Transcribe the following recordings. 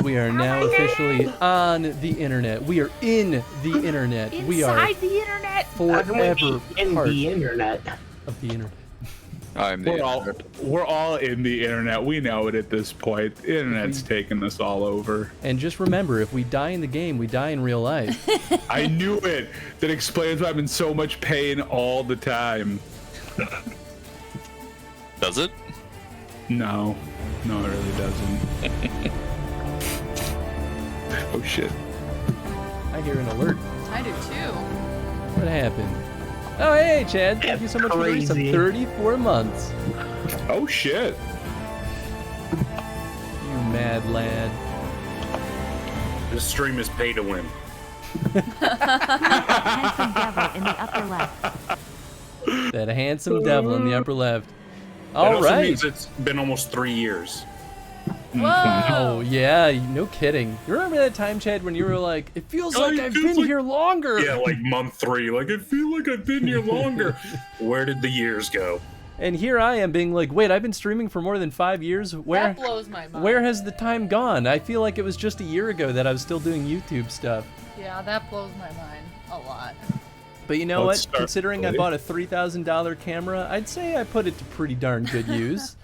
We are now officially on the internet. We are in the internet. We are inside the internet. forever in part the internet. of the internet. We're all in the internet. We know it at this point. The internet's taking us all over. And just remember, if we die in the game, we die in real life. I knew it. That explains why I'm in so much pain all the time. Does it? No, it really doesn't. Oh shit. I hear an alert. I do too. What happened? Oh, hey, Chad. Thank you so much for the resub. 34 months. Oh shit. You mad lad. This stream is pay to win. Handsome devil in the upper left. That handsome devil in the upper left. That All also right. means it's been almost 3 years. Whoa. Oh, yeah. No kidding. You remember that time, Chad, when you were like, it feels like I've been here longer. Yeah, like month 3. Like, I feel like I've been here longer. Where did the years go? And here I am being like, wait, I've been streaming for more than 5 years? That blows my mind. Where has the time gone? I feel like it was just a year ago that I was still doing YouTube stuff. Yeah, that blows my mind a lot. But you know Let's what? Considering I bought a $3,000 camera, I'd say I put it to pretty darn good use.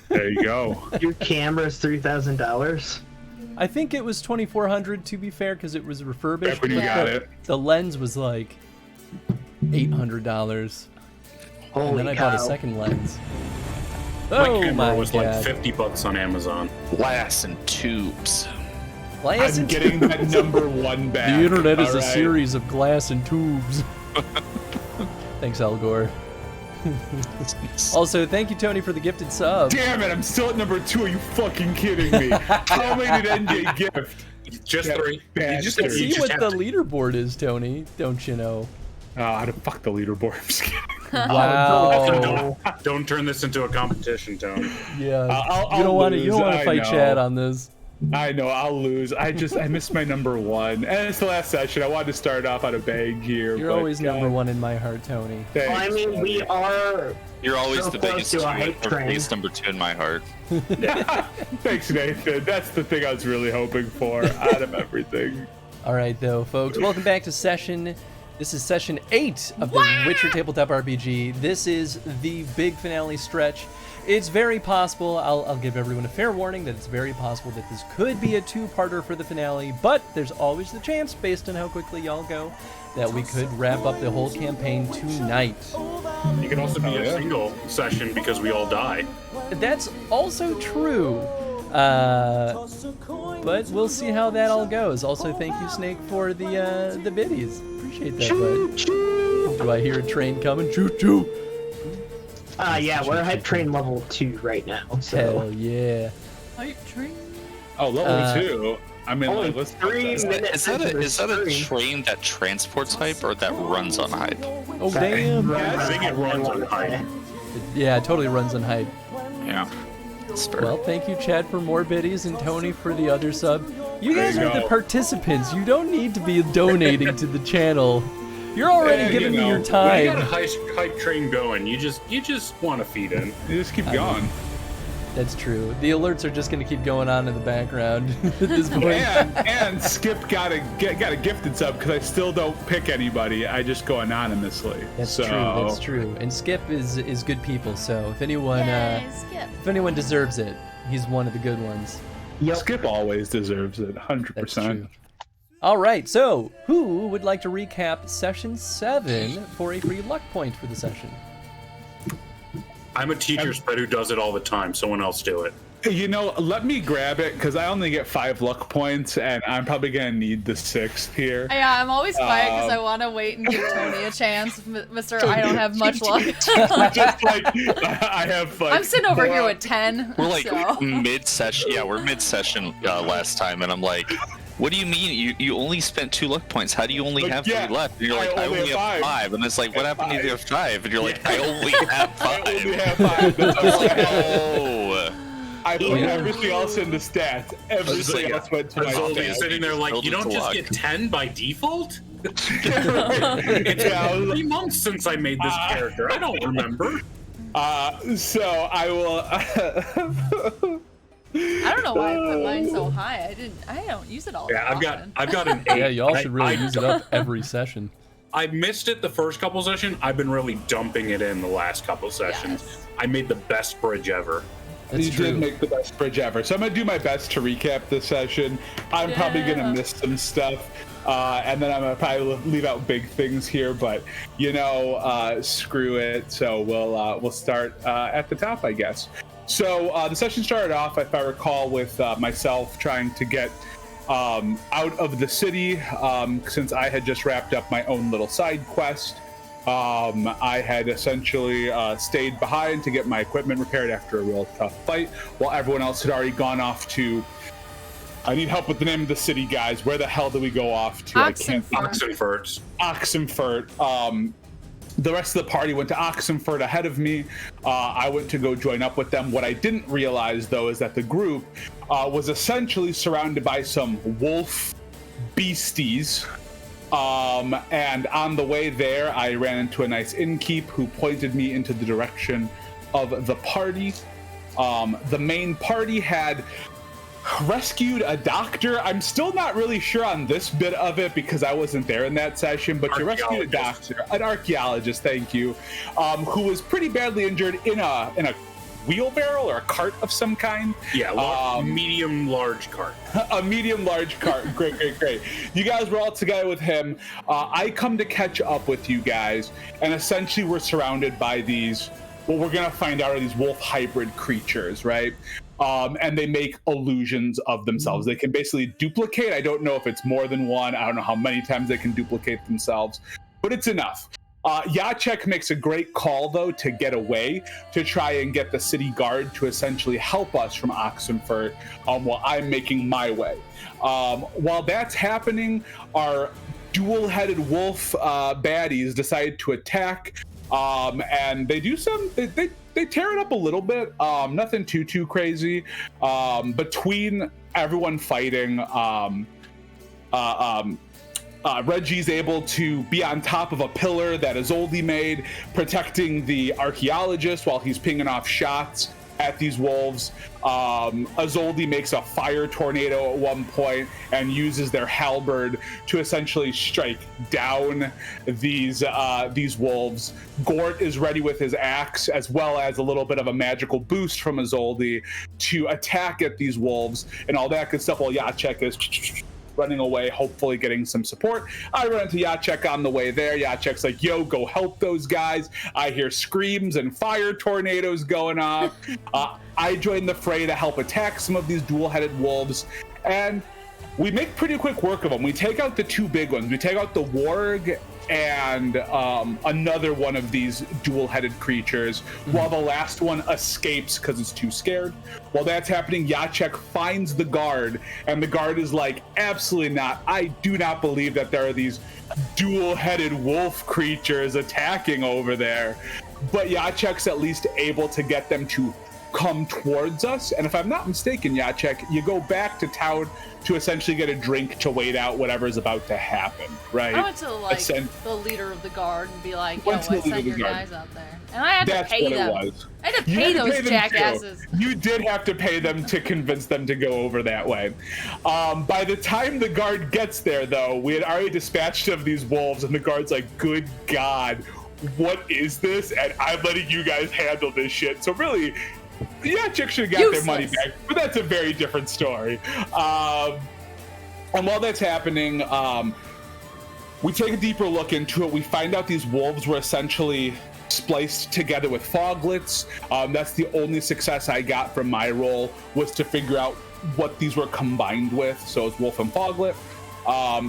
There you go. Your camera's $3,000. I think it was $2,400 to be fair, because it was refurbished. Back when you got it. The lens was like $800. Holy And then I cow. bought a second lens. My Oh camera my was god. like $50 on Amazon. Glass and tubes. Glass I'm and getting that #1 back. The internet is All a right. series of glass and tubes. Thanks, Al Gore. Also, thank you, Tony, for the gifted sub. Damn it! I'm still at #2. Are you fucking kidding me? How many did NJ gift? Just Yeah, 3. bad. You just, You See you what just the have to- leaderboard is, Tony. Don't you know? How to fuck the leaderboard? I'm just kidding. Wow. Don't turn this into a competition, Tony. Yeah. I'll you don't want to. You lose, don't want to I fight know. Chad on this. I know I'll lose. I missed my #1, and it's the last session. I wanted to start off on a bang here. You're but always God, #1 in my heart, Tony. thanks. Well, I mean, we are. You're always So the close biggest, to a hype train. biggest #2 in my heart. Thanks, Nathan. That's the thing I was really hoping for out of everything. All right, though, folks. Welcome back to session. This is session 8 of the Witcher Tabletop RPG. This is the big finale stretch. It's very possible, I'll give everyone a fair warning, that it's very possible that this could be a 2-parter for the finale, but there's always the chance, based on how quickly y'all go, that we could wrap up the whole campaign tonight. You can also be a single session because we all die. That's also true. But we'll see how that all goes. Also, thank you, Snake, for the biddies. Appreciate that, bud. Do I hear a train coming? Choo choo. Yeah, we're hype train level 2 right now. So Hell yeah. Hype train. Oh, level 2. I mean, only like, let's 3 minutes. Is that a train that transports hype or that runs on hype? Oh, damn. I think it runs on hype. Yeah, it totally runs on hype. Yeah. That's fair. Well, thank you, Chad, for more biddies, and Tony for the other sub. You guys There you are the go. participants. You don't need to be donating to the channel. You're already Yeah, giving you me know. your When you got a time. hype train going, you just want to feed in. You just keep going. That's true. The alerts are just going to keep going on in the background at this point. And Skip got a gifted sub because I still don't pick anybody. I just go anonymously. That's so, true. That's true. And Skip is good people. So if anyone deserves it, he's one of the good ones. Yep. Skip always deserves it, 100%. That's true. All right. So who would like to recap session 7 for a free luck point for the session? I'm a teacher spread who does it all the time. Someone else do it. You know, let me grab it because I only get 5 luck points, and I'm probably gonna need the 6th here. Yeah, I'm always quiet because I want to wait and give Tony a chance, Mr. I don't have much luck. Just like I have. Like, I'm sitting over here with 10. We're like so. mid-session. Yeah, we're mid-session last time, and I'm like, what do you mean? You only spent 2 luck points. How do you only Like, have yeah, 3 left? And you're like, I only have 5. And it's like, what happened if you have 5? And you're like, I only have 5. I only have 5. That's I was like, all. oh. I put everything else in the stats. Everything else went to my Zoldy's stats. sitting there like, you don't just get 10 by default? It's Yeah, been 3 months since I made this character. I don't remember. So I will. I don't know why I put mine so high. I don't use it all that often. I've got an 8. Yeah, y'all should really I use it up every session. I missed it the first couple sessions. I've been really dumping it in the last couple sessions. Yes. I made the best bridge ever. That's true. did make the best bridge ever. So I'm gonna do my best to recap this session. I'm probably gonna miss some stuff. And then I'm gonna probably leave out big things here, but screw it. So we'll start at the top, I guess. So the session started off, if I recall, with myself trying to get out of the city since I had just wrapped up my own little side quest. I had essentially stayed behind to get my equipment repaired after a real tough fight, while everyone else had already gone off to. I need help with the name of the city, guys. Where the hell do we go off to? Oxenfurt. Oxenfurt. The rest of the party went to Oxenfurt ahead of me. I went to go join up with them. What I didn't realize, though, is that the group was essentially surrounded by some wolf beasties. And on the way there, I ran into a nice innkeep who pointed me into the direction of the party. The main party had rescued a doctor. I'm still not really sure on this bit of it because I wasn't there in that session, but you rescued a doctor, an archaeologist, thank you, who was pretty badly injured in a wheelbarrow or a cart of some kind. Yeah, medium large cart. A medium large cart. Great. You guys were all together with him. I come to catch up with you guys, and essentially we're surrounded by these, what we're gonna find out are these wolf hybrid creatures, right? And they make illusions of themselves. They can basically duplicate. I don't know if it's more than one. I don't know how many times they can duplicate themselves, but it's enough. Jacek makes a great call, though, to get away, to try and get the city guard to essentially help us from Oxenfurt while I'm making my way. While that's happening, our dual-headed wolf baddies decide to attack, and they do some... They tear it up a little bit, nothing too crazy. Between everyone fighting, Reggie's able to be on top of a pillar that Izoldi made, protecting the archaeologist while he's pinging off shots at these wolves. Izoldi makes a fire tornado at one point and uses their halberd to essentially strike down these wolves. Gort is ready with his axe, as well as a little bit of a magical boost from Izoldi to attack at these wolves and all that good stuff, while Jacek is running away, hopefully getting some support. I run into Jacek on the way there. Jacek's like, yo, go help those guys. I hear screams and fire tornadoes going off. I join the fray to help attack some of these dual-headed wolves, and we make pretty quick work of them. We take out the two big ones. We take out the warg and another one of these dual-headed creatures, while the last one escapes because it's too scared. While that's happening, Jacek finds the guard, and the guard is like, absolutely not. I do not believe that there are these dual-headed wolf creatures attacking over there. But Jacek's at least able to get them to come towards us, and if I'm not mistaken, Jacek, you go back to town to essentially get a drink to wait out whatever's about to happen, right? I went to the leader of the guard and be like, yo, I sent your guys out there. And I had to pay them. I had to pay those jackasses. You did have to pay them to convince them to go over that way. By the time the guard gets there, though, we had already dispatched of these wolves, and the guard's like, good God, what is this? And I'm letting you guys handle this shit. So really, Jacek should have got their money back, but that's a very different story. And while that's happening, we take a deeper look into it. We find out these wolves were essentially spliced together with foglets. That's the only success I got from my role, was to figure out what these were combined with. So it's wolf and foglet.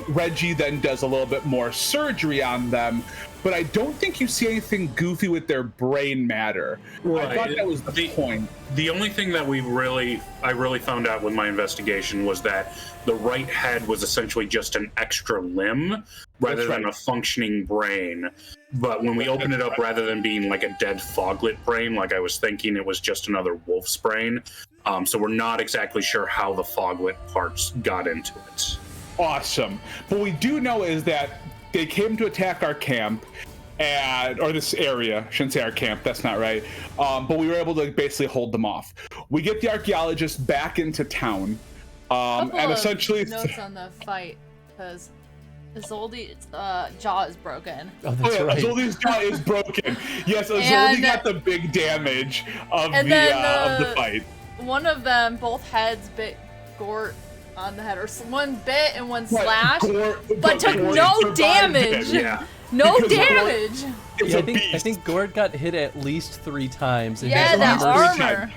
Reggie then does a little bit more surgery on them, but I don't think you see anything goofy with their brain matter. Right. I thought that was the point. The only thing that I really found out with my investigation was that the right head was essentially just an extra limb rather than a functioning brain. But when we opened it up, rather than being like a dead foglet brain, like I was thinking, it was just another wolf's brain. So we're not exactly sure how the foglet parts got into it. Awesome. What we do know is that they came to attack our camp. or this area, shouldn't say our camp, that's not right. But we were able to basically hold them off. We get the archaeologist back into town, and essentially notes on the fight, because Isolde's jaw is broken. Oh, that's right. Isolde's jaw is broken. Yes, Isolde got the big damage of the fight. One of them, both heads bit Gort on the head, or one bit and one slashed, but took no damage. Yeah. No damage. I think Gord got hit at least 3 times. And Yeah, that armor.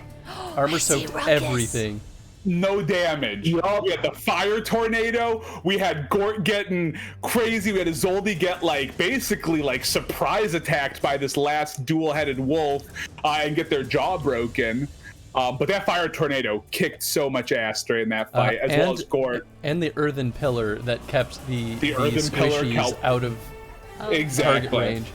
Armor soaked everything. No damage. Yup. We had the fire tornado. We had Gort getting crazy. We had Isolde get basically surprise attacked by this last dual-headed wolf and get their jaw broken. But that fire tornado kicked so much ass during that fight, as well as Gort. And the earthen pillar that kept the earthen pillar squishies out of target range.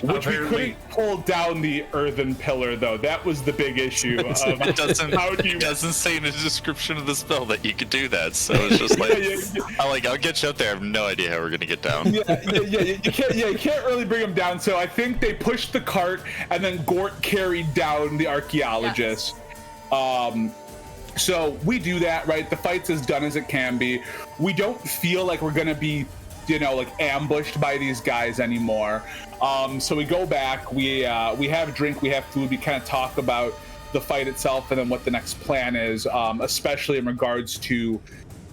Which we couldn't pull down the earthen pillar, though. That was the big issue. It doesn't say in the description of the spell that you could do that, so it's just I'll get you up there. I have no idea how we're gonna get down. You can't really bring them down. So I think they pushed the cart, and then Gort carried down the archaeologist. Yes. So we do that, right? The fight's as done as it can be. We don't feel like we're gonna be, ambushed by these guys anymore. So we go back, we have drink, we have food, we kind of talk about the fight itself and then what the next plan is, especially in regards to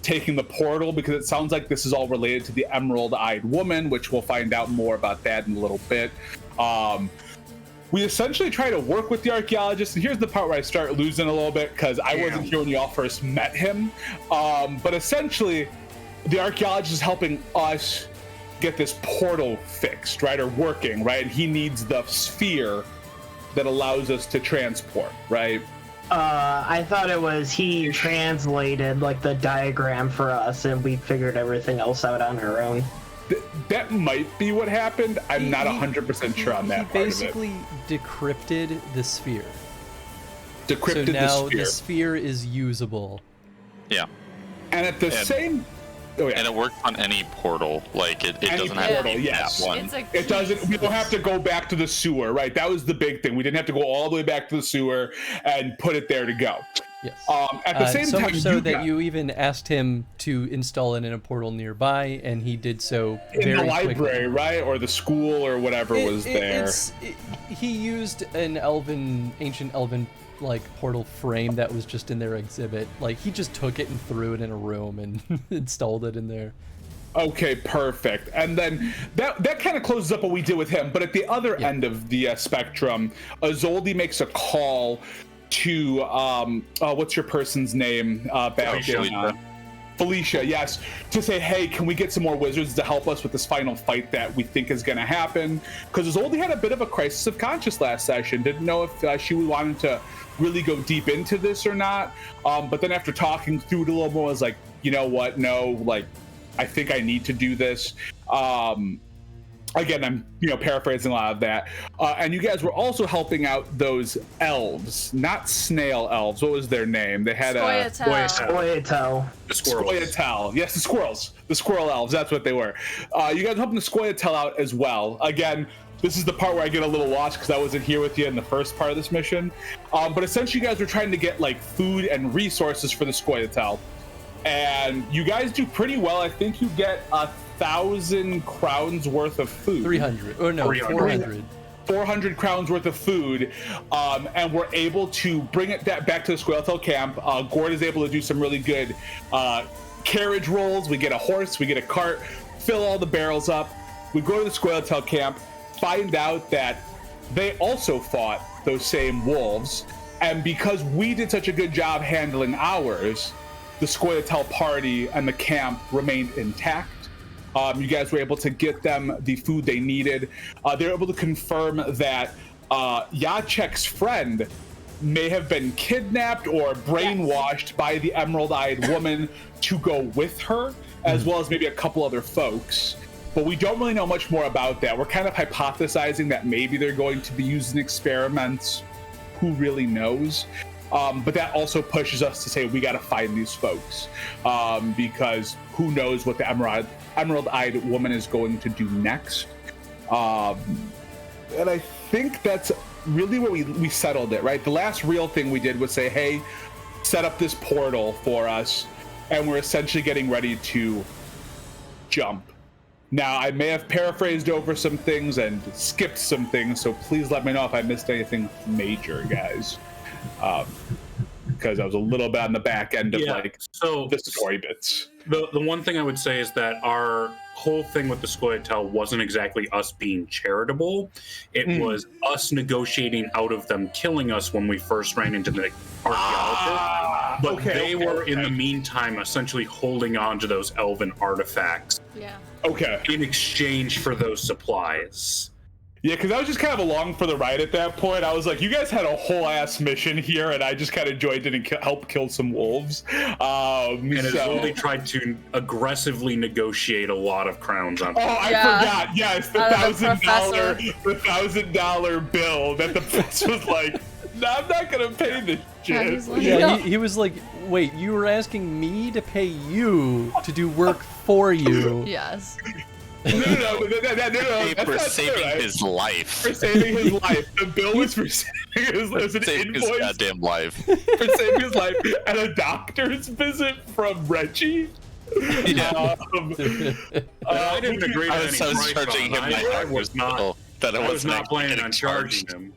taking the portal, because it sounds like this is all related to the Emerald-Eyed Woman, which we'll find out more about that in a little bit. We essentially try to work with the archaeologist, and here's the part where I start losing a little bit, because I wasn't here when you all first met him. But essentially, the archaeologist is helping us get this portal fixed, right, or working, right? And he needs the sphere that allows us to transport, right? I thought it was he translated the diagram for us, and we figured everything else out on our own. That might be what happened. I'm not 100% sure on that part of it. He basically decrypted the sphere. Decrypted so now the sphere. The sphere is usable. Yeah. And at the same... Oh, yeah. And it works on any portal. It doesn't have to be that one. It doesn't. We don't have to go back to the sewer, right? That was the big thing. We didn't have to go all the way back to the sewer and put it there to go. Yes. At the same so time, much so that you even asked him to install it in a portal nearby, and he did so in the library, quickly. right, or the school, or whatever was there. He used an ancient elven portal frame that was just in their exhibit. He just took it and threw it in a room and installed it in there. Okay, perfect. And then that kind of closes up what we did with him. But at the other end of the spectrum, Isolde makes a call to what's your person's name back in Felicia, yes, to say, hey, can we get some more wizards to help us with this final fight that we think is going to happen? Because Isolde had a bit of a crisis of conscience last session. Didn't know if she wanted to really go deep into this or not. But then after talking through it a little more, I was like, you know what? No, I think I need to do this. Again, I'm paraphrasing a lot of that. And you guys were also helping out those elves, not snail elves. What was their name? They had Scoia'tael. The squirrels. Scoia'tael. Yes, the squirrels. The squirrel elves. That's what they were. You guys were helping the Scoia'tael out as well. Again, this is the part where I get a little lost because I wasn't here with you in the first part of this mission. But essentially, you guys were trying to get food and resources for the Scoia'tael. And you guys do pretty well. I think you get 1,000 crowns worth of food. 300. Oh no, 400. 400 crowns worth of food, and we're able to bring it back to the Scoia'tael camp. Gord is able to do some really good carriage rolls. We get a horse, we get a cart, fill all the barrels up. We go to the Scoia'tael camp, find out that they also fought those same wolves, and because we did such a good job handling ours, the Scoia'tael party and the camp remained intact. You guys were able to get them the food they needed. They were able to confirm that Jacek's friend may have been kidnapped or brainwashed by the Emerald-Eyed Woman to go with her, as well as maybe a couple other folks. But we don't really know much more about that. We're kind of hypothesizing that maybe they're going to be using experiments. Who really knows? But that also pushes us to say we got to find these folks, because who knows what the Emerald-Eyed Woman is going to do next. And I think that's really where we settled it, right? The last real thing we did was say, hey, set up this portal for us, and we're essentially getting ready to jump. Now, I may have paraphrased over some things and skipped some things, so please let me know if I missed anything major, guys. Because I was a little bit on the back end of the story bits. The one thing I would say is that our whole thing with the Scoia'tael wasn't exactly us being charitable. It was us negotiating out of them killing us when we first ran into the archaeologist. But they were, in the meantime, essentially holding on to those elven artifacts. Yeah. Okay. In exchange for those supplies. Yeah, because I was just kind of along for the ride at that point. I was like, you guys had a whole ass mission here, and I just kind of joined in and help kill some wolves. And Azoldi tried to aggressively negotiate a lot of crowns on. Oh, I forgot. Yes, the $1,000 bill that the professor was like, no, I'm not gonna pay this shit. He was like, wait, you were asking me to pay you to do work for you? Yes. No. For saving his life. For saving his life. The bill was for saving his life. Saving his goddamn life. For saving his life. And a doctor's visit from Reggie. Yeah. I didn't agree to any I was charging him my I was not planning on charging him.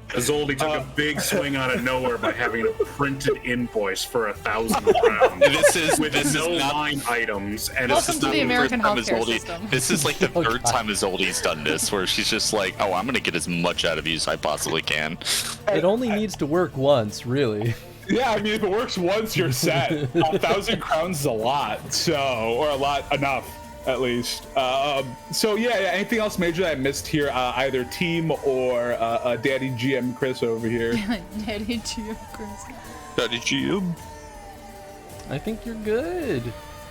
Azoldi took a big swing out of nowhere by having a printed invoice for 1,000 crowns. This is no not line items. And Welcome to the American healthcare system. This is like the third time Azoldi's done this, where she's just like, "Oh, I'm gonna get as much out of you as I possibly can." It only needs to work once, really. Yeah, I mean, if it works once, you're set. 1,000 crowns is a lot, or a lot enough. At least. So yeah, anything else major that I missed here? Either team or Daddy GM Chris over here. Daddy GM Chris. Daddy GM. I think you're good.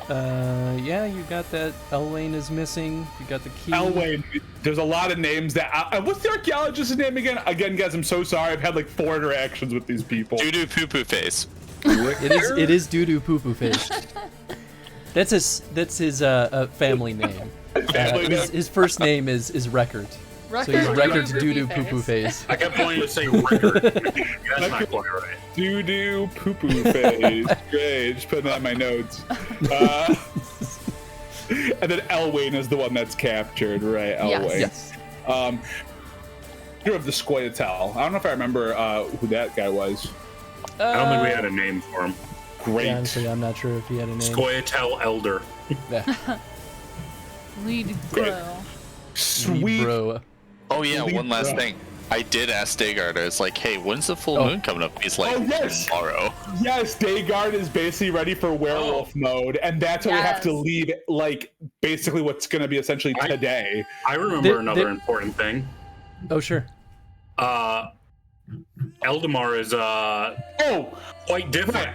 Yeah, you got that. Elwain is missing. You got the key. Elwain. There's a lot of names that. What's the archaeologist's name again? Again, guys, I'm so sorry. I've had like 4 interactions with these people. Doo-doo poo-poo face. It is doo-doo poo-poo face. That's his family name. His first name is Record. So he's Record's doo-doo poo-poo face. I kept wanting to say Record. That's not quite right. Doo-doo poo-poo face. Great, just putting that in my notes. And then Elwain is the one that's captured, right? Elwain. Yes. Of the Scoia'tael. I don't know if I remember who that guy was. I don't think we had a name for him. Great. Yeah, honestly, I'm not sure if he had a name. Scoia'tael Elder. Yeah. Lead bro. Sweet. Bro. Oh yeah, one last thing. I did ask Daygard. I was like, "Hey, when's the full moon coming up?" He's like, "Tomorrow." Yes, Daygard is basically ready for werewolf mode, and that's why we have to leave, like, basically what's going to be essentially today. I remember another important thing. Oh, sure. Eldamar is quite different.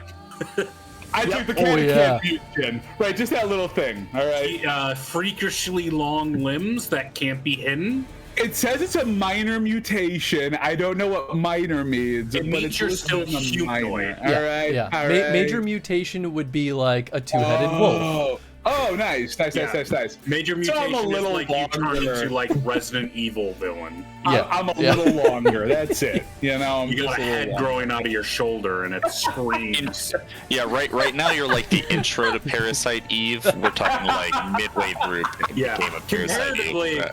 I took the confusion. Right, just that little thing. All right. Freakishly long limbs that can't be hidden. It says it's a minor mutation. I don't know what minor means. It means you're still humanoid. All right. Yeah. All right. Major mutation would be like a 2-headed wolf. Oh, nice. Major mutation is like you turn into like Resident Evil villain. Yeah. I'm a little longer. That's it. You know, you got a head growing out of your shoulder and it screams. Yeah, right now you're like the intro to Parasite Eve. We're talking like midway through the game of Parasite Eve.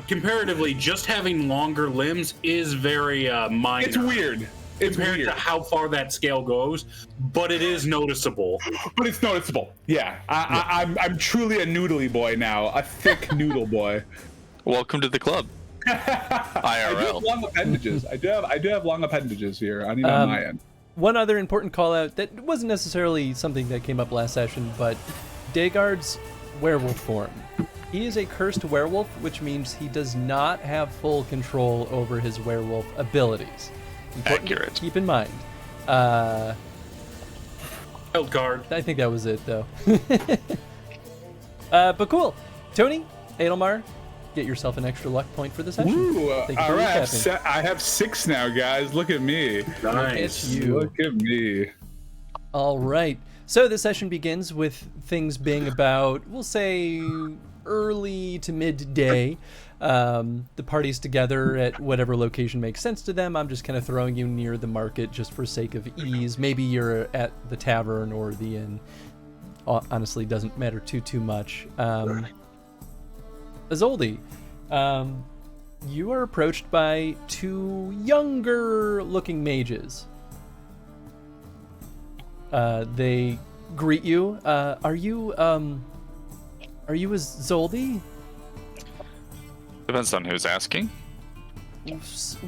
Comparatively, just having longer limbs is very minor. It's weird. Compared to how far that scale goes, but it is noticeable. But it's noticeable. Yeah, I'm truly a noodly boy now, a thick noodle boy. Welcome to the club. IRL. I do have long appendages. I do have long appendages here on my end. One other important call out that wasn't necessarily something that came up last session, but Daygard's werewolf form. He is a cursed werewolf, which means he does not have full control over his werewolf abilities. Accurate. Keep in mind. Eldgard. I think that was it, though. But cool. Tony, Adelmar, get yourself an extra luck point for the session. Ooh, all right. I have 6 now, guys. Look at me. Nice. Look at me. All right. So the session begins with things being about, we'll say, early to midday. The party's together at whatever location makes sense to them. I'm just kind of throwing you near the market just for sake of ease. Maybe you're at the tavern or the inn. Honestly, doesn't matter too much. Azoldi, you are approached by two younger-looking mages. They greet you. Are you Azoldi? Depends on who's asking.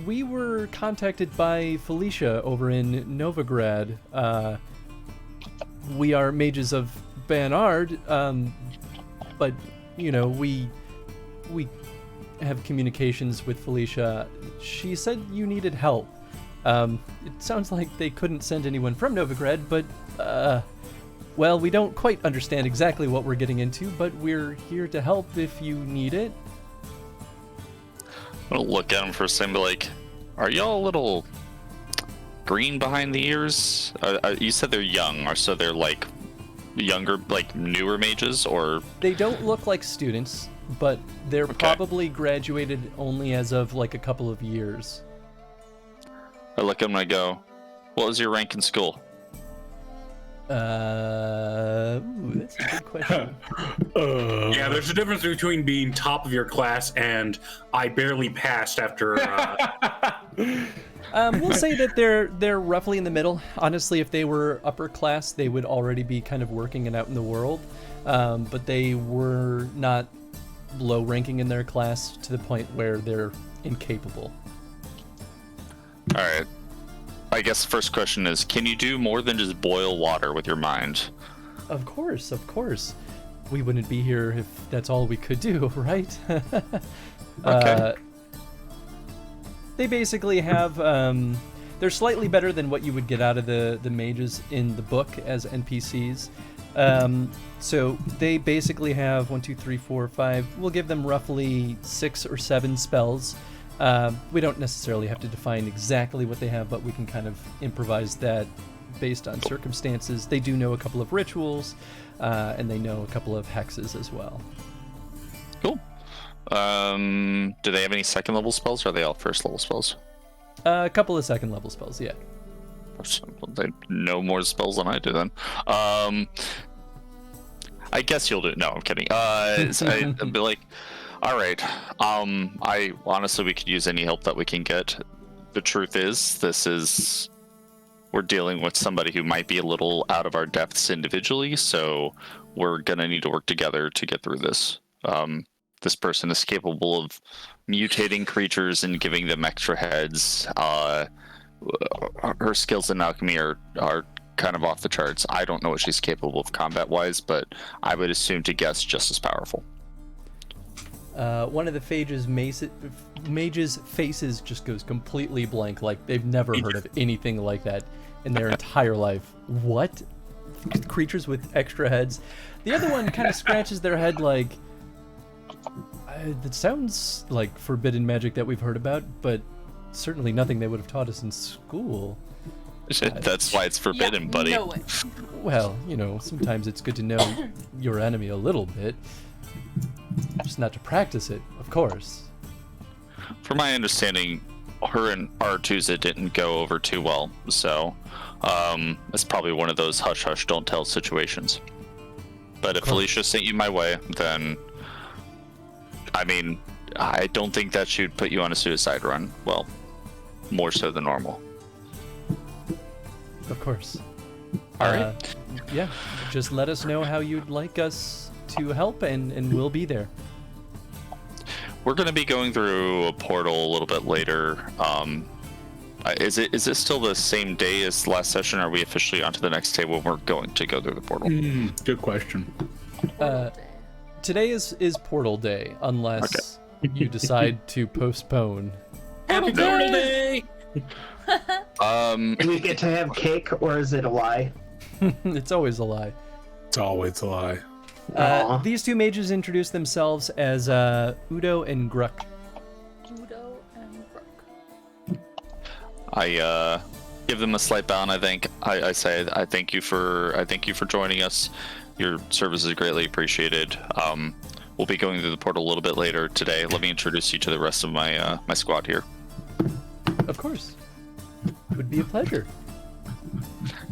We were contacted by Felicia over in Novigrad. We are mages of Banard, but you know, we have communications with Felicia. She said you needed help. It sounds like they couldn't send anyone from Novigrad, but well, we don't quite understand exactly what we're getting into, but we're here to help if you need it. I'm gonna look at him for a second and be like, are y'all a little green behind the ears? You said they're young, or so they're like younger, like newer mages, or? They don't look like students, but they're probably graduated only as of like a couple of years. I look at him and I go, what was your rank in school? That's a good question. Yeah, there's a difference between being top of your class and I barely passed after. We'll say that they're roughly in the middle. Honestly, if they were upper class, they would already be kind of working and out in the world. But they were not low ranking in their class to the point where they're incapable. All right. I guess the first question is, can you do more than just boil water with your mind? Of course. We wouldn't be here if that's all we could do, right? Okay. They basically have, they're slightly better than what you would get out of the mages in the book as NPCs. So they basically have 1, 2, 3, 4, 5. We'll give them roughly 6 or 7 spells. We don't necessarily have to define exactly what they have, but we can kind of improvise that based on circumstances. They do know a couple of rituals, and they know a couple of hexes as well. Cool. Do they have any second level spells, or are they all first level spells? A couple of second level spells, yeah. They know more spells than I do then. I guess you'll do it. No, I'm kidding. So I'd be like, all right. I honestly, we could use any help that we can get. The truth is, we're dealing with somebody who might be a little out of our depths individually, so we're gonna need to work together to get through this. This person is capable of mutating creatures and giving them extra heads. Her skills in alchemy are kind of off the charts. I don't know what she's capable of combat-wise, but I would assume to guess just as powerful. One of the mage's faces just goes completely blank, like they've never heard of anything like that in their entire life. What? Creatures with extra heads? The other one kind of scratches their head like, that sounds like forbidden magic that we've heard about, but certainly nothing they would have taught us in school. That's why it's forbidden, buddy. Know it. Well, you know, sometimes it's good to know your enemy a little bit. Just not to practice it, of course. From my understanding, her and Artusa didn't go over too well, so it's probably one of those hush-hush, don't-tell situations. But if Felicia sent you my way, then, I mean, I don't think that should put you on a suicide run. Well, more so than normal. Of course. All right. Yeah, just let us know how you'd like us to help, and we'll be there. We're going to be going through a portal a little bit later. Is it still the same day as last session, or are we officially on to the next day when we're going to go through the portal? Good question. Today is portal day, unless you decide to postpone. Happy portal day! Do we get to have cake, or is it a lie? It's always a lie. It's always a lie. These two mages introduce themselves as Udo and Gruck. Udo and Gruck. I give them a slight bow, and I say I thank you for joining us. Your service is greatly appreciated. We'll be going through the portal a little bit later today. Let me introduce you to the rest of my my squad here. Of course. It would be a pleasure.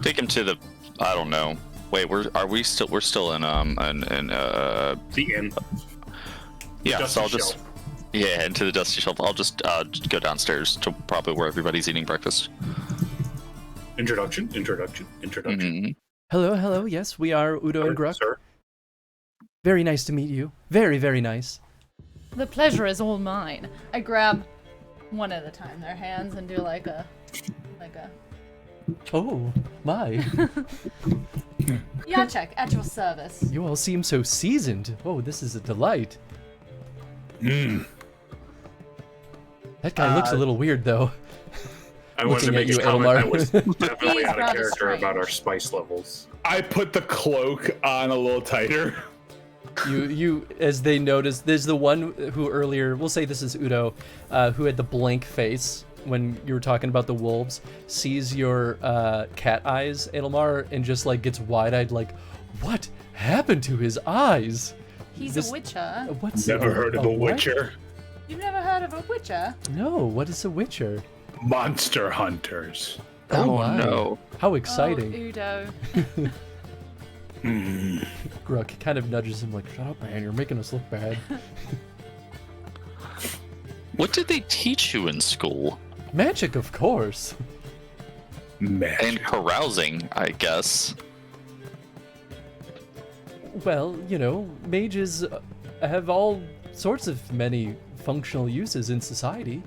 Take him to the, I don't know. Wait, we're still in The inn. yeah, so I'll just Shelf. yeah, into the dusty shelf. I'll just go downstairs to probably where everybody's eating breakfast. Introduction. Mhm. Hello, yes, we are Udo and Gruck. Sir. Very nice to meet you. Very, very nice. The pleasure is all mine. I grab one at a time their hands and do like a Oh, my. yeah, check at your service. You all seem so seasoned. Oh, this is a delight. Mm. That guy looks a little weird, though. I wanted to Looking at make you, a comment Elmar. that was definitely He's out of rather character strange. about our spice levels. I put the cloak on a little tighter. You, as they notice, there's the one who earlier, we'll say this is Udo, who had the blank face when you were talking about the wolves, sees your cat eyes, Edelmar, and just like gets wide-eyed, like, what happened to his eyes? He's This- a witcher. What's Never heard of a what? witcher. You've never heard of a witcher? No, what is a witcher? Monster hunters. Oh, my. no. How exciting. Oh, Udo. Gruck kind of nudges him like, shut up, man, you're making us look bad. What did they teach you in school? Magic, of course. Magic. And carousing, I guess. Well, you know, mages have all sorts of many functional uses in society.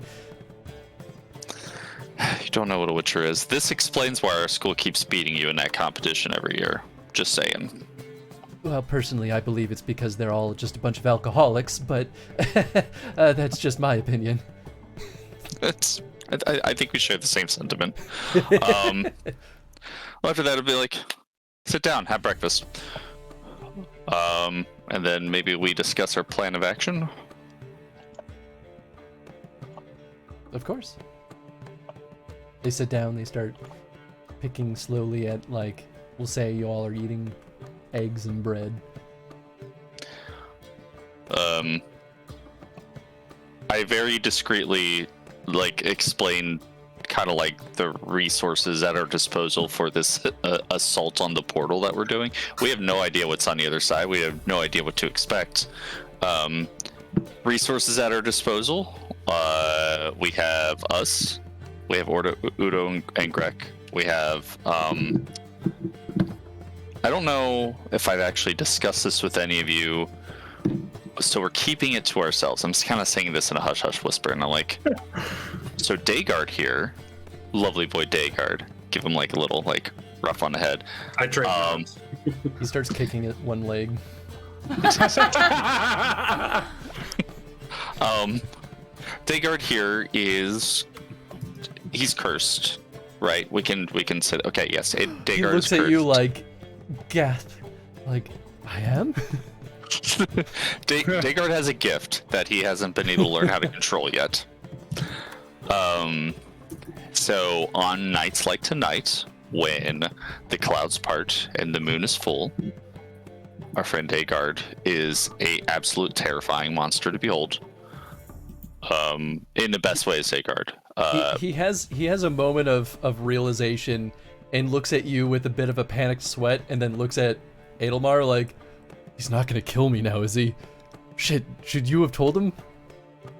You don't know what a witcher is. This explains why our school keeps beating you in that competition every year. Just saying. Well, personally, I believe it's because they're all just a bunch of alcoholics, but that's just my opinion. I think we share the same sentiment. Well, after that, it'll be like, sit down, have breakfast. And then maybe we discuss our plan of action. Of course. They sit down, they start picking slowly at, like, we'll say you all are eating eggs and bread. I very discreetly, like, explain kind of like the resources at our disposal for this assault on the portal that we're doing. We have no idea what's on the other side. We have no idea what to expect. Resources at our disposal. We have us. We have Udo and Greg. We have, I don't know if I've actually discussed this with any of you, so we're keeping it to ourselves. I'm just kind of saying this in a hush-hush whisper, and I'm like, so Daygard here, lovely boy Daygard, give him like a little like rough on the head. I trade. He starts kicking at one leg. Daygard here he's cursed, right? We can say, okay, yes, Daygard He looks is at cursed. you like, gasp. Like, I am? Daygard has a gift that he hasn't been able to learn how to control yet. So on nights like tonight, when the clouds part and the moon is full, our friend Daygard is a absolute terrifying monster to behold. In the best way, Daygard. He has a moment of realization and looks at you with a bit of a panicked sweat, and then looks at Edelmar like, he's not gonna kill me now, is he? Shit, should you have told him?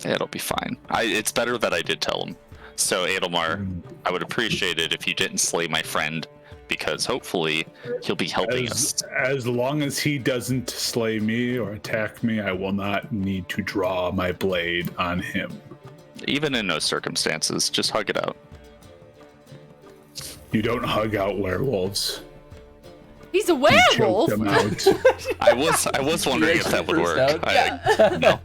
It'll be fine. It's better that I did tell him. So, Edelmar, I would appreciate it if you didn't slay my friend, because hopefully he'll be helping us. As long as he doesn't slay me or attack me, I will not need to draw my blade on him. Even in those circumstances, just hug it out. You don't hug out werewolves. He's a You werewolf. choke them out. I was wondering if that would work. Burst No.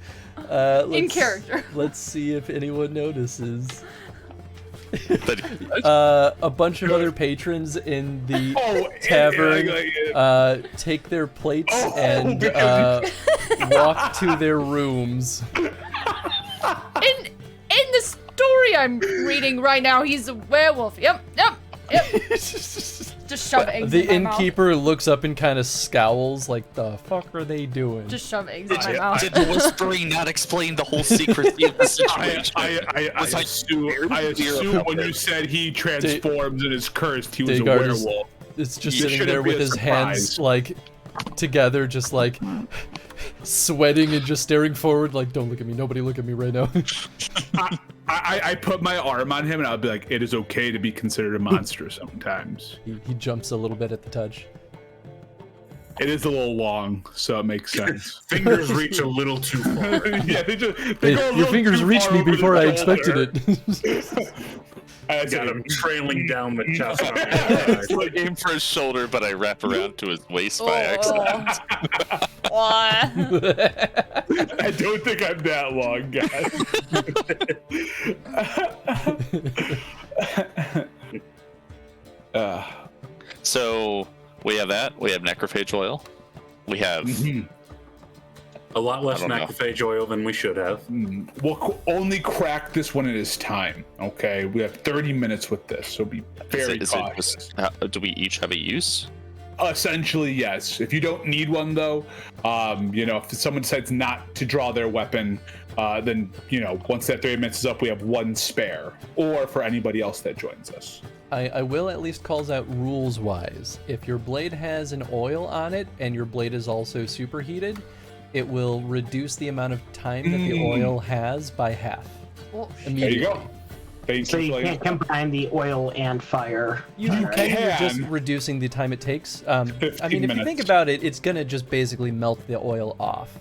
In Let's- character. Let's see if anyone notices. But A bunch of other patrons in the Oh, tavern take their plates and walk to their rooms. In the story I'm reading right now, he's a werewolf. Yep. Just Just shove eggs The in my mouth. innkeeper looks up and kind of scowls, like, the fuck are they doing? Just shove eggs in my mouth. Did the whispering not explain the whole secrecy of the situation? I assume when you said he transforms and is cursed, he was a Dagard werewolf. It's just You sitting shouldn't there be with a his hands, surprise. like, together, just like, sweating and just staring forward, like, don't look at me, nobody look at me right now. I put my arm on him and I'll be like, it is okay to be considered a monster sometimes. He jumps a little bit at the touch. It is a little long, so it makes sense. Fingers reach a little too far. Yeah, they go a Your little fingers too reached far me over the before I shoulder. expected it. I Got him trailing down the chest. I aim for his shoulder, but I wrap around to his waist by accident. What? I don't think I'm that long, guys. So we have that. We have necrophage oil. We have. A lot less I don't know. macrophage oil than we should have. We'll only crack this when it is time, okay? We have 30 minutes with this, so be very cautious. Do we each have a use? Essentially, yes. If you don't need one, though, if someone decides not to draw their weapon, then, once that 30 minutes is up, we have one spare. Or for anybody else that joins us. I will at least calls out rules-wise. If your blade has an oil on it, and your blade is also superheated, it will reduce the amount of time that the oil has by half. Oh, There you go. So you can't combine the oil and fire. You can, you're just reducing the time it takes. I mean, if you minutes. think about it, it's gonna just basically melt the oil off.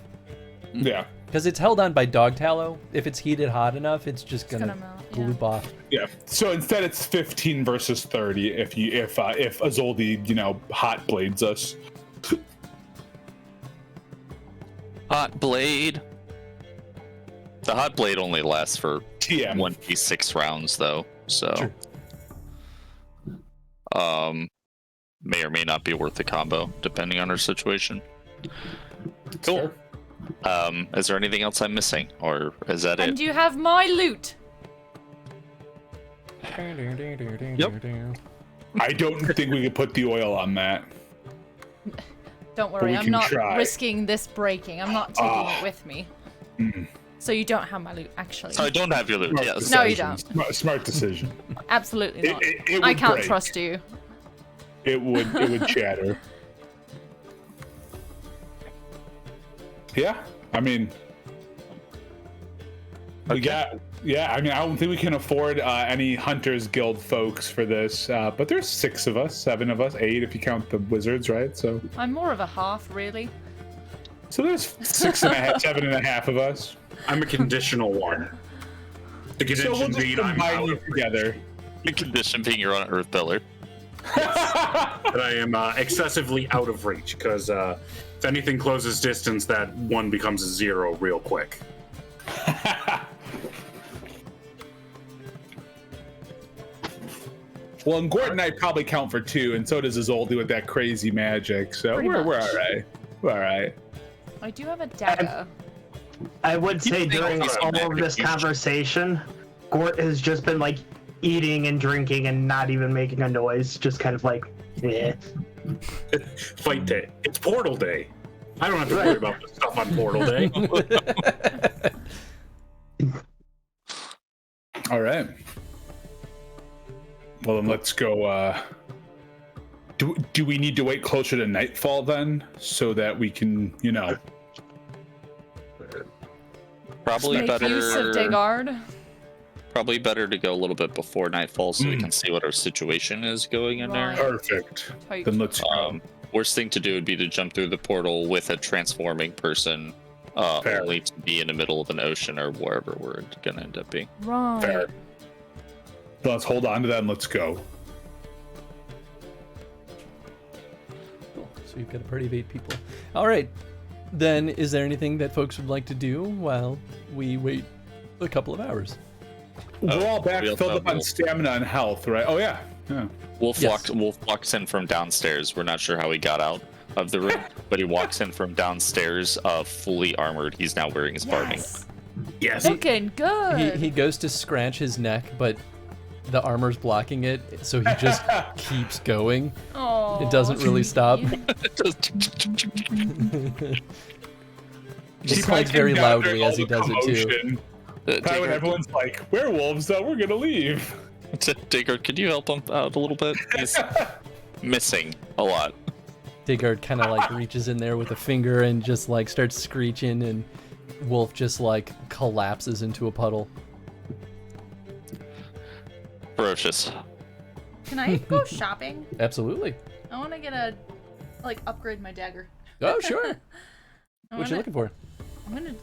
Yeah. Because it's held on by dog tallow. If it's heated hot enough, it's just gonna gonna melt, yeah. gloop off. Yeah. So instead, it's 15 versus 30. If Azoldi, hot blades us. Hot blade. The hot blade only lasts for TM. 1d6 rounds, though. So, may or may not be worth the combo, depending on our situation. Cool. Is there anything else I'm missing, or is that and it? you have my loot. Yep. I don't think we could put the oil on that. Don't we worry, I'm can not try. risking this breaking. I'm not taking it with me. So you don't have my loot, actually. So I don't have your loot. Smart Yes. decision. No, you don't. Smart decision. Absolutely not. It I would can't break. trust you. It would shatter. Yeah, I mean, we got. Yeah, I mean, I don't think we can afford any Hunters Guild folks for this, but there's 6 of us, 7 of us, 8 if you count the wizards, right? So I'm more of a half, really. there's 6.5, 7.5 of us. I'm a conditional one. The So condition we'll just being I'm combine out you of together. The condition being you're on an earth pillar. that I am excessively out of reach, because if anything closes distance, that 1 becomes a 0 real quick. Well, and Gordon and I probably count for 2, and so does Azoldi with that crazy magic. So Pretty we're much. all right. We're all right. I do have a dagger. I would say during all of this conversation, Gort has just been like eating and drinking and not even making a noise, just kind of like, eh. Fight day. It's Portal Day. I don't have to worry about this stuff on Portal Day. All right. Well, then let's go. Do we need to wait closer to nightfall then, so that we can, Probably Make better. use of Dagard. Probably better to go a little bit before nightfall so we can see what our situation is going in Right. there. Perfect. Totally. Then let's go. Worst thing to do would be to jump through the portal with a transforming person, Fair. only to be in the middle of an ocean or wherever we're gonna end up being. Right. Fair. Let's hold on to that and let's go. Cool. So you've got a party of 8 people. All right. Then, is there anything that folks would like to do while we wait a couple of hours? We're all back we'll filled up on double. stamina and health, right? Oh, yeah. Wolf Yes. walks in from downstairs. We're not sure how he got out of the room, but he walks in from downstairs, fully armored. He's now wearing his barding. Yes. Yes. Looking good. He goes to scratch his neck, but the armor's blocking it, so he just keeps going. Oh, It doesn't really stop. He squeaks very loudly as he does it too. Probably when everyone's like, werewolves, we're gonna leave. Digard, could you help him out a little bit? He's missing a lot. Digard kind of like reaches in there with a finger and just like starts screeching, and Wolf just like collapses into a puddle. Ferocious. Can I go shopping? Absolutely. I want to get upgrade my dagger. Oh, sure. What you looking for? I'm gonna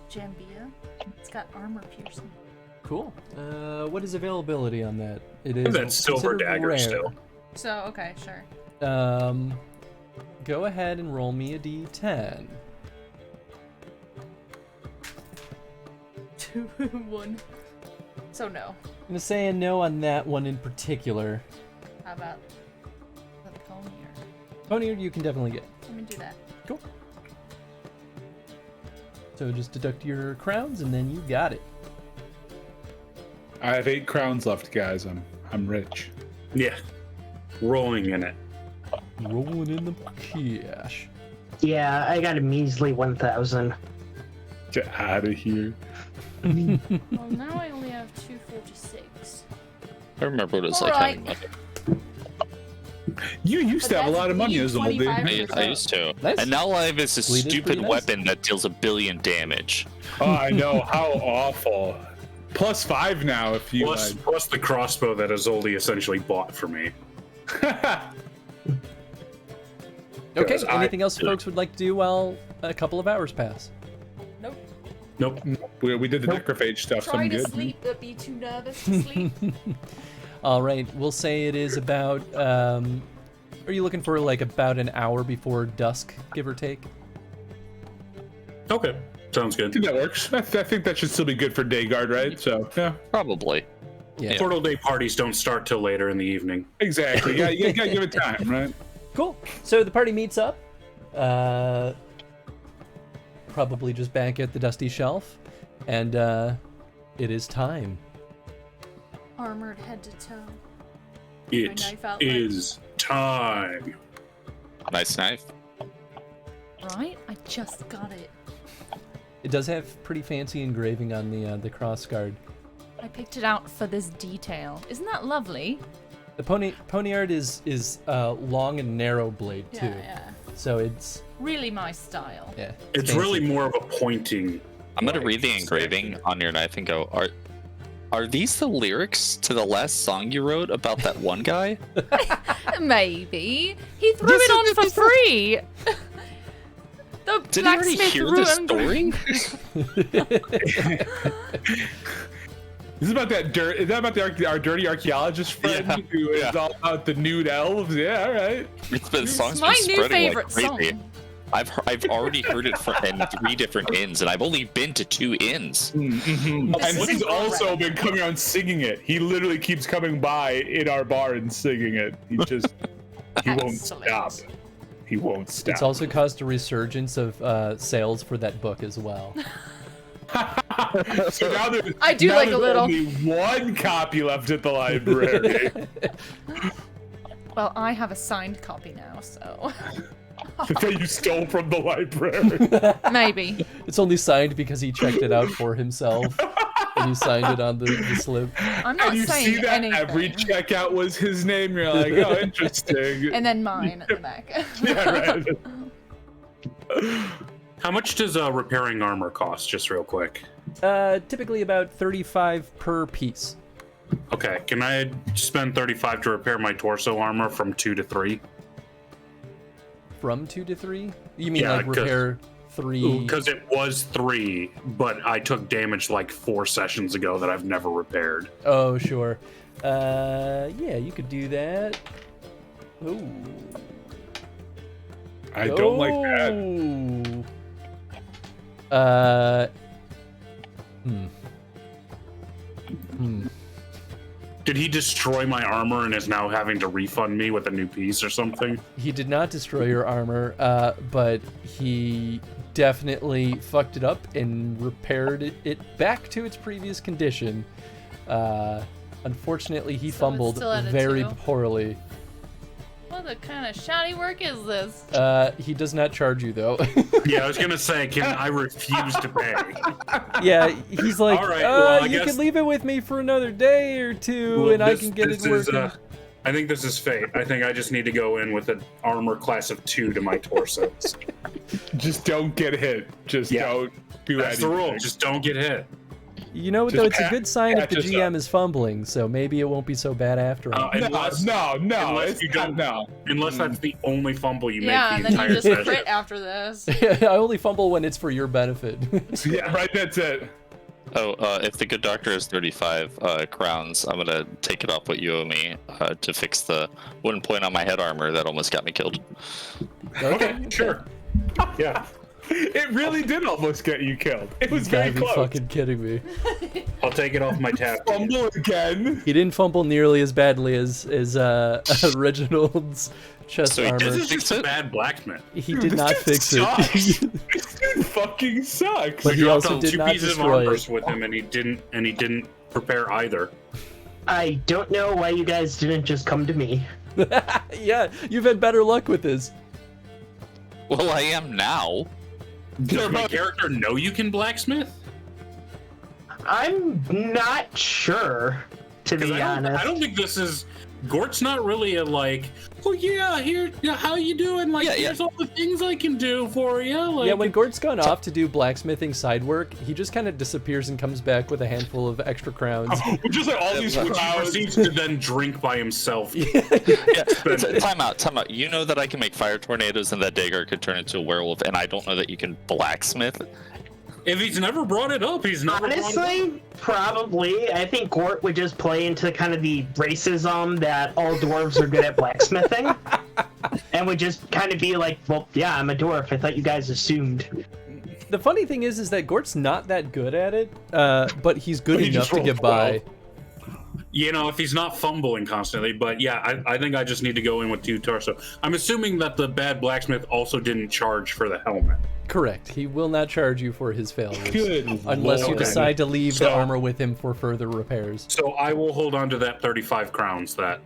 Jambia. It's got armor piercing. Cool. What is availability on that? It is that silver dagger rare. still. So okay, sure. Go ahead and roll me a d10. 2, 1. So no. I'm gonna say a no on that one in particular. How about the ponier? Ponier, you can definitely get. Let me do that. Cool. So just deduct your crowns, and then you got it. I have 8 crowns left, guys. I'm rich. Yeah. Rolling in it. Rolling in the cash. Yeah, I got a measly 1,000. Get out of here. Well, now I only have 246. I remember what it was All like right. having money. You used to have a lot of money as an oldie. 25%. I used to. Nice. And now live is a Fleet is stupid pretty nice. weapon that deals 1 billion damage. Oh, I know. How awful. +5 now if you Plus the crossbow that Azoldi essentially bought for me. Okay, Because anything else folks would like to do while a couple of hours pass? Nope. we did the necrophage stuff, so Try I'm to good. sleep, but be too nervous to sleep. All right, we'll say it is about, are you looking for like about an hour before dusk, give or take? Okay. Sounds I think good. that works. I think that should still be good for Dayguard, right? So, yeah. Probably. Yeah. Portal Day parties don't start till later in the evening. Exactly. Yeah, you gotta give it time, right? Cool. So the party meets up, probably just back at the Dusty Shelf, and it is time. Armored head to toe. It knife out, is time. Nice knife. Right? I just got it. It does have pretty fancy engraving on the crossguard. I picked it out for this detail. Isn't that lovely? The poniard is long and narrow blade too, Yeah. so it's Really my style. yeah. It's fancy. really more of a pointing. I'm gonna like, read the engraving on your knife and go, are these the lyrics to the last song you wrote about that one guy? Maybe. He threw it on for free. The Did you already blacksmith hear threw the it story? This is about that dirt. Is that about our dirty archaeologist friend Yeah, who is yeah. all about the nude elves? Yeah, all right. The song's my been new spreading favorite like crazy. song. I've already heard it in 3 different inns, and I've only been to 2 inns. And is he's also incorrect. been coming around singing it. He literally keeps coming by in our bar and singing it. He just he won't Excellent. stop. He won't stop. It's also caused a resurgence of sales for that book as well. So now there's, I do now like a there's little. only 1 copy left at the library. Well, I have a signed copy now, so that you stole from the library. maybe. It's only signed because he checked it out for himself, and he signed it on the slip. I'm not And you saying see that anything. every checkout was his name. You're like, oh, interesting. And then mine at the back. Yeah, right. How much does repairing armor cost, just real quick? Typically about 35 per piece. Okay, can I spend 35 to repair my torso armor from 2 to 3? From 2 to 3? You mean Yeah, like repair 3? Because it was 3, but I took damage like 4 sessions ago that I've never repaired. Oh, sure. Yeah, you could do that. Ooh. I don't like that. Did he destroy my armor and is now having to refund me with a new piece or something? He did not destroy your armor, but he definitely fucked it up and repaired it back to its previous condition. Unfortunately, he So it's fumbled still at a very 2? poorly. What kind of shoddy work is this? He does not charge you though. Yeah, I was gonna say, I refuse to pay. Yeah, he's like, All right, well, I you guess- can leave it with me for another day or two, and I can get it working. I think this is fate. I think I just need to go in with an armor class of 2 to my torso. Just don't get hit. Just don't do That's the anything. rule. Just don't get hit. You know, Just though, it's a pat- good sign if the patch us GM up. is fumbling, so maybe it won't be so bad after all. Unless It's you not- don't no. Unless that's the only fumble you Yeah, make and the then entire you just session. crit after this. I only fumble when it's for your benefit. Yeah, right. That's it. Oh, if the good doctor is 35 crowns, I'm gonna take it off what you owe me to fix the wooden point on my head armor that almost got me killed. Okay, sure. Yeah. It really did almost get you killed. It was You gotta very be close. fucking kidding me. I'll take it off my tab. Fumble again. He didn't fumble nearly as badly as Reginald's chest So he armor. This is just Fix a it? bad blacksmith. He Dude, did this not dude fix sucks. it. This dude fucking sucks. But he Dropped also on did 2 not pieces of destroy armor it. with him, and he didn't prepare either. I don't know why you guys didn't just come to me. Yeah, you've had better luck with this. Well, I am now. Does my character know you can blacksmith? I'm not sure, to 'Cause be I honest. don't think this is. Gort's not really a like. Oh yeah, here. Yeah, how you doing? Like, Yeah, here's all the things I can do for you. Like, Yeah, when Gord's gone off to do blacksmithing side work, he just kind of disappears and comes back with a handful of extra crowns. Just like all these which he crowds. proceeds to then drink by himself. Yeah, time out. You know that I can make fire tornadoes and that Dagar could turn into a werewolf, and I don't know that you can blacksmith. If he's never brought it up, he's never brought it up. Honestly, probably. I think Gort would just play into kind of the racism that all dwarves are good at blacksmithing. And would just kind of be like, well, yeah, I'm a dwarf. I thought you guys assumed. The funny thing is that Gort's not that good at it, but he's good He enough just to rolled get by. 12. You know, if he's not fumbling constantly. But yeah, I think I just need to go in with 2 torso. I'm assuming that the bad blacksmith also didn't charge for the helmet. Correct. He will not charge you for his failures. Good Unless you Lord. decide to leave the So- armor with him for further repairs. So I will hold on to that 35 crowns that.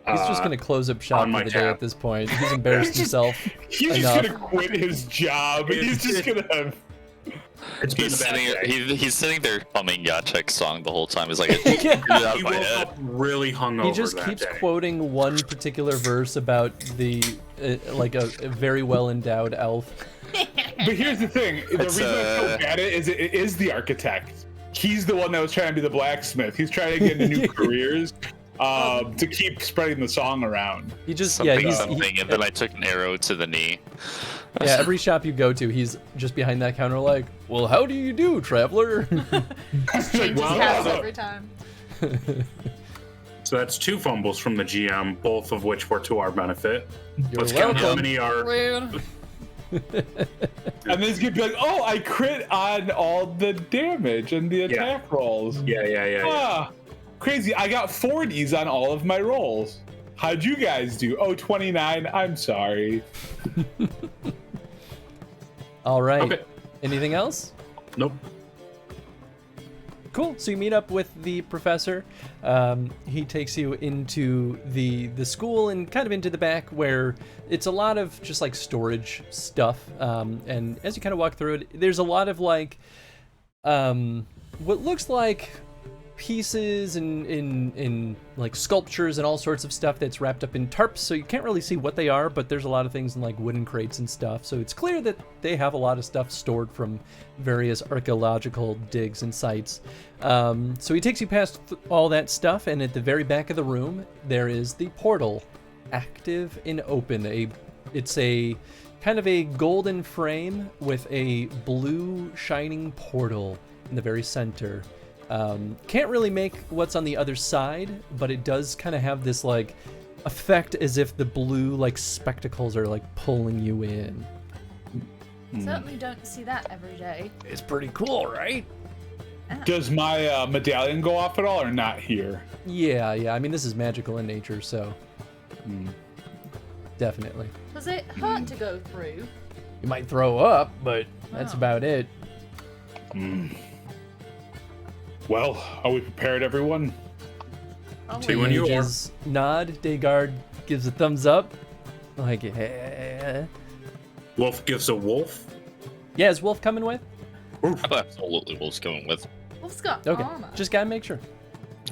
He's just going to close up shop on for my the day tab. at this point. He's embarrassed himself He's enough. just gonna quit his job. He's just gonna have. It's been He's a bad sitting, day. he's sitting there humming Yachek's song the whole time. He's like, Yeah. get it out He of my woke head. up really hungover. He just that keeps day. quoting one particular verse about the like a very well endowed elf. But here's the thing: the It's, reason I'm so bad at it is the architect. He's the one that was trying to be the blacksmith. He's trying to get into new careers to keep spreading the song around. He just Something, yeah something, and then I took an arrow to the knee. yeah. Every shop you go to, he's just behind that counter like, well, how do you do, traveler? Changes Well, hats well, every time. So that's 2 fumbles from the GM, both of which were to our benefit. You're Let's count how welcome. many are. Rude. And then he's gonna be like, "Oh, I crit on all the damage and the attack rolls." Yeah. Ah, crazy! I got 40s on all of my rolls. How'd you guys do? Oh, 29. I'm sorry. All right. Okay. Anything else? Nope. Cool. So you meet up with the professor. He takes you into the school and kind of into the back where it's a lot of just like storage stuff. And as you kind of walk through it, there's a lot of like what looks like pieces and in like sculptures and all sorts of stuff that's wrapped up in tarps, so you can't really see what they are, but there's a lot of things in like wooden crates and stuff, so it's clear that they have a lot of stuff stored from various archaeological digs and sites. So he takes you past all that stuff, and at the very back of the room there is the portal, active and open. It's a kind of a golden frame with a blue shining portal in the very center. Can't really make what's on the other side, but it does kind of have this like effect as if the blue like spectacles are like pulling you in. Certainly don't see that every day. It's pretty cool, right? Does my medallion go off at all, or not here? Yeah. I mean, this is magical in nature, so definitely. Does it hurt to go through? You might throw up, but that's Oh. about it. Well, are we prepared, everyone? Probably. When you are. Mages nod. Daygard gives a thumbs up. Like, yeah. Wolf gives a wolf. Yeah, is Wolf coming with? Absolutely, Wolf's going with. Wolf's got Okay, armor. just gotta make sure.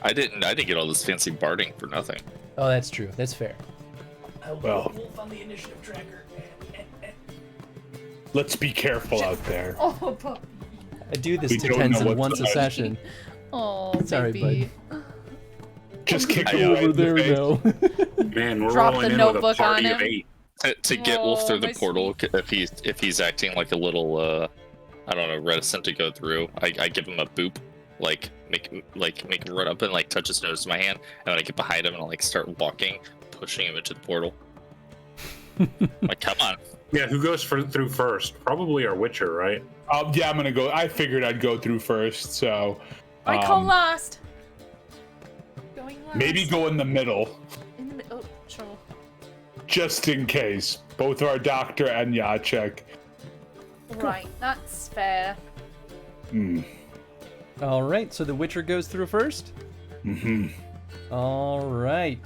I didn't get all this fancy barding for nothing. Oh, that's true. That's fair. Well, Wolf on the initiative tracker. let's be careful out there. Oh, puppy. I do this We to don't know Tenzin what's once a ahead. session. Oh, Sorry, baby. Just kick I him right Over in the there face. now. Man, we're Drop rolling the in with a notebook on party of him. 8. To get Wolf Oh, through the my portal, if he's acting like a little I don't know, reticent to go through, I give him a boop, like make him run up and like touch his nose to my hand, and when I get behind him and I'll like start walking, pushing him into the portal. Like, come on. Yeah, who goes through first? Probably our Witcher, right? Yeah, I'm gonna go. I figured I'd go through first, so I call last. Going last. maybe go in the middle, In the oh, sure. just in case. Both our doctor and Jacek. Right, that's fair. All right, so the Witcher goes through first. Mm-hmm. All right.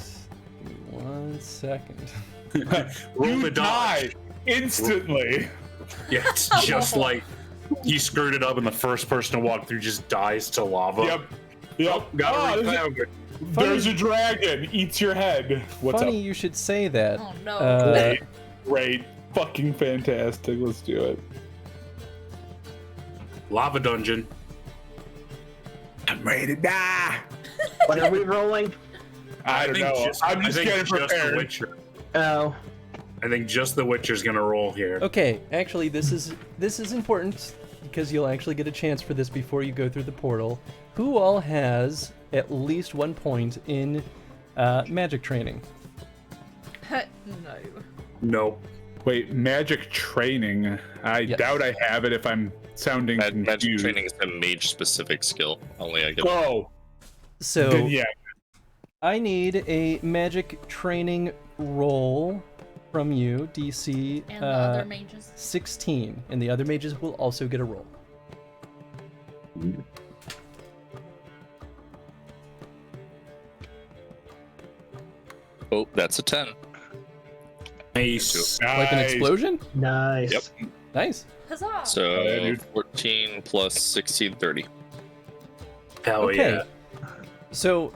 Give me 1 second. Roll You the die dodge. instantly. Yeah, it's just like you screwed it up, and the first person to walk through just dies to lava. Yep. Yep. Oh, gotta there's, refound it. there's a dragon. Eats your head. What's Funny up? you should say that. Oh no. Great. Fucking fantastic. Let's do it. Lava dungeon. I'm ready to die. What are we rolling? I don't know. I'm just getting the prepared. Witcher. Oh, I think just the Witcher's gonna roll here. Okay, actually, this is important because you'll actually get a chance for this before you go through the portal. Who all has at least 1 point in magic training? No. Nope. Wait, magic training. I Yes. doubt I have it if I'm sounding Magic confused. training is a mage-specific skill. Only I get. Oh, So then yeah. I need a magic training roll from you, DC And the other mages. 16, and the other mages will also get a roll. Oh, that's a 10. Nice. Like an Nice. explosion? nice. Yep. Nice. Huzzah! So Yeah, dude. 14 plus 16, 30. Hell Okay. yeah. So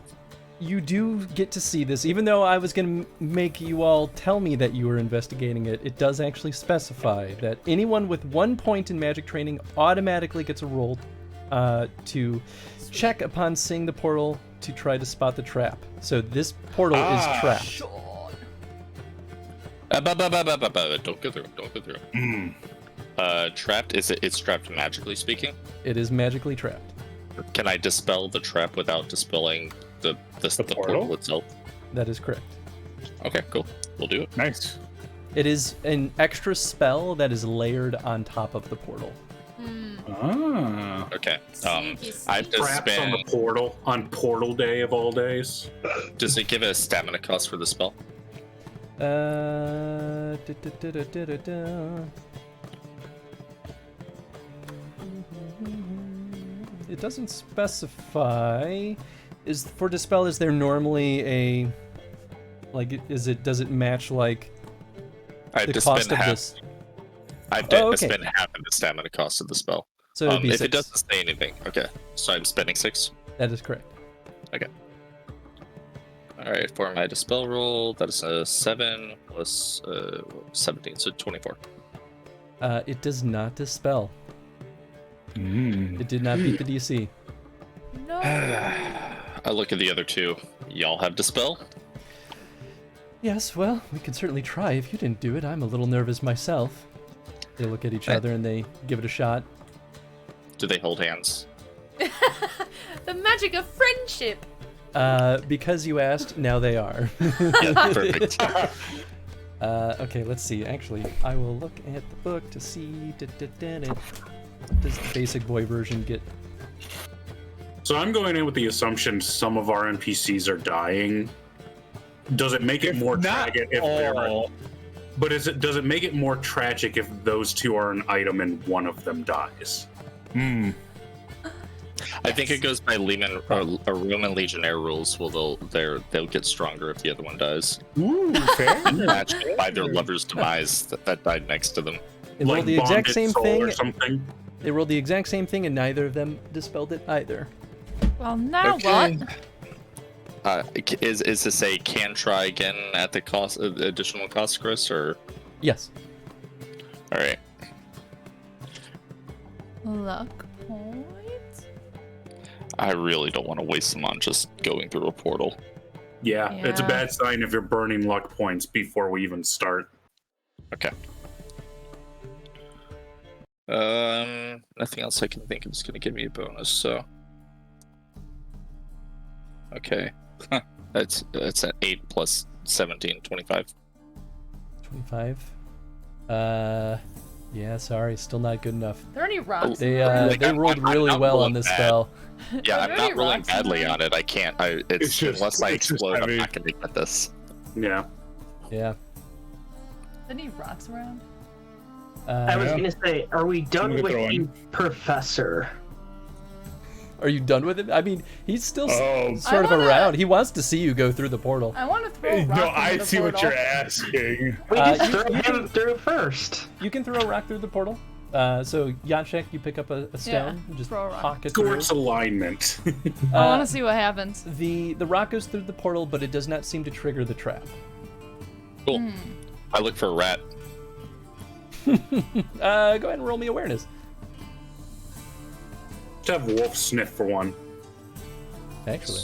you do get to see this, even though I was going to make you all tell me that you were investigating it. It does actually specify that anyone with 1 point in magic training automatically gets a roll to check upon seeing the portal to try to spot the trap. So this portal is trapped. Don't go through. Don't go through. Trapped. It's trapped magically speaking. It is magically trapped. Can I dispel the trap without dispelling the portal itself? That is correct. Okay, cool. We'll do it. Nice. It is an extra spell that is layered on top of the portal. Ah. Okay. Sneaky, I have to Traps on the spend. portal on Portal Day of all days. Does it give a stamina cost for the spell? It doesn't specify. Is for dispel? Is there normally a does it match like I have the to cost spend of half. this? I have to Oh, okay. spend half of the stamina cost of the spell. So it'd be if 6. it doesn't say anything, okay. So I'm spending 6. That is correct. Okay. All right, for my dispel roll, that is a 7 plus 17, so 24. It does not dispel. Mm. It did not beat the DC. No. I look at the other two. Y'all have dispel? Yes, well, we can certainly try. If you didn't do it, I'm a little nervous myself. They look at each other and they give it a shot. Do they hold hands? The magic of friendship. Because you asked, now they are. Yeah, perfect. Okay, let's see. Actually, I will look at the book to see. Does the basic boy version get? So I'm going in with the assumption some of our NPCs are dying. Does it make it more Not tragic if they're? all. But does it make it more tragic if those two are an item and one of them dies? Hmm. I think it goes by Lehman or Roman Legionnaire rules. Well, they'll get stronger if the other one dies. Ooh, fair. Matched by their lover's demise that died next to them. They rolled the exact bonded same soul thing. or something. They rolled the exact same thing, and neither of them dispelled it either. Well, now Okay. what? Is this a can try again at the cost, additional cost, Chris, or? Yes. All right. Luck point. I really don't want to waste them on just going through a portal. Yeah, it's a Yeah. bad sign if you're burning luck points before we even start. Okay. Nothing else I can think of is going to give me a bonus, so. Okay. That's an 8 plus 17, 25. 25. Yeah, sorry, still not good enough. Are there any rocks? They Like, they I'm rolled not really well rolling on this bad. spell. Yeah, Are I'm there not any rolling rocks in badly there? on it. I can't. It's just- unless I it's just explode, I'm heavy. not going to get this. Yeah. Yeah. Any rocks around? I was Uh, gonna say, are we done Someone with throw the in. professor? are you done with it? I mean, he's still Oh. sort of I wanna- around. He wants to see you go through the portal. I want to throw a rock No, into I the see what portal. you're asking. We Uh, just you- throw him through first. You can throw a rock through the portal. So Yanchek, you pick up a stone, and just throw a rock. pock it through. Gort's alignment. I want to see what happens. The rock goes through the portal, but it does not seem to trigger the trap. Cool. I look for a rat. Go ahead and roll me awareness. Let's have Wolf sniff for one. Actually,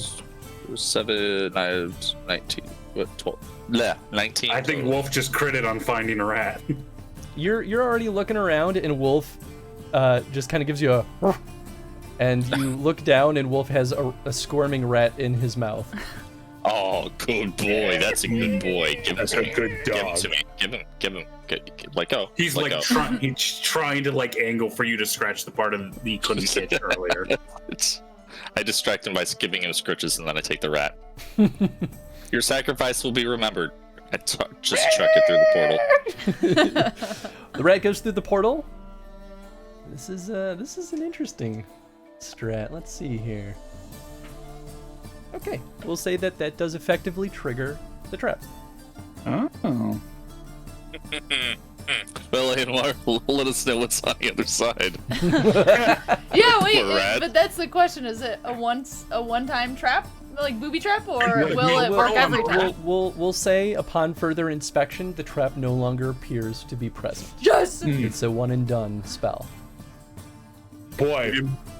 7, 19. What? 12? Bleh, 19. I think Wolf just critted on finding a rat. you're already looking around, and Wolf just kind of gives you a, and you look down, and Wolf has a squirming rat in his mouth. Oh, good boy. That's a good boy. Give him That's to a me. good Give him dog. to me. Give him. Let go. He's Let like go. he's trying to like angle for you to scratch the part of he couldn't catch earlier. I distract him by giving him scritches, and then I take the rat. Your sacrifice will be remembered. I just chuck it through the portal. The rat goes through the portal. This is an interesting strat. Let's see here. Okay, we'll say that does effectively trigger the trap. Oh. Well, Anwar, let us know what's on the other side. Yeah, wait, Poor rat. but that's the question. Is it a one-time trap, like booby trap, or will it We'll- work every time? We'll say upon further inspection, the trap no longer appears to be present. Yes! It's a one and done spell. Boy,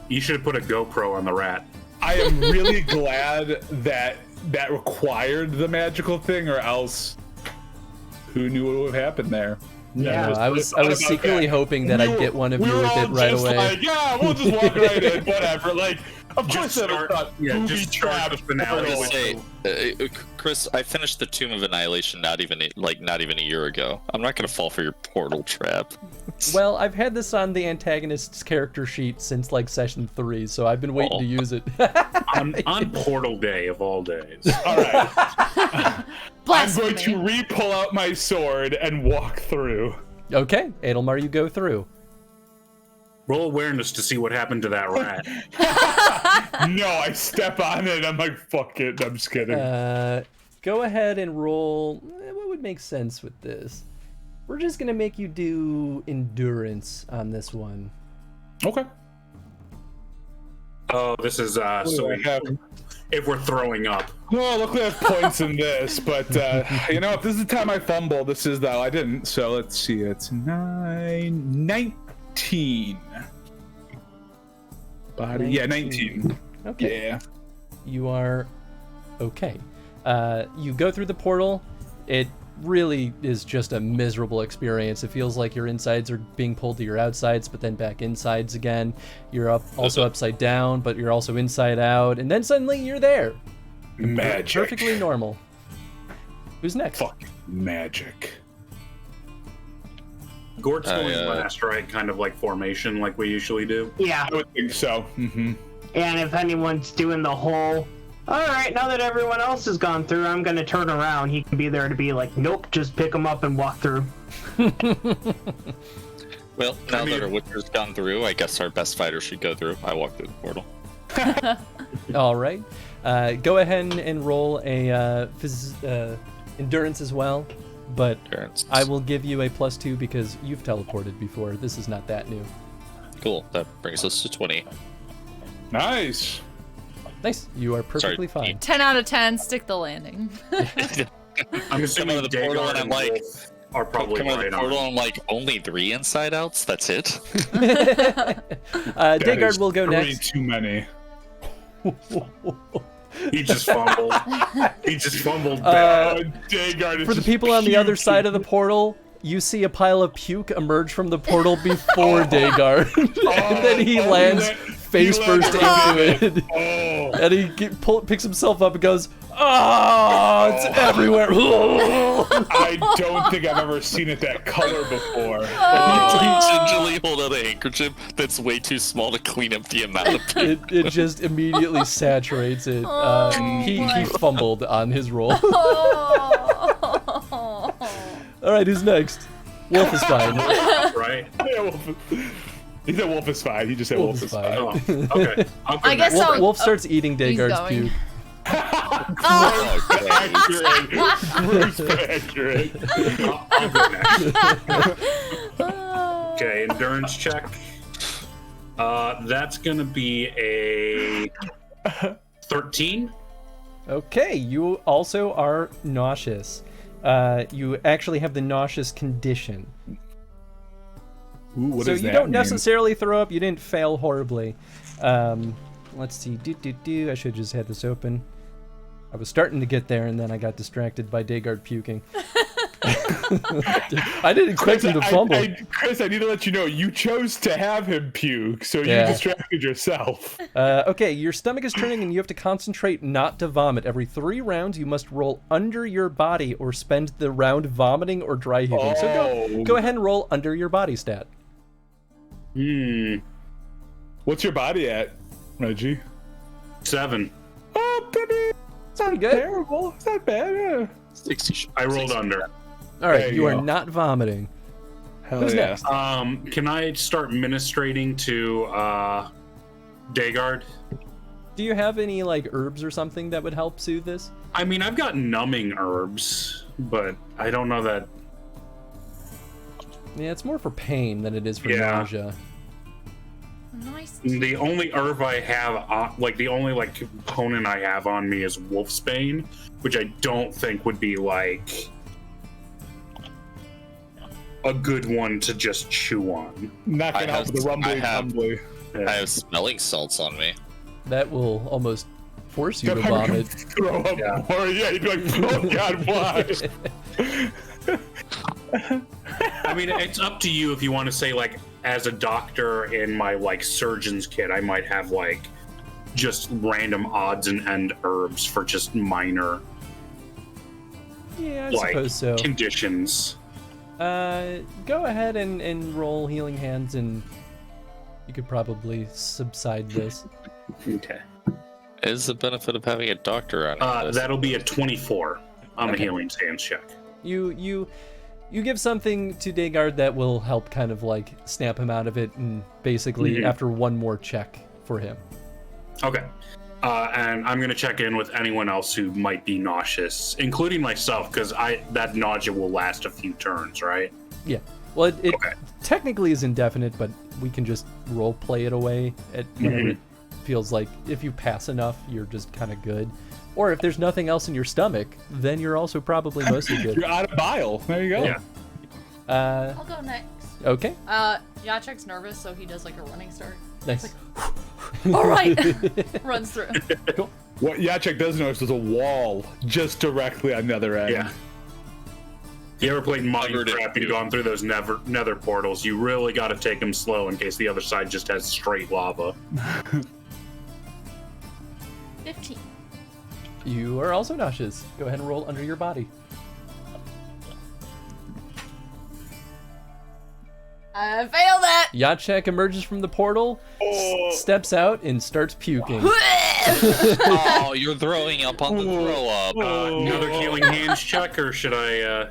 You should have put a GoPro on the rat. I am really glad that required the magical thing, or else who knew what would have happened there? Yeah, I was secretly hoping that I'd get one of you were with all it right just away. Like, yeah, we'll just walk right in, whatever. Like, of course, Just I start- thought yeah, booby just start trap the finale portal. with- Say, Chris, I finished the Tomb of Annihilation not even a year ago. I'm not gonna fall for your portal trap. Well, I've had this on the antagonist's character sheet since like session 3, so I've been waiting to use it. on Portal Day of all days. All right, I'm Blasphemy. going to re-pull out my sword and walk through. Okay, Adelmar, you go through. Roll awareness to see what happened to that rat. No, I step on it. I'm like, fuck it. I'm just kidding. Go ahead and roll. What would make sense with this? We're just gonna make you do endurance on this one. Okay. Oh, this is What do so I have? if we're throwing up. Well, luckily I have points in this, but you know, if this is the time I fumble, this is though I didn't. So let's see, it's 19. Body, yeah, 19. Okay. Yeah. You are okay. You go through the portal. It really is just a miserable experience. It feels like your insides are being pulled to your outsides, but then back insides again. You're also upside down, but you're also inside out, and then suddenly you're there. Magic. Perfectly normal. Who's next? Fuck magic. Gort's going last, right? Kind of like formation, like we usually do. Yeah, I would think so. Mm-hmm. and if anyone's doing the whole, all right, now that everyone else has gone through, I'm gonna turn around. He can be there to be like, nope, just pick him up and walk through. Well, now that our Witcher's gone through, I guess our best fighter should go through. I walk through the portal. All right. Go ahead and roll a endurance as well, but Endurance. I will give you a +2 because you've teleported before. This is not that new. Cool. That brings us to 20. Nice. Nice. You are perfectly fine. 10 out of 10. Stick the landing. I'm assuming out of the portal and I'm like, are probably come out of the right portal on. and like only 3 inside outs. That's it. Daygard will go Three next. too many. He just fumbled. He just fumbled bad. Daygard is For the just people on the other puking. side of the portal, you see a pile of puke emerge from the portal before Daygard, and then he lands face first into it, and he picks himself up and goes, "Oh, it's everywhere!" I don't think I've ever seen it that color before. You gingerly hold out a handkerchief that's way too small to clean up the amount of puke. It just immediately saturates it. He fumbled on his roll. All right, who's next? Wolf is fine. Right? Yeah, he said wolf is fine. He just said wolf, is fine. Oh, okay. I'll come I guess back. so. Wolf starts eating He's Daygard's going. puke. Accurate. Gross, accurate. I'll go next. Okay, endurance check. That's gonna be a 13. Okay, you also are nauseous. You actually have the nauseous condition. Ooh, what So does you that don't mean? necessarily throw up. You didn't fail horribly. Let's see. I should have just had this open. I was starting to get there, and then I got distracted by Daygard puking. I didn't expect him to fumble. Chris, I need to let you know, you chose to have him puke, so Yeah. you distracted yourself. Okay, your stomach is turning, and you have to concentrate not to vomit. Every 3 rounds, you must roll under your body or spend the round vomiting or dry heaving. So go ahead and roll under your body stat. What's your body at, Reggie? 7. Oh, baby. It's pretty good. Terrible. It's not bad. Yeah. 60. I rolled under. All right, There you you are go. not vomiting. Hell Who's yeah. next? Can I start ministrating to Daygard? Do you have any like herbs or something that would help soothe this? I mean, I've got numbing herbs, but I don't know that. Yeah, it's more for pain than it is for Yeah. nausea. Nice. The only herb I have, the only component I have on me is Wolfsbane, which I don't think would be like a good one to just chew on. Not gonna I help have- with the rumbly I have- tumbly. I have smelling salts on me. That will almost force you to That might vomit. throw up more. Yeah, you'd be like, oh god, why? I mean, it's up to you if you want to say as a doctor in my surgeon's kit, I might have just random odds and end herbs for just minor Yeah, I suppose so. conditions. Go ahead and roll healing hands, and you could probably subside this. Okay. Is the benefit of having a doctor on it? That'll be a 24 on the Okay. healing hands check. You give something to Daygard that will help kind of snap him out of it, and basically after one more check for him. Okay. And I'm gonna check in with anyone else who might be nauseous, including myself, because that nausea will last a few turns, right? Yeah. Well, it Okay. technically is indefinite, but we can just role play it away at whenever it feels like if you pass enough, you're just kind of good. Or if there's nothing else in your stomach, then you're also probably mostly good. You're out of bile. There you go. Yeah. I'll go next. Okay. Yachek's nervous, so he does a running start. Nice. All right. Runs through. What Yachek does notice is a wall just directly on the other end. Yeah. If you ever played Covered in Minecraft and goo. gone through those nether portals, you really got to take them slow in case the other side just has straight lava. 15. You are also nauseous. Go ahead and roll under your body. I failed that. Yachek emerges from the portal, steps out, and starts puking. Oh, you're throwing up on the throw up. Another healing hands check, or should I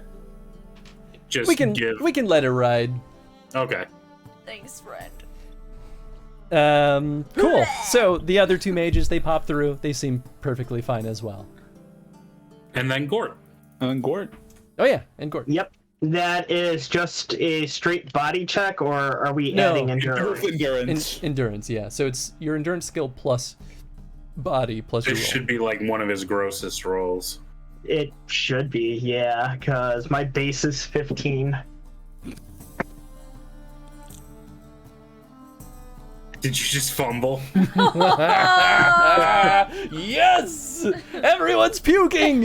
just We can give? let it ride. Okay. Thanks, friend. Cool. So the other two mages, they pop through. They seem perfectly fine as well. And then Gort. Oh yeah, and Gordon. Yep. That is just a straight body check, or are we adding endurance? Endurance, yeah. So it's your endurance skill plus body plus your This roll. should be like one of his grossest rolls. It should be, yeah, because my base is 15. Did you just fumble? Yes! Everyone's puking!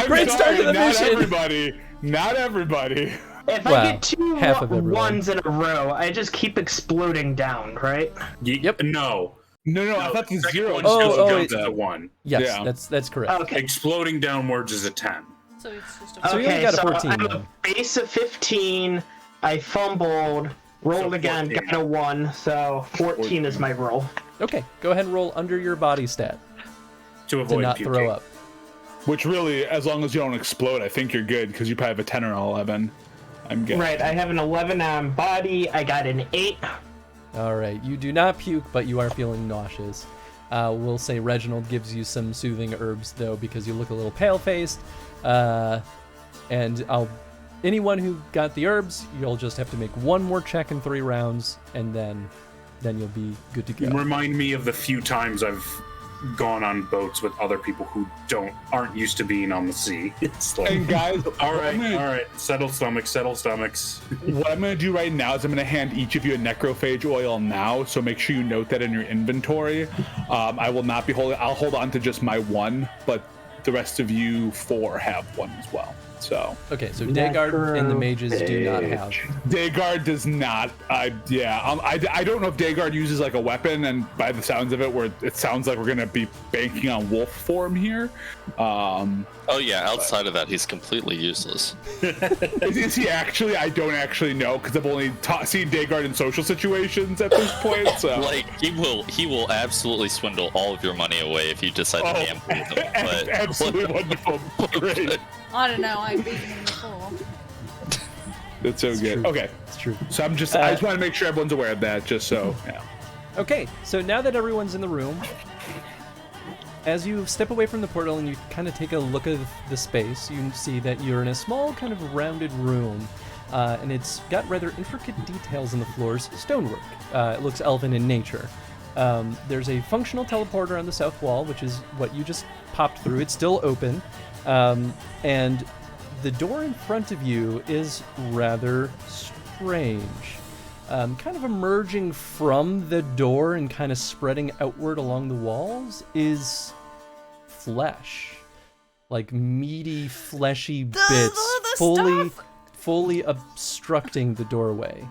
Great start to the mission! Not everybody. If Wow, I get two half of everyone. ones in a row, I just keep exploding down, right? Yep. No. No, I thought the Second zero. one Oh, goes down it- to the 1. Yes, Yeah. that's correct. Okay. Exploding downwards is a 10. So it's just a So you only got a 14 I'm now. a base of 15. I fumbled, rolled So again, 14. got a 1, so 14 is my roll. Okay, go ahead and roll under your body stat To to avoid not puking. throw up. Which really, as long as you don't explode, I think you're good because you probably have a 10 or an 11. I'm good. Right, I have an 11 on body, I got an 8. All right, you do not puke, but you are feeling nauseous. We'll say Reginald gives you some soothing herbs, though, because you look a little pale-faced. And anyone who got the herbs, you'll just have to make one more check in 3 rounds, and then you'll be good to go. Remind me of the few times I've gone on boats with other people who aren't used to being on the sea. It's like, And guys, all right, settle stomachs. what I'm going to do right now is I'm going to hand each of you a necrophage oil now, so make sure you note that in your inventory. I will not be holding. I'll hold on to just my 1, but the rest of you 4 have 1 as well. So Okay, so Daygard and the mages do not have. Daygard does not. I don't know if Daygard uses like a weapon, and by the sounds of it, it sounds like we're gonna be banking on wolf form here. Oh yeah, outside of that, he's completely useless. Is he actually? I don't actually know because I've only seen Daygard in social situations at this point. So Like he will absolutely swindle all of your money away if you decide to gamble with him. But absolutely wonderful, great. I don't know, I've beaten him before. That's so good. true. Okay, It's true. so I just want to make sure everyone's aware of that, just so. Yeah. Okay, so now that everyone's in the room, as you step away from the portal and you kind of take a look at the space, you see that you're in a small kind of rounded room, and it's got rather intricate details in the floors, stonework. It looks elven in nature. There's a functional teleporter on the south wall, which is what you just popped through. It's still open, and the door in front of you is rather strange. Kind of emerging from the door and kind of spreading outward along the walls is flesh. Like meaty, fleshy bits the fully obstructing the doorway.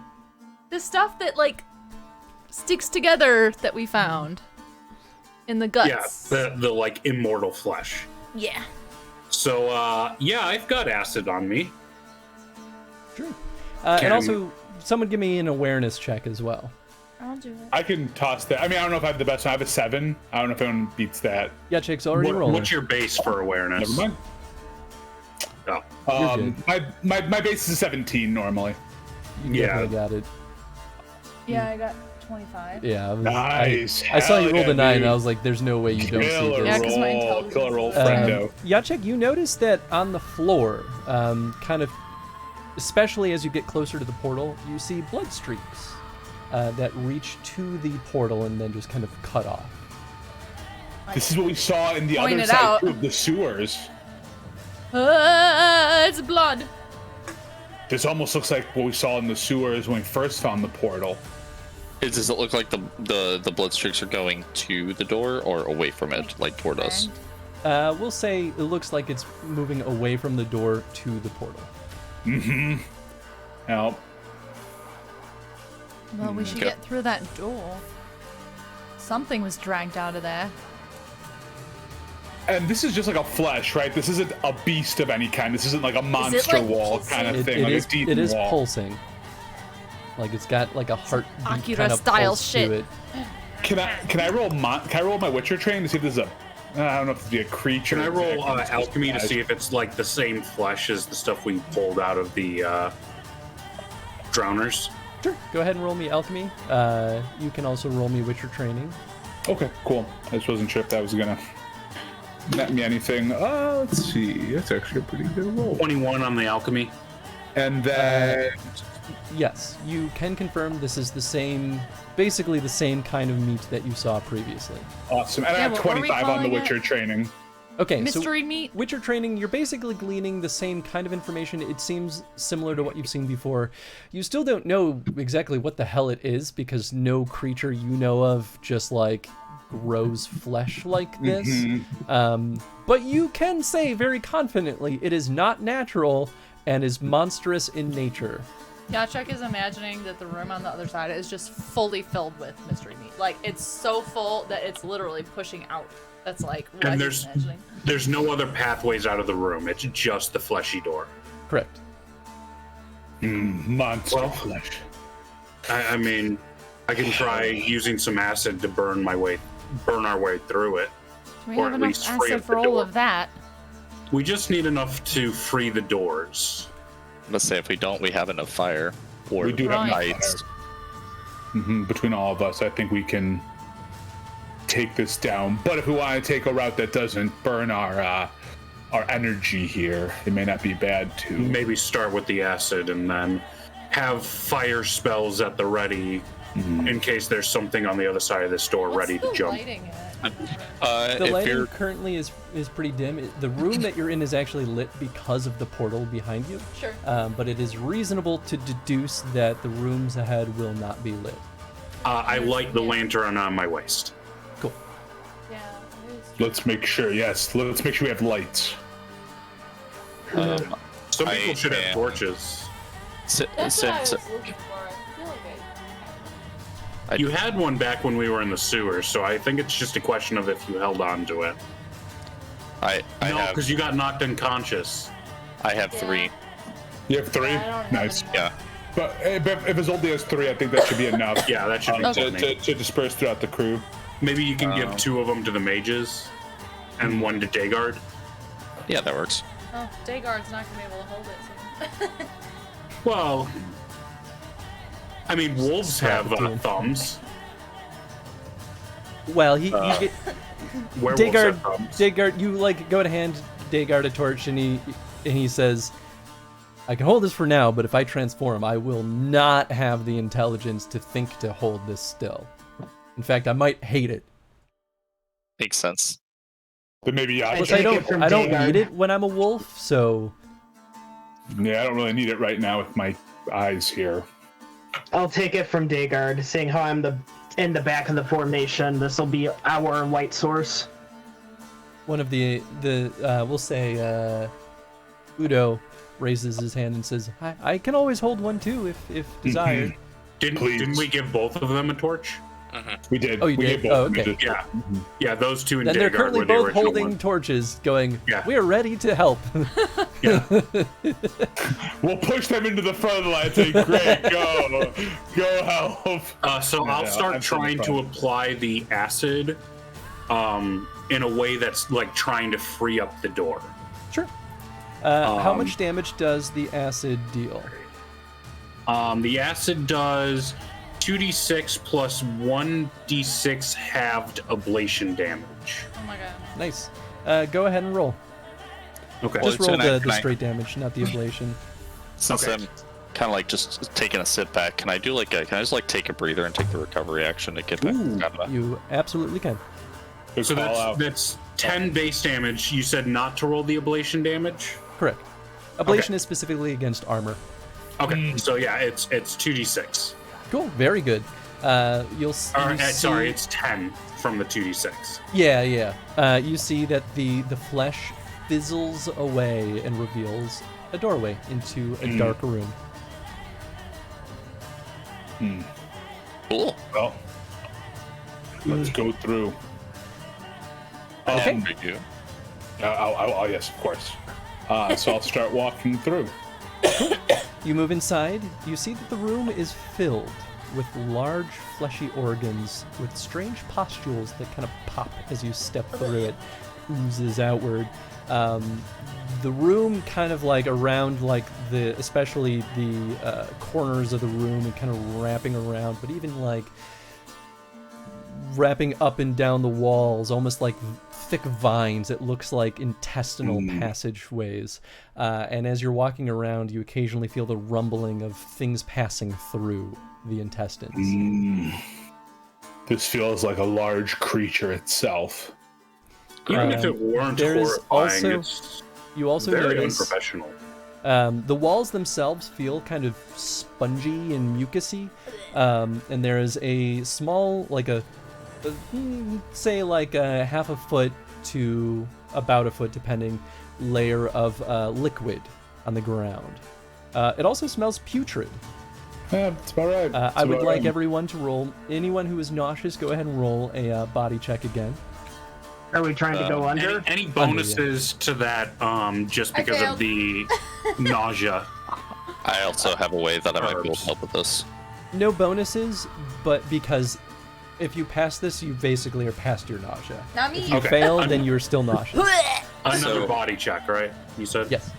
The stuff that, like, sticks together that we found in the guts. Yeah, the like immortal flesh. Yeah. So yeah, I've got acid on me. Sure. And also, someone give me an awareness check as well. I'll do it. I can toss that. I mean, I don't know if I have the best one. I have a 7. I don't know if anyone beats that. Yeah, Chick's already rolling. What's your base for awareness? Never mind. Oh, My base is a 17 normally. You yeah. definitely got it. Yeah, I got 25. Yeah. Nice. I saw you Hell roll the yeah, 9, dude. and I was like, there's no way you don't see Killer this. Yeah, 'cause my roll, intelligence killer roll, is- friendo. Yachek, you notice that on the floor, kind of, especially as you get closer to the portal, you see blood streaks that reach to the portal and then just kind of cut off. This is what we saw in the Point other it side out. too, of the sewers. It's blood. This almost looks like what we saw in the sewers when we first found the portal. Does it look like the blood streaks are going to the door or away from it, like toward us? We'll say it looks like it's moving away from the door to the portal. Now, Well, we should Okay. get through that door. Something was dragged out of there. and this is just like a flesh, right? This isn't a beast of any kind. This isn't like a monster like, wall pulsing? kind of It, thing. it like is a demon it is wall. pulsing. Like it's got like a heartbeat Akira kind of style pulse shit. to it. Can I roll my Witcher train to see if this is a? I don't know if this would be a creature. Can I roll exactly. It's just alchemy to magic. see if it's like the same flesh as the stuff we pulled out of the drowners? Sure. Go ahead and roll me alchemy. You can also roll me Witcher training. Okay, cool. I just wasn't sure if that was gonna net me anything. Let's see. That's actually a pretty good roll. 21 on the alchemy. And then Yes, you can confirm this is basically the same kind of meat that you saw previously. awesome. And I have what were we 25 on the calling it? Witcher training. Okay, Mystery so meat? Witcher training, you're basically gleaning the same kind of information. It seems similar to what you've seen before. You still don't know exactly what the hell it is because no creature you know of just like grows flesh like this. But you can say very confidently it is not natural and is monstrous in nature. Yachek is imagining that the room on the other side is just fully filled with mystery meat. Like, it's so full that it's literally pushing out. That's like what And he's imagining. there's no other pathways out of the room. It's just the fleshy door. Correct. Monster Well, flesh. I mean, I can try using some acid to burn our way through it. Do we or have at enough least free up acid the for all door. of that? We just need enough to free the doors. Let's say if we don't, we have enough fire. Or We do have enough lights. Between all of us, I think we can take this down. But if we want to take a route that doesn't burn our energy here, it may not be bad to. Maybe start with the acid and then have fire spells at the ready in case there's something on the other side of this door ready to jump. Lighting it? The If lighting you're currently is pretty dim. The room that you're in is actually lit because of the portal behind you. Sure. But it is reasonable to deduce that the rooms ahead will not be lit. I light the lantern on my waist. Cool. Yeah. it is. Let's make sure. Yes, let's make sure we have lights. Some I people should have am- torches. si- That's what I since was looking for. I feel like You had one back when we were in the sewers, so I think it's just a question of if you held on to it. I No, have because you got knocked unconscious. I have Yeah. 3. You have 3? I don't have Nice. any more. Yeah. But if Izoldi has 3, I think that should be enough. Yeah, that should be to, plenty. to disperse throughout the crew. Maybe you can give 2 of them to the mages and 1 to Daygard. Yeah, that works. Oh, Daygard's not gonna be able to hold it. So. Well, I mean, wolves have Palpatine. thumbs. Well, he get, Werewolves Daygard, have thumbs. Daygard, you like go to hand Daygard a torch, and he says, "I can hold this for now, but if I transform, I will not have the intelligence to think to hold this still. In fact, I might hate it. Makes sense. But maybe Plus, take I it from don't Daygard. need it when I'm a wolf, so Yeah, I don't really need it right now with my eyes here. I'll take it from Daygard, seeing how I'm in the back of the formation. This will be our light source. one of the we'll say Udo raises his hand and says, I can always hold one too if desired." Didn't we give both of them a torch? We did. Oh, you we did? gave both Oh, of them. okay. We did. Yeah. Yeah, those 2 in Then they're Daygard currently were the both original holding ones. torches, going, Yeah. "We are ready to help." Yeah. We'll push them into the front of the line and say, great, go help. So I'll Yeah, start I'm trying to from. apply the acid in a way that's like trying to free up the door. Sure. How much damage does the acid deal? The acid does 2d6 plus 1d6 halved ablation damage. Oh my god. Nice. Go ahead and roll. Okay. Just Well, roll can I- the can I- straight damage, not the ablation. Since Okay. I'm kind of like just taking a sit back, can I just like take a breather and take the recovery action to get back? Out of You absolutely can. Good So call out. that's 10 base damage. You said not to roll the ablation damage? Correct. Ablation Okay. is specifically against armor. Okay. So yeah, it's 2d6. Cool. Very good. You'll see. Sorry, it's 10 from the 2d6. Yeah. You see that the flesh fizzles away and reveals a doorway into a dark room. Cool. Well, let's go through. Okay. Thank you. I'll yes, of course. So I'll start walking through. You move inside. You see that the room is filled with large fleshy organs with strange pustules that kind of pop as you step through it. oozes outward. The room kind of like around like especially the corners of the room and kind of wrapping around, but even like wrapping up and down the walls, almost like thick vines. It looks like intestinal passageways. And as you're walking around, you occasionally feel the rumbling of things passing through the intestines. This feels like a large creature itself. Even if it weren't there is horrifying, also- it's You also very notice unprofessional. the walls themselves feel kind of spongy and mucousy, and there is a small, like say like a half a foot to about a foot, depending, layer of liquid on the ground. It also smells putrid. Yeah, it's about right. I would like everyone to roll. Anyone who is nauseous, go ahead and roll a body check again. Are we trying to go under? Any bonuses to that just because of failed. the nausea? I also have a way that I might be able to help with this. No bonuses, but because if you pass this, you basically are past your nausea. Not me. If you Okay. fail, then you're still nauseous. Another So- body check, right? You said? Yes.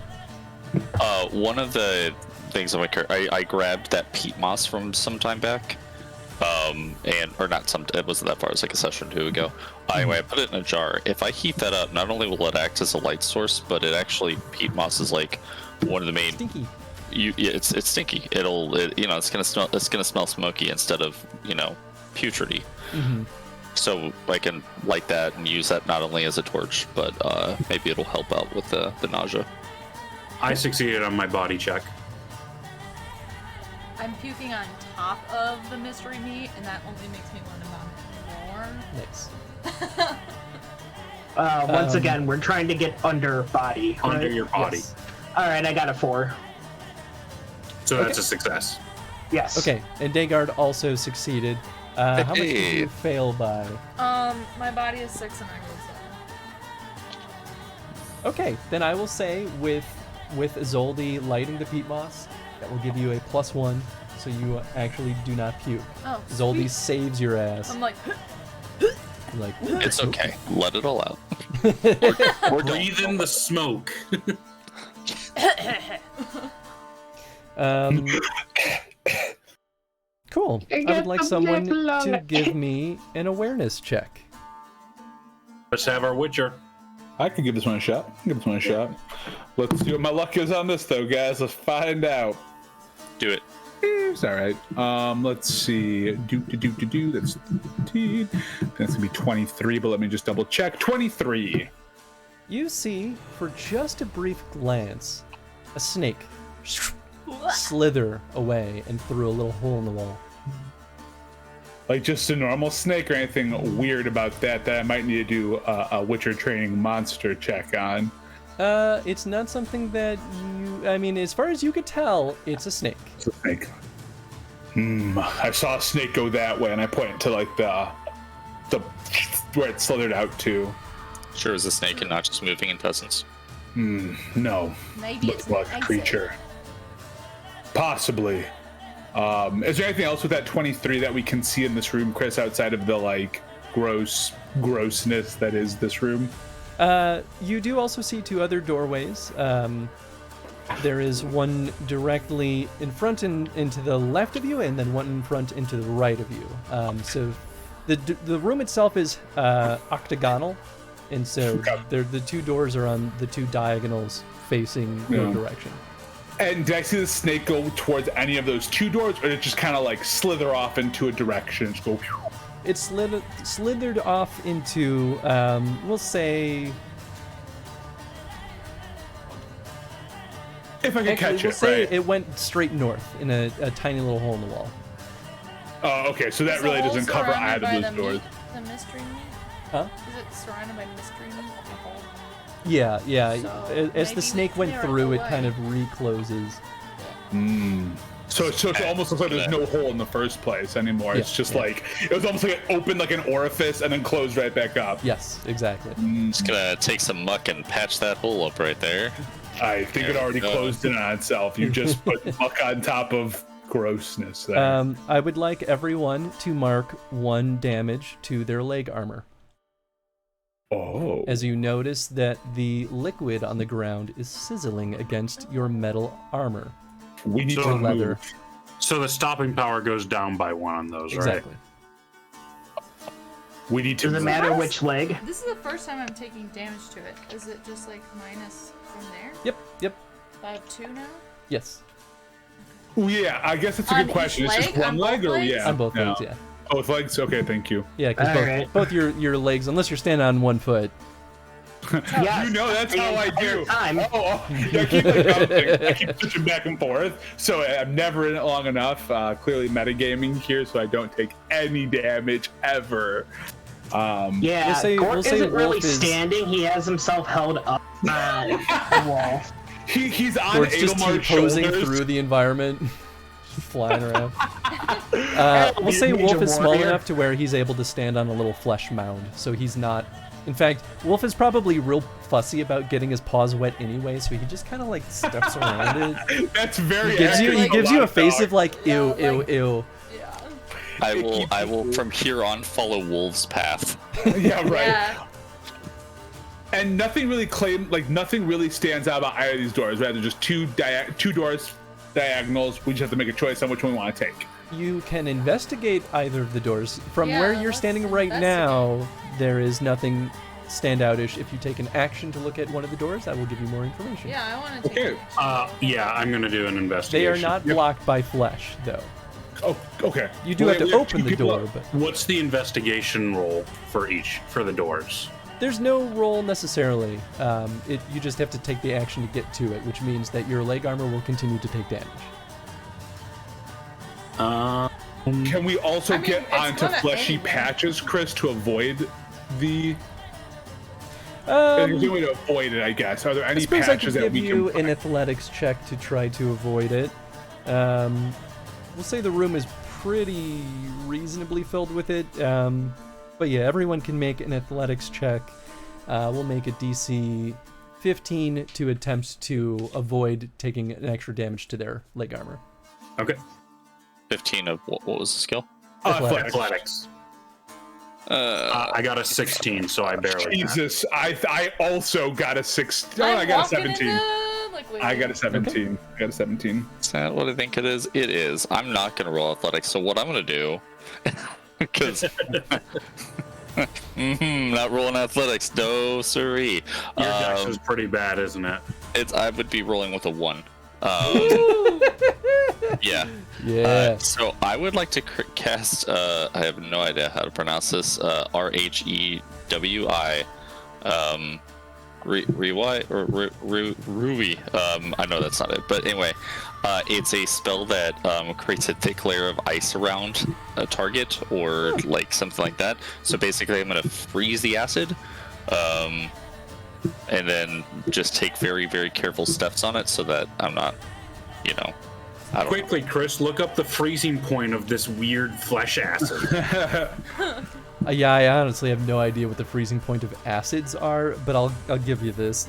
One of the things I grabbed that peat moss from some time back. Or not some, it wasn't that far, it was like a session or two ago. Anyway, I put it in a jar. If I heat that up, not only will it act as a light source, but it actually, peat moss is like one of the main. Stinky. It's stinky. It's gonna smell smoky instead of putridy. So I can light that and use that not only as a torch, but maybe it'll help out with the nausea. I succeeded on my body check. I'm puking on top of the mystery meat, and that only makes me want to vomit more. Nice. Once again, we're trying to get under body. Under right? your body. Yes. All right, I got a 4. So that's a success. Yes. Okay, and Dagard also succeeded. How much did Hey. you fail by? My body is 6 and I rolled 7. Okay, then I will say with Zoldy lighting the peat moss, that will give you a +1, so you actually do not puke. Oh, Zoldy sweet. saves your ass. I'm like, Like, It's okay. Let it all out. Breathe in the smoke. Cool. I would like someone to give me an awareness check. Let's have our Witcher. I could give this one a shot. Let's see what my luck is on this, though, guys. Let's find out. Do it. It's all right. Let's see. That's 13. That's gonna be 23. But let me just double check. 23. You see, for just a brief glance, a snake slither away and through a little hole in the wall. Like just a normal snake, or anything weird about that I might need to do a Witcher training monster check on. It's not something that I mean, as far as you could tell, it's a snake. It's a snake. I saw a snake go that way, and I point to like the where it slithered out to. Sure, it was a snake and not just moving intestines. No, maybe looks it's like an a exit. creature. Possibly. Is there anything else with that 23 that we can see in this room, Chris, outside of the like grossness that is this room? You do also see 2 other doorways. There is one directly in front and into the left of you, and then one in front into the right of you. So the room itself is octagonal, and so the 2 doors are on the 2 diagonals facing your direction. And did I see the snake go towards any of those 2 doors, or did it just kind of like slither off into a direction and just go? It slithered off into, we'll say... If I can Actually, catch we'll it, say right? it went straight north in a tiny little hole in the wall. Oh, okay, so that Is the really hole doesn't cover surrounded either by of the those doors. meat, the mystery meat? Huh? Is it surrounded by mystery meat? Like a hole? Yeah. So As maybe the we snake went clear it through, it away. kind of recloses. So it's almost looks like there's no hole in the first place anymore. It's just like it was almost like it opened like an orifice and then closed right back up. Yes, exactly. Just gonna take some muck and patch that hole up right there. I think it already closed in on itself. You just put muck on top of grossness there. I would like everyone to mark 1 damage to their leg armor. Oh. as you notice that the liquid on the ground is sizzling against your metal armor. We need So to leather. move. So the stopping power goes down by 1 on those, right? Exactly. We need to Does it move. matter which leg? This is the first time I'm taking damage to it. Is it just like minus from there? Yep. I have 2 now? Yes. Oh, yeah, I guess that's a On good question. each It's just leg? one On leg, both or legs? yeah? On both no. legs, yeah. Both legs? Okay, thank you. Yeah, because Alright. both your legs, unless you're standing on one foot. Yes, You know that's the how I entire do. time. Yeah, I keep like bouncing. I keep switching back and forth, so I'm never in it long enough. Clearly metagaming here, so I don't take any damage ever. Yeah, We'll say- Gort we'll say isn't really Wolf is- standing. He has himself held up on the wall. He's on Or it's just Adelmar's T-posing shoulders. through the environment, flying around. We'll say Wolf is small warrior. enough to where he's able to stand on a little flesh mound, so he's not. In fact, Wolf is probably real fussy about getting his paws wet anyway, so he just kind of like steps around it. That's very. He gives you accurate for a lot face dogs. of like ew, Yeah, ew, like- ew. Yeah. I will from here on follow Wolf's path. Yeah, right. Yeah. And nothing really stands out about either of these doors. Rather, just two doors, diagonals. We just have to make a choice on which one we want to take. You can investigate either of the doors. From Yeah, where you're let's standing right now, there is nothing standoutish. If you take an action to look at one of the doors, that will give you more information. Yeah, I want to take Okay. Yeah, I'm gonna do an They investigation. are not blocked by flesh, though. Oh, okay. You do Well, have we to open two the people door, up. but What's the investigation roll for the doors? there's no roll necessarily. You just have to take the action to get to it, which means that your leg armor will continue to take damage. Can we also I mean, get it's onto gonna fleshy anyway. patches, Chris, to avoid the? There's a way to avoid it, I guess. Are there I any suppose I patches could that give we you can? an athletics check to try to avoid it. We'll say the room is pretty reasonably filled with it. But yeah, everyone can make an athletics check. We'll make a DC 15 to attempt to avoid taking an extra damage to their leg armor. Okay. 15 of what was the skill? Athletics. I got a 16, so I barely. passed. Jesus, I also got a 16. Oh, I'm I got a walking 17. into, like, wait. I got a 17. I got a 17. Is that what I think it is? It is. I'm not going to roll athletics, so what I'm going to do, because not rolling athletics, no siree. Your dex is pretty bad, isn't it? I would be rolling with a 1. Yeah. Yeah. So I would like to cast. I have no idea how to pronounce this. Rhewi. Rui. I know that's not it, but anyway, it's a spell that creates a thick layer of ice around a target or like something like that. So basically, I'm gonna freeze the acid, and then just take very, very careful steps on it so that I'm not, I don't know. Quickly, Chris, look up the freezing point of this weird flesh acid. Yeah, I honestly have no idea what the freezing point of acids are, but I'll give you this.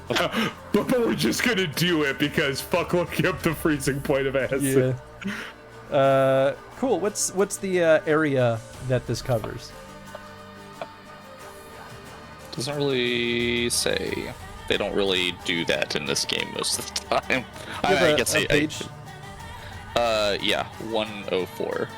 But we're just gonna do it because fuck looking up the freezing point of acid. Yeah. Cool. What's the area that this covers? Doesn't really say. They don't really do that in this game most of the time. You have I a guess page? yeah, 104.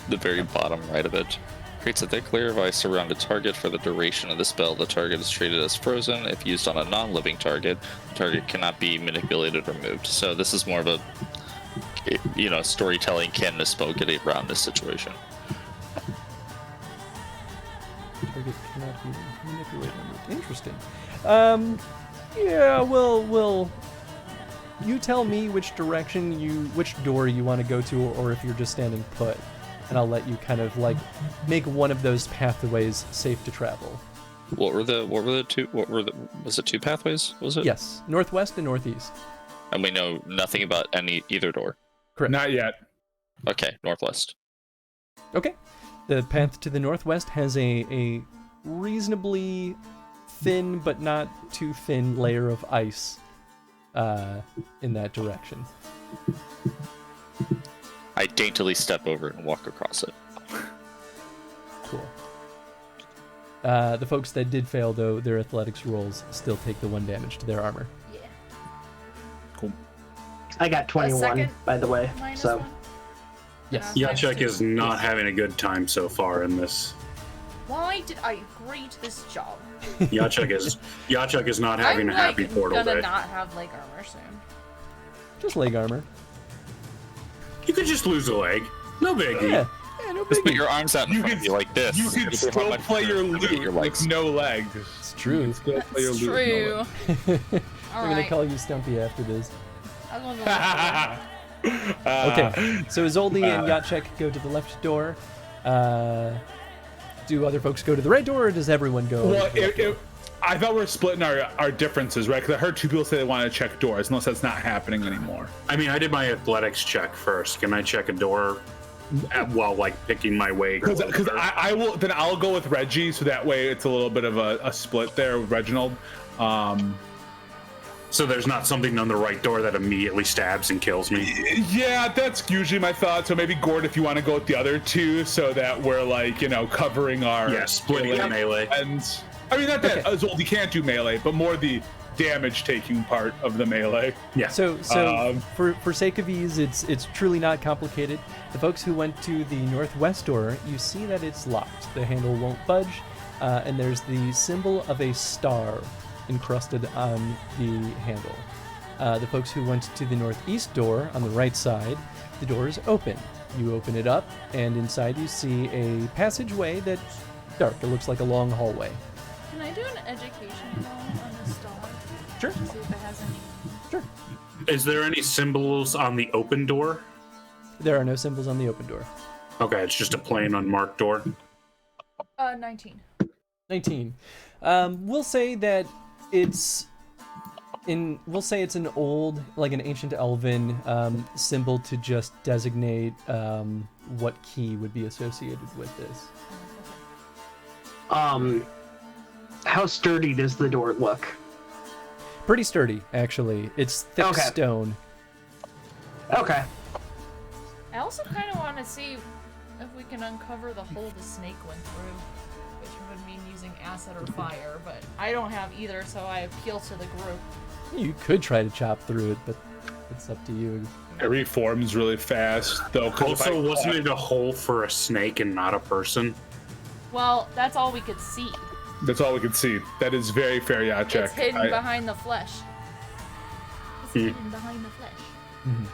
The very bottom right of it. Creates a thick layer of ice around a target for the duration of the spell. The target is treated as frozen. If used on a non-living target, the target cannot be manipulated or moved. So this is more of a, storytelling. Can the spell get around this situation? Target cannot be manipulated. Interesting. Yeah, we'll. You tell me which door you want to go to, or if you're just standing put, and I'll let you kind of like make one of those pathways safe to travel. Was it 2 pathways? Was it? Yes, northwest and northeast. And we know nothing about either door. Correct. Not yet. Okay, northwest. Okay. The path to the northwest has a reasonably thin but not too thin layer of ice in that direction. I daintily step over and walk across it. Cool. The folks that did fail, though, their athletics rolls still take the 1 damage to their armor. Yeah. Cool. I got 21, second by the way. Minus So 1. Yes. Yachek is not having a good time so far in this. Why did I agree to this job? Yachek is not having I'm a happy portal gonna day. not have leg armor soon. Just leg armor. You could just lose a leg. No biggie. Yeah, no Just put biggie. your arms out in front of you like this. You can It'll be how still much play your you get lute legs. with no legs. It's true. Still play your That's lute with no true. legs. All We're gonna right. call you Stumpy after this. I'm gonna go left. Okay, so Zoldy and Yachek go to the left door. Do other folks go to the right door, or does everyone go? Well, to the left door? I thought we were splitting our differences, right? Because I heard 2 people say they wanted to check doors, unless that's not happening anymore. I mean, I did my athletics check first. Can I check a door while like picking my way? Because closer? I'll go with Reggie, so that way it's a little bit of a split there with Reginald. So there's not something on the right door that immediately stabs and kills me. Yeah, that's usually my thought. So maybe Gord, if you want to go with the other 2, so that we're like, covering our Splitting the melee. And I mean, not that Zoldy can't do melee, but more the damage-taking part of the melee. Yeah. So for sake of ease, it's truly not complicated. The folks who went to the northwest door, you see that it's locked. The handle won't budge, and there's the symbol of a star encrusted on the handle. The folks who went to the northeast door on the right side, the door is open. You open it up, and inside you see a passageway that's dark. It looks like a long hallway. Can I do an education roll on the star? Sure. To see if it has any. Sure. Is there any symbols on the open door? There are no symbols on the open door. Okay, it's just a plain unmarked door. 19. 19. We'll say that it's an old, like an ancient elven symbol to just designate what key would be associated with this. How sturdy does the door look? Pretty sturdy, actually. It's thick Okay. stone. Okay. I also kind of want to see if we can uncover the hole the snake went through, which would mean using acid or fire, but I don't have either, so I appeal to the group. You could try to chop through it, but it's up to you. It reforms really fast, though. 'Cause if Also, wasn't it a hole for a snake and not a person? Well, that's all we could see. That's all we can see. That is very fair, Yachek. It's hidden behind the flesh. It's hidden behind the flesh.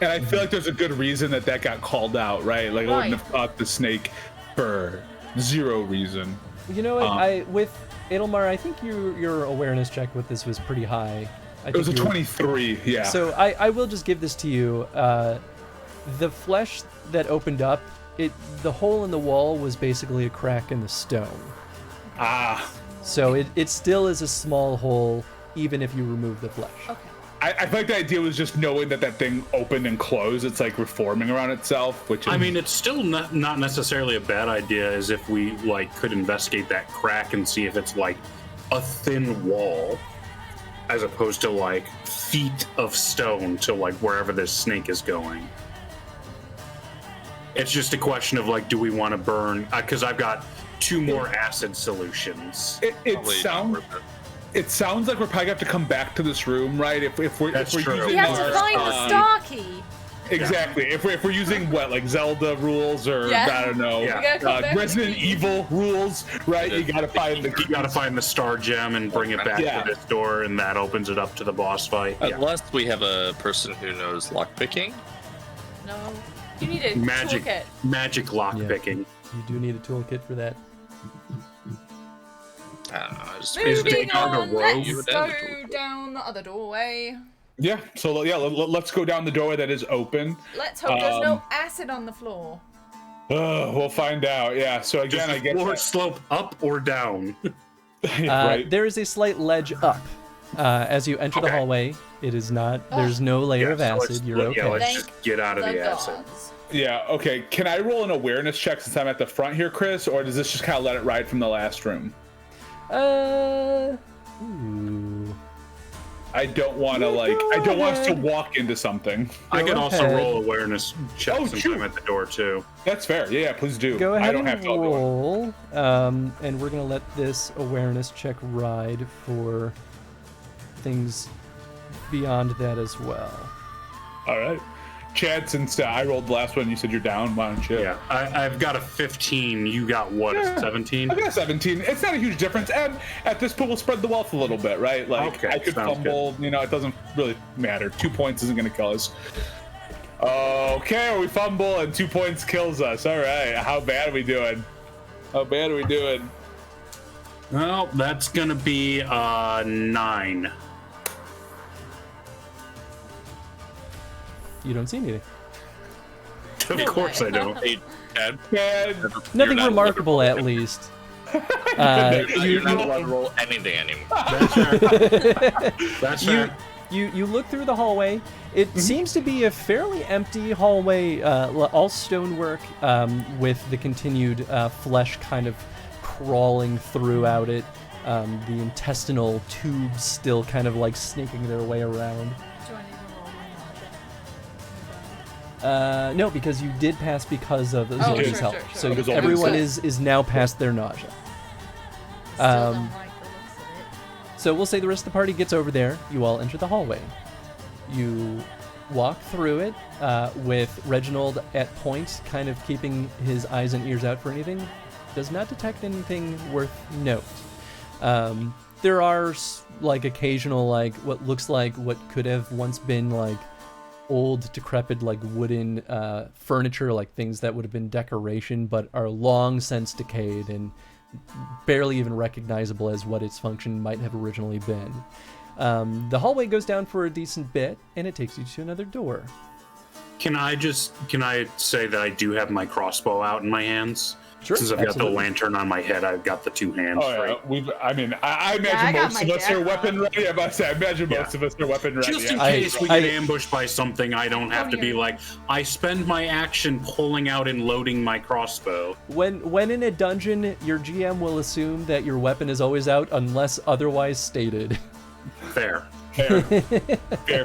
And I feel like there's a good reason that got called out, right? Like I wouldn't have caught the snake for 0 reason. You know what? With Edelmar, I think your awareness check with this was pretty high. It was a 23, yeah. So I will just give this to you. The flesh that opened up, the hole in the wall was basically a crack in the stone. Ah. So it still is a small hole, even if you remove the flesh. Okay. I feel like the idea was just knowing that thing opened and closed. It's like reforming around itself, which is... I mean, it's still not necessarily a bad idea as if we like could investigate that crack and see if it's like a thin wall as opposed to like feet of stone to like wherever this snake is going. It's just a question of like, do we want to burn? Because I've got 2 more acid solutions. It sounds like we're probably gonna have to come back to this room, right? If we're using We have to find the star key. Exactly. If we're using what, like Zelda rules or I don't know, We gotta come back Resident to the Evil rules, right? You gotta find the star gem and bring it back to this door, and that opens it up to the boss fight. Unless we have a person who knows lockpicking. No. You need a toolkit. Magic lock picking. You do need a toolkit for that. Moving on, let's go down the other doorway. Yeah, so let's go down the doorway that is open. Let's hope there's no acid on the floor. We'll find out. Yeah, so again, I guess... Floor slope up or down? Right. There is a slight ledge up. As you enter the hallway, it is not... There's no layer of acid. You're okay. Yeah, let's just get out of the acid. Yeah, okay. Can I roll an awareness check since I'm at the front here, Chris? Or does this just kind of let it ride from the last room? Ooh. I don't want to I don't want us to walk into something. I can also ahead. roll awareness checks since shoot. I'm at the door too. That's fair. Yeah, please do. Go ahead I don't have and to all do it. roll, and we're gonna let this awareness check ride for things beyond that as well. All right. Chad, since I rolled the last one, you said you're down. Why don't you? Yeah, I've got a 15. You got what? Yeah. A 17? I got a 17. It's not a huge difference, and at this point, we'll spread the wealth a little bit, right? Like Okay, I could sounds fumble. You know, it doesn't really matter. 2 points isn't going to kill us. Okay, we fumble and 2 points kills us. All right, how bad are we doing? How bad are we doing? Well, that's gonna be 9. You don't see anything. Of course I don't. Hey, Chad. Chad, Nothing not remarkable, allowed to at least. You're not allowed to roll anything anymore. That's fair. That's You, fair. you look through the hallway. It seems to be a fairly empty hallway, all stonework, with the continued flesh kind of crawling throughout it. The intestinal tubes still kind of like snaking their way around. Do I need to roll my nausea? No, because you did pass because of Oh, Zoldy's sure, help. sure, So sure. Okay. everyone Understood. is now past their nausea. Still Um, don't like the looks of it. So we'll say the rest of the party gets over there. You all enter the hallway. You walk through it with Reginald at point, kind of keeping his eyes and ears out for anything. Does not detect anything worth note. There are like occasional what looks like what could have once been like old decrepit like wooden furniture, like things that would have been decoration but are long since decayed and barely even recognizable as what its function might have originally been. The hallway goes down for a decent bit and it takes you to another door. Can I say that I do have my crossbow out in my hands? Sure, Since I've got absolutely. the lantern on my head, I've got the 2 hands. oh yeah, free. I imagine I got most my of us are dagger weapon on. ready. I imagine Yeah. most of us are weapon ready. Just in yeah. case we I- get ambushed by something, I don't have to be yeah. like, I spend my action pulling out and loading my crossbow. When in a dungeon, your GM will assume that your weapon is always out unless otherwise stated. Fair. Fair,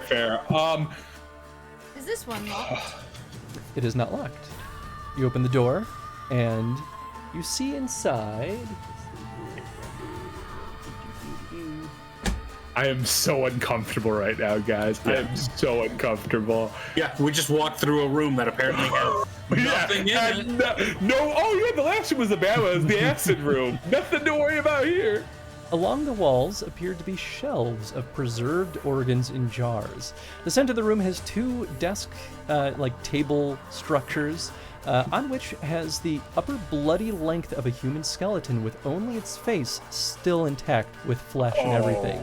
fair. Is this one locked? It is not locked. You open the door, and you see inside. I am so uncomfortable right now, guys. I am so uncomfortable. Yeah, we just walked through a room that apparently has nothing in it. Oh yeah, the last one was the bad one. It was the acid room. Nothing to worry about here. Along the walls appear to be shelves of preserved organs in jars. The center of the room has 2 desk, table structures, on which has the upper bloody length of a human skeleton with only its face still intact with flesh and everything.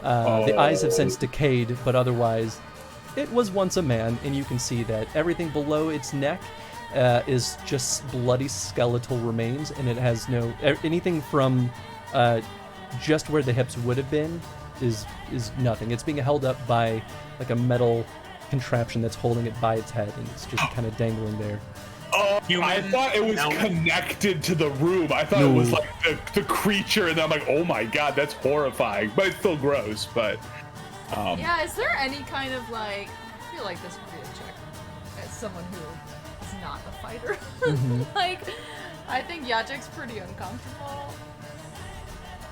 The eyes have since decayed, but otherwise, it was once a man, and you can see that everything below its neck is just bloody skeletal remains, and it has no anything from just where the hips would have been is nothing. It's being held up by like a metal contraption that's holding it by its head, and it's just kind of dangling there. Oh, Human I thought it was element. connected to the room. I thought it was like the creature, and I'm like, oh my god, that's horrifying. But it's still gross. But Yeah, is there any kind of I feel like this would be a check as someone who is not a fighter. I think Yajik's pretty uncomfortable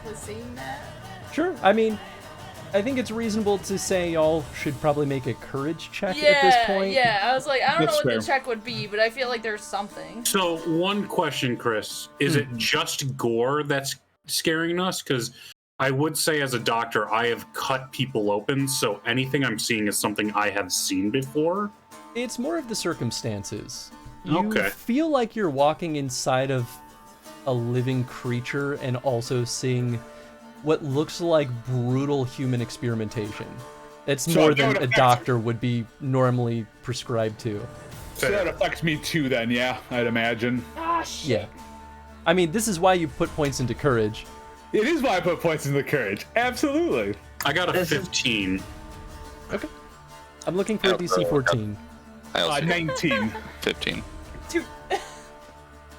with seeing that. Sure. I mean, I think it's reasonable to say y'all should probably make a courage check at this point. Yeah, I was like, I don't That's know what fair. the check would be, but I feel like there's something. So, one question, Chris. Is it just gore that's scaring us? Because I would say, as a doctor, I have cut people open, so anything I'm seeing is something I have seen before. It's more of the circumstances. You Okay. feel like you're walking inside of a living creature and also seeing what looks like brutal human experimentation. It's So more that than would a affect- doctor would be normally prescribed to. so that affects me too. Then, yeah, I'd imagine. Ah, shit. Yeah. I mean, this is why you put points into courage. It is why I put points in the courage. Absolutely. I got a This is- 15. Okay. I'm looking for a DC 14. I also got 19. 15.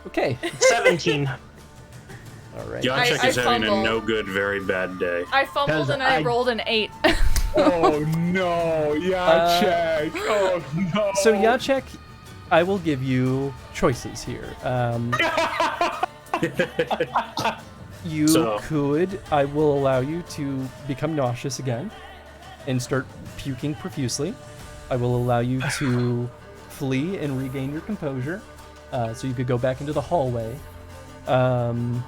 Okay. 17. All right. Yachek I is having a fumbled. no good, very bad day. I fumbled 'Cause and I I- rolled an 8. Oh no, Yachek. Oh no. So Yachek, I will give you choices here. I will allow you to become nauseous again and start puking profusely. I will allow you to flee and regain your composure, so you could go back into the hallway. Let's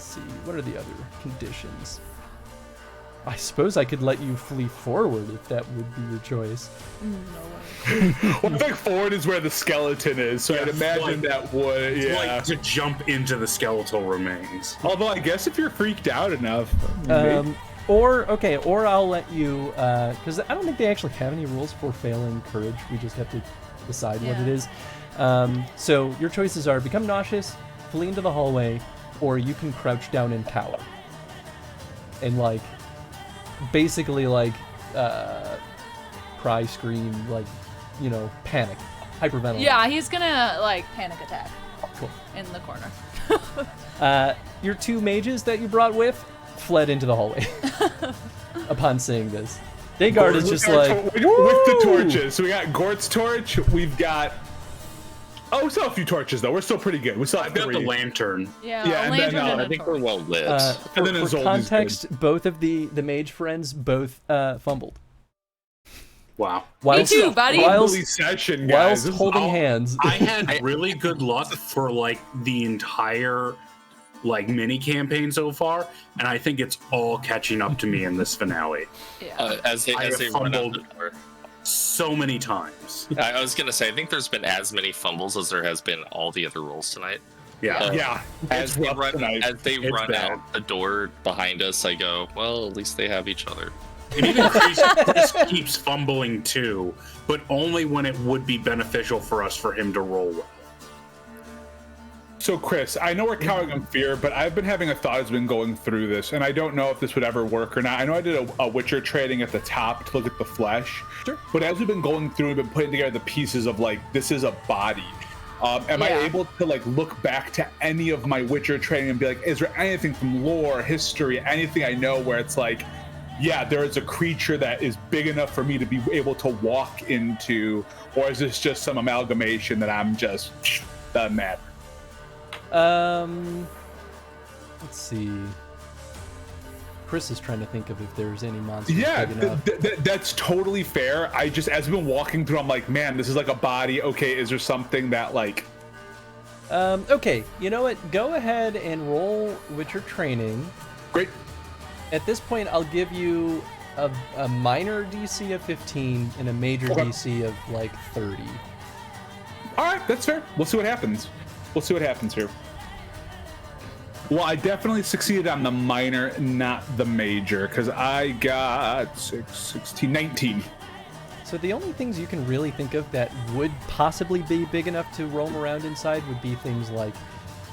see, what are the other conditions? I suppose I could let you flee forward if that would be your choice. No way. Well, I think forward is where the skeleton is, so Yeah, I'd imagine that would, It's yeah. like to jump into the skeletal remains. Although I guess if you're freaked out enough, maybe. Or I'll let you, because I don't think they actually have any rules for failing courage. We just have to decide what it is. So your choices are become nauseous, flee into the hallway, or you can crouch down and cower. And like, basically like, cry, scream, like, you know, panic, hyperventilate. Yeah, he's gonna like panic attack. Cool. In the corner. Your two mages that you brought with fled into the hallway upon seeing this. Dagard is just like, with the torches. So we got Gort's torch. We've got. Oh, we still have a few torches though. We're still pretty good. We still have I've got three. the lantern. Yeah, Yeah, a and then, lantern and I a think we're torch. well lit. for, then for Isolde's context, both of the mage friends both fumbled. Wow. Me too, buddy. Holy session, guys. Whilst This is holding all- hands. I had really good luck for like the entire like mini campaign so far, and I think it's all catching up to me in this finale. Yeah. As they I run out fumbled. the door. So many times. I was gonna say, I think there's been as many fumbles as there has been all the other rolls tonight. Yeah. Yeah. As It's they rough run, tonight. as they It's run bad. out the door behind us, I go, well, at least they have each other. And even Chris keeps fumbling too, but only when it would be beneficial for us for him to roll well. So, Chris, I know we're cowering in fear, but I've been having a thought as been going through this, and I don't know if this would ever work or not. I know I did a Witcher training at the top to look at the flesh. Sure. But as we've been going through, we've been putting together the pieces of like, this is a body. Am I Yeah. able to like look back to any of my Witcher training and be like, is there anything from lore, history, anything I know where it's like, yeah, there is a creature that is big enough for me to be able to walk into, or is this just some amalgamation that I'm just doesn't matter? Let's see. Chris is trying to think of if there's any monsters Yeah, big enough. that's totally fair. I just, as I've been walking through, I'm like, man, this is like a body. Okay, is there something that like? Okay, you know what? Go ahead and roll Witcher training. Great. At this point, I'll give you a minor DC of 15 and a major Okay. DC of like 30. All right, that's fair. We'll see what happens. We'll see what happens here. Well, I definitely succeeded on the minor, not the major, because I got 16, 19. So the only things you can really think of that would possibly be big enough to roam around inside would be things like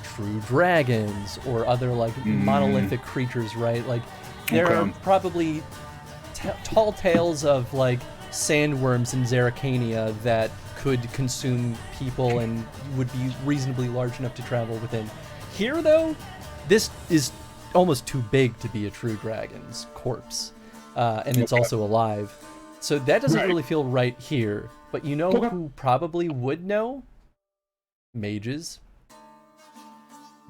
true dragons or other like monolithic creatures, right? Like there are Okay. probably tall tales of like sandworms in Zerrikania that could consume people and would be reasonably large enough to travel within. Here, though, this is almost too big to be a true dragon's corpse, and it's Okay. also alive. So that doesn't Right. really feel right here. But you know Okay. who probably would know? Mages.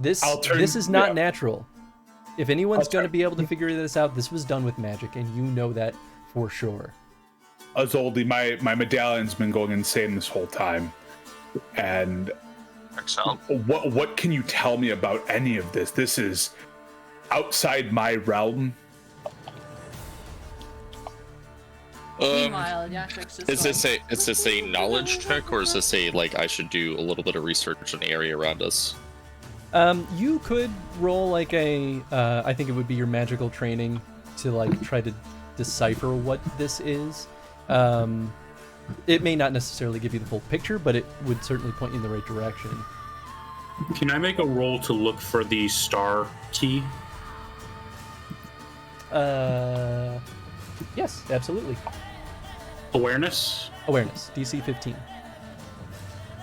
This is not natural. If anyone's going to be able to figure this out, this was done with magic, and you know that for sure. Isolde, my medallion's been going insane this whole time, and Excellent. what can you tell me about any of this? This is outside my realm. Meanwhile, Yashik's just Is this a knowledge check, or is this a like I should do a little bit of research in the area around us? You could roll like a, I think it would be your magical training to like try to decipher what this is. It may not necessarily give you the full picture, but it would certainly point you in the right direction. Can I make a roll to look for the star key? Yes, absolutely. Awareness? Awareness, DC 15.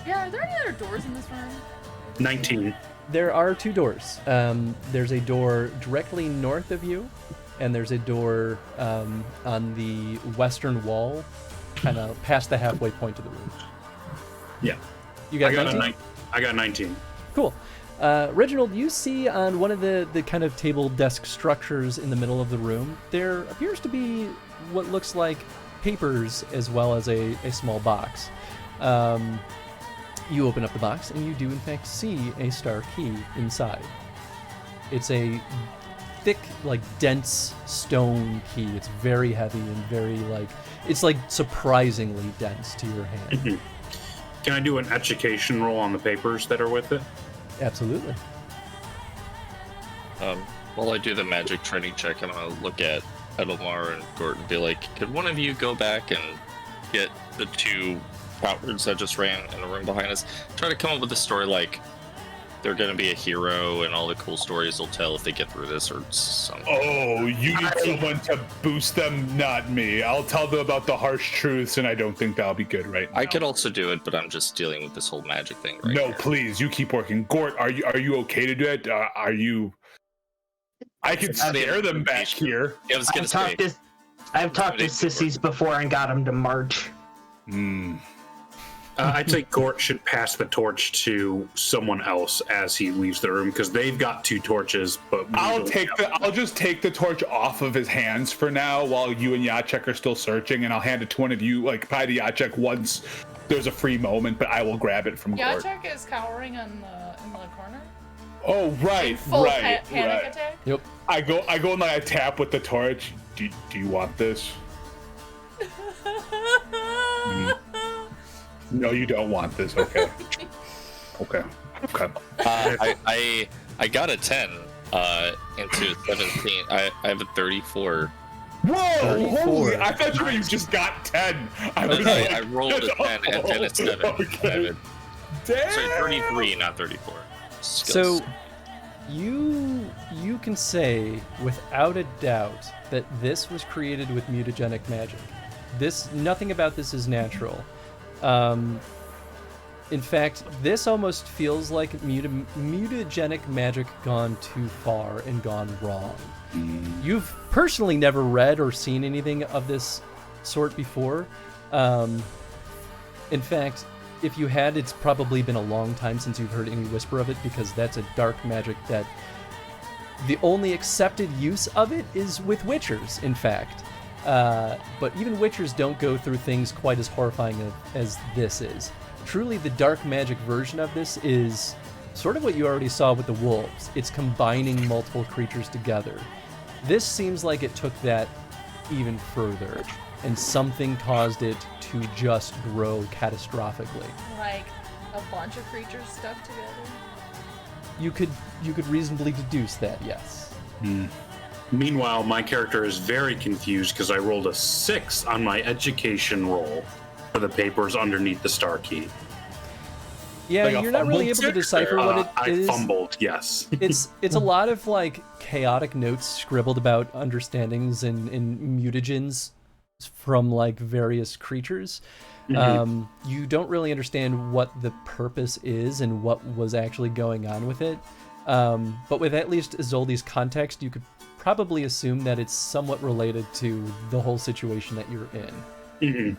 Yeah, are there any other doors in this room? 19. There are two doors. There's a door directly north of you, and there's a door on the western wall, kind of past the halfway point of the room. Yeah. You got, I 19? I got 19. Cool. Reginald, you see on one of the kind of table desk structures in the middle of the room, there appears to be what looks like papers as well as a small box. You open up the box and you do in fact see a star key inside. It's a thick, like dense stone key. It's very heavy and very it's like surprisingly dense to your hand. Can I do an education roll on the papers that are with it? Absolutely. While I do the magic training check, I'm gonna look at Edelmar and Gort and be like, could one of you go back and get the two outwards that just ran in the room behind us? Try to come up with a story like they're gonna be a hero and all the cool stories they'll tell if they get through this or something. Oh, you need someone to boost them, not me. I'll tell them about the harsh truths, and I don't think that'll be good right now. I could also do it, but I'm just dealing with this whole magic thing right No, here. please, you keep working. Gort, are you okay to do it? Are you? I can scare them back here. Yeah, I was gonna say. I've talked to sissies before and got them to march. I'd say Gort should pass the torch to someone else as he leaves the room because they've got two torches. But I'll just take the torch off of his hands for now while you and Jacek are still searching, and I'll hand it to one of you, like probably to Jacek once there's a free moment. But I will grab it from Gort. Jacek is cowering in the corner. Oh right, Full right, panic right. attack. Yep. I go and I tap with the torch. Do you want this? No, you don't want this. Okay. Okay. I got a 10 into 17. I have a 34. Whoa! 34. Holy! I thought you just got 10. I rolled a 10 and then a 7. Okay. Damn. Sorry, 33, not 34. So you can say without a doubt that this was created with mutagenic magic. Nothing about this is natural. In fact, this almost feels like mutagenic magic gone too far and gone wrong. You've personally never read or seen anything of this sort before. In fact, if you had, it's probably been a long time since you've heard any whisper of it, because that's a dark magic that the only accepted use of it is with witchers, in fact. But even witchers don't go through things quite as horrifying as this is. Truly, the dark magic version of this is sort of what you already saw with the wolves. It's combining multiple creatures together. This seems like it took that even further, and something caused it to just grow catastrophically. Like a bunch of creatures stuck together. You could reasonably deduce that, yes. Meanwhile, my character is very confused because I rolled a 6 on my education roll for the papers underneath the star key. Yeah, Like a you're not really able fumbled to decipher what it is. I fumbled, yes. It's a lot of like chaotic notes scribbled about understandings and mutagens from like various creatures. You don't really understand what the purpose is and what was actually going on with it. But with at least Isolde's context, you could probably assume that it's somewhat related to the whole situation that you're in.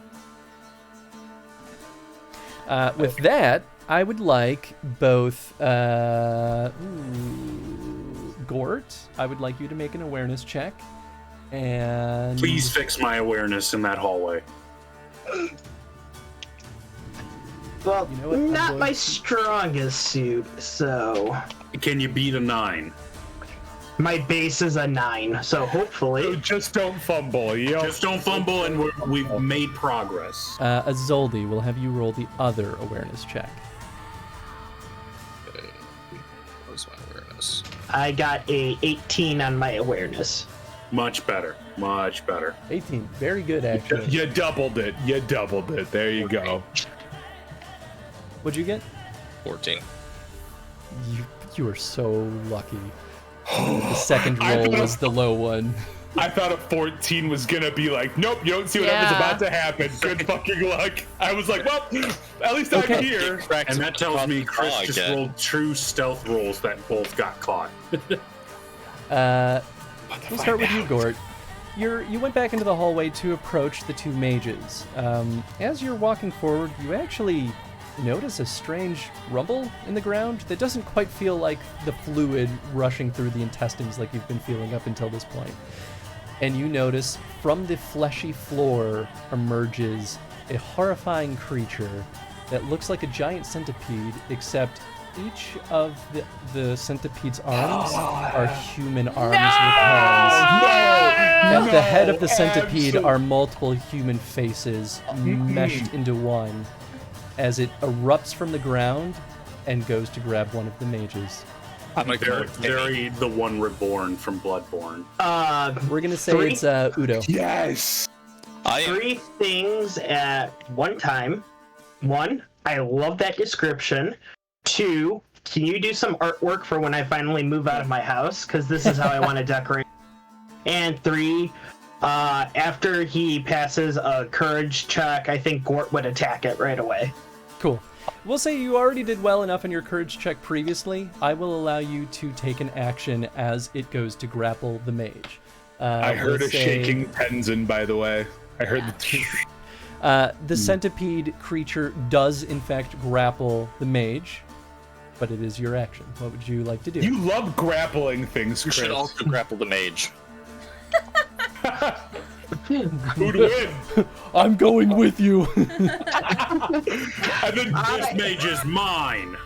With that, I would like both Gort, I would like you to make an awareness check, and Please fix my awareness in that hallway. Well, You know what, I'm not going my to- strongest suit, so Can you beat a 9? my base is a 9, so hopefully. Just don't fumble. Yo. Just don't fumble, and we've made progress. Isolde will have you roll the other awareness check. Okay. Where's my awareness? I got a 18 on my awareness. Much better. Much better. 18, very good actually. You doubled it. You doubled it. There you go. What'd you get? 14. You are so lucky. The second roll was the low one. I thought a 14 was gonna be like, nope, you don't see whatever's Yeah. about to happen. Good fucking luck. I was like, well, at least I'm here. And that tells me Chris just again. rolled true stealth rolls that both got caught. We'll start with you, Gort. You went back into the hallway to approach the two mages. As you're walking forward, you actually notice a strange rumble in the ground that doesn't quite feel like the fluid rushing through the intestines like you've been feeling up until this point. And you notice from the fleshy floor emerges a horrifying creature that looks like a giant centipede, except each of the centipede's arms are human arms with hands. At the head of the centipede are multiple human faces meshed into one as it erupts from the ground and goes to grab one of the mages. I'm gonna go Very the one reborn from Bloodborne. We're gonna say Three? it's Udo. Yes. Three things at one time. One, I love that description. Two, can you do some artwork for when I finally move out of my house? Because this is how I want to decorate. And three, after he passes a courage check, I think Gort would attack it right away. Cool. We'll say you already did well enough in your courage check previously. I will allow you to take an action as it goes to grapple the mage. I heard we'll a say, shaking Tenzin, by the way. I heard the centipede creature does in fact grapple the mage, but it is your action. What would you like to do? You love grappling things, You Chris. should also grapple the mage. Who'd win? I'm going with you. And then This mage is mine.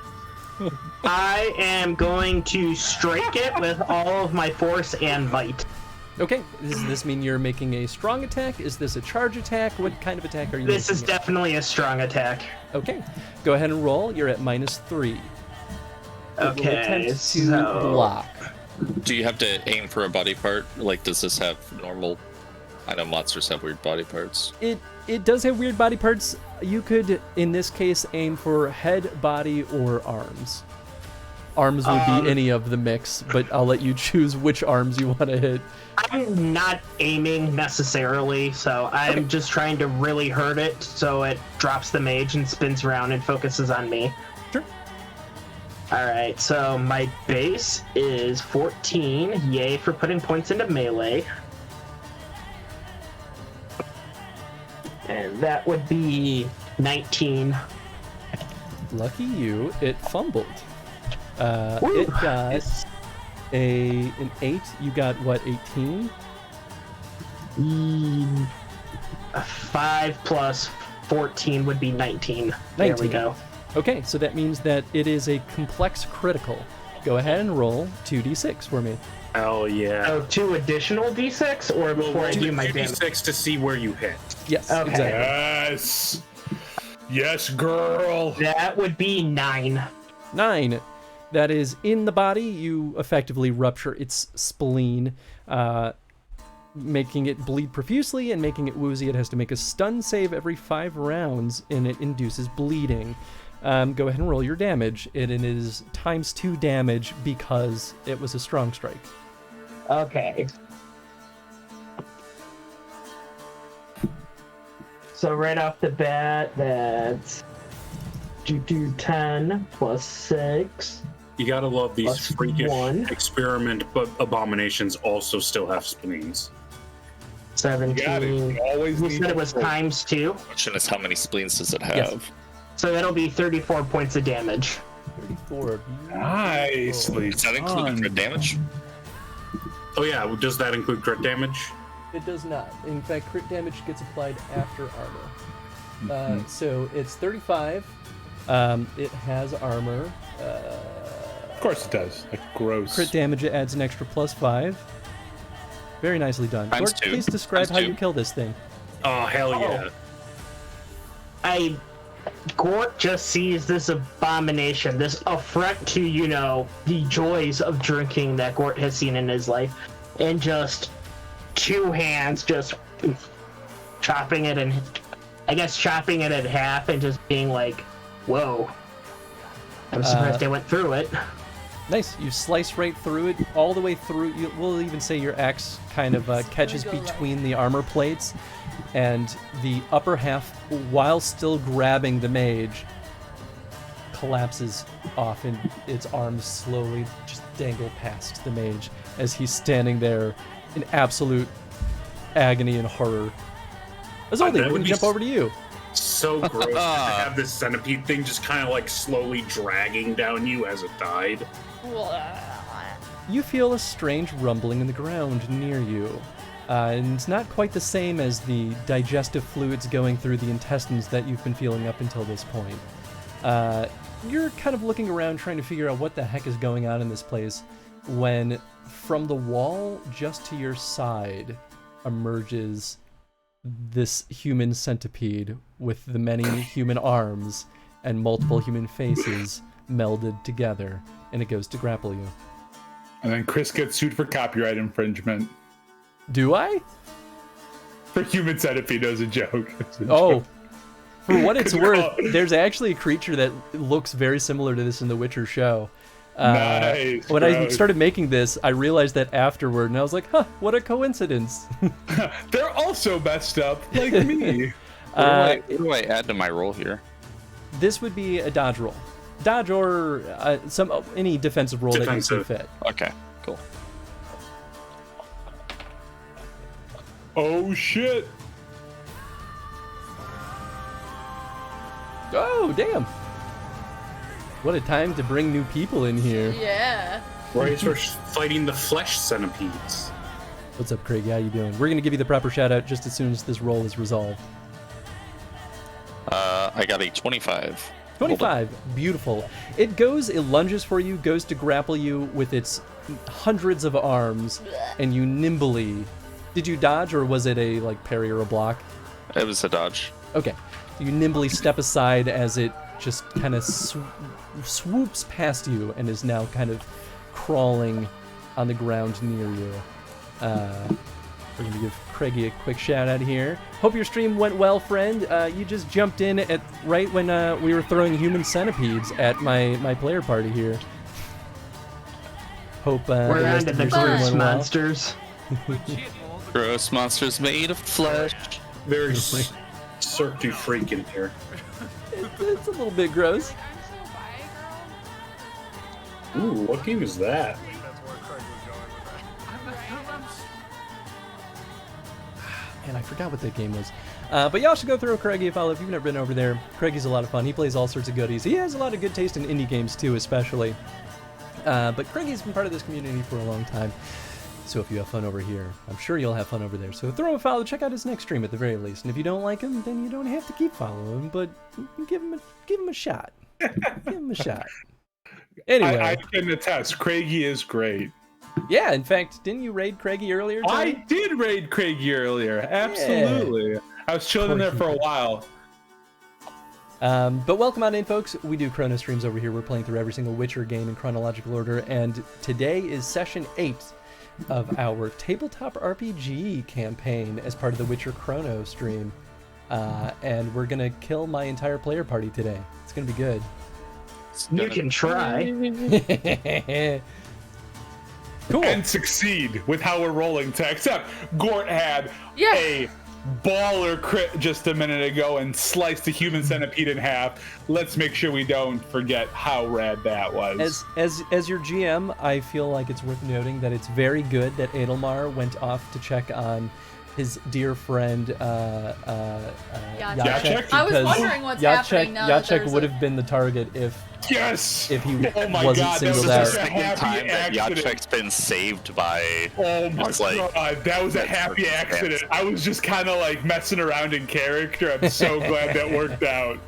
I am going to strike it with all of my force and might. Okay, does this mean you're making a strong attack? Is this a charge attack? What kind of attack are you This is making? definitely a strong attack. Okay, go ahead and roll. You're at -3. It will Okay, attempt to so... block. Do you have to aim for a body part? Like, does this have normal? I know monsters have weird body parts. It does have weird body parts. You could, in this case, aim for head, body, or arms. Arms would be any of the mix, but I'll let you choose which arms you want to hit. I'm not aiming necessarily, so I'm just trying to really hurt it so it drops the mage and spins around and focuses on me. Sure. Alright, so my base is 14. Yay for putting points into melee. And that would be 19. Lucky you, it fumbled. Woo. It got an 8. You got what, 18? 5 plus 14 would be 19. There we 19. go. Okay, so that means that it is a complex critical. Go ahead and roll 2d6 for me. Hell yeah. So 2 additional d6 or before I do my damage? 2d6 to see where you hit. Yes, Okay. exactly. Yes. Yes, girl. That would be 9. 9. That is in the body. You effectively rupture its spleen, making it bleed profusely and making it woozy. It has to make a stun save every 5 rounds, and it induces bleeding. Go ahead and roll your damage. It is ×2 damage because it was a strong strike. Okay. So right off the bat, that's 10 plus 6. You gotta love these Plus freakish 1. experiment, but abominations also still have spleens. 17. Got it. You always We need said it to was roll. ×2, Question is, how many spleens does it have? Yes. so that'll be 34 points of damage. 34. Nicely Does that include done. crit damage? Oh yeah, does that include crit damage? It does not. In fact, crit damage gets applied after armor. So it's 35. It has armor. Of course it does. Like, gross. Crit damage adds an extra +5. Very nicely done. Times Gort, 2. please describe Times how 2. you kill this thing. Oh hell yeah. Gort just sees this abomination, this affront to, the joys of drinking that Gort has seen in his life, and just 2 hands just chopping it in half and just being like, whoa. I'm surprised I went through it. Nice. You slice right through it, all the way through. We'll even say your axe kind of catches between the armor plates, and the upper half, while still grabbing the mage, collapses off, and its arms slowly just dangle past the mage as he's standing there in absolute agony and horror. Azaldi, we're gonna jump over to you. So gross to have this centipede thing just kind of like slowly dragging down you as it died. You feel a strange rumbling in the ground near you. And it's not quite the same as the digestive fluids going through the intestines that you've been feeling up until this point. You're kind of looking around trying to figure out what the heck is going on in this place when from the wall just to your side emerges this human centipede with the many human arms and multiple human faces melded together, and it goes to grapple you. And then Chris gets sued for copyright infringement. Do I? For human centipede, as a joke. Oh, for what it's worth, there's actually a creature that looks very similar to this in the Witcher show. Nice. When I started making this, I realized that afterward, and I was like, huh, what a coincidence. They're also messed up, like me. What do I add to my roll here? This would be a dodge roll. Dodge or any defensive roll that you see fit. Okay, cool. Oh, shit. Oh, damn. What a time to bring new people in here. Yeah. Right, we're fighting the flesh centipedes. What's up, Craig? How you doing? We're going to give you the proper shout out just as soon as this roll is resolved. I got a 25. 25. Beautiful. It lunges for you, goes to grapple you with its hundreds of arms, and you nimbly... Did you dodge, or was it a, parry or a block? It was a dodge. Okay. You nimbly step aside as it just kind of swoops past you and is now kind of crawling on the ground near you. We're going to give Craigie a quick shout out here. Hope your stream went well, friend. You just jumped in at right when we were throwing human centipedes at my player party here. Hope we're on to the gross monsters. Gross monsters made of flesh. Very Cirque du Freak in here. It's a little bit gross. Ooh, what game is that? Man, I forgot what that game was. But y'all should go throw Craigie a follow if you've never been over there. Craigie's a lot of fun. He plays all sorts of goodies. He has a lot of good taste in indie games too, especially. But Craigie's been part of this community for a long time. So if you have fun over here, I'm sure you'll have fun over there. So throw him a follow, check out his next stream at the very least. And if you don't like him, then you don't have to keep following him, but give him a shot. Give him a shot. Anyway. I can attest, Craigie is great. Yeah, in fact, didn't you raid Craigie earlier, Tony? I did raid Craigie earlier, absolutely. Yeah. I was chilling in there for a while. But welcome on in, folks. We do chrono streams over here. We're playing through every single Witcher game in chronological order, and today is session 8 of our tabletop RPG campaign as part of the Witcher Chrono stream. And we're gonna kill my entire player party today. It's gonna be good. You can try. Cool. And succeed with how we're rolling to, except Gort had a baller crit just a minute ago and sliced the human centipede in half. Let's make sure we don't forget how rad that was. As your GM, I feel like it's worth noting that it's very good that Adelmar went off to check on his dear friend Jacek. I was wondering what's happening now. Jacek would have been the target if he wasn't singled out. The second time that Jacek's been saved by. Oh my god, that was a happy accident. I was just kind of like messing around in character. I'm so glad that worked out.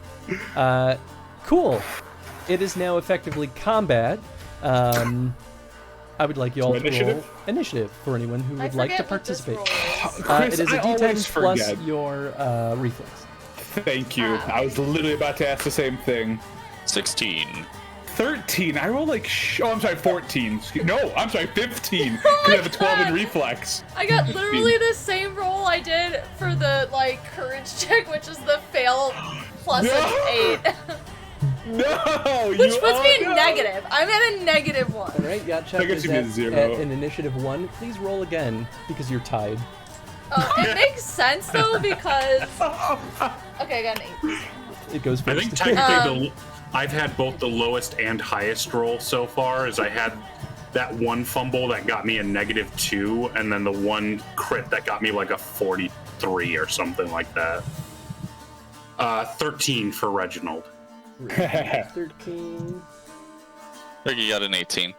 Cool. It is now effectively combat. I would like you all to roll initiative for anyone who would like to participate. Chris, it is a D10 plus your reflex. Thank you. I was literally about to ask the same thing. 16. 13. I rolled like I'm sorry, 14. No, I'm sorry, 15. Because I have a 12 in reflex. I got literally the same roll I did for the courage check, which is the fail plus an 8. No! Which puts me in negative. I'm at a -1. All right, Jacek is at an initiative 1. Please roll again because you're tied. Oh, it makes sense though because. Okay, I got an 8. It goes first. I think technically I've had both the lowest and highest roll so far, as I had that one fumble that got me a -2, and then the one crit that got me like a 43 or something like that. 13 for Reginald. 13. Rick, you got an 18.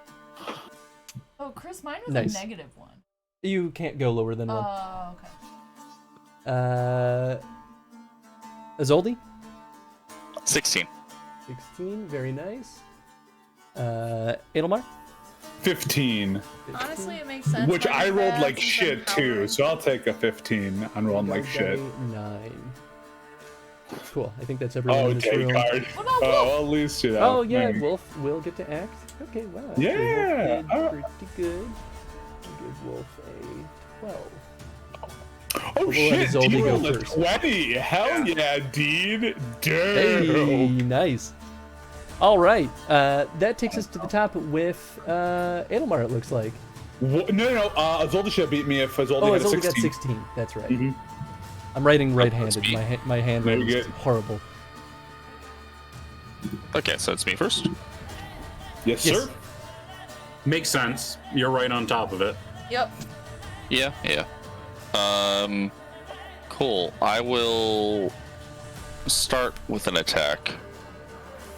Oh, Chris, mine was Nice. a -1. You can't go lower than 1. Oh, okay. Azoldi? 16. 16, very nice. Edelmar? 15. Honestly, it makes sense. Which why I he rolled has like the shit too, gunpowder. so I'll take a 15 on rolling like shit. 9. Cool. I think that's everyone Oh, in this take room. card. What about Wolf? Oh, at least you know. Oh yeah, maybe. Wolf will get to act. Okay, wow. actually, Yeah, Wolf did pretty good. I'll give Wolf a 12. Oh let shit, Zoldy Dean go rolled a first. 20. Hell yeah, Dean. Hey, Damn. nice. All right, that takes us to the top with Edelmar. It looks like. No, Azolda should have beat me if Azolda Oh, had a Azoldi 16. got 16. That's right. Mhm. I'm writing right-handed. me. My handwriting Very is good. horrible. Okay, so it's me first. Yes, Yes. sir. Makes sense. You're right on top of it. Yep. Yeah. Cool. I will start with an attack.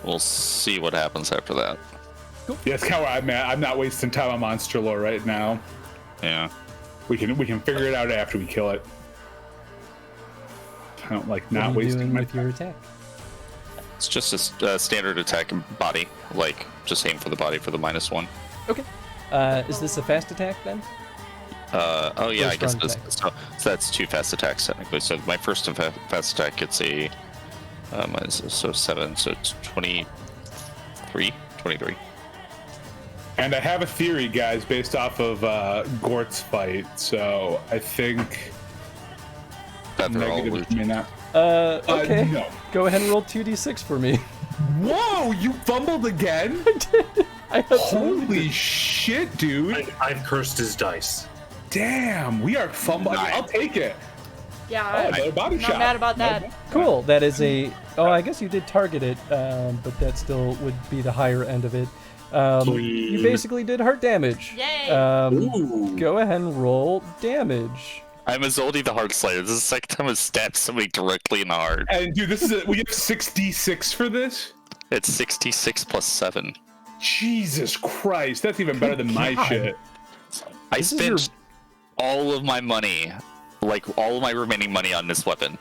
We'll see what happens after that. Yeah, it's kind of where I'm at. I'm not wasting time on monster lore right now. Yeah. We can figure it out after we kill it. I don't like What are not you wasting doing my with your attack? It's just a standard attack body. Like, just aim for the body for the -1. Okay. Is this a fast attack then? Oh yeah, I guess strong it is. So that's 2 fast attacks technically. So my first fast attack gets a so 7, so it's 23. And I have a theory, guys, based off of Gort's fight. So I think That they're all negative illusion. may not. Okay. No. Go ahead and roll 2d6 for me. Whoa! You fumbled again? I absolutely Holy did. shit, dude! I've cursed his dice. Damn, we are fumbling. I'll take it. Yeah, Oh, another body not shot. mad about that. Cool. That is a. Oh, I guess you did target it, but that still would be the higher end of it. You Clean. basically did heart damage. Yay. Ooh. Go ahead and roll damage. I'm Azoldi the Heart Slayer. This is the second time I've stabbed somebody directly in the heart. And dude, we have 6d6 for this. It's 66 plus 7. Jesus Christ, that's even better than my God. shit. I This is spent all of my money, like all of my remaining money on this weapon.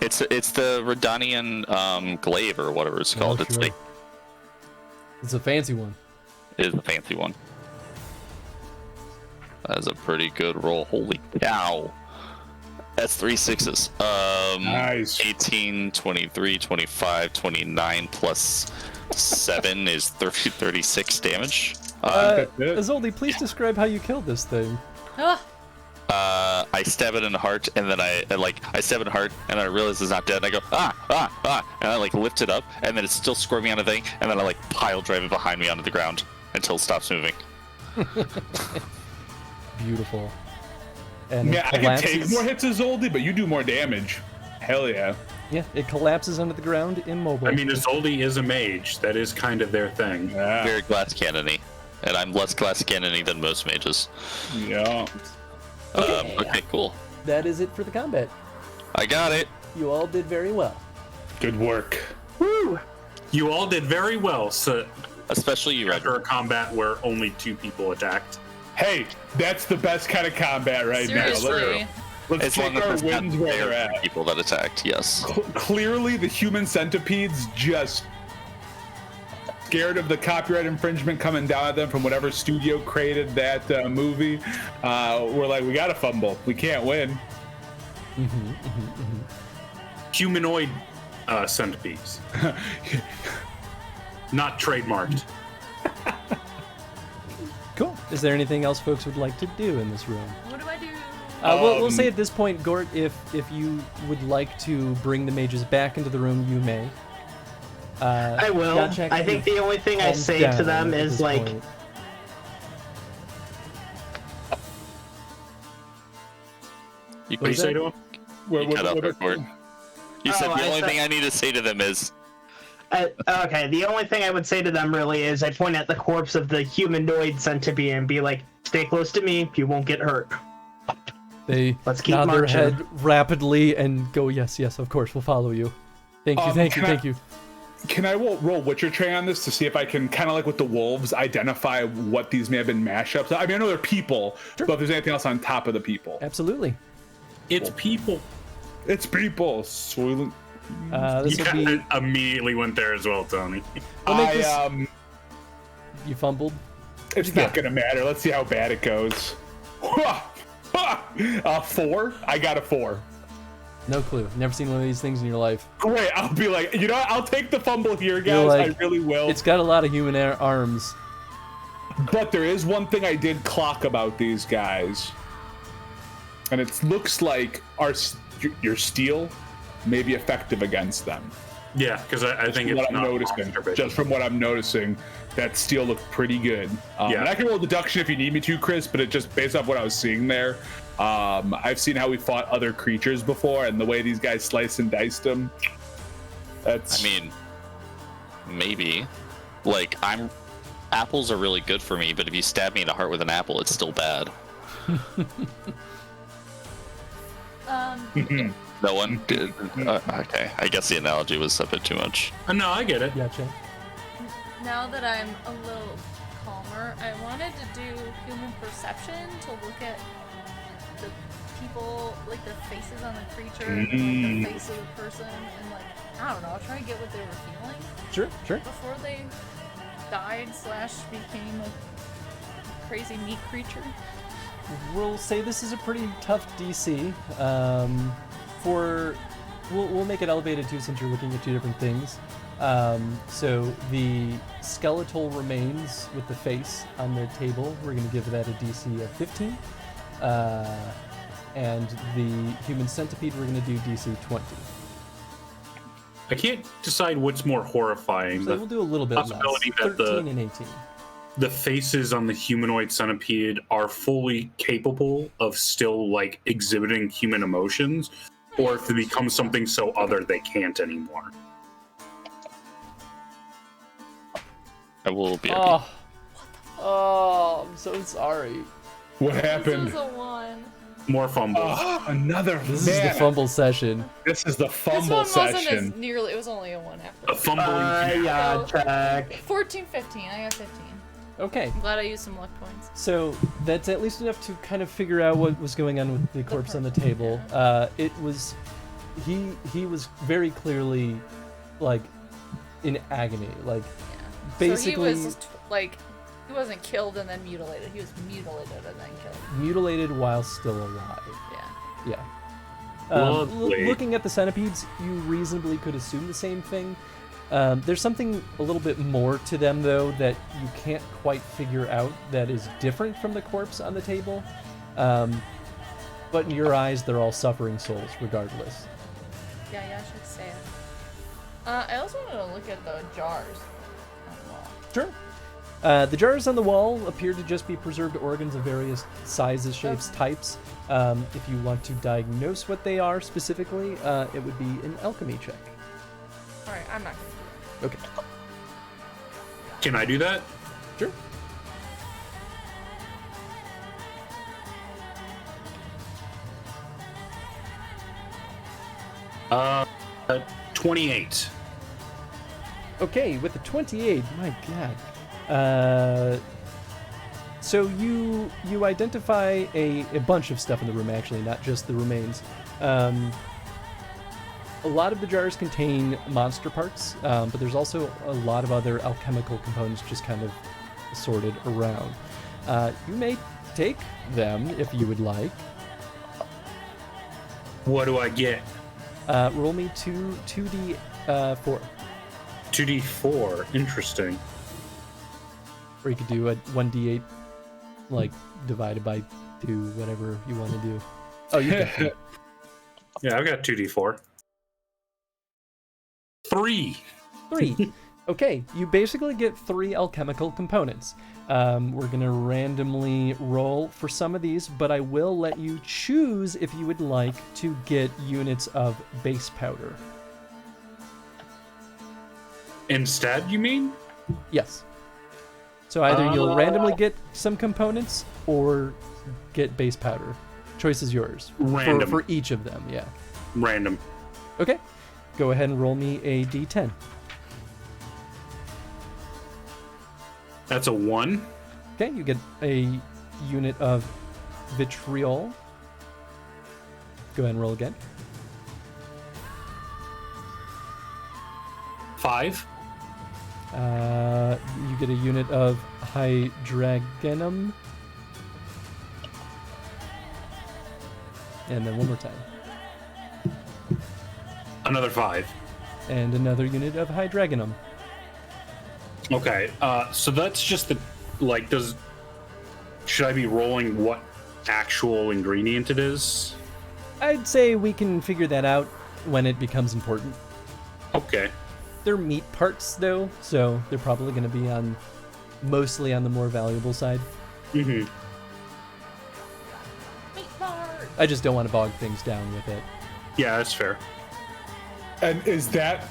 It's the Redanian glaive or whatever it's called. It's sure. like It's a fancy one. it is a fancy one. That's a pretty good roll. Holy cow. That's 3 6s. Nice. 18, 23, 25, 29 plus 7 is 30, 36 damage. That's it. Azoldi, please describe how you killed this thing. Ah, I stab it in the heart, and then I stab it in the heart, and then I realize it's not dead, and I go, and I like lift it up, and then it's still squirming on the thing, and then I like pile drive it behind me onto the ground until it stops moving. Beautiful. And Yeah, it I can take collapses. more hits as Oldie, but you do more damage. Hell yeah. Yeah, it collapses onto the ground, immobile. I mean, Isolde is a mage. That is kind of their thing. Yeah. Very glass cannony, and I'm less glass cannony than most mages. Yeah. Okay, cool. That is it for the combat. I got it. You all did very well. Good work. Woo! You all did very well, so Especially you, Red. after a combat where only 2 people attacked. Hey, that's the best kind of combat right seriously. now. Let's As take long as our there's not wins where they're very at. people that attacked, yes. Clearly, the human centipedes just scared of the copyright infringement coming down at them from whatever studio created that movie. We're like, we gotta fumble. We can't win. Humanoid centipedes. Not trademarked. Cool. Is there anything else folks would like to do in this room? What do I do? We'll say at this point, Gort, if you would like to bring the mages back into the room, you may. I will. Gottschalk, I think you've the only thing I calmed say down to them at is this like, point. You, What do you say to him? you cut out there, Gord. You said Oh, the I only thought- thing I need to say to them is, Okay, the only thing I would say to them really is I point at the corpse of the humanoid centipede and be like, stay close to me, you won't get hurt. They Let's keep nod their marching. head rapidly and go, yes, of course, we'll follow you. Thank you, thank you. Can I roll Witcher Train on this to see if I can, kind of like with the wolves, identify what these may have been mashups? I mean, I know they're people, Sure. but if there's anything else on top of the people. Absolutely. It's people. It's people. Soylent. This will be... I immediately went there as well, Tony. We'll make this... You fumbled? It's not going to matter. Let's see how bad it goes. 4? I got a 4. No clue. Never seen one of these things in your life. Great. I'll be like, you know what? I'll take the fumble here, guys. Like, I really will. It's got a lot of human arms. But there is one thing I did clock about these guys. And it looks like your steel may be effective against them. Yeah, because I think it's what I'm not noticing. monster-based. Just from what I'm noticing, that steel looked pretty good. Yeah. And I can roll deduction if you need me to, Chris, but it just based off what I was seeing there. I've seen how we fought other creatures before, and the way these guys sliced and diced them. That's. I mean, maybe. Like, apples are really good for me, but if you stab me in the heart with an apple, it's still bad. No one did. Okay, I guess the analogy was a bit too much. No, I get it. Gotcha. Now that I'm a little calmer, I wanted to do human perception to look at the people, like the faces on the creature, and like the face of the person, and like, I don't know, try to get what they were feeling Sure. before they died / became a crazy meat creature. We'll say this is a pretty tough DC. We'll make it elevated too, since you're looking at two different things. So the skeletal remains with the face on the table, we're going to give that a DC of 15. And the human centipede, we're going to do DC 20. I can't decide what's more horrifying. So we'll do a little bit less. Possibility that 13 and 18. the faces on the humanoid centipede are fully capable of still like exhibiting human emotions, or if they become something so other they can't anymore. I will be. Oh, I'm so sorry. What happened? This is a 1. More fumbles. Another. This is the fumble session. This is the This fumble one wasn't session. as nearly. It was only a 1 after. A fumbling. Yeah, Jack. 14, 15. I got 15. Okay, I'm glad I used some luck points. so that's at least enough to kind of figure out what was going on with the corpse on the table. It was, he was very clearly, like, in agony. Like, basically, So he was like, he wasn't killed and then mutilated. He was mutilated and then killed. mutilated while still alive. Yeah. Yeah. Lovely. Looking at the centipedes, you reasonably could assume the same thing. There's something a little bit more to them, though, that you can't quite figure out that is different from the corpse on the table. But in your eyes, they're all suffering souls, regardless. Yeah, I should say it. I also wanted to look at the jars on the wall. Sure. The jars on the wall appear to just be preserved organs of various sizes, shapes, types. If you want to diagnose what they are specifically, it would be an alchemy check. Alright, I'm not gonna do Okay. Can I do that? Sure. Uh, 28. Okay, with the 28, my god. So you identify a bunch of stuff in the room, actually, not just the remains. A lot of the jars contain monster parts, but there's also a lot of other alchemical components just kind of sorted around. You may take them if you would like. What do I get? Roll me 2d4. 2d4. Interesting. Or you could do a 1d8, like, divided by 2, whatever you want to do. Oh, you got Yeah, I've got 2d4. 3. 3. Okay, you basically get 3 alchemical components. We're gonna randomly roll for some of these, but I will let you choose if you would like to get units of base powder. Instead, you mean? Yes. So either you'll randomly get some components or get base powder. Choice is yours. Random. For each of them, yeah. Random. Okay. Go ahead and roll me a d10. That's a 1. Okay, you get a unit of vitriol. Go ahead and roll again. 5. You get a unit of hydragenum. And then one more time. Another 5. And another unit of hydragenum. Okay, so that's just the, like, should I be rolling what actual ingredient it is? I'd say we can figure that out when it becomes important. Okay. They're meat parts, though, so they're probably going to be mostly on the more valuable side. Mm-hmm. Meat part. I just don't want to bog things down with it. Yeah, that's fair. And is that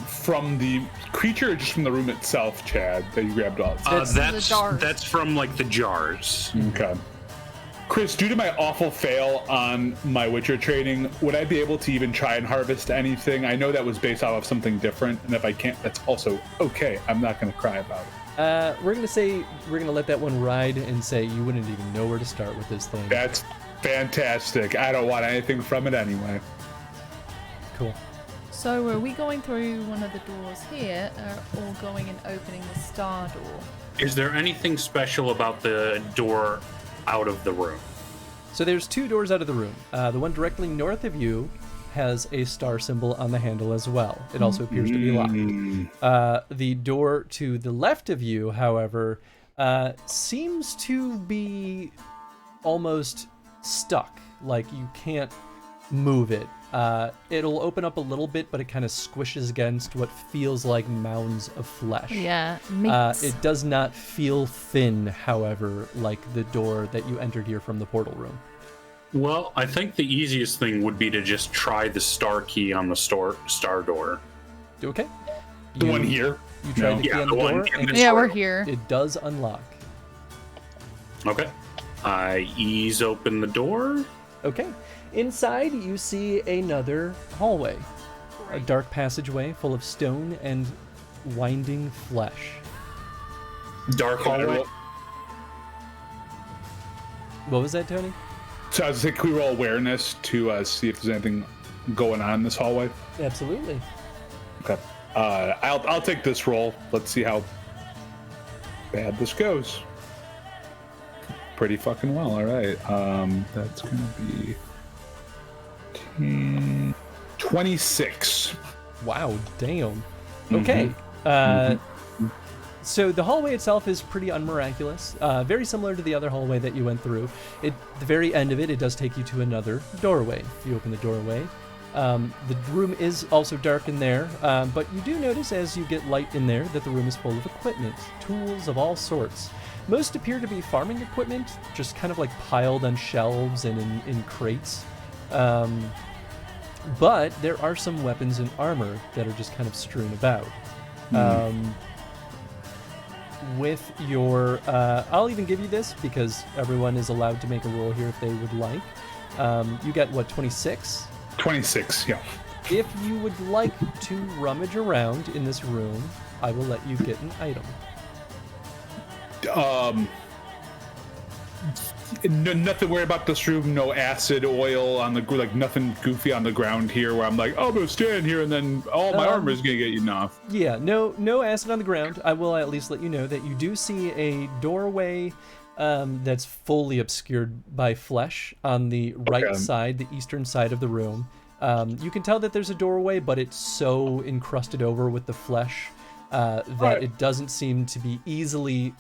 from the creature or just from the room itself, Chad, that you grabbed off? the jars. That's from, like, the jars. Okay. Chris, due to my awful fail on my Witcher training, would I be able to even try and harvest anything? I know that was based off of something different, and if I can't, that's also okay. I'm not going to cry about it. We're going to let that one ride and say you wouldn't even know where to start with this thing. That's fantastic. I don't want anything from it anyway. Cool. So are we going through one of the doors here, or going and opening the star door? Is there anything special about the door out of the room? So there's 2 doors out of the room. The one directly north of you has a star symbol on the handle as well. It also appears to be locked. The door to the left of you, however, seems to be almost stuck. Like you can't move it. It'll open up a little bit, but it kind of squishes against what feels like mounds of flesh. Yeah, meats. It does not feel thin, however, like the door that you entered here from the portal room. Well, I think the easiest thing would be to just try the star key on the star door. Okay. The one here? You tried the key on the one door, in and this Yeah, we're room. here. it does unlock. Okay. I ease open the door. Okay. Inside, you see another hallway. A dark passageway full of stone and winding flesh. Dark hallway. What was that, Tony? So I was saying, can we roll awareness to see if there's anything going on in this hallway? Absolutely. Okay. I'll take this roll. Let's see how bad this goes. Pretty fucking well. All right. That's gonna be 26. Wow, damn. Okay. So the hallway itself is pretty unmiraculous. Very similar to the other hallway that you went through. At the very end of it, it does take you to another doorway. If you open the doorway, the room is also dark in there, but you do notice as you get light in there that the room is full of equipment, tools of all sorts. Most appear to be farming equipment, just kind of like piled on shelves and in crates. But there are some weapons and armor that are just kind of strewn about. With your, I'll even give you this because everyone is allowed to make a roll here if they would like. You got what, 26? 26, yeah. If you would like to rummage around in this room, I will let you get an item. Nothing worry about this room. No acid, oil on the like nothing goofy on the ground here where I'm like, oh, I'm gonna stand here and then all my armor is gonna get eaten off. Yeah, no acid on the ground. I will at least let you know that you do see a doorway that's fully obscured by flesh on the right side, the eastern side of the room. You can tell that there's a doorway, but it's so encrusted over with the flesh that it doesn't seem to be easily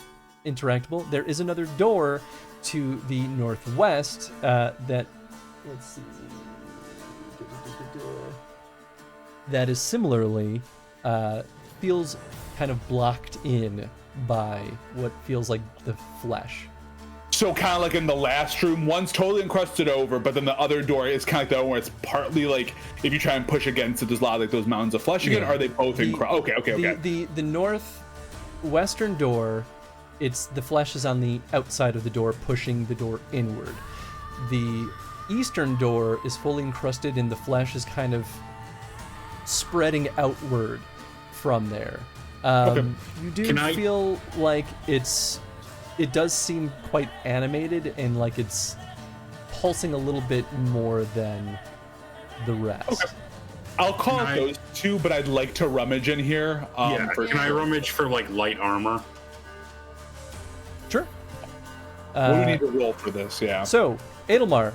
interactable. There is another door to the northwest that, let's see, that is similarly feels kind of blocked in by what feels like the flesh. So kind of like in the last room, one's totally encrusted over, but then the other door is kind of like the one where it's partly like if you try and push against it, there's a lot of like those mountains of flesh again. Yeah. Or are they both encrusted? Okay. The northwestern door, it's the flesh is on the outside of the door, pushing the door inward. The eastern door is fully encrusted, and the flesh is kind of spreading outward from there. You do feel like it does seem quite animated and like it's pulsing a little bit more than the rest. Okay. I'll call it those two, but I'd like to rummage in here. Can I rummage for like light armor? Sure. What do we need to roll for this? Yeah. So, Edelmar,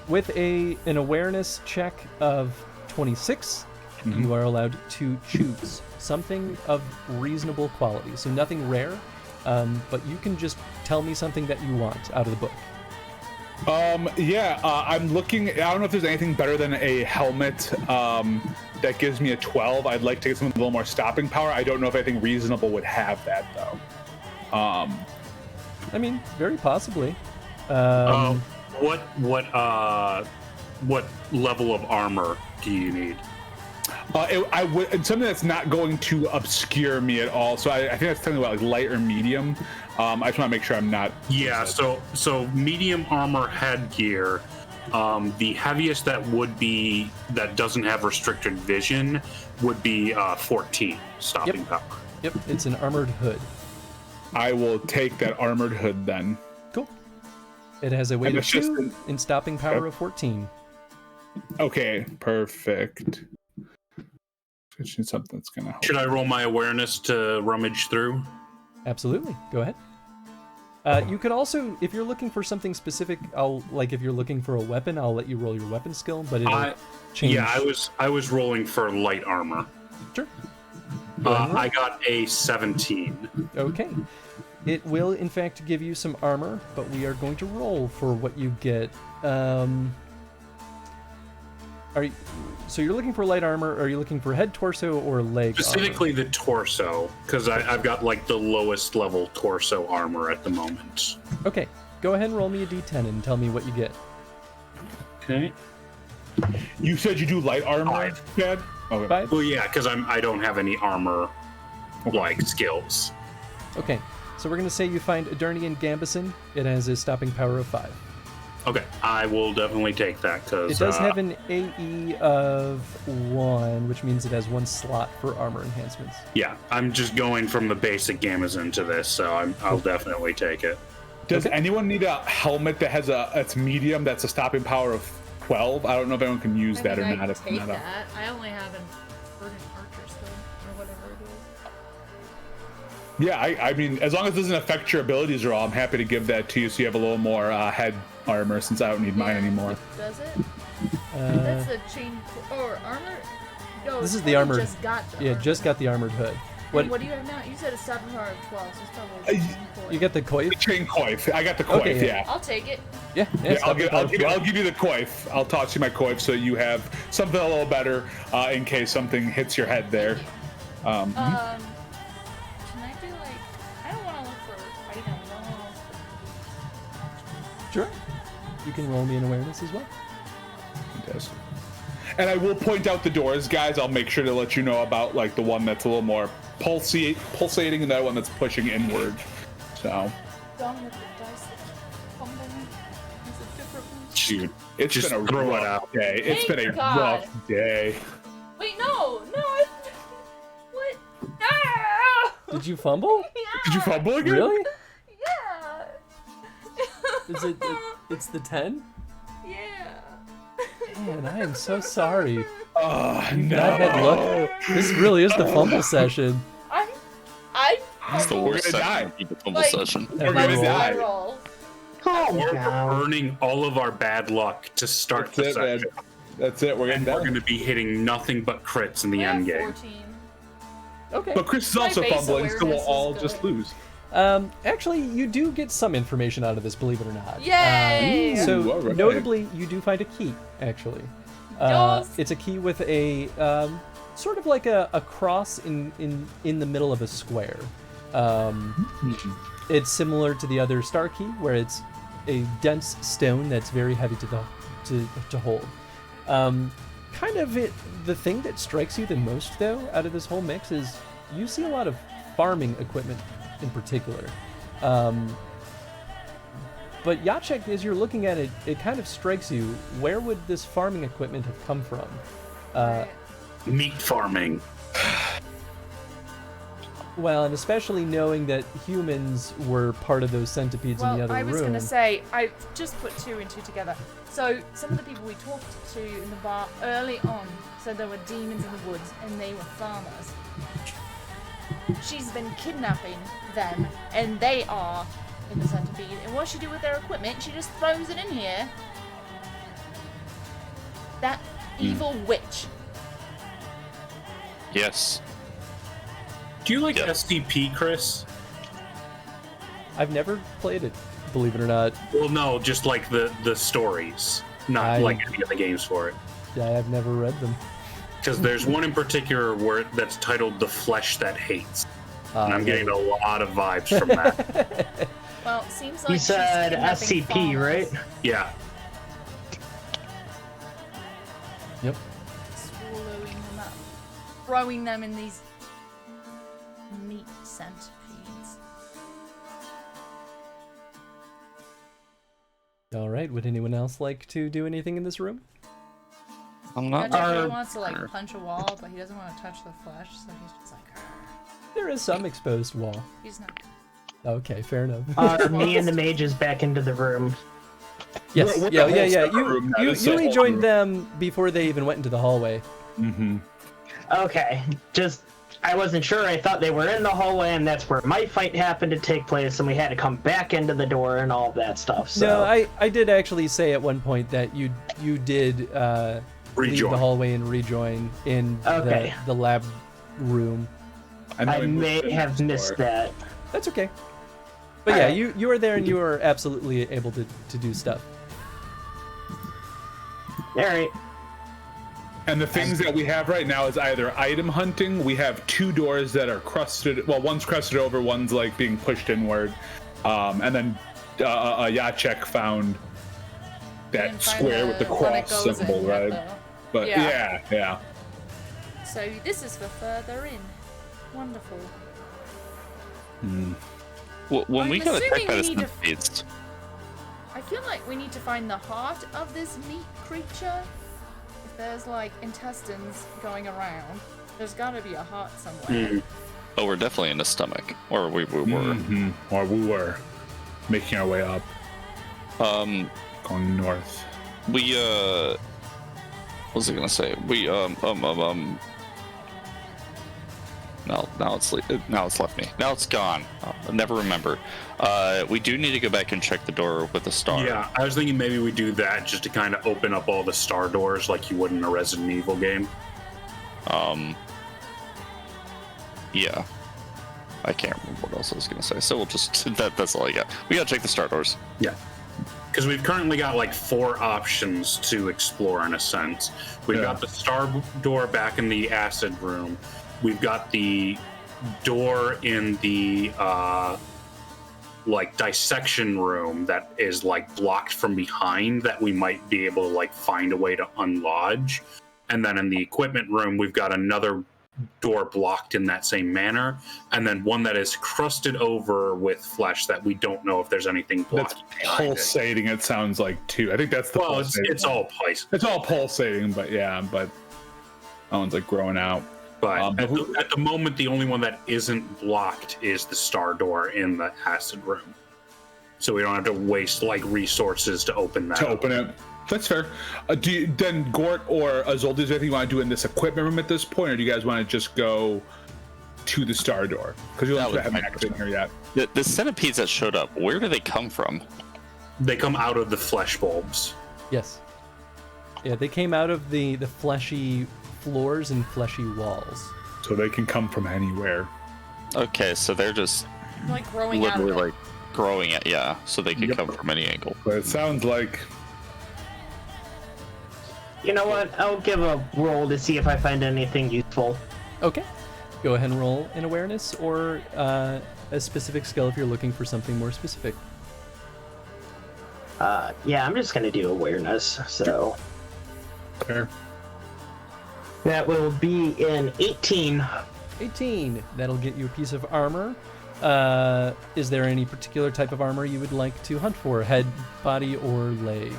with an awareness check of 26, you are allowed to choose something of reasonable quality. So nothing rare, but you can just tell me something that you want out of the book. I'm looking. I don't know if there's anything better than a helmet that gives me a 12. I'd like to get something with a little more stopping power. I don't know if anything reasonable would have that though. I mean, very possibly. What level of armor do you need? I would something that's not going to obscure me at all. So I think that's something about like light or medium. I just want to make sure I'm not. Yeah. So medium armor headgear. The heaviest that doesn't have restricted vision would be 14 stopping power. Yep, it's an armored hood. I will take that armored hood then. Cool. It has a weight of 2 and stopping power of 14. Okay, perfect. Something that's gonna help. Should I roll my awareness to rummage through? Absolutely. Go ahead. You could also, if you're looking for something specific, if you're looking for a weapon, I'll let you roll your weapon skill, but it'll change. Yeah, I was rolling for light armor. Sure. I got a 17. Okay. It will, in fact, give you some armor, but we are going to roll for what you get. So you're looking for light armor, or are you looking for head, torso, or leg Specifically armor? the torso, because I've got like the lowest level torso armor at the moment. Okay, go ahead and roll me a d10 and tell me what you get. Okay. You said you do light armor, 5. Dad? Okay. 5? Well, yeah, because I don't have any armor like skills. Okay, so we're going to say you find Adurnian Gambison. It has a stopping power of 5. Okay, I will definitely take that because it does have an AE of 1, which means it has 1 slot for armor enhancements. Yeah, I'm just going from the basic Gamazin to this, so I'll definitely take it. Does anyone need a helmet that has it's medium that's a stopping power of 12? I don't know if anyone can use that or not. I take that. I only have an Verdant Archer skill, or whatever it is. Yeah, I mean, as long as it doesn't affect your abilities at all, I'm happy to give that to you so you have a little more head armor since I don't need mine anymore. Does it? That's the chain or armor? No, this is the armored. Just got the armored. Just got the armored hood. What do you have now? You said a stopping power of 12, so it's probably you get the coif? The chain coif. I got the coif, okay, yeah. I'll take it. Yeah, I'll give you the coif. I'll toss you my coif so you have something a little better in case something hits your head there. Can I do like? I don't want to look for items. I want to look for. Sure. You can roll me an awareness as well. Fantastic. And I will point out the doors, guys. I'll make sure to let you know about like the one that's a little more pulsating and that one that's pushing inward. So. Done with the dice that's fumbling. Is it different? Shoot. It's Just been a throw it rough out. day. It's Thank been a God. rough day. Wait, no. What? Ah! Did you fumble? Yeah. Did you fumble again? Really? Yeah. Is it? It's the 10? Yeah. Man, I am so sorry. Oh, Not no. had luck. This really is the fumble session. It's the worst gonna die. second the fumble Like- session. Every gonna roll. die. Roll. We're earning all of our bad luck to start the That's it, man. session. That's it. We're getting And we're done. going to be hitting nothing but crits in the I have end game. 14. Okay. But Chris is My also base fumbling, so we'll awareness is all good. just lose. Actually, you do get some information out of this, believe it or not. Yay! So, Ooh, all right. notably, you do find a key, actually. Yes. It's a key with a, sort of like a cross in the middle of a square. It's similar to the other star key, where it's a dense stone that's very heavy to hold. Kind of the thing that strikes you the most, though, out of this whole mix is you see a lot of farming equipment in particular. But Jacek, as you're looking at it, it kind of strikes you, where would this farming equipment have come from? Meat farming. Well, and especially knowing that humans were part of those centipedes in the other room. Well, I was going to say, I just put 2 and 2 together. So, some of the people we talked to in the bar early on said there were demons in the woods and they were farmers. She's been kidnapping them and they are in the centipede. And what she do with their equipment, she just throws it in here. That evil witch. Yes. Do you like SCP, Chris? I've never played it, believe it or not. Well, no, just like the stories, not like any of the games for it. Yeah, I've never read them. Because there's one in particular that's titled "The Flesh That Hates," and I'm getting a lot of vibes from that. Well, seems like You said she's kidnapping SCP, farmers. right? Yeah. Yep. Swallowing them up, throwing them in these meat centipedes. All right, would anyone else like to do anything in this room? I'm not. He wants to like punch a wall, but he doesn't want to touch the flesh, so he's just like. There is some exposed wall. He's not. Okay, fair enough. Me and the mage is back into the room. Yes, We're yeah. separate room now. You This is a whole rejoined room. them before they even went into the hallway. Mm-hmm. Okay, just I wasn't sure. I thought they were in the hallway, and that's where my fight happened to take place, and we had to come back into the door and all of that stuff. So. No, I did actually say at one point that you did leave Rejoin. the hallway and rejoin in the lab room. I may have missed that. That's okay. But yeah, you were there and you were absolutely able to do stuff. All right. And the things that we have right now is either item hunting. We have 2 doors that are crusted. Well, one's crusted over, one's like being pushed inward. And then Jacek found that square with the cross symbol, right? But yeah. So this is for further in. Wonderful. Well, when we I'm got attacked assuming by we the need to- centipedes, I feel like we need to find the heart of this meat creature. If there's like intestines going around, there's gotta be a heart somewhere. oh, we're definitely in the stomach, or we were. Mm-hmm. Or we were making our way up, Um, going north. we what was I gonna say? We Now it's left me. Now it's gone. I'll never remember. We do need to go back and check the door with the star. Yeah, I was thinking maybe we do that just to kind of open up all the star doors like you would in a Resident Evil game. Yeah. I can't remember what else I was gonna say. So we'll just that's all I got. We gotta check the star doors. Yeah. Because we've currently got like 4 options to explore in a sense. We've got the star door back in the acid room. We've got the door in the like dissection room that is like blocked from behind that we might be able to like find a way to unlodge. And then in the equipment room, we've got another door blocked in that same manner, and then one that is crusted over with flesh that we don't know if there's anything blocked. That's pulsating. It sounds like too. I think that's the. Well, it's all place. It's all pulsating, but that one's like growing out. But at the moment, the only one that isn't blocked is the star door in the acid room. So we don't have to waste like resources to open that. Open it. That's fair. Then Gort or Azoldi, is there anything you want to do in this equipment room at this point, or do you guys want to just go to the star door? Because you don't have Max in here yet. The centipedes that showed up, where do they come from? They come out of the flesh bulbs. Yes. Yeah, they came out of the fleshy floors and fleshy walls. So they can come from anywhere. Okay, so they're just Like growing out of literally it. like growing it, yeah. So they can come from any angle. But it sounds like You know what? I'll give a roll to see if I find anything useful. Okay. go ahead and roll an awareness or a specific skill if you're looking for something more specific. Yeah, I'm just gonna do awareness. So Fair. that will be in 18. 18. That'll get you a piece of armor. Is there any particular type of armor you would like to hunt for? Head, body, or leg?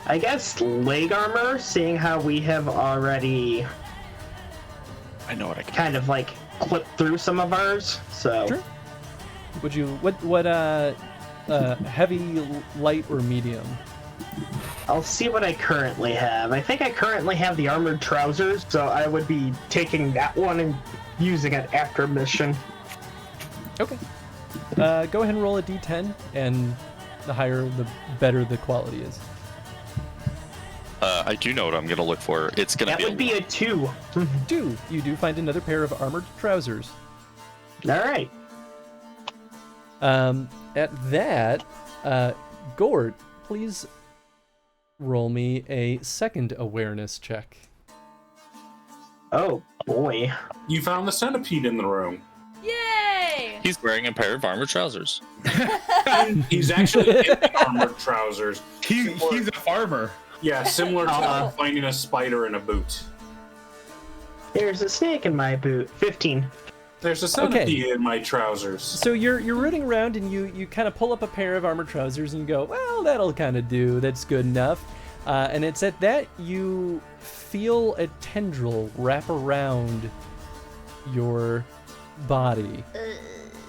I guess leg armor, seeing how we have already I know what I can. kind of like clipped through some of ours. So Sure. Would you what heavy, light, or medium? I'll see what I currently have. I think I currently have the armored trousers, so I would be taking that one and using it after mission. Okay. Go ahead and roll a d10, and the higher, the better the quality is. I do know what I'm gonna look for. It's gonna That would be a 2. 2. You do find another pair of armored trousers. All right. At that, Gort, please roll me a second awareness check. Oh boy. You found the centipede in the room. Yay! He's wearing a pair of armored trousers. He's actually in the armored trousers. He's a farmer. Yeah, similar to finding a spider in a boot. There's a snake in my boot. 15. There's a centipede in my trousers. So you're rooting around, and you kind of pull up a pair of armored trousers, and you go, well, that'll kind of do. That's good enough. And it's at that you feel a tendril wrap around your body.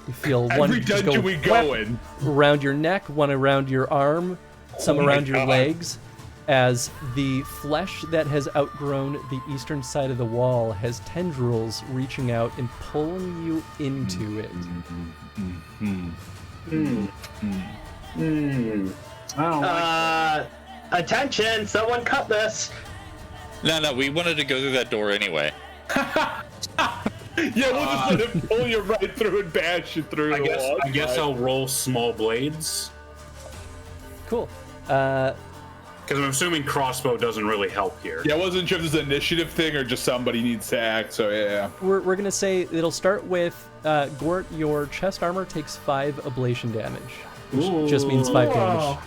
You feel one Every just dungeon go we whap go in. around your neck, one around your arm, some Oh my around your God. legs, as the flesh that has outgrown the eastern side of the wall has tendrils reaching out and pulling you into it. I don't like Attention! Someone cut this. No, we wanted to go through that door anyway. Yeah, we'll just let him pull you right through and bash you through. I guess I'll roll small blades. Cool. Because I'm assuming crossbow doesn't really help here. Yeah, I wasn't sure if this is an initiative thing or just somebody needs to act, so yeah. We're gonna say it'll start with Gort. Your chest armor takes 5 ablation damage, which just means 5 damage.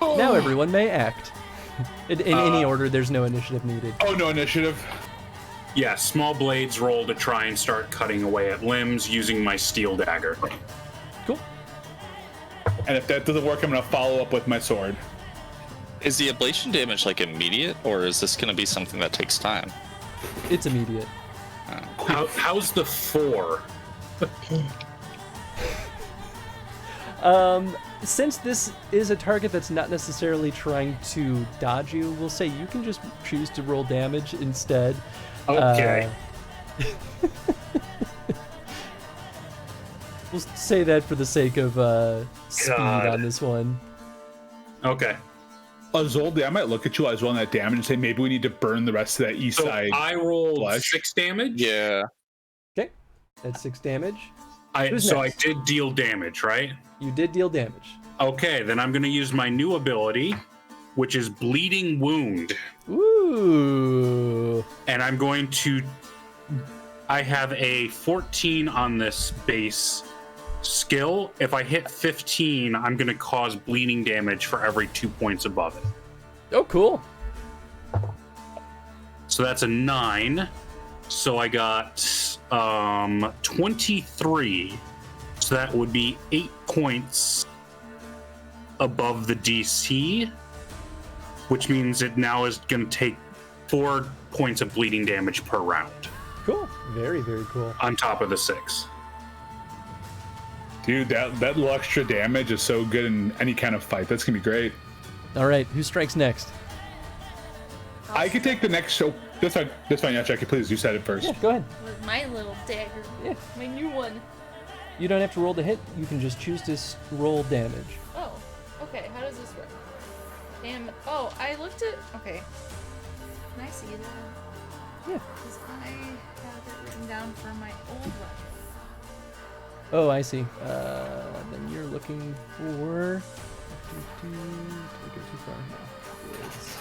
Now everyone may act. In any order, there's no initiative needed. Oh, no initiative. Yeah, small blades roll to try and start cutting away at limbs using my steel dagger. Cool. And if that doesn't work, I'm going to follow up with my sword. Is the ablation damage like immediate, or is this gonna be something that takes time? It's immediate. How's the 4? Since this is a target that's not necessarily trying to dodge you, we'll say you can just choose to roll damage instead. Okay. We'll say that for the sake of speed on this one. Okay. Azoldi, I might look at you as well on that damage and say maybe we need to burn the rest of that east So side. I rolled flesh. 6 damage. Yeah. Okay, that's 6 damage. I Who's next? did deal damage, right? You did deal damage. Okay, then I'm going to use my new ability, which is Bleeding Wound. Ooh. And I'm going to... I have a 14 on this base skill. If I hit 15, I'm going to cause bleeding damage for every 2 points above it. Oh, cool. So that's a 9. So I got 23. So that would be 8 points above the DC, which means it now is going to take 4 points of bleeding damage per round. Cool. Very, very cool. On top of the 6. Dude, that little extra damage is so good in any kind of fight. That's going to be great. All right, who strikes next? I could take the next show. That's fine. That's fine. Yeah, Jackie, please. You said it first. Yeah, go ahead. With my little dagger. Yeah. My new one. You don't have to roll to hit. You can just choose to roll damage. Oh, okay. How does this work? Damn. Oh, I looked at. Okay. Can I see that? Yeah. Because I have it written down for my old weapon. Oh, I see. Then you're looking for. Did I go too far? No. It's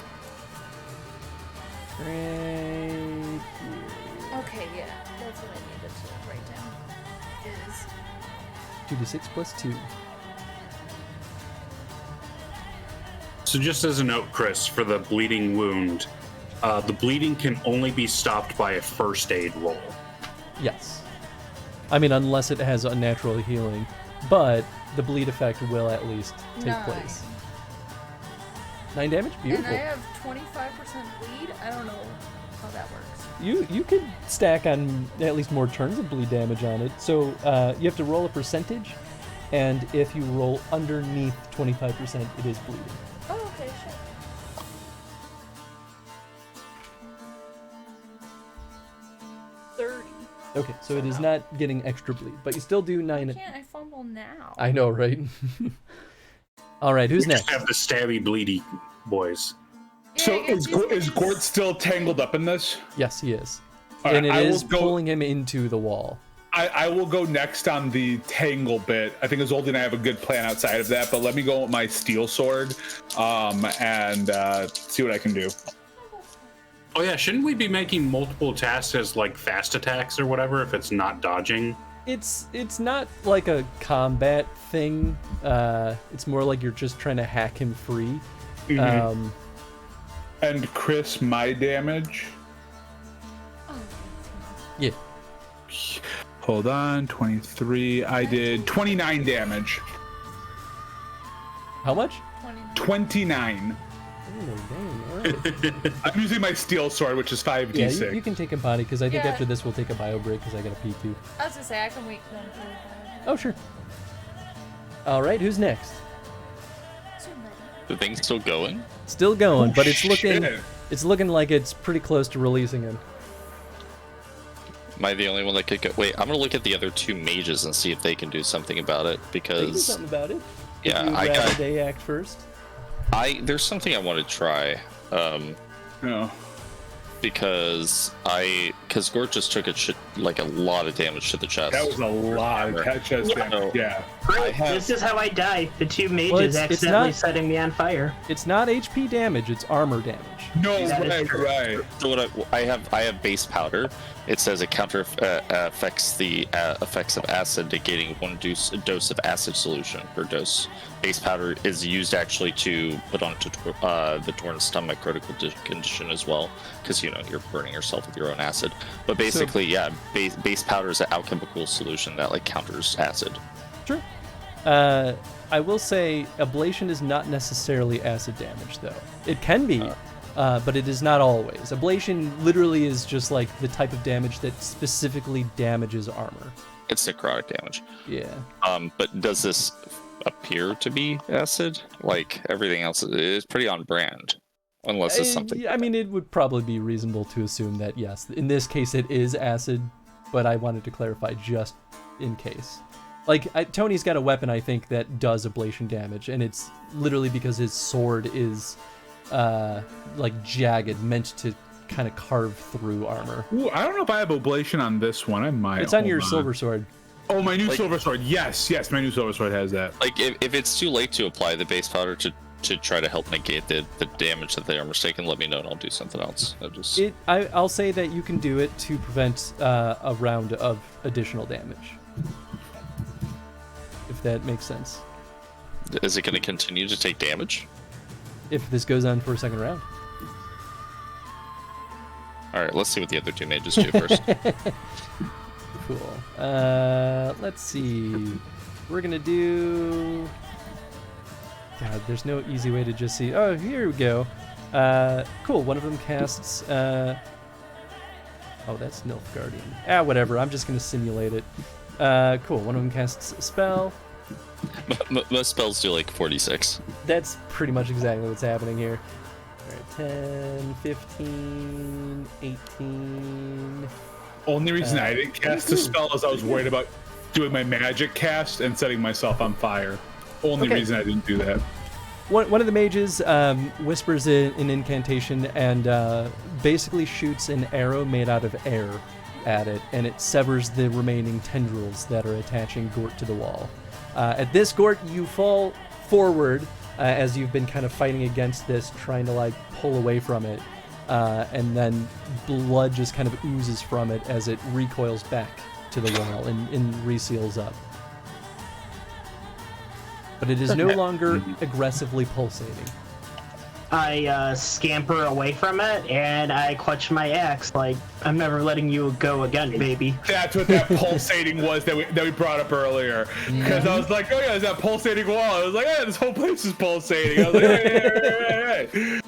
right here. Okay, yeah, that's what I needed to write down. Is 2d6 plus 2. So just as a note, Chris, for the bleeding wound, the bleeding can only be stopped by a first aid roll. Yes. I mean, unless it has unnatural healing, but the bleed effect will at least take 9. place. 9 damage? Beautiful. And I have 25% bleed. I don't know how that works. You could stack on at least more turns of bleed damage on it. So you have to roll a percentage, and if you roll underneath 25%, it is bleeding. Oh, okay, sure. Okay, so it is not getting extra bleed, but you still do 9. Why can't I fumble now? I know, right? All right, who's Just next? have the stabby, bleedy boys. Yeah, So I guess is he's- Gort still tangled up in this? Yes, he is. All right, And it I will is go- pulling him into the wall. I will go next on the tangle bit. I think Izoldi and I have a good plan outside of that, but let me go with my steel sword and see what I can do. Oh yeah, shouldn't we be making multiple attacks as like fast attacks or whatever if it's not dodging? It's not like a combat thing. It's more like you're just trying to hack him free. Mhm. And Chris, my damage. Yeah. Hold on, 23. I did 29 damage. How much? 29. Oh, dang, all right. I'm using my steel sword, which is 5d6. Yeah, you can take a body, because I think Yeah. after this we'll take a bio break, because I got a pee too. I was gonna say I can wait them for Oh, sure. All right, who's next? The thing's still going? Still going, but it's shit. looking like it's pretty close to releasing him. Am I the only one that could go? Wait, I'm gonna look at the other 2 mages and see if they can do something about it, They can do because something about it. yeah, If you I rather got they act first. there's something I want to try. No. Because Gort just took a lot of damage to the chest. That was a lot of chest damage. Yeah. Great, have- this is how I die. The 2 mages Well, it's accidentally not- setting me on fire. It's not HP damage, it's armor damage. No, That is true. right. So what I have base powder. It says it counter affects the effects of acid, negating 1 dose of acid solution per dose. Base powder is used actually to put onto the torn stomach critical condition as well, because you're burning yourself with your own acid. But basically, base powder is an alchemical solution that like counters acid. True. I will say ablation is not necessarily acid damage, though. It can be, but it is not always. Ablation literally is just like the type of damage that specifically damages armor. It's necrotic damage. Yeah. But does this appear to be acid? Like everything else is pretty on brand, unless it's something. I mean, it would probably be reasonable to assume that yes, in this case it is acid, but I wanted to clarify just in case. Like Tony's got a weapon I think that does ablation damage, and it's literally because his sword is like jagged, meant to kind of carve through armor. Ooh, I don't know if I have oblation on this one. I might. It's on Hold your silver sword. Oh, my new Like- silver sword. Yes, my new silver sword has that. Like if it's too late to apply the base powder to try to help negate the damage that they are mistaken, let me know and I'll do something else. I'll say that you can do it to prevent a round of additional damage, if that makes sense. Is it going to continue to take damage? If this goes on for a second round. All right, let's see what the other 2 mages do first. Cool. Let's see. We're gonna do. God, there's no easy way to just see. Oh, here we go. Cool. One of them casts. Oh, that's Nilfgaardian. Whatever. I'm just gonna simulate it. Cool. One of them casts a spell. Most spells do like 46. That's pretty much exactly what's happening here. All right, 10, 15, 18. Only reason I didn't cast a spell is I was worried about doing my magic cast and setting myself on fire. Only Okay. reason I didn't do that. One of the mages whispers an incantation and basically shoots an arrow made out of air at it, and it severs the remaining tendrils that are attaching Gort to the wall. At this, Gort, you fall forward as you've been kind of fighting against this, trying to like pull away from it, and then blood just kind of oozes from it as it recoils back to the wall and reseals up. But it is no longer aggressively pulsating. I scamper away from it, and I clutch my axe like, I'm never letting you go again, baby. That's what that pulsating was that we brought up earlier. Because I was like, oh yeah, there's that pulsating wall. I was like, yeah, this whole place is pulsating. I was like, hey.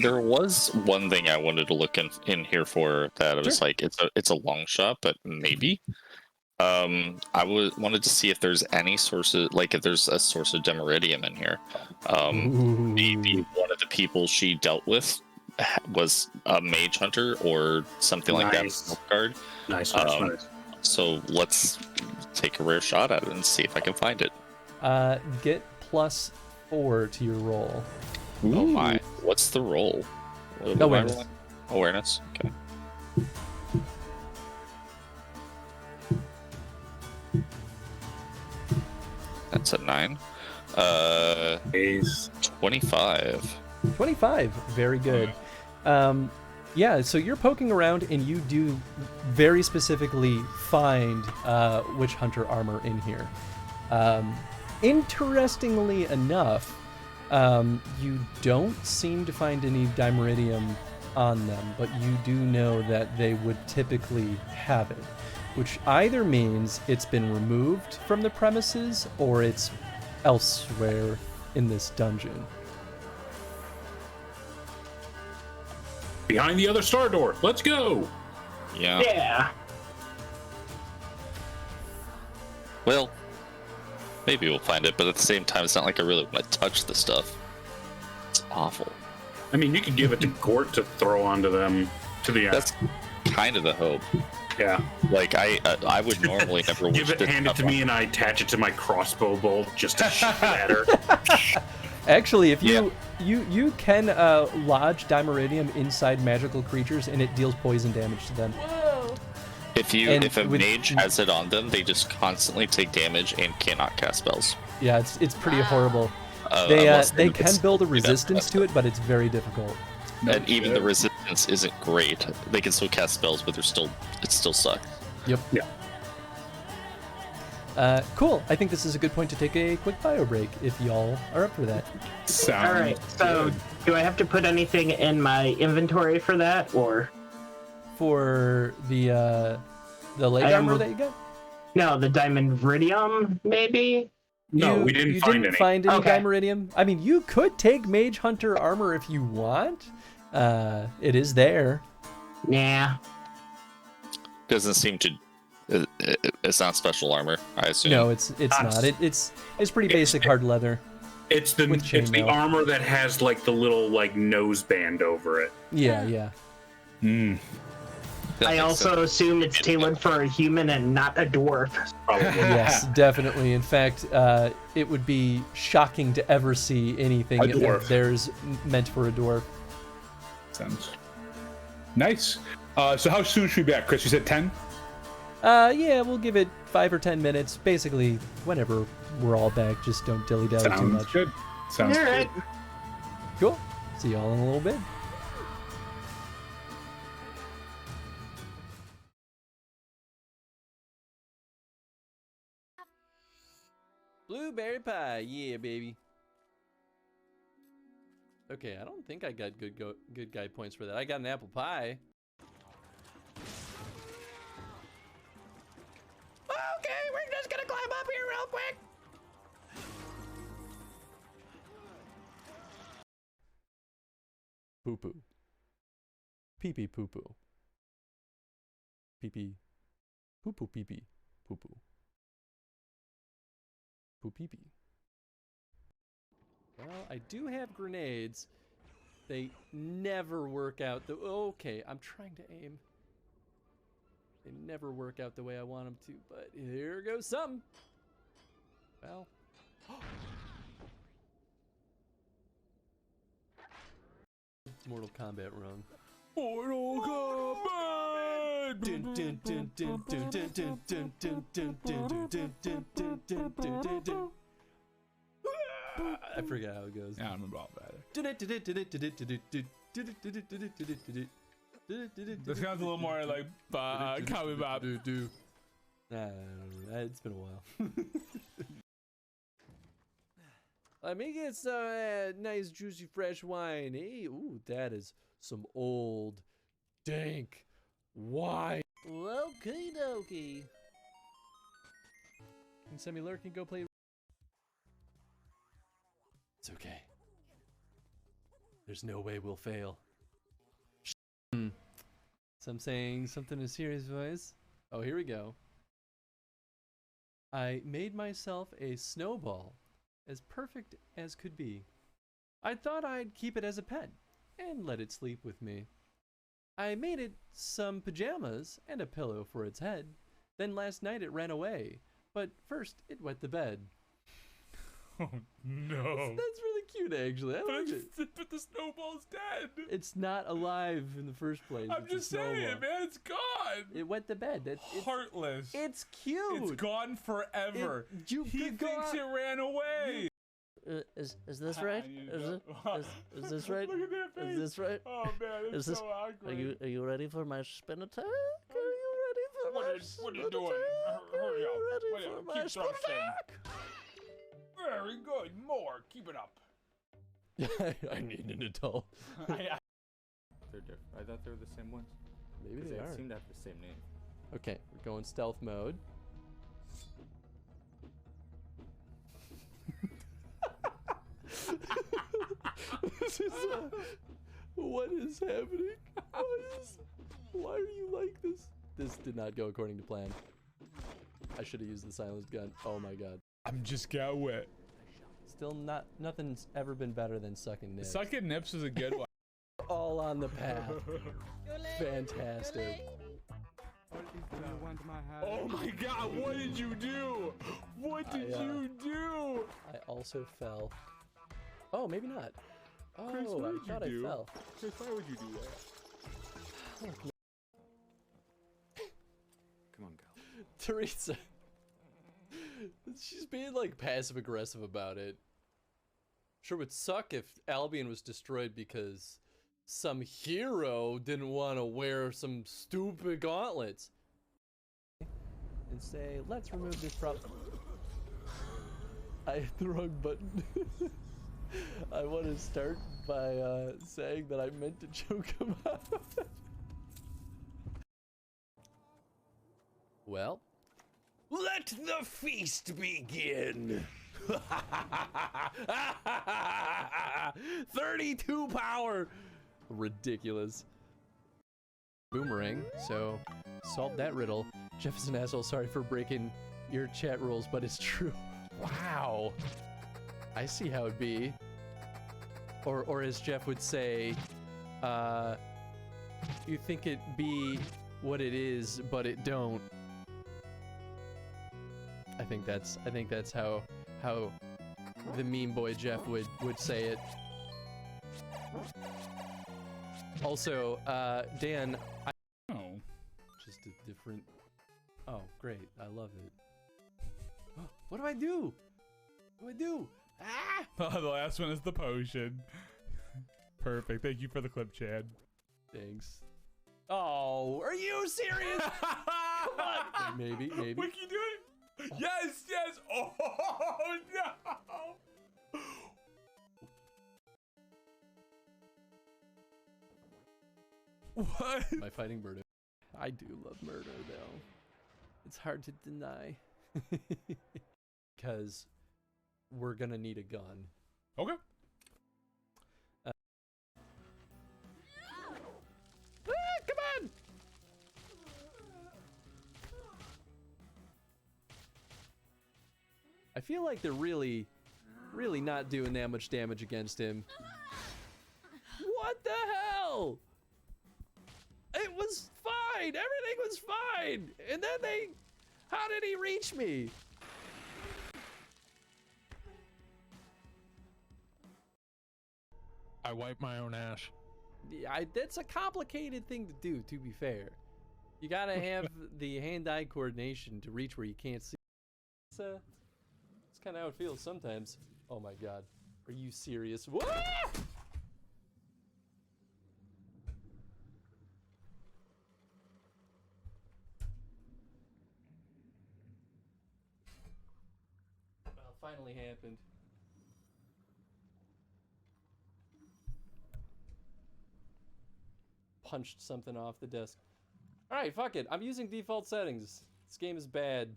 There was one thing I wanted to look in here for that I was like, it's a long shot, but maybe. I wanted to see if there's any sources, like if there's a source of demiridium in here. Maybe one of the people she dealt with was a mage hunter or something like that. Guard. Nice. So let's take a rare shot at it and see if I can find it. Get +4 to your roll. Oh my! What's the roll? Awareness. Awareness. Okay. That's a 9. 25. 25. Very good. Yeah, so you're poking around and you do very specifically find witch hunter armor in here. Interestingly enough, you don't seem to find any dimeridium on them, but you do know that they would typically have it, which either means it's been removed from the premises or it's elsewhere in this dungeon. Behind the other star door. Let's go. Yeah. Yeah. Well, maybe we'll find it, but at the same time, it's not like I really want to touch the stuff. It's awful. I mean, you could give it to Gort to throw onto them to the end. That's kind of the hope. Yeah. Like I would normally never give it, hand it to me, and I attach it to my crossbow bolt just to shoot it at her. Actually, if you can lodge dimeridium inside magical creatures, and it deals poison damage to them. Whoa. If a mage has it on them, they just constantly take damage and cannot cast spells. Yeah, it's pretty horrible. They can build a resistance to it, but it's very difficult. And even the resistance isn't great. They can still cast spells, but it still sucks. Yep. Yeah. Cool. I think this is a good point to take a quick bio break if y'all are up for that. All right. So, do I have to put anything in my inventory for that, or for the leg armor that you got? No, the dimeridium, maybe. No, we didn't find any. You didn't find any dimeridium? I mean, you could take Mage Hunter armor if you want. It is there. Nah. Doesn't seem to. It's not special armor, I assume. No, it's not. It's pretty basic hard leather. It's the armor that has like the little like nose band over it. Yeah. I also assume it's tailored for a human and not a dwarf. Probably. Yes, definitely. In fact, it would be shocking to ever see anything of theirs meant for a dwarf. Sounds nice. So how soon should we be back, Chris? You said 10? Yeah, we'll give it 5 or 10 minutes. Basically, whenever we're all back, just don't dilly-dally too much. Good. Sounds All good. right. Cool. See y'all in a little bit. Blueberry pie, yeah, baby. Okay, I don't think I got good guy points for that. I got an apple pie. Okay, we're just gonna climb up here real quick. Poo poo. Pee pee poo poo. Pee pee. Poo poo pee pee. Poo poo. Poo pee pee. Well, I do have grenades. They never work out the. Okay, I'm trying to aim. They never work out the way I want them to, but here goes some. Well. Mortal Kombat run. Mortal Kombat! I forget how it goes. Yeah, I remember all about it. This sounds a little more like Cowboy Bob. It's been a while. Let me get some nice, juicy, fresh wine. Hey, ooh, that is some old, dank wine. Okie dokie. Can Semi Lurk go play? It's okay. There's no way we'll fail. So I'm saying something in a serious voice. Oh, here we go. I made myself a snowball, as perfect as could be. I thought I'd keep it as a pet, and let it sleep with me. I made it some pajamas and a pillow for its head. Then last night it ran away, but first it wet the bed. Oh no! That's really cute, actually. I like it. But the snowball's dead. It's not alive in the first place. I'm just saying, man, it's gone. It wet the bed. It's heartless. It's cute. It's gone forever. He thinks it ran away. Is this right? Is this right? Look at that face. Is this right? Oh man, it's so awkward. Are you ready for my spin attack? Are you ready for my What are you doing? Hurry up. ready for my spin attack? Very good. More. Keep it up. I need an adult. They're different. I thought they were the same ones. Maybe they are. Seem to have the same name. Okay, we're going stealth mode. This is what is happening? Why are you like this? This did not go according to plan. I should have used the silenced gun. Oh my god. I'm just got wet. Still nothing's ever been better than sucking nips. Sucking nips is a good one. All on the path. Fantastic. Oh my god, what did you do? What did you do? I also fell. Oh, maybe not. Oh, Chris, what I did thought you do? I fell. Chris, why would you do that? Come on, Gal. Teresa. She's being like passive aggressive about it. Sure would suck if Albion was destroyed because some hero didn't want to wear some stupid gauntlets. And say, let's remove this problem. I hit the wrong button. I want to start by saying that I meant to choke him out. Well, let the feast begin. 32 power. Ridiculous. Boomerang. So, solve that riddle. Jeff is an asshole. Sorry for breaking your chat rules, but it's true. Wow. I see how it'd be. Or as Jeff would say, you think it be what it is, but it don't. I think that's how the meme boy Jeff would say it. Also, Dan, Oh. just a different. Oh, great! I love it. What do I do? What do I do? Ah! The last one is the potion. Perfect. Thank you for the clip, Chad. Thanks. Oh, are you serious? Come on. Maybe. Wiki, do it. Yes. Oh no. What? Am I fighting murder? I do love murder, though. It's hard to deny. Because we're gonna need a gun. Okay. Come on! I feel like they're really not doing that much damage against him. What the hell? It was fine! Everything was fine! And then how did he reach me? I wipe my own ash. Yeah, that's a complicated thing to do, to be fair. You gotta have the hand-eye coordination to reach where you can't see. It's kind of how it feels sometimes. Oh my god. Are you serious? What? Well, finally happened. Punched something off the desk. Alright, fuck it. I'm using default settings. This game is bad.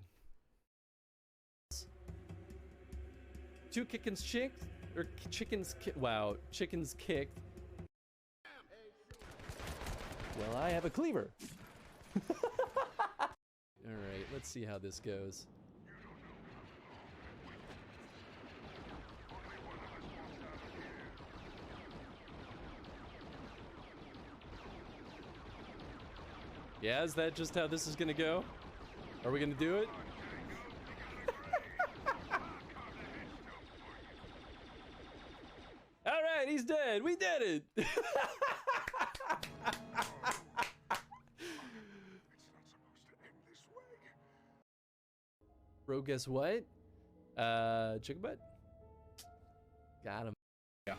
2 chickens chicked? Or chickens wow. Chickens kicked. Well, I have a cleaver. Alright, let's see how this goes. Yeah, is that just how this is gonna go? Are we gonna do it? Alright, he's dead! We did it! Bro, guess what? Chicken butt? Got him. Yeah.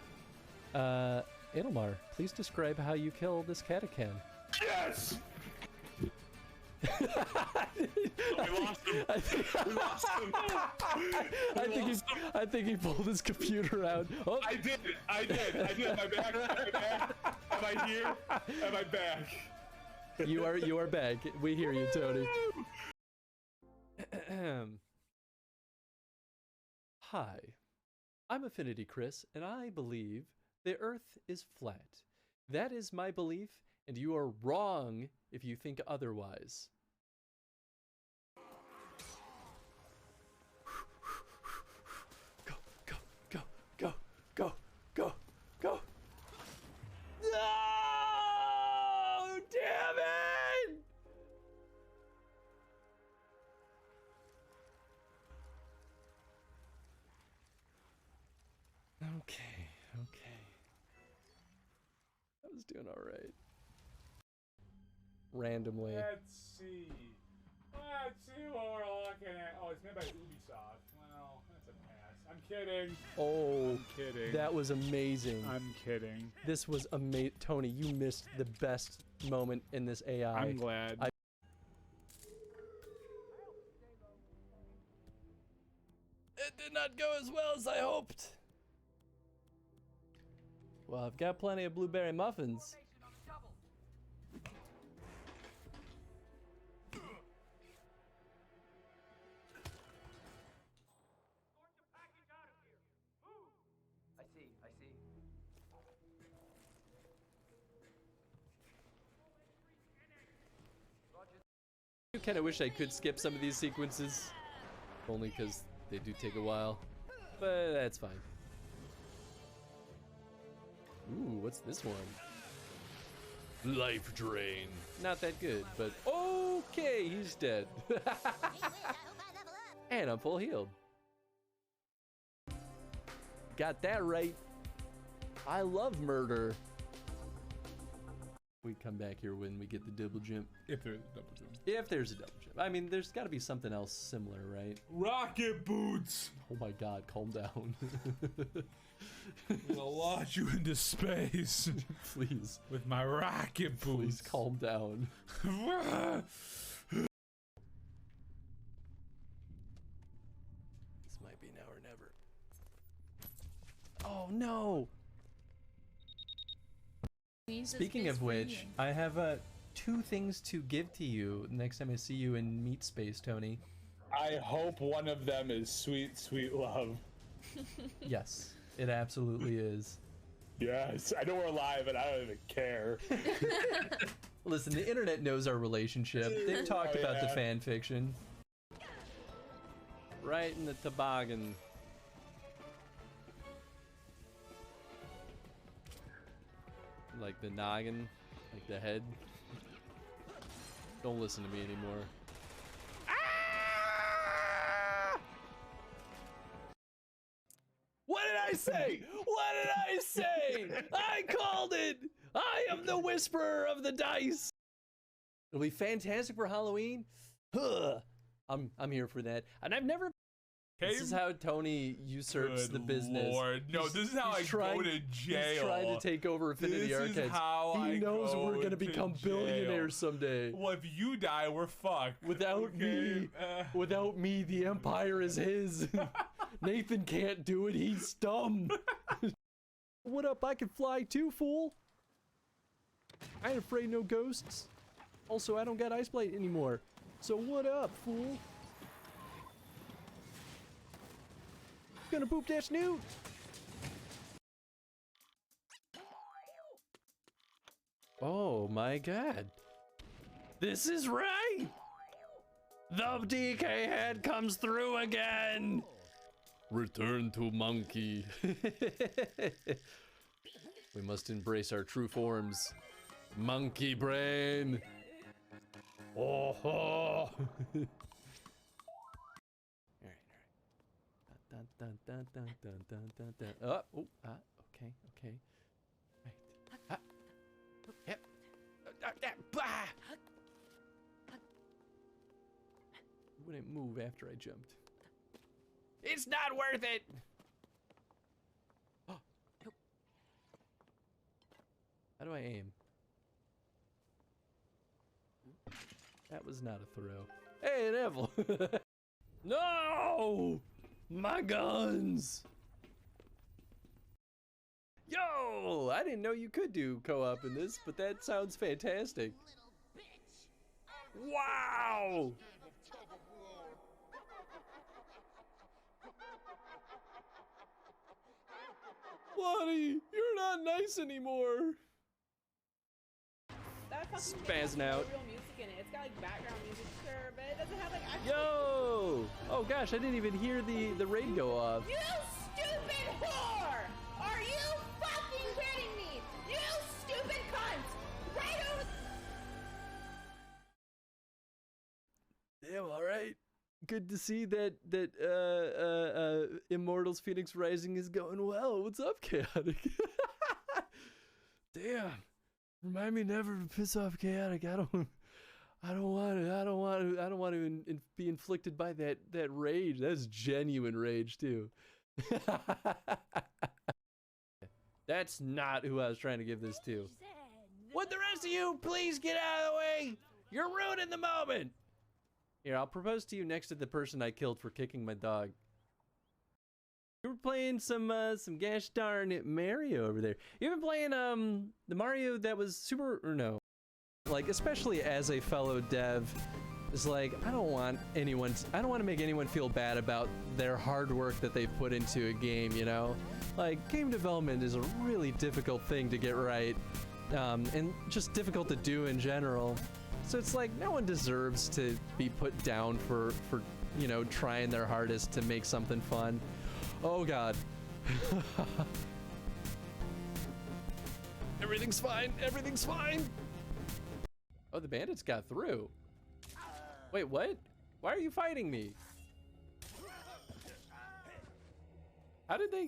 Edelmar, please describe how you kill this catacan. Yes! We lost him. We lost him. I think he pulled his computer out. Oh. I did. Am I back? Am I here? Am I back? You are back. We hear you, Tony. Hi, I'm Affinity Chris, and I believe the Earth is flat. That is my belief, and you are wrong if you think otherwise. Go, go, go, go, go, go, go. No! Damn it! Okay. I was doing all right. Randomly. Let's see what we're looking at. Oh, it's made by Ubisoft. Well, that's a pass. I'm kidding. Oh, I'm kidding. that was amazing. I'm kidding. This was amazing. Tony, you missed the best moment in this AI. I'm glad. It did not go as well as I hoped. Well, I've got plenty of blueberry muffins. I see. I kind of wish I could skip some of these sequences. Only because they do take a while. But that's fine. Ooh, what's this one? Life Drain. Not that good, but okay, he's dead. And I'm full healed. Got that right. I love murder. We come back here when we get the double jump. If there's a double jump. If there's a double jump. I mean, there's got to be something else similar, right? Rocket boots! Oh my god, calm down. I'll launch you into space. Please. With my rocket boots. Please calm down. This might be now or never. Oh no! Speaking of which, I have 2 things to give to you next time I see you in meat space, Tony. I hope one of them is sweet, sweet love. Yes, it absolutely is. Yes, I know we're live and I don't even care. Listen, the internet knows our relationship. They've talked about the fan fiction. Right in the toboggan. Like the noggin, like the head. Don't listen to me anymore. Ah! What did I say? What did I say? I called it! I am the whisperer of the dice! It'll be fantastic for Halloween. I'm here for that. And I've never. This is how Tony usurps the business. Lord. No, this is how I go to jail. He's trying to take over Affinity Arcades. This is how he knows we're gonna become billionaires someday. Well, if you die, we're fucked. Without me, the empire is his. Nathan can't do it. He's dumb. What up? I can fly too, fool. I ain't afraid no ghosts. Also, I don't got Ice Blade anymore. So what up, fool? Gonna boop that snoot. Oh my god. This is right. The DK head comes through again. Return to monkey. We must embrace our true forms. Monkey brain. Oh. All right. Okay. Right. Yep. Wouldn't move after I jumped. It's not worth it. Oh. How do I aim? That was not a throw. Hey, Neville. No! My guns! Yo! I didn't know you could do co-op in this, but that sounds fantastic. Wow! Lottie, you're not nice anymore. That fucking Spazzing out. real music in it. It's got like background music, sure, but it doesn't have like actual. Yo! Oh gosh, I didn't even hear the raid go off. You stupid whore! Are you fucking kidding me? You stupid cunt! Right over. Damn, all right. Good to see that Immortals Phoenix Rising is going well. What's up, Chaotic? Damn. Remind me never to piss off Chaotic. I don't want to be inflicted by that rage. That's genuine rage too. That's not who I was trying to give this to. Would the rest of you please get out of the way? You're ruining the moment. Here, I'll propose to you next to the person I killed for kicking my dog. You were playing some gosh darn Mario over there. You been playing the Mario that was super, or no? Like, especially as a fellow dev, it's like I don't want to make anyone feel bad about their hard work that they've put into a game, you know? Like, game development is a really difficult thing to get right, and just difficult to do in general. So it's like no one deserves to be put down for you know, trying their hardest to make something fun. Oh god. Everything's fine. Everything's fine. Oh, the bandits got through. Wait, what? Why are you fighting me? How did they?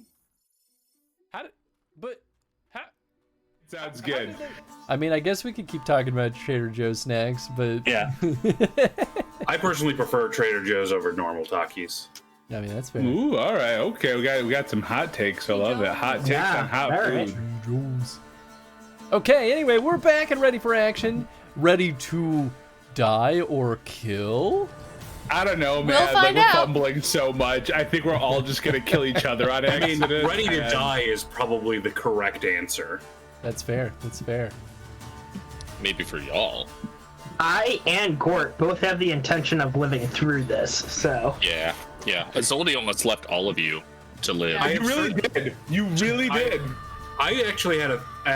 Sounds good. I mean, I guess we could keep talking about Trader Joe's snacks, but yeah. I personally prefer Trader Joe's over normal Takis. I mean, that's fair. Ooh, all right, okay. We got some hot takes. I love it. Hot takes on hot food. Okay, anyway, we're back and ready for action. Ready to die or kill? I don't know, man. We'll find we're out. fumbling so much. I think we're all just gonna kill each other on I mean, accident. ready to die is probably the correct answer. That's fair. That's fair. Maybe for y'all. I and Gort both have the intention of living through this, so. Yeah. Azoldi almost left all of you to live. I You really did. You really did. I actually had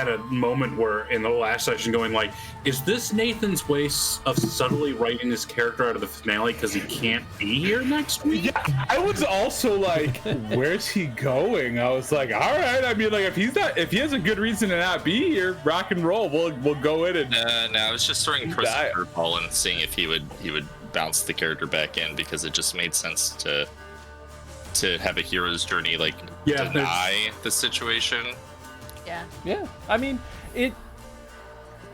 a moment where in the last session going like, is this Nathan's way of subtly writing his character out of the finale because he can't be here next week? Yeah, I was also like, where's he going? I was like, all right. I mean, like, if he has a good reason to not be here, rock and roll. We'll go in and. No, I was just throwing Chris a curveball and seeing if he would bounce the character back in because it just made sense to have a hero's journey deny the situation. Yeah. Yeah, I mean,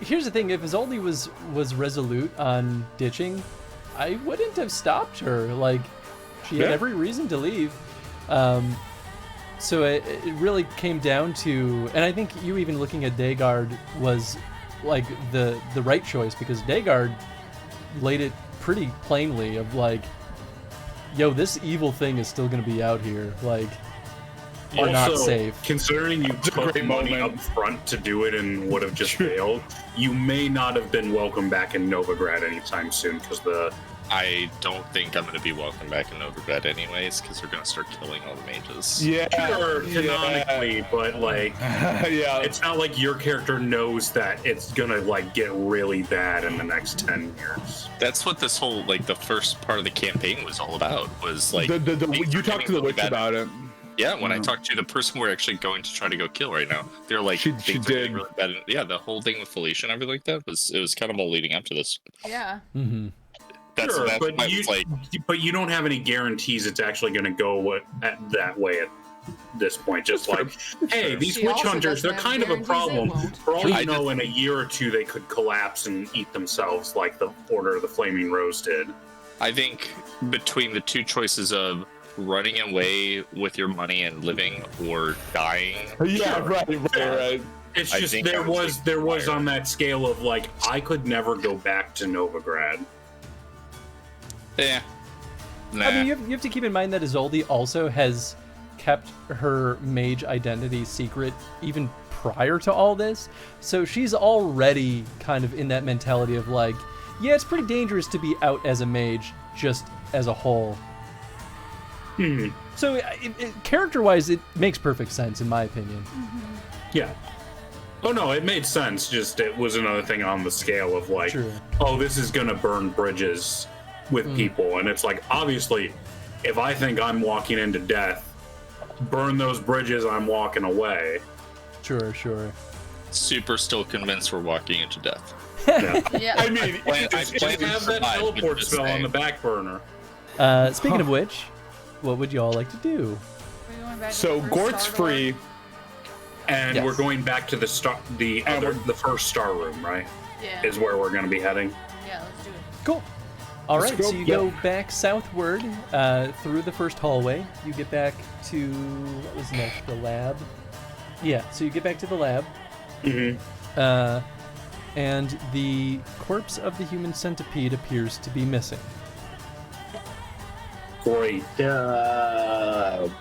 here's the thing: if Isolde was resolute on ditching, I wouldn't have stopped her. Like, she had every reason to leave. So it really came down to, and I think you even looking at Daygard was like the right choice, because Daygard laid it pretty plainly of like, yo, this evil thing is still gonna be out here, like, or not safe. Considering you took money up front to do it and would have just failed, you may not have been welcome back in Novigrad anytime soon, because I don't think I'm going to be welcome back in Novigrad anyways, because they're going to start killing all the mages. Yeah, sure, canonically, but like, it's not like your character knows that it's going to like get really bad in the next 10 years. That's what this whole, like, the first part of the campaign was all about, was like... you talked to the witch about it. Yeah, when I talked to the person we're actually going to try to go kill right now, they're like, she did really bad. Yeah, the whole thing with Felicia and everything like that was kind of all leading up to this. Yeah. Mm-hmm. That's but you don't have any guarantees it's actually going to go that way at this point. Just like, hey, these witch hunters, they're kind of a problem. For all you know, in a year or two, they could collapse and eat themselves like the Order of the Flaming Rose did. I think between the two choices of running away with your money and living, or dying. Yeah, right. It's just there was on that scale of like, I could never go back to Novigrad. Yeah. Nah. I mean, you have to keep in mind that Isolde also has kept her mage identity secret even prior to all this, so she's already kind of in that mentality of like, yeah, it's pretty dangerous to be out as a mage just as a whole. So character-wise, it makes perfect sense in my opinion. Yeah. Oh no, it made sense. Just it was another thing on the scale of like, oh, this is gonna burn bridges with people, and it's like, obviously, if I think I'm walking into death, burn those bridges, I'm walking away. Sure. Super still convinced we're walking into death. Yeah. I mean, just have that teleport spell on the back burner. Speaking of which, what would you all like to do? So Gort's free, and we're going back to the first star room, right? Yeah. Is where we're going to be heading. Yeah, let's do it. Cool. All right, go. so you go back southward through the first hallway. You get back to, what was next, the lab? Yeah, so you get back to the lab. And the corpse of the human centipede appears to be missing. Great.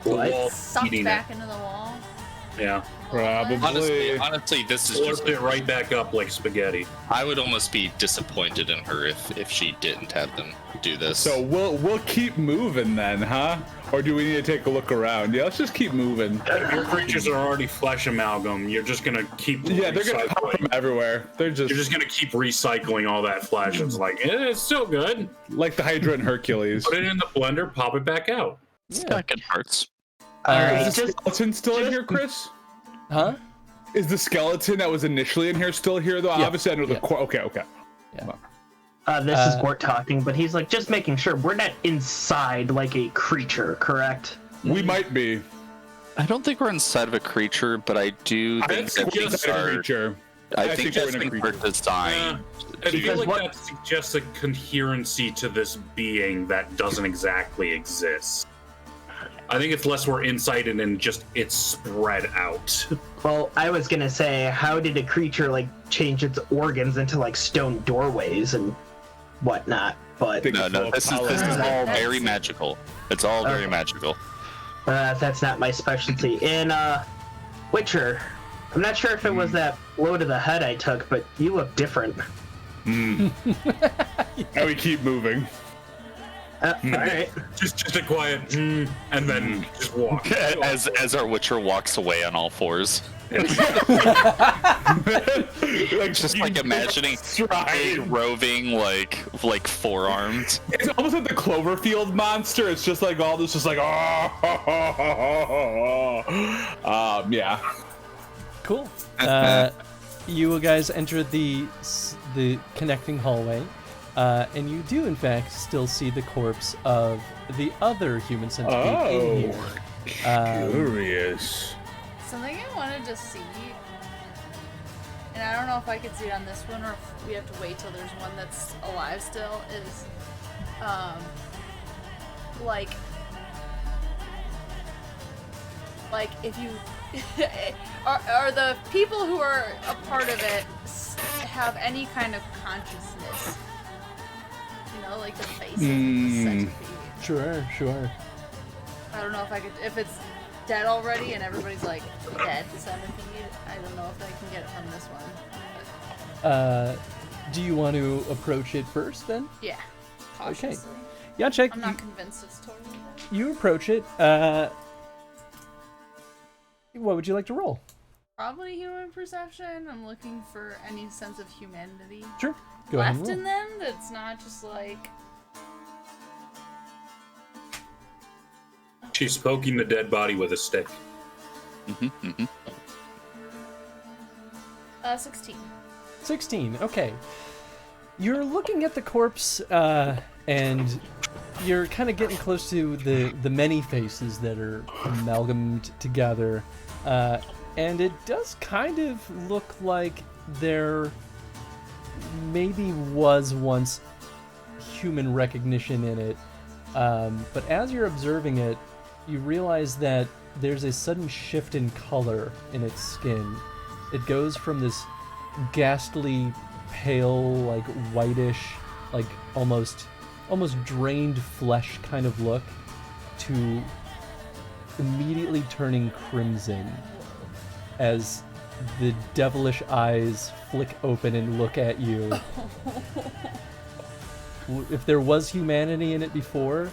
What? Sucked back into the wall. Yeah. Probably. Honestly, this is just it right back up like spaghetti. I would almost be disappointed in her if she didn't have them do this. So we'll keep moving then, huh? Or do we need to take a look around? Yeah, let's just keep moving. Your creatures are already flesh amalgam. You're just gonna keep. Yeah, they're gonna pop from everywhere. You're just gonna keep recycling all that flesh. It's like it's still good. Like the Hydra and Hercules. Put it in the blender, pop it back out. It's got good parts. Is the skeleton still in here, Chris? Huh? Is the skeleton that was initially in here still here, though? Yeah. Obviously, I know the core. Okay. Yeah. This is Gort talking, but he's like, just making sure we're not inside like a creature, correct? We might be. I don't think we're inside of a creature, but I do think that these are. Creature. I think that's been per design. I feel like that suggests a coherency to this being that doesn't exactly exist. I think it's less we're inside and then just it's spread out. Well, I was gonna say, how did a creature like change its organs into like stone doorways and whatnot? But No, this is all very magical. It's all very magical. That's not my specialty. In Witcher, I'm not sure if it was that blow to the head I took, but you look different. And we keep moving. All right. Just a quiet and then just walk. As our Witcher walks away on all fours. Just like imagining a roving like forearms. It's almost like the Cloverfield monster. It's just like all this, just like yeah. Cool. You guys enter the connecting hallway, and you do in fact still see the corpse of the other human centipede in here. Curious. Something I wanted to see and I don't know if I could see it on this one or if we have to wait till there's one that's alive still, is, like if you, are the people who are a part of it have any kind of consciousness? You know, like the faces of the centipede. Sure. I don't know if I could, if it's dead already and everybody's like dead centipede. I don't know if I can get it from this one. Do you want to approach it first then? Yeah. Cautiously. Okay. Yeah, check. I'm not convinced it's totally dead. You approach it. What would you like to roll? Probably human perception. I'm looking for any sense of humanity Sure. Go ahead and left roll. in them that's not just like. She's poking the dead body with a stick. 16. 16. Okay. You're looking at the corpse, and you're kind of getting close to the many faces that are amalgamated together, and it does kind of look like there maybe was once human recognition in it, but as you're observing it, you realize that there's a sudden shift in color in its skin. It goes from this ghastly pale, like whitish, like almost drained flesh kind of look, to immediately turning crimson as the devilish eyes flick open and look at you. If there was humanity in it before,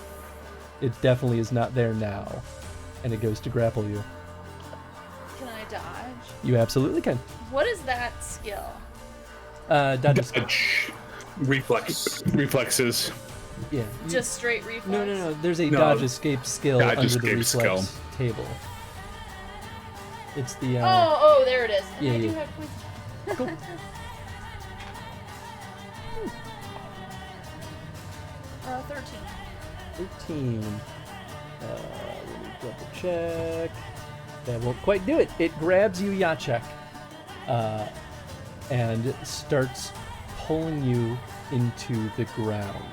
it definitely is not there now, and it goes to grapple you. Can I dodge? You absolutely can. What is that skill? Dodge. Reflexes. Yeah. Just straight reflex? No. There's a dodge escape skill Dodge under the escape reflex skill. table. It's the. Oh, there it is. And Yeah, I do yeah. have points. Cool. 13. Let me double check. That won't quite do it. It grabs you, Jacek, and starts pulling you into the ground.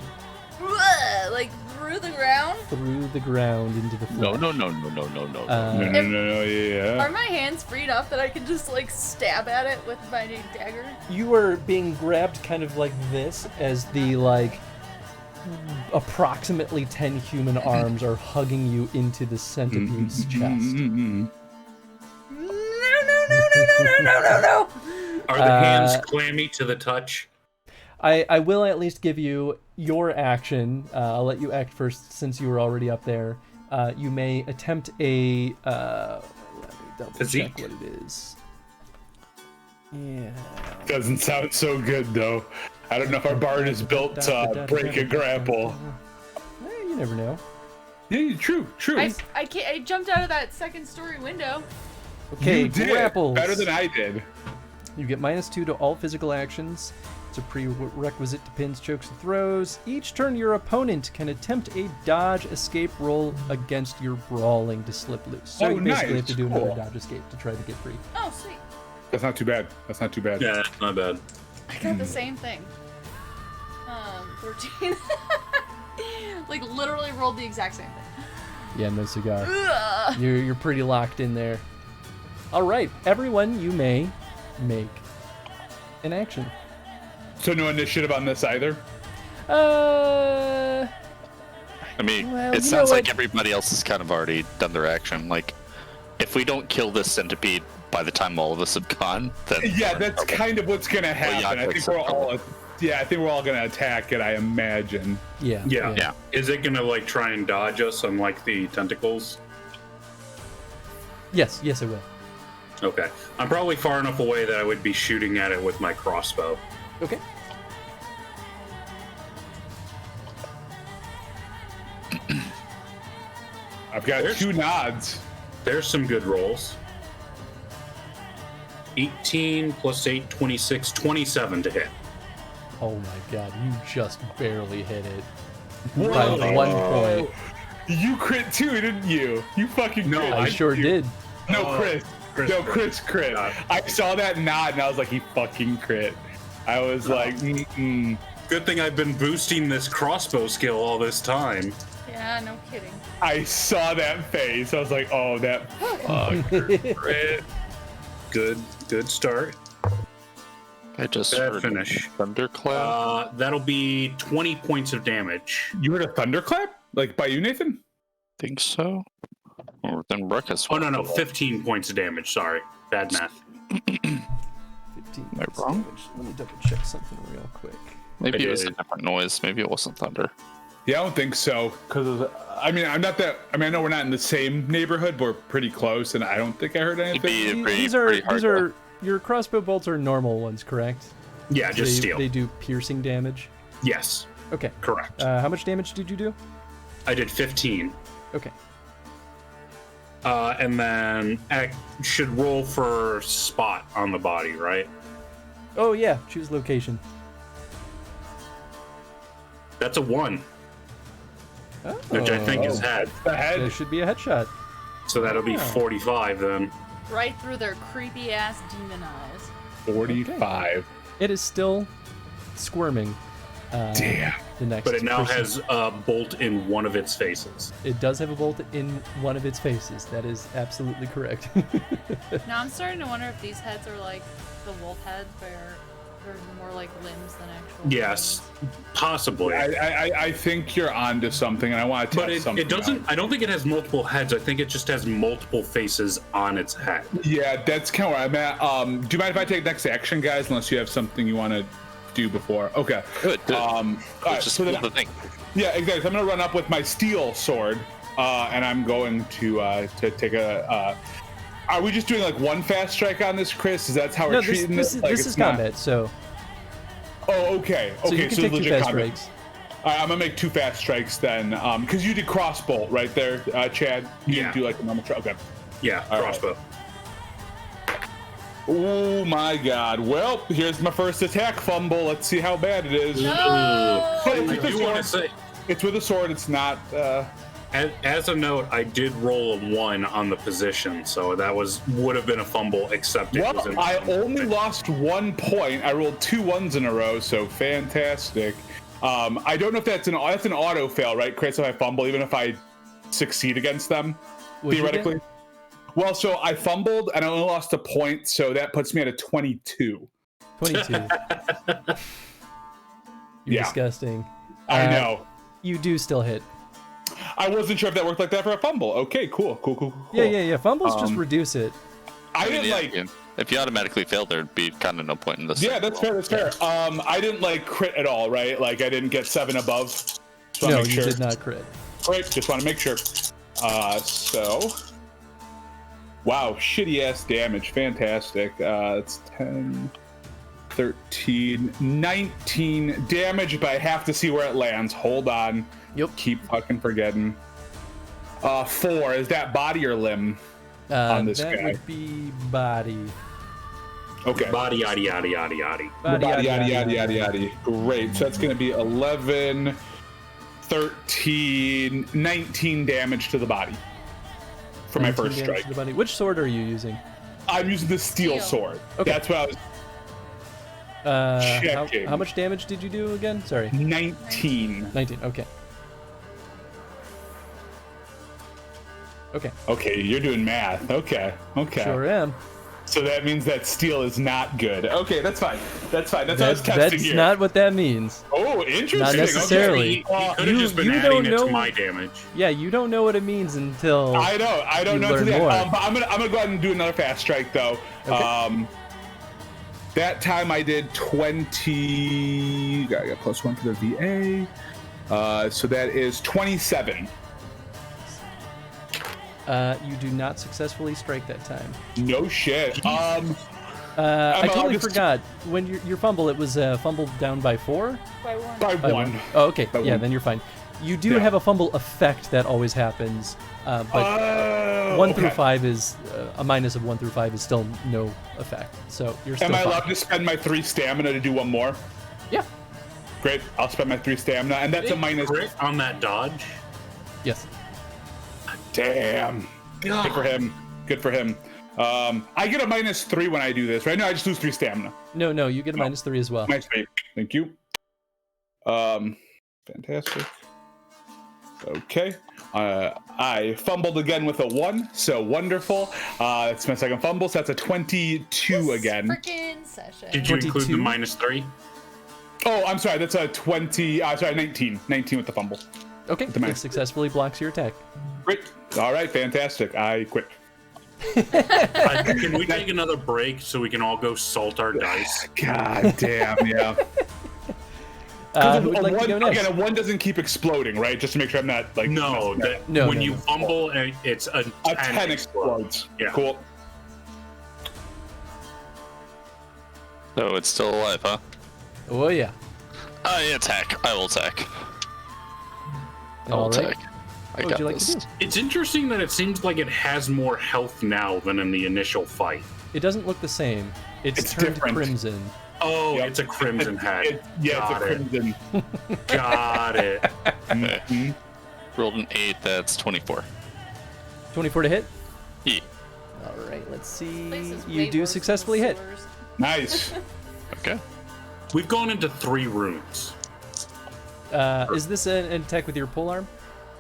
Like through the ground? Through the ground into the flesh. No. No, yeah. Are my hands freed up that I can just like stab at it with my dagger? You are being grabbed kind of like this as the like approximately 10 human arms are hugging you into the centipede's chest. No. Are the hands clammy to the touch? I will at least give you your action. I'll let you act first since you were already up there. You may attempt a... let me double Physique? check what it is. Yeah. Doesn't sound so good, though. I don't know if our bard is built to break a grapple. You never know. Yeah, true. I jumped out of that second story window. Okay, You did grapples. better than I did. You get -2 to all physical actions. It's a prerequisite to pins, chokes, and throws. Each turn, your opponent can attempt a dodge escape roll against your brawling to slip loose. So you basically have to do another dodge escape to try to get free. Oh, sweet. That's not too bad. Yeah, not bad. I got the same thing. 13. Like literally rolled the exact same thing. Yeah, no cigar. Ugh. You're pretty locked in there. All right, everyone, you may make an action. So no initiative on this either? I mean, Well, it you sounds know like what? everybody else has kind of already done their action. Like, if we don't kill this centipede by the time all of us have gone, then Yeah, that's kind of what's gonna happen. I think we're all gonna attack it, I imagine. Yeah. Is it gonna like try and dodge us unlike the tentacles? Yes, it will. Okay. I'm probably far enough away that I would be shooting at it with my crossbow. Okay. I've got 2 nods. There's some good rolls. 18 plus 8, 26, 27 to hit. Oh my god, you just barely hit it. Whoa. By 1 point. You crit too, didn't you? You fucking crit. I sure did. No, Chris. No, Chris crit. I saw that nod and I was like, he fucking crit. I was like, Good thing I've been boosting this crossbow skill all this time. Yeah, no kidding. I saw that face. I was like, oh, that crit. Good start. I just Bad heard finish. Thunderclap. That'll be 20 points of damage. You heard a thunderclap? Like by you, Nathan? Think so. Or then Ruckus. Oh, no, 15 points of damage. Sorry. Bad math. 15 Am I wrong? damage. Let me double check something real quick. Maybe it was a different noise. Maybe it wasn't thunder. Yeah, I don't think so. Because I mean, I know we're not in the same neighborhood, but we're pretty close, and I don't think I heard anything. These are your crossbow bolts are normal ones, correct? Yeah, just steel. They do piercing damage. Yes. Okay. Correct. How much damage did you do? I did 15. Okay. And then I should roll for spot on the body, right? Oh yeah, choose location. That's a 1. Oh. Which I think is head. The head. There should be a headshot. So that'll be 45 then. Right through their creepy ass demon eyes. 45. It is still squirming. Damn. The next But it now person. has a bolt in one of its faces. It does have a bolt in one of its faces. That is absolutely correct. Now I'm starting to wonder if these heads are like the wolf heads, where they're more like limbs than actual. Yes, possibly. I think you're onto something, and I want to test But something. it doesn't. I don't think it has multiple heads. I think it just has multiple faces on its head. Yeah, that's kind of where I'm at. Do you mind if I take next action, guys? Unless you have something you want to do before. Okay. Good. All right, Just so pull then, the thing. yeah, exactly. So I'm gonna run up with my steel sword, and I'm going to take a. Are we just doing like one fast strike on this, Chris? Is that how we're No, treating this this? is combat, so. Oh, okay. So you can take two legit fast combat. strikes. All right, I'm gonna make 2 fast strikes then, because you did crossbow right there, Chad. You didn't do like a normal okay. Yeah, All crossbow. Oh my God! Well, here's my first attack fumble. Let's see how bad it is. No! But it's I with a do want to sword. say, It's with a sword. It's not. as a note, I did roll a 1 on the position, so that would have been a fumble, except it was. Well, I only lost 1 point. I rolled 2 1s in a row, so fantastic. I don't know if that's an auto fail, right, Chris? If I fumble, even if I succeed against them, theoretically. Well, so I fumbled and I only lost a point, so that puts me at a 22. 22. You're Yeah. disgusting. I know. You do still hit. I wasn't sure if that worked like that for a fumble. Okay, cool. Yeah. Fumbles just reduce it. I didn't like. If you automatically failed, there'd be kind of no point in this. Yeah, that's fair. That's fair. I didn't like crit at all, right? Like I didn't get 7 above. Just wanna No, make you sure. did not crit. Right, just want to make sure. So. Wow, shitty ass damage. Fantastic. It's 10, 13, 19 damage, but I have to see where it lands. Hold on. Yep. Keep fucking forgetting. 4. Is that body or limb on this that guy? would be body. Okay. Body, yaddy, yaddy, yaddy, yaddy. Body, Yaddy. Great. So that's going to be 11, 13, 19 damage to the body for my 19 first damage strike. to the body. Which sword are you using? I'm using the steel sword. Okay. That's what I was checking. How much damage did you do again? Sorry. 19. 19. Okay. Okay, you're doing math. Okay. Sure am. So that means that steel is not good. Okay, that's fine. That's what I was testing That's here. not what that means. Oh, interesting. Not necessarily. He could have just been adding it to my damage. Yeah, you don't know what it means until I don't know. learn Until more. but I'm gonna go ahead and do another fast strike though. Okay. That time I did 20. I got +1 for the VA. So that is 27. You do not successfully strike that time. No shit. I totally forgot. When your fumble, it was fumbled down by 4? By 1. By 1. Oh, okay. By Yeah, 1. then you're fine. You do have a fumble effect that always happens, but 1 through 5 is a minus of 1 through 5 is still no effect. So you're still Am I fine. allowed to spend my 3 stamina to do one more? Yeah. Great. I'll spend my 3 stamina, and that's a minus. Crit on that dodge. Yes. Damn. Good for him. I get a -3 when I do this, right? No, I just lose 3 stamina. No, you get a -3 as well. -3. Thank you. Fantastic. Okay. I fumbled again with a 1, so wonderful. It's my second fumble, so that's a 22 again. Freaking session. Did you include the 22? -3? Oh, I'm sorry. That's a 20. Sorry, 19. 19 with the fumble. Okay, it successfully blocks your attack. Great. All right, fantastic. I quit. Can we take another break so we can all go salt our dice? God damn, yeah. Who would like to go next? Again, a 1 doesn't keep exploding, right? Just to make sure I'm not like. No, when you fumble, it's a 10 explodes. Yeah. Cool. So it's still alive, huh? Oh yeah. I attack. I will attack. I'll All right. attack. I What would got you like this. to do? It's interesting that it seems like it has more health now than in the initial fight. It doesn't look the same. It's turned different. crimson. Oh, Yep. it's a crimson head. Got Got it's a it. crimson. Got it. Mhm. Rolled an 8. That's 24. 24 to hit. Yeah. All right. Let's see. Place is You way do worse successfully than hit. sewers. Nice. Okay. We've gone into 3 rooms. Is this an attack with your pole arm?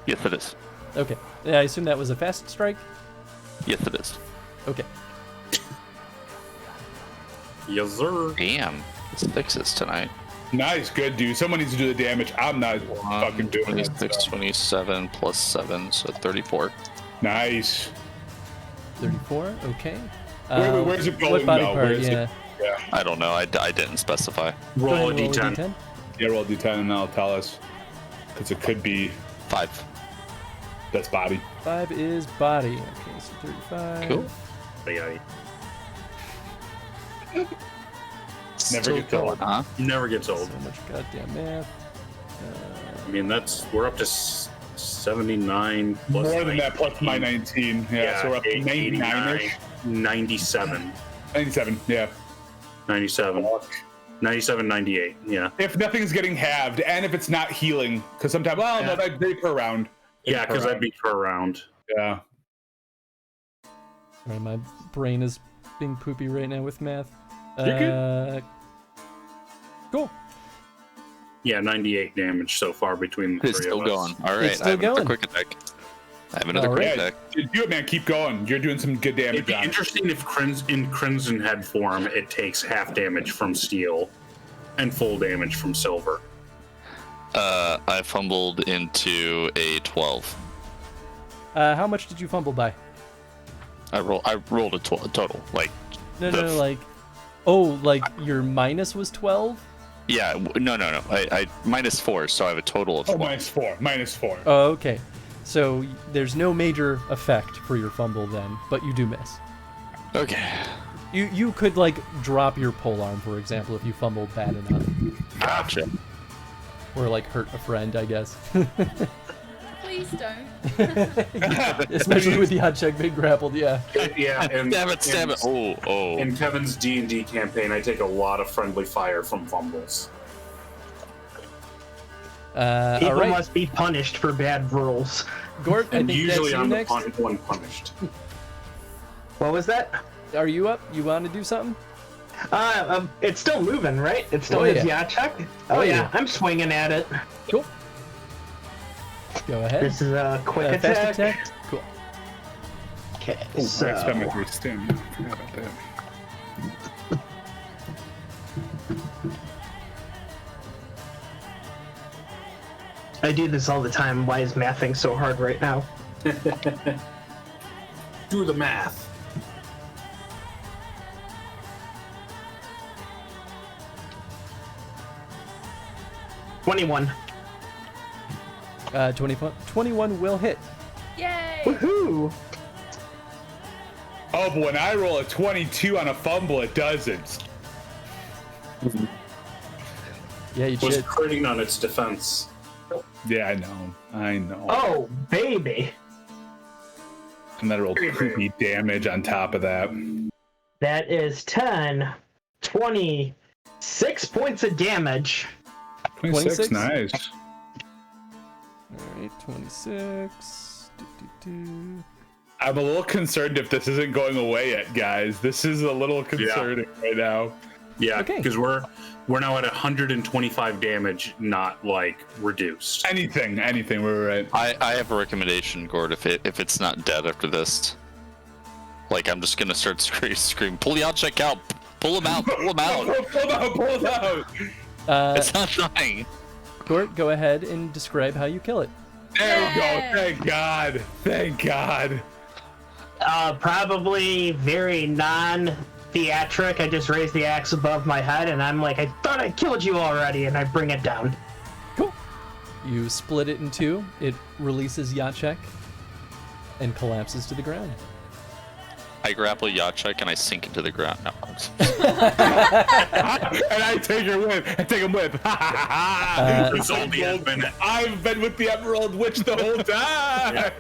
Yes, it is. Okay. Yeah, I assume that was a fast strike. Yes, it is. Okay. Yes, sir. Damn. It's 6s tonight. Nice, good dude. Someone needs to do the damage. I'm not fucking doing it. 26, 27 plus 7, so 34. Nice. 34. Okay. Wait, where's it going What body though? part? Where is it? Yeah. Yeah. I don't know. I didn't specify. Go Roll a ahead and d10. Yeah, roll a d10 and that'll tell us. Because it could be 5. that's body. 5 is body. Okay, so 35. Cool. Yeah, Never Still gets old. going, huh? never gets old. So much goddamn math. I mean, we're up to 79 plus More than that, plus 19. my 19. Yeah, so we're up to 99-ish. 97. 97, yeah. 97. 97, 98, yeah. If nothing's getting halved, and if it's not healing, because sometimes, well, no, they per round. Yeah, because I'd be per round. Yeah. Sorry, my brain is being poopy right now with math. You're good. Cool. Yeah, 98 damage so far between the It's 3 still of us. going. All right. It's still I have another going. quick attack. I have another All quick right. attack. Yeah, do it, man. Keep going. You're doing some good damage It'd be on it. interesting if in Crimson Head form, it takes half damage from steel and full damage from silver. I fumbled into a 12. How much did you fumble by? I rolled a total. Like, No, The- like, oh, like your minus was 12? yeah, no. I -4, so I have a total of Oh, 12. -4. Oh, okay. So there's no major effect for your fumble then, but you do miss. Okay. You could like drop your pole arm, for example, if you fumbled bad enough, Gotcha. or like hurt a friend, I guess. Please don't. Especially with the hot check being grappled, yeah. Yeah, and Stab it. Oh. in Kevin's D&D campaign, I take a lot of friendly fire from fumbles. All People right, must be punished for bad rules. Gort, I And think usually that's I'm you the next. one punished. What was that? Are you up? You want to do something? It's still moving, right? It's still Oh, his yeah. yacht check? Oh, Oh, yeah. yeah. I'm swinging at it. Cool. Go ahead. This is a quick attack. Fast attack. Cool. Okay, Oh, so... I spent my first stamina. I forgot about that. I do this all the time. Why is mathing so hard right now? Do the math. $21. 21 will hit. Yay! Woohoo! Oh, but when I roll a 22 on a fumble, it doesn't. Yeah, you Was should. critting on its defense. Yeah, I know. Oh, baby. And that roll creepy damage on top of that. That is 10, 26 points of damage. 26, 26? nice. All right, 26. I'm a little concerned if this isn't going away yet, guys. This is a little concerning right now. Yeah, because we're now at 125 damage, not like reduced. Anything, we're right. I have a recommendation, Gord. If it's not dead after this, like I'm just gonna start scream, pull the check out, pull him out, pull him out, pull him out. It's not dying. Gort, go ahead and describe how you kill it. There we go. Thank God. Thank God. Probably very non-theatric. I just raise the axe above my head, and I'm like, I thought I killed you already, and I bring it down. Cool. You split it in two. It releases Jacek and collapses to the ground. I grapple Jacek and I sink into the ground. No. And I take her with. I take him with. I've been with the Emerald Witch the whole time.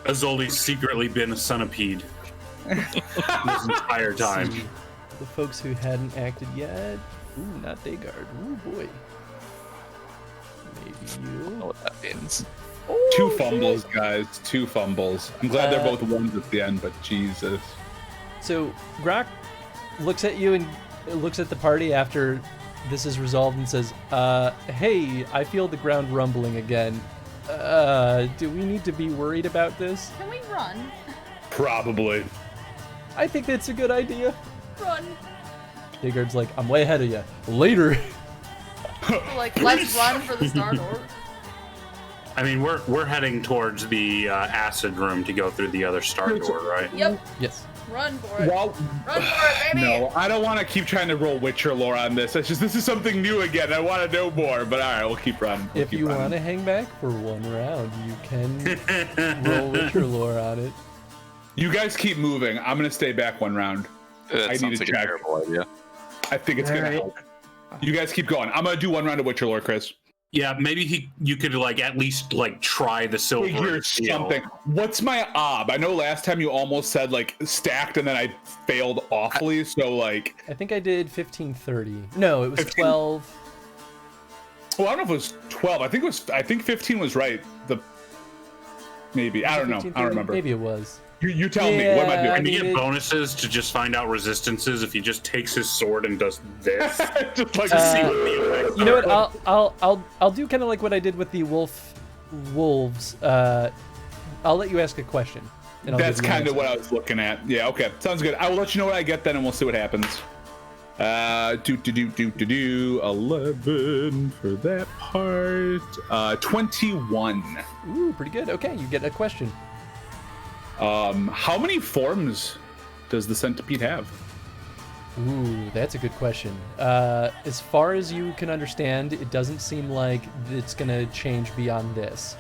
Azoldi's secretly been a centipede this entire time. The folks who hadn't acted yet. Ooh, not Daygard. Ooh, boy. Maybe you. I don't know what that means. Oh, 2 fumbles, guys. 2 fumbles. I'm glad they're both ones at the end, but Jesus. So Grok looks at you and looks at the party after this is resolved and says, hey, I feel the ground rumbling again. Do we need to be worried about this? Can we run? Probably. I think that's a good idea. Run. Daygard's like, I'm way ahead of you. Later. Like, let's run for the Star Door. I mean, we're heading towards the acid room to go through the other Star Door, right? Yep. Yes. Run for it. Well, Run for it, baby. no, I don't want to keep trying to roll Witcher lore on this. It's just this is something new again. I want to know more, but all right, we'll keep running. If you want to hang back for one round, you can roll Witcher lore on it. You guys keep moving. I'm gonna stay back one round. That sounds like a terrible idea. I think it's gonna help. You guys keep going. I'm gonna do one round of Witcher lore, Chris. Yeah, maybe you could like at least like try the silver. Here's something. What's my ob? I know last time you almost said like stacked, and then I failed awfully. So like, I think I did 1530. No, it was 15. 12. Well, I don't know if it was 12. I think 15 was right. Maybe I don't know. I don't remember. Maybe it was. You tell me. What am I doing? Can you get bonuses to just find out resistances if he just takes his sword and does this? Just like see what the effects You know are. what? I'll do kind of like what I did with the wolves. I'll let you ask a question. And I'll That's give you an kind of answer. what I was looking at. Yeah. Okay. Sounds good. I will let you know what I get then, and we'll see what happens. 11 for that part. 21. Ooh, pretty good. Okay, you get a question. How many forms does the centipede have? Ooh, that's a good question. As far as you can understand, it doesn't seem like it's gonna change beyond this.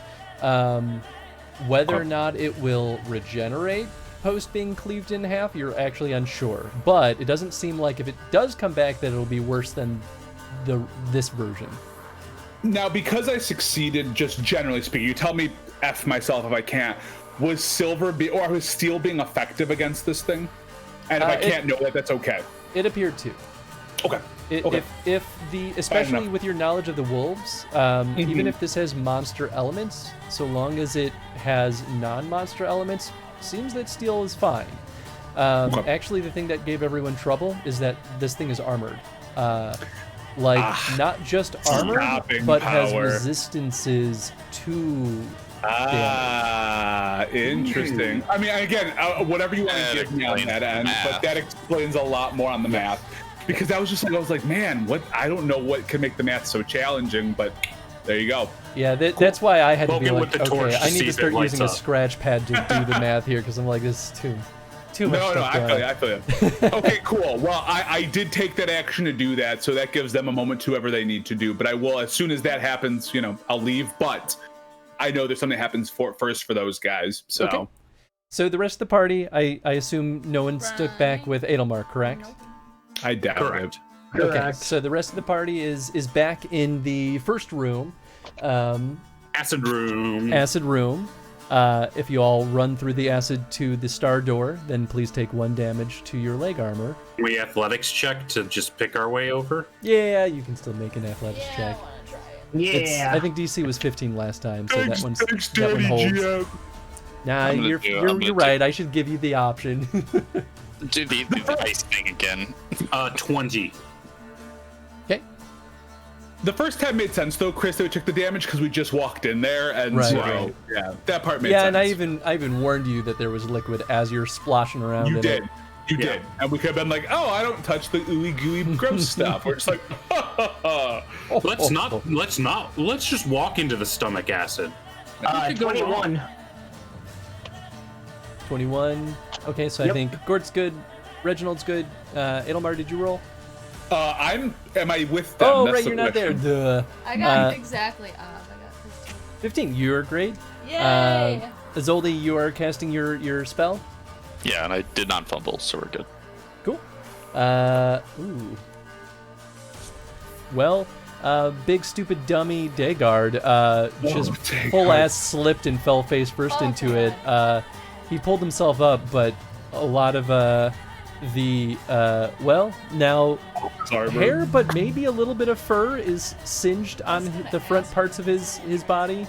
Whether or not it will regenerate post being cleaved in half, you're actually unsure. But it doesn't seem like if it does come back that it'll be worse than this version. Now, because I succeeded, just generally speaking, you tell me F myself if I can't. Was steel being effective against this thing? And if I can't know that, that's okay. It appeared to. Okay. Especially with your knowledge of the wolves, even if this has monster elements, so long as it has non-monster elements, seems that steel is fine. Actually, the thing that gave everyone trouble is that this thing is armored. Not just armored, but has resistances to interesting. I mean, again, whatever you want to give me on that end, but that explains a lot more on the math. Because I was like, man, what? I don't know what can make the math so challenging, but there you go. Yeah, that's why I had to be like, okay, I need see to if start it lights using a up. scratch pad to do the math here, because I'm like, this is too much stuff going on. I feel you. Okay, cool. Well, I did take that action to do that, so that gives them a moment to whatever they need to do. But I will, as soon as that happens, I'll leave. But I know there's something that happens first for those guys. So, Okay. So the rest of the party, I assume no one stuck back with Adelmar, correct? I doubt Correct. it. Okay, so the rest of the party is back in the first room. Acid room. Acid room. If you all run through the acid to the star door, then please take 1 damage to your leg armor. We athletics check to just pick our way over. Yeah, you can still make an athletics check. I want to try it. I think DC was 15 last time, so Thanks, that one Daddy holds. GM. Nah, you're right. I should give you the option. Do the ice thing again. 20. Okay. The first time made sense though, Chris, that we took the damage because we just walked in there, and Right, so right. yeah, that part made Yeah, sense. and I even warned you that there was liquid as you're splashing around. You in did. It. You did. And we could have been like, oh, I don't touch the ooey gooey gross stuff. We're just like, Let's just walk into the stomach acid. 21. 21. Okay, so I think Gort's good, Reginald's good. Edelmar, did you roll? Am I with them? Oh, That's right, the you're not there. question. Duh. I got exactly. I got 15. You're great. Yay! Izoldi, you are casting your spell. Yeah, and I did not fumble, so we're good. Cool. Ooh. Well, big stupid dummy Daygard just Daygard. full ass slipped and fell face first into it. He pulled himself up, but a lot of now hair, but maybe a little bit of fur is singed on the front parts of his body.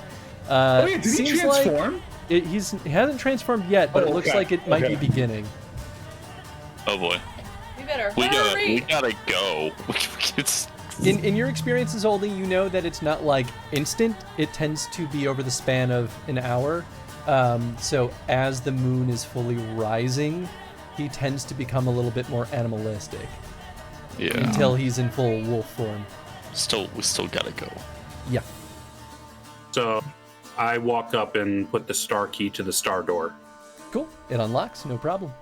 Did he transform? He hasn't transformed yet, but it looks like it might be beginning. Oh boy. We better We hurry. gotta go. In your experiences, Oldie, you know that it's not like instant. It tends to be over the span of an hour. So as the moon is fully rising, he tends to become a little bit more animalistic. Yeah. Until he's in full wolf form. We still gotta go. Yeah. So I walk up and put the star key to the star door. Cool. It unlocks, no problem.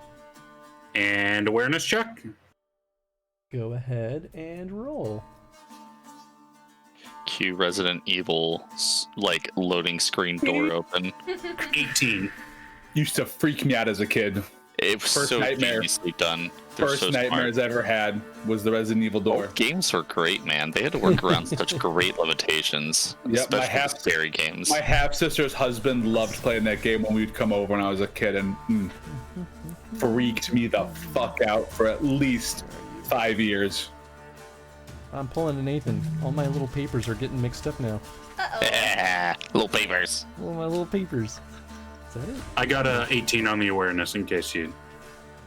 And awareness check. Go ahead and roll. Cue Resident Evil like loading screen door open. 18. Used to freak me out as a kid. It was First so nightmare. geniusly done. They're First so nightmares I ever had was the Resident Evil door. Games were great, man. They had to work around such great limitations, Yep, especially scary games. My half sister's husband loved playing that game when we'd come over when I was a kid, and freaked me the fuck out for at least 5 years. I'm pulling an Nathan. All my little papers are getting mixed up now. Little papers. All my little papers. Is that it? I got a 18 on the awareness in case you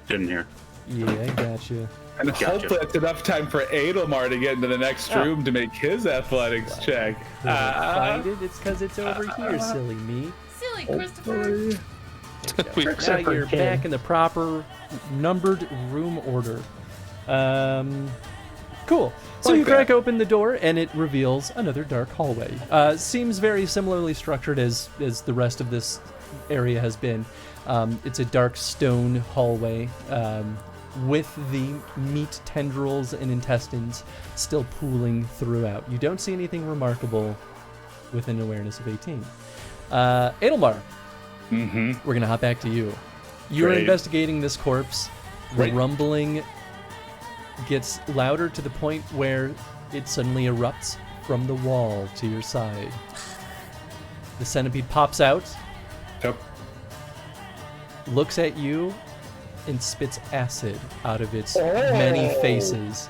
didn't hear. Yeah, I gotcha. And Gotcha. hopefully that's enough time for Adelmar to get into the next room to make his athletics check. Find it? It's because it's over here, silly me. Silly Christopher. Now you're back in the proper numbered room order. Cool. So you crack open the door and it reveals another dark hallway. Seems very similarly structured as the rest of this area has been. It's a dark stone hallway with the meat tendrils and intestines still pooling throughout. You don't see anything remarkable with an awareness of 18. Edelmar, we're going to hop back to you. You're Great. investigating this corpse. The Great. rumbling gets louder to the point where it suddenly erupts from the wall to your side. The centipede pops out, Yep. looks at you, and spits acid out of its many faces.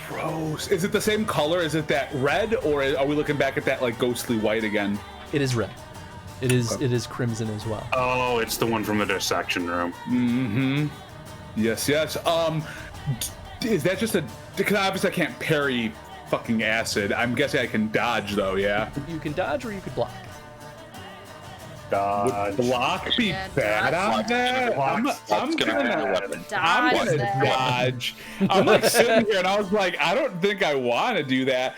Gross. Is it the same color? Is it that red, or are we looking back at that like ghostly white again? It is red. It is crimson as well. Oh, it's the one from the dissection room. Mm-hmm. Yes, yes. Is that just because obviously I can't parry fucking acid. I'm guessing I can dodge though, yeah? You can dodge or you could block. Would block be bad on that? I'm gonna dodge. I'm like sitting here and I was like, I don't think I want to do that.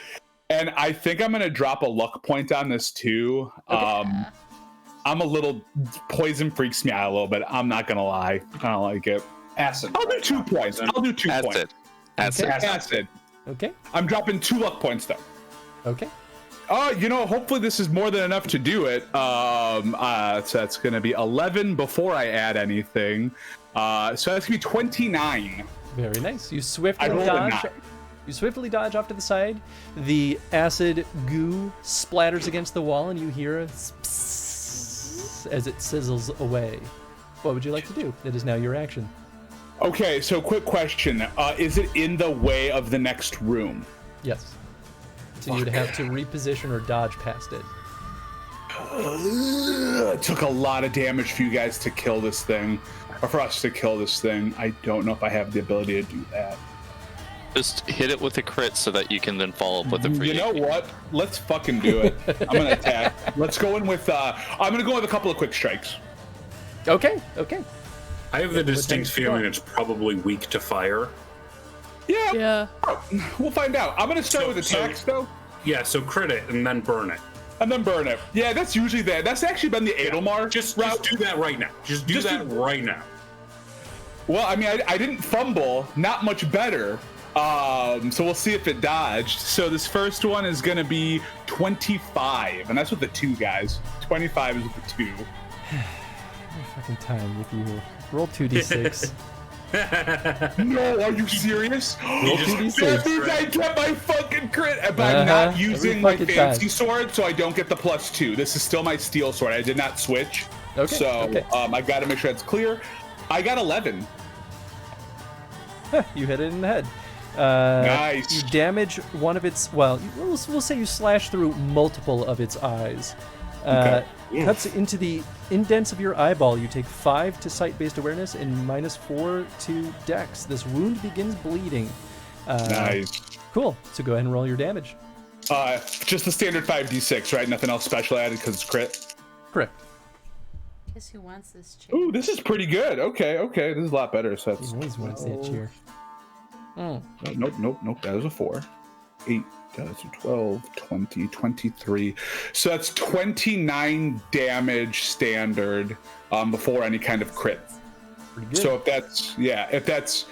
And I think I'm gonna drop a luck point on this too. I'm a little, poison freaks me out a little bit. I'm not gonna lie. I don't like it. Acid. I'll do 2 points. I'll do 2 points. Acid. Okay. I'm dropping 2 luck points though. Okay. Oh, hopefully this is more than enough to do it. So that's going to be 11 before I add anything. So that's going to be 29. Very nice. You swiftly I rolled a dodge. 9. You swiftly dodge off to the side. The acid goo splatters against the wall, and you hear a psss as it sizzles away. What would you like to do? It is now your action. Okay, so quick question. Is it in the way of the next room? Yes. So you'd have to reposition or dodge past it. It took a lot of damage for you guys to kill this thing, or for us to kill this thing. I don't know if I have the ability to do that. Just hit it with a crit so that you can then follow up with a free. You know what? Let's fucking do it. I'm gonna attack. Let's go in with. I'm gonna go with a couple of quick strikes. Okay. I have the distinct feeling it's probably weak to fire. Yeah. We'll find out. I'm gonna start with attacks though. Yeah, so crit it and then burn it. Yeah, that's usually that. That's actually been the Edelmar. Just do that right now. Just do that right now. Well, I mean, I didn't fumble. Not much better. So we'll see if it dodged. So this first one is gonna be 25, and that's with the 2 guys. 25 is with the 2. Fucking time with you. Roll 2d6. No, are you serious? Roll 2d6. That means I get my fucking crit, but I'm not using my fancy sword, so I don't get the +2. This is still my steel sword. I did not switch. Okay. So I gotta make sure it's clear. I got 11. You hit it in the head. Nice. You damage one of its. Well, we'll say you slash through multiple of its eyes. Cuts into the indents of your eyeball. You take 5 to sight-based awareness and -4 to dex. This wound begins bleeding. Nice. Cool. So go ahead and roll your damage. Just the standard 5d6, right? Nothing else special added because it's crit. Correct. Guess who wants this chair? Ooh, this is pretty good. Okay. This is a lot better. So that's. He always wants that chair. Nope. That was a 4. 8. That's 12, 20, 23. So that's 29 damage standard before any kind of crit. Pretty good. So if that's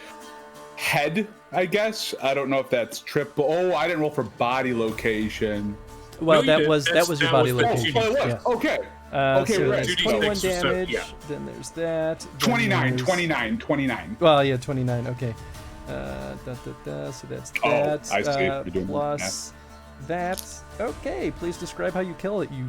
head, I guess. I don't know if that's triple. Oh, I didn't roll for body location. Well, No, that was your body location. Oh, it was. Yeah. Okay. So right. that's 21 damage. Then there's that. Then 29. Well, yeah, 29. Okay. So that's that. I see. You're doing Plus that. Okay, please describe how you kill it, you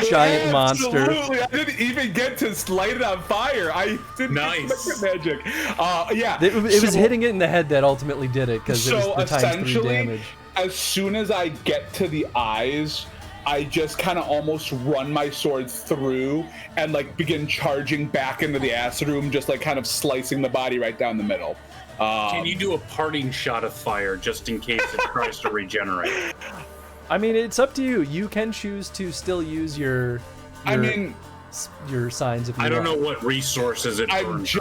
giant monster. Absolutely. I didn't even get to light it on fire. I didn't get magic. It was hitting it in the head that ultimately did it because it was the times 3 damage. As soon as I get to the eyes, I just kind of almost run my sword through and like begin charging back into the acid room, just like kind of slicing the body right down the middle. Can you do a parting shot of fire just in case it tries to regenerate? I mean, it's up to you. You can choose to still use your signs if you I don't want. know what resources it burns.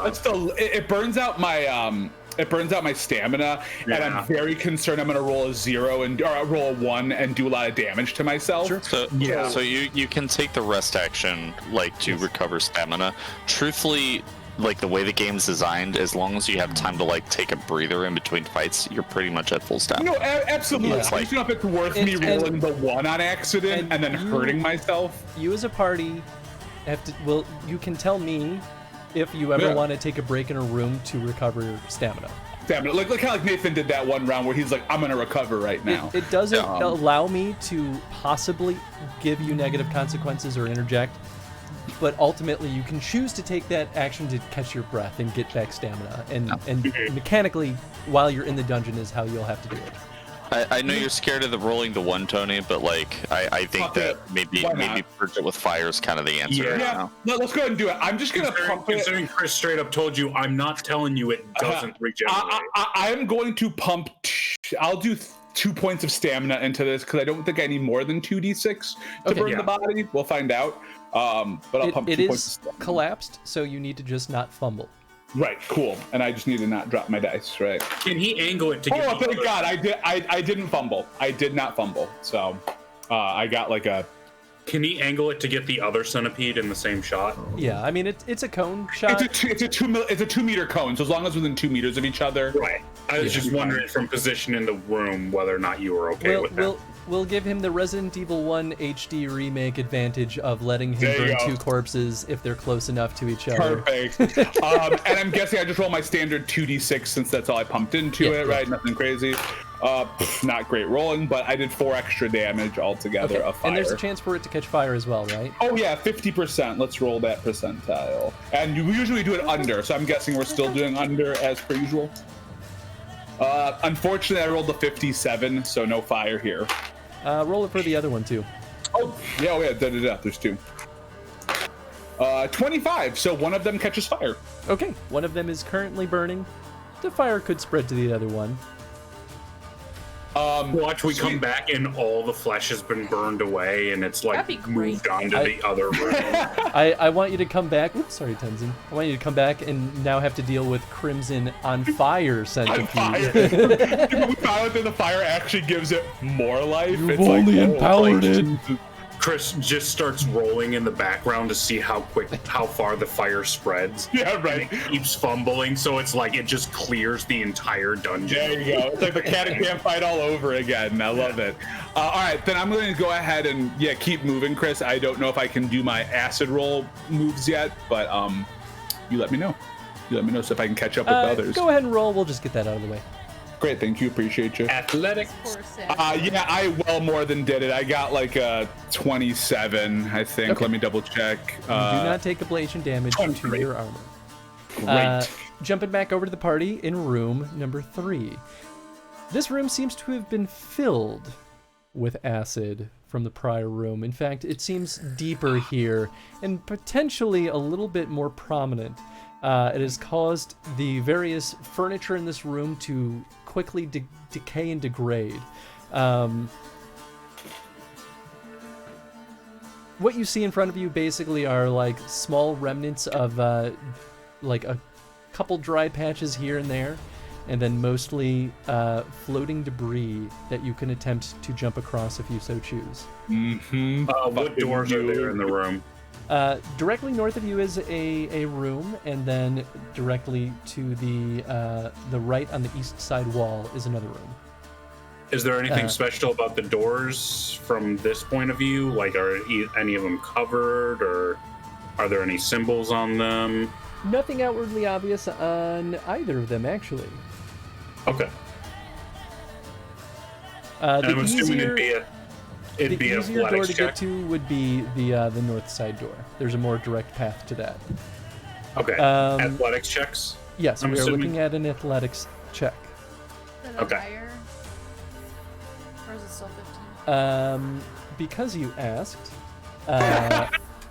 It burns out my stamina, and I'm very concerned I'm going to roll a 0 or roll a 1 and do a lot of damage to myself. Sure. So you can take the rest action to recover stamina. Truthfully, like the way the game's designed, as long as you have time to take a breather in between fights, you're pretty much at full stamina. No, absolutely. I just don't know if it's worth me rolling the 1 on accident and then hurting myself. You as a party have to. Well, you can tell me if you ever want to take a break in a room to recover stamina. Stamina, like kind of like Nathan did that one round where he's like, "I'm gonna recover right now." It doesn't allow me to possibly give you negative consequences or interject. But ultimately, you can choose to take that action to catch your breath and get back stamina. And mechanically, while you're in the dungeon, is how you'll have to do it. I know you're scared of the rolling the 1, Tony, but I think that maybe purge it with fire is kind of the answer. Yeah. No, let's go ahead and do it. I'm just gonna pump it. Considering Chris straight up told you, I'm not telling you it doesn't regenerate. I am going to pump. I'll do 2 points of stamina into this because I don't think I need more than 2d6 to burn the body. We'll find out. But I'll pump 2 points. It is collapsed, so you need to just not fumble. Right, cool. And I just need to not drop my dice, right? Can he angle it to get thank God, I didn't fumble. I did not fumble. So I got like a... Can he angle it to get the other centipede in the same shot? Yeah, I mean, it's a cone shot. It's a 2 meter cone, so as long as within 2 meters of each other. Right. I was just wondering from position in the room whether or not you were okay with that. We'll give him the Resident Evil 1 HD remake advantage of letting him burn 2 corpses if they're close enough to each other. Perfect. And I'm guessing I just roll my standard 2d6 since that's all I pumped into it, right? Nothing crazy. Not great rolling, but I did 4 extra damage altogether of fire. And there's a chance for it to catch fire as well, right? Oh yeah, 50%. Let's roll that percentile. And we usually do it under, so I'm guessing we're still doing under as per usual. Unfortunately, I rolled a 57, so no fire here. Roll it for the other one too. Oh, yeah. There's two. 25. So one of them catches fire. Okay, one of them is currently burning. The fire could spread to the other one. Watch, we come back and all the flesh has been burned away, and it's like That'd be moved on to the other room. I want you to come back. Oops, sorry, Tenzin. I want you to come back and now have to deal with Crimson on fire centipede. We found that the fire actually gives it more life. You've only empowered it. Chris just starts rolling in the background to see how far the fire spreads. Yeah, right. And it keeps fumbling, so it's like it just clears the entire dungeon. There you go. It's like the cat and can fight all over again. I love it. All right, then I'm going to go ahead and keep moving, Chris. I don't know if I can do my acid roll moves yet, but you let me know. You let me know so if I can catch up with others. Go ahead and roll. We'll just get that out of the way. Great, thank you. Appreciate you. Athletics. I well more than did it. I got like a 27, I think. Okay. Let me double check. You do not take ablation damage to your armor. Great. Jumping back over to the party in room number 3. This room seems to have been filled with acid from the prior room. In fact, it seems deeper here and potentially a little bit more prominent. It has caused the various furniture in this room to quickly decay and degrade. What you see in front of you basically are like small remnants of like a couple dry patches here and there, and then mostly floating debris that you can attempt to jump across if you so choose. Mm-hmm. What doors are there in the room? Directly north of you is a room, and then directly to the right on the east side wall is another room. Is there anything special about the doors from this point of view? Like, are any of them covered, or are there any symbols on them? Nothing outwardly obvious on either of them, actually. Okay. The I'm assuming it'd be an easier door athletics to check. get to would be the north side door. There's a more direct path to that. Okay. Athletics checks? Yes, I'm we are assuming. looking at an athletics check. Is it Okay. higher? Or is it still 15? Because you asked,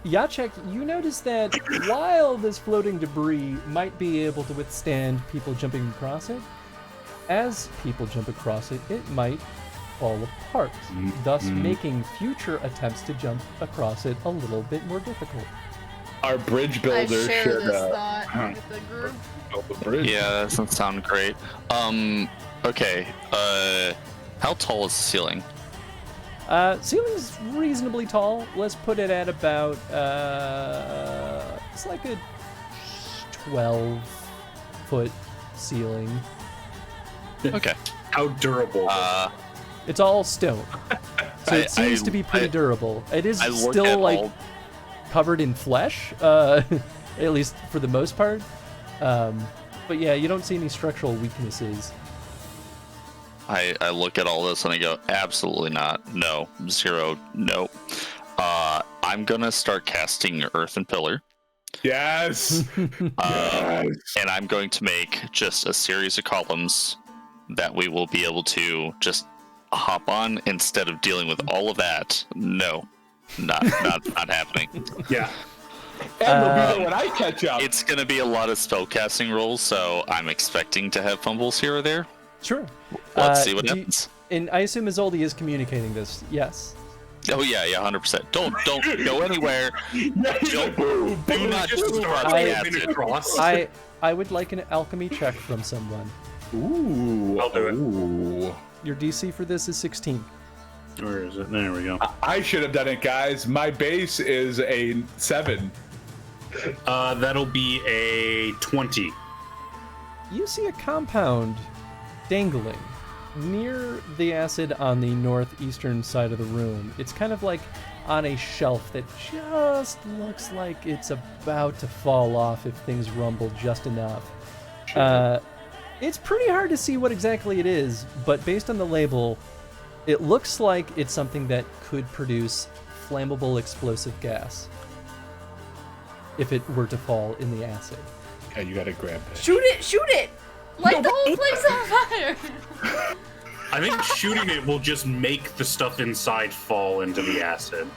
Jacek, you notice that while this floating debris might be able to withstand people jumping across it, as people jump across it, it might fall apart, thus making future attempts to jump across it a little bit more difficult. Our bridge builder I share should this thought with the group. build the bridge. Yeah, that doesn't sound great. Okay. How tall is the ceiling? Ceiling's reasonably tall. Let's put it at about, it's like a 12-foot ceiling. Okay. How durable? It's all stone, so it seems to be pretty durable. It is still like covered in flesh, at least for the most part. But yeah, you don't see any structural weaknesses. I look at all this and I go, absolutely not. No. 0. No. I'm gonna start casting Earth and Pillar. Yes. And I'm going to make just a series of columns that we will be able to just hop on instead of dealing with all of that. No, not happening. Yeah. And we'll be there when I catch up. It's going to be a lot of spellcasting rolls, so I'm expecting to have fumbles here or there. Sure. Let's see what happens. And I assume Izoldi is communicating this. Yes. Oh yeah, 100%. Don't go anywhere. Do not across. I would like an alchemy check from someone. Ooh. I'll do it. Ooh. Your DC for this is 16. Where is it? There we go. I should have done it, guys. My base is a 7. That'll be a 20. You see a compound dangling near the acid on the northeastern side of the room. It's kind of like on a shelf that just looks like it's about to fall off if things rumble just enough. Sure. It's pretty hard to see what exactly it is, but based on the label, it looks like it's something that could produce flammable explosive gas if it were to fall in the acid. Yeah, you gotta grab it. Shoot it! Shoot it! Light the whole place on fire! I think shooting it will just make the stuff inside fall into the acid.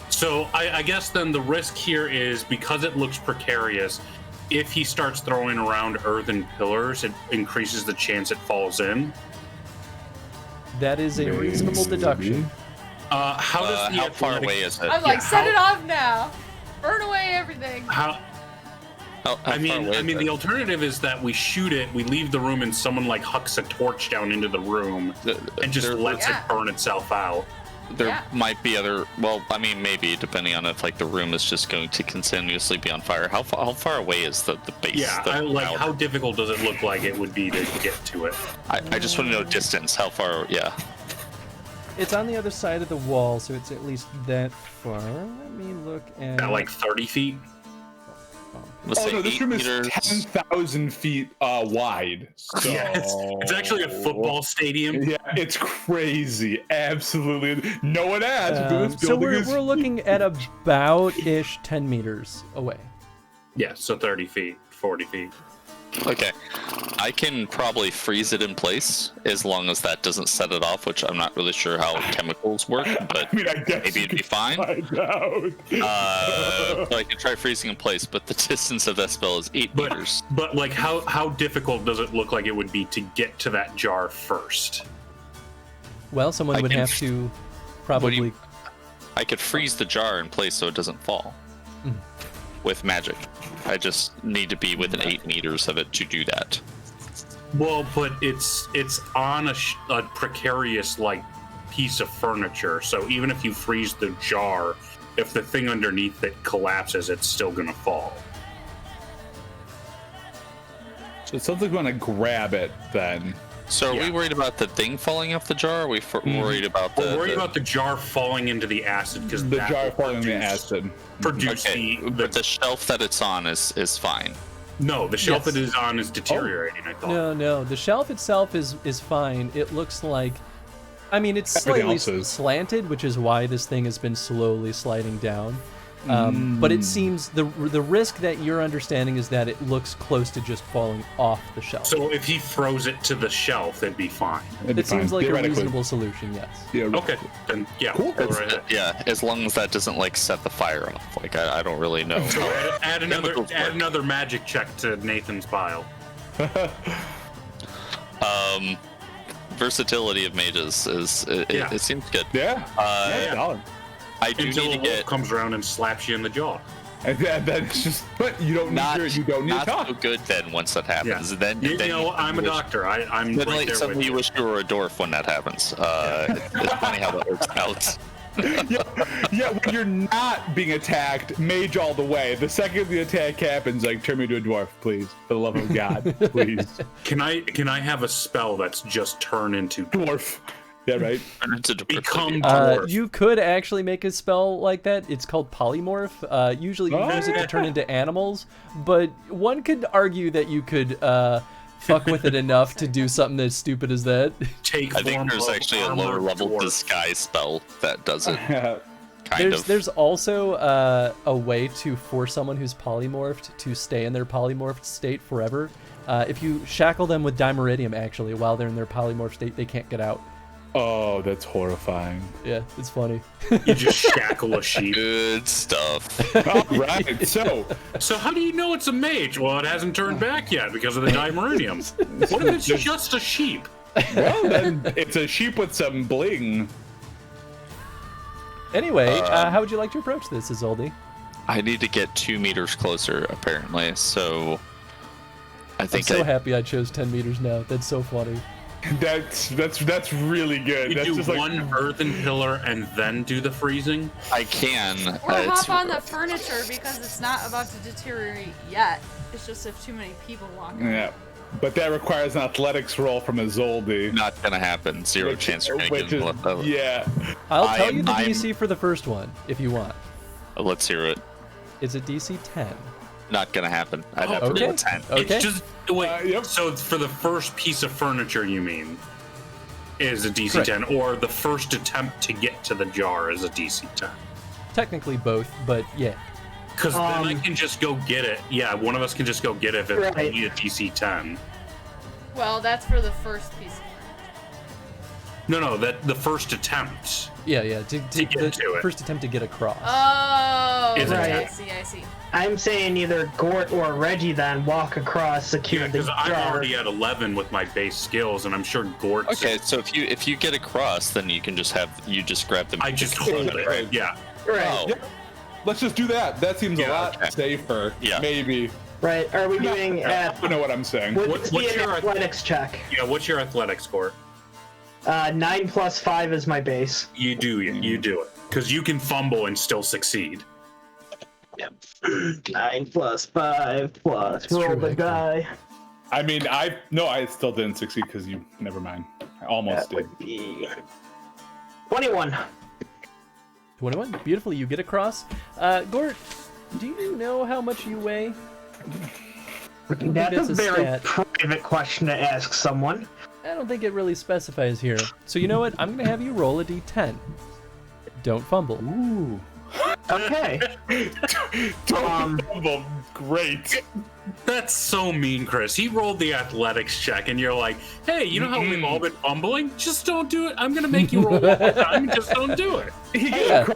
So I guess then the risk here is, because it looks precarious, if he starts throwing around earthen pillars, it increases the chance it falls in. That is a reasonable deduction. How does how far away is it? I'm like, set it off now. Burn away everything. I mean, the alternative is that we shoot it, we leave the room, and someone like hucks a torch down into the room and just lets it burn itself out. There might be other. Well, I mean, maybe depending on if like the room is just going to continuously be on fire. How far away is the base? Yeah, how difficult does it look like it would be to get to it? I just want to know distance. How far? Yeah. It's on the other side of the wall, so it's at least that far. Let me look at. At like 30 feet. No, this room is 10,000 feet wide. So... Yeah, it's actually a football stadium. Yeah, it's crazy. Absolutely. No one asked. So we're looking at about-ish 10 meters away. Yeah, so 30 feet, 40 feet. Okay. I can probably freeze it in place as long as that doesn't set it off, which I'm not really sure how chemicals work, but I guess maybe it'd be fine. So I can try freezing in place, but the distance of that spell is 8 meters. But like, how difficult does it look like it would be to get to that jar first? Well, someone would have to probably... I could freeze the jar in place so it doesn't fall. With magic. I just need to be within 8 meters of it to do that. Well, but it's on a precarious like piece of furniture, so even if you freeze the jar, if the thing underneath it collapses, it's still gonna fall. So it sounds like we want to grab it then. So are we worried about the thing falling off the jar? Or are we worried about the... We're worried about the jar falling into the acid, because the jar falling into the acid produce but the shelf that it's on is fine. No, the shelf it is on is deteriorating. I thought. No, the shelf itself is fine. It looks like, I mean, it's slightly slanted, which is why this thing has been slowly sliding down. But it seems the risk that you're understanding is that it looks close to just falling off the shelf. So if he throws it to the shelf, it'd be fine. It seems like a reasonable solution, yes. Yeah. Okay, then yeah. Cool. Yeah, as long as that doesn't like set the fire off. Like I don't really know. So add another magic check to Nathan's pile. Versatility of mages it seems good. Yeah. I do Until need to a wolf get comes around and slaps you in the jaw. And that's just, but you don't need to talk. So good then once that happens. Then I'm a doctor. I'm then, right like, there suddenly with you wish you were a dwarf when that happens. It's funny how that works out. yeah, when you're not being attacked, mage all the way. The second the attack happens, like, turn me to a dwarf, please. For the love of God, please. Can I have a spell that's just turn into dwarf? Yeah, right. Become dwarf. You could actually make a spell like that. It's called polymorph. Usually you use it to turn into animals, but one could argue that you could fuck with it enough to do something as stupid as that. I think there's actually a lower level disguise spell that does it. There's also a way to force someone who's polymorphed to stay in their polymorphed state forever. If you shackle them with dimeridium, actually, while they're in their polymorph state, they can't get out. Oh, that's horrifying. Yeah, it's funny. You just shackle a sheep. Good stuff. All right. So how do you know it's a mage? Well, it hasn't turned back yet because of the dimeridium. What if it's just a sheep? Well, then it's a sheep with some bling. Anyway, how would you like to approach this, Isolde? I need to get 2 meters closer, apparently. So I think I'm so happy I chose 10 meters now. That's so funny. That's really good. You That's do just one earthen pillar and then do the freezing? I can. Or hop on the furniture because it's not about to deteriorate yet. It's just if too many people walk in. Yeah. But that requires an athletics roll from Isolde. Not gonna happen. Zero chance you're gonna get left over. Yeah. I'll tell you the DC for the first one, if you want. Let's hear it. It's a DC 10. Not gonna happen. I'd have to roll a 10. Okay. It's just wait. So for the first piece of furniture, you mean, is a DC 10, or the first attempt to get to the jar is a DC 10? Technically both, but yeah. Because then I can just go get it. Yeah, one of us can just go get it if it's only a DC 10. Well, that's for the first piece of furniture. No, that the first attempt. Yeah. To get to it. First attempt to get across. Oh, Is Right. I see. I'm saying either Gort or Reggie then walk across, secure Yeah, the because I'm jar. already at 11 with my base skills, and I'm sure Gort's. Okay, so if you get across, then you can just grab them. I just hold it. Right? Yeah. Right. Oh, Yeah. Let's just do that. That seems a Yeah, lot okay. safer. Yeah. Maybe. Right. Are we doing I don't know what I'm saying. would What- this what's be an your- athletics check? Yeah. What's your athletics score? 9 plus 5 is my base. You do it because you can fumble and still succeed. 9 plus 5 plus roll true, the actually. die. I mean, I still didn't succeed because you. Never mind. I almost That did. would be 21. 21. Beautiful. You get across. Gort, do you know how much you weigh? That's that's a a very stat. private question to ask someone. I don't think it really specifies here. So you know what? I'm gonna have you roll a d10. Don't fumble. Ooh. Okay. Well, great. That's so mean, Chris. He rolled the athletics check, and you're like, "Hey, you know how we've all been fumbling? Just don't do it. I'm gonna make you roll one more time. Just don't do it." Yeah.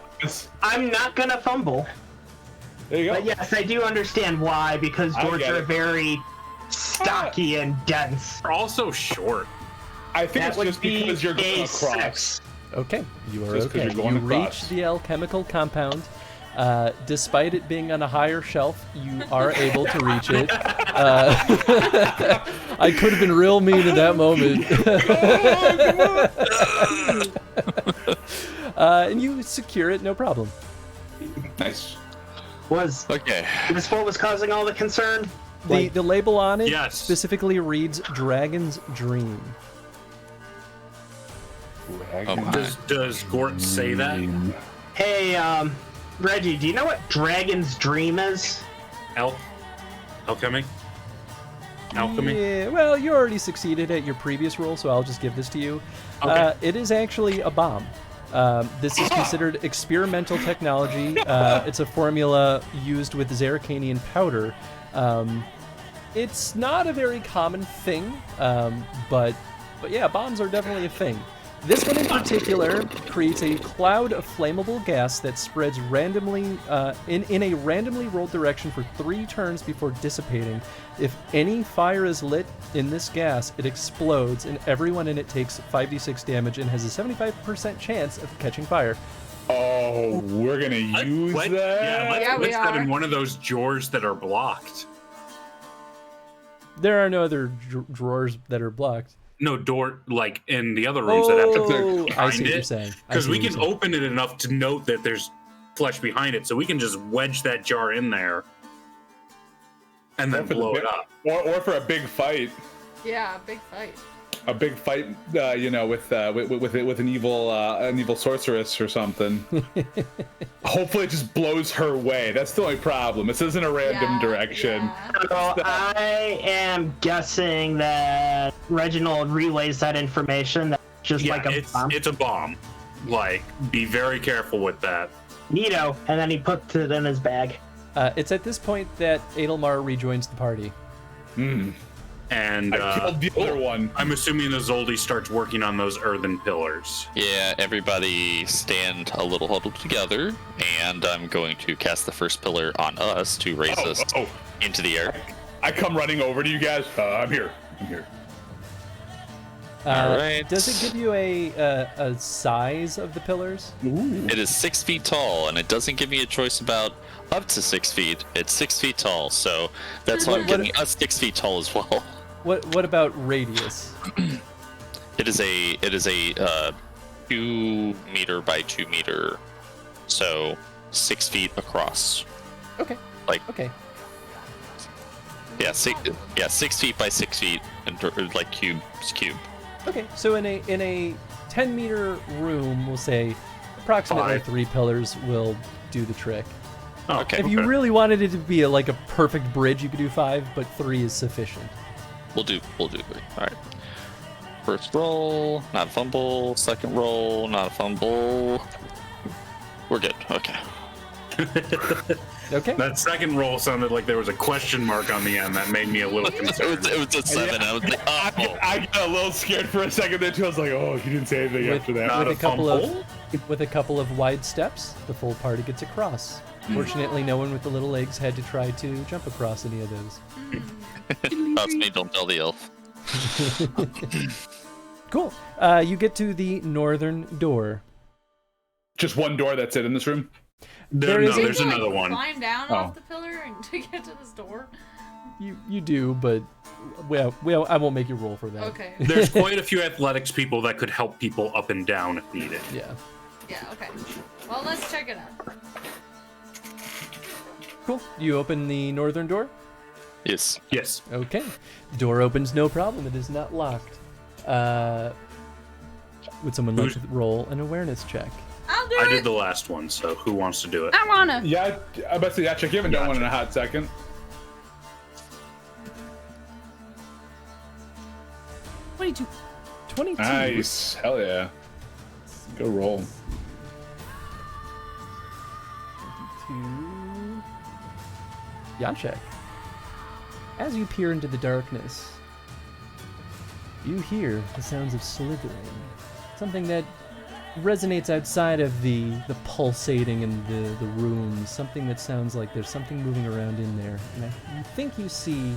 I'm not gonna fumble. There you go. But yes, I do understand why, because I Gorts get are it. very stocky and dense. They're also short. I think That it's would just be because you're going a across. 6. Okay, you are Just 'cause okay. you're going You across. reach the alchemical compound. Despite it being on a higher shelf, you are able to reach it. I could have been real mean in that moment. And you secure it, no problem. Nice. Was okay. this what was causing all the concern? The label on it Yes. specifically reads Dragon's Dream. Oh my. Does Gort say that? Hey, Reggie, do you know what Dragon's Dream is? Alchemy? Alchemy? Yeah, well, you already succeeded at your previous roll, so I'll just give this to you. Okay. It is actually a bomb. This is considered experimental technology. It's a formula used with Zeracanian powder. It's not a very common thing, but yeah, bombs are definitely a thing. This one in particular creates a cloud of flammable gas that spreads randomly in a randomly rolled direction for 3 turns before dissipating. If any fire is lit in this gas, it explodes, and everyone in it takes 5d6 damage and has a 75% chance of catching fire. Oh, we're gonna use that. Yeah, we let's put are. in one of those drawers that are blocked. There are no other drawers that are blocked. No door, like in the other rooms that have to Oh, be I see behind what you're it. saying. I Because see we what you're can saying. open it enough to note that there's flesh behind it, so we can just wedge that jar in there and then Or for the blow big- it up. Or for a big fight. Yeah, big fight. A big fight, with an evil sorceress or something. Hopefully, it just blows her way. That's the only problem. This isn't a random Yeah, direction. yeah. So I am guessing that Reginald relays that information. That's just Yeah, like a bomb. it's a bomb. Like, be very careful with that. Neato, and then he puts it in his bag. It's at this point that Adelmar rejoins the party. And I killed the other one. I'm assuming the Zoldi starts working on those earthen pillars. Yeah, everybody stand a little huddled together, and I'm going to cast the first pillar on us to raise us into the air. I come running over to you guys. I'm here. All right. Does it give you a size of the pillars? It is 6 feet tall, and it doesn't give me a choice about up to 6 feet. It's 6 feet tall, so that's why I'm What- giving us 6 feet tall as well. What about radius? It is a 2 meter by 2 meter, so 6 feet across. Okay. Okay. Yeah, 6 feet by 6 feet, and like cube. Okay, so in a 10-meter room, we'll say approximately 5 pillars will do the trick. Okay. If you really wanted it to be like a perfect bridge, you could do 5, but 3 is sufficient. We'll do 3. All right. First roll, not a fumble. Second roll, not a fumble. We're good. Okay. Okay. That second roll sounded like there was a question mark on the end that made me a little concerned. It was a 7. I was like, oh. I got a little scared for a second there too. I was like, oh, he didn't say anything after that. With a couple of wide steps, the full party gets across. Fortunately, no one with the little legs had to try to jump across any of those. That's me, don't tell the elf. Cool. You get to the northern door. Just one door, that's it in this room? There's another one. Climb down off the pillar and to get to this door. You do, but well, I won't make you roll for that. Okay. There's quite a few athletics people that could help people up and down if needed. Yeah. Yeah, okay. Well, let's check it out. Cool. You open the northern door? Yes. Yes. Okay. Door opens, no problem. It is not locked. Would someone like to roll an awareness check? I'll do I it. did the last one, so who wants to do it? I wanna. Yeah, I bet you check. You haven't done one in a hot second. $22. 22. Nice. Hell yeah. Go roll. 22. Yachek. As you peer into the darkness, you hear the sounds of slithering. Something that resonates outside of the pulsating in the room. Something that sounds like there's something moving around in there. And you think you see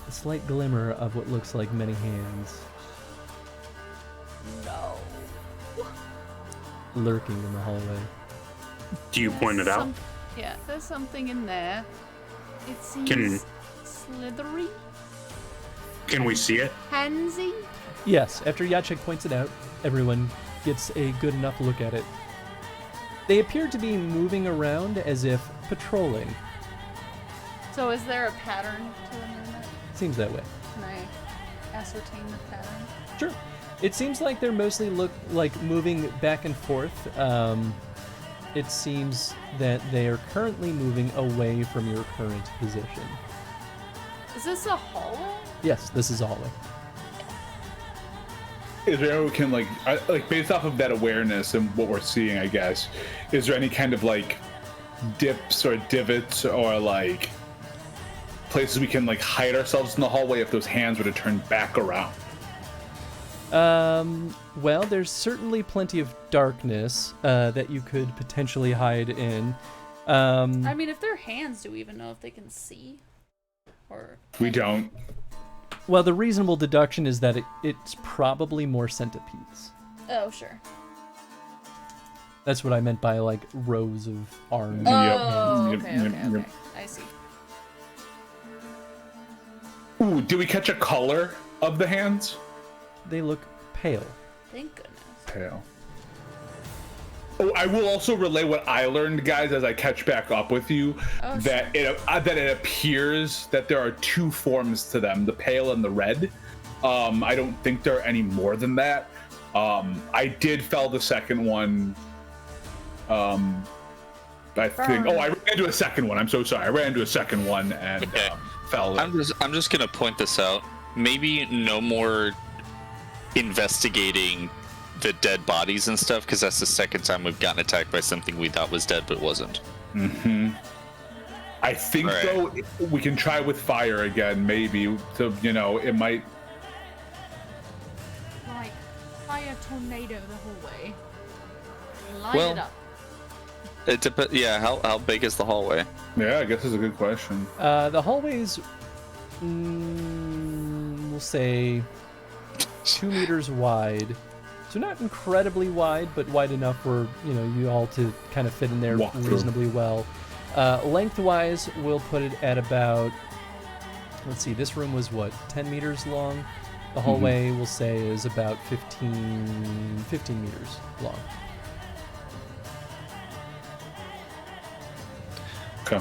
a slight glimmer of what looks like many hands. No. Lurking in the hallway. Do you point it out? Yeah, there's something in there. It seems slithery. Can we see it? Handsy. Yes, after Yachek points it out, everyone gets a good enough look at it. They appear to be moving around as if patrolling. So is there a pattern to the movement? Seems that way. Can I ascertain the pattern? Sure. It seems like they're mostly moving back and forth. It seems that they are currently moving away from your current position. Is this a hallway? Yes, this is a hallway. Is there anyone who can like based off of that awareness and what we're seeing, I guess, is there any kind of like dips or divots or like places we can like hide ourselves in the hallway if those hands were to turn back around? Well, there's certainly plenty of darkness that you could potentially hide in. I mean, if they're hands, do we even know if they can see? Or we don't. Well, the reasonable deduction is that it's probably more centipedes. Oh, sure. That's what I meant by like rows of arms. Oh, okay. I see. Ooh, do we catch a color of the hands? They look pale. Thank goodness. Pale. Oh, I will also relay what I learned, guys, as I catch back up with you. Oh, that it appears that there are two forms to them: the pale and the red. I don't think there are any more than that. I did fell the second one. I think. Oh, I ran into a second one. I'm so sorry. I ran into a second one and fell. I'm just gonna point this out. Maybe no more investigating the dead bodies and stuff, because that's the second time we've gotten attacked by something we thought was dead but wasn't. I think though we can try with fire again, maybe. So it might. Like fire tornado the whole way. Light it up. It depends. Yeah, how big is the hallway? Yeah, I guess it's a good question. The hallways, we'll say 2 meters wide. So not incredibly wide, but wide enough for you all to kind of fit in there reasonably well. Lengthwise, we'll put it at about, let's see, this room was what, 10 meters long? The hallway, we'll say, is about 15 meters long. Okay.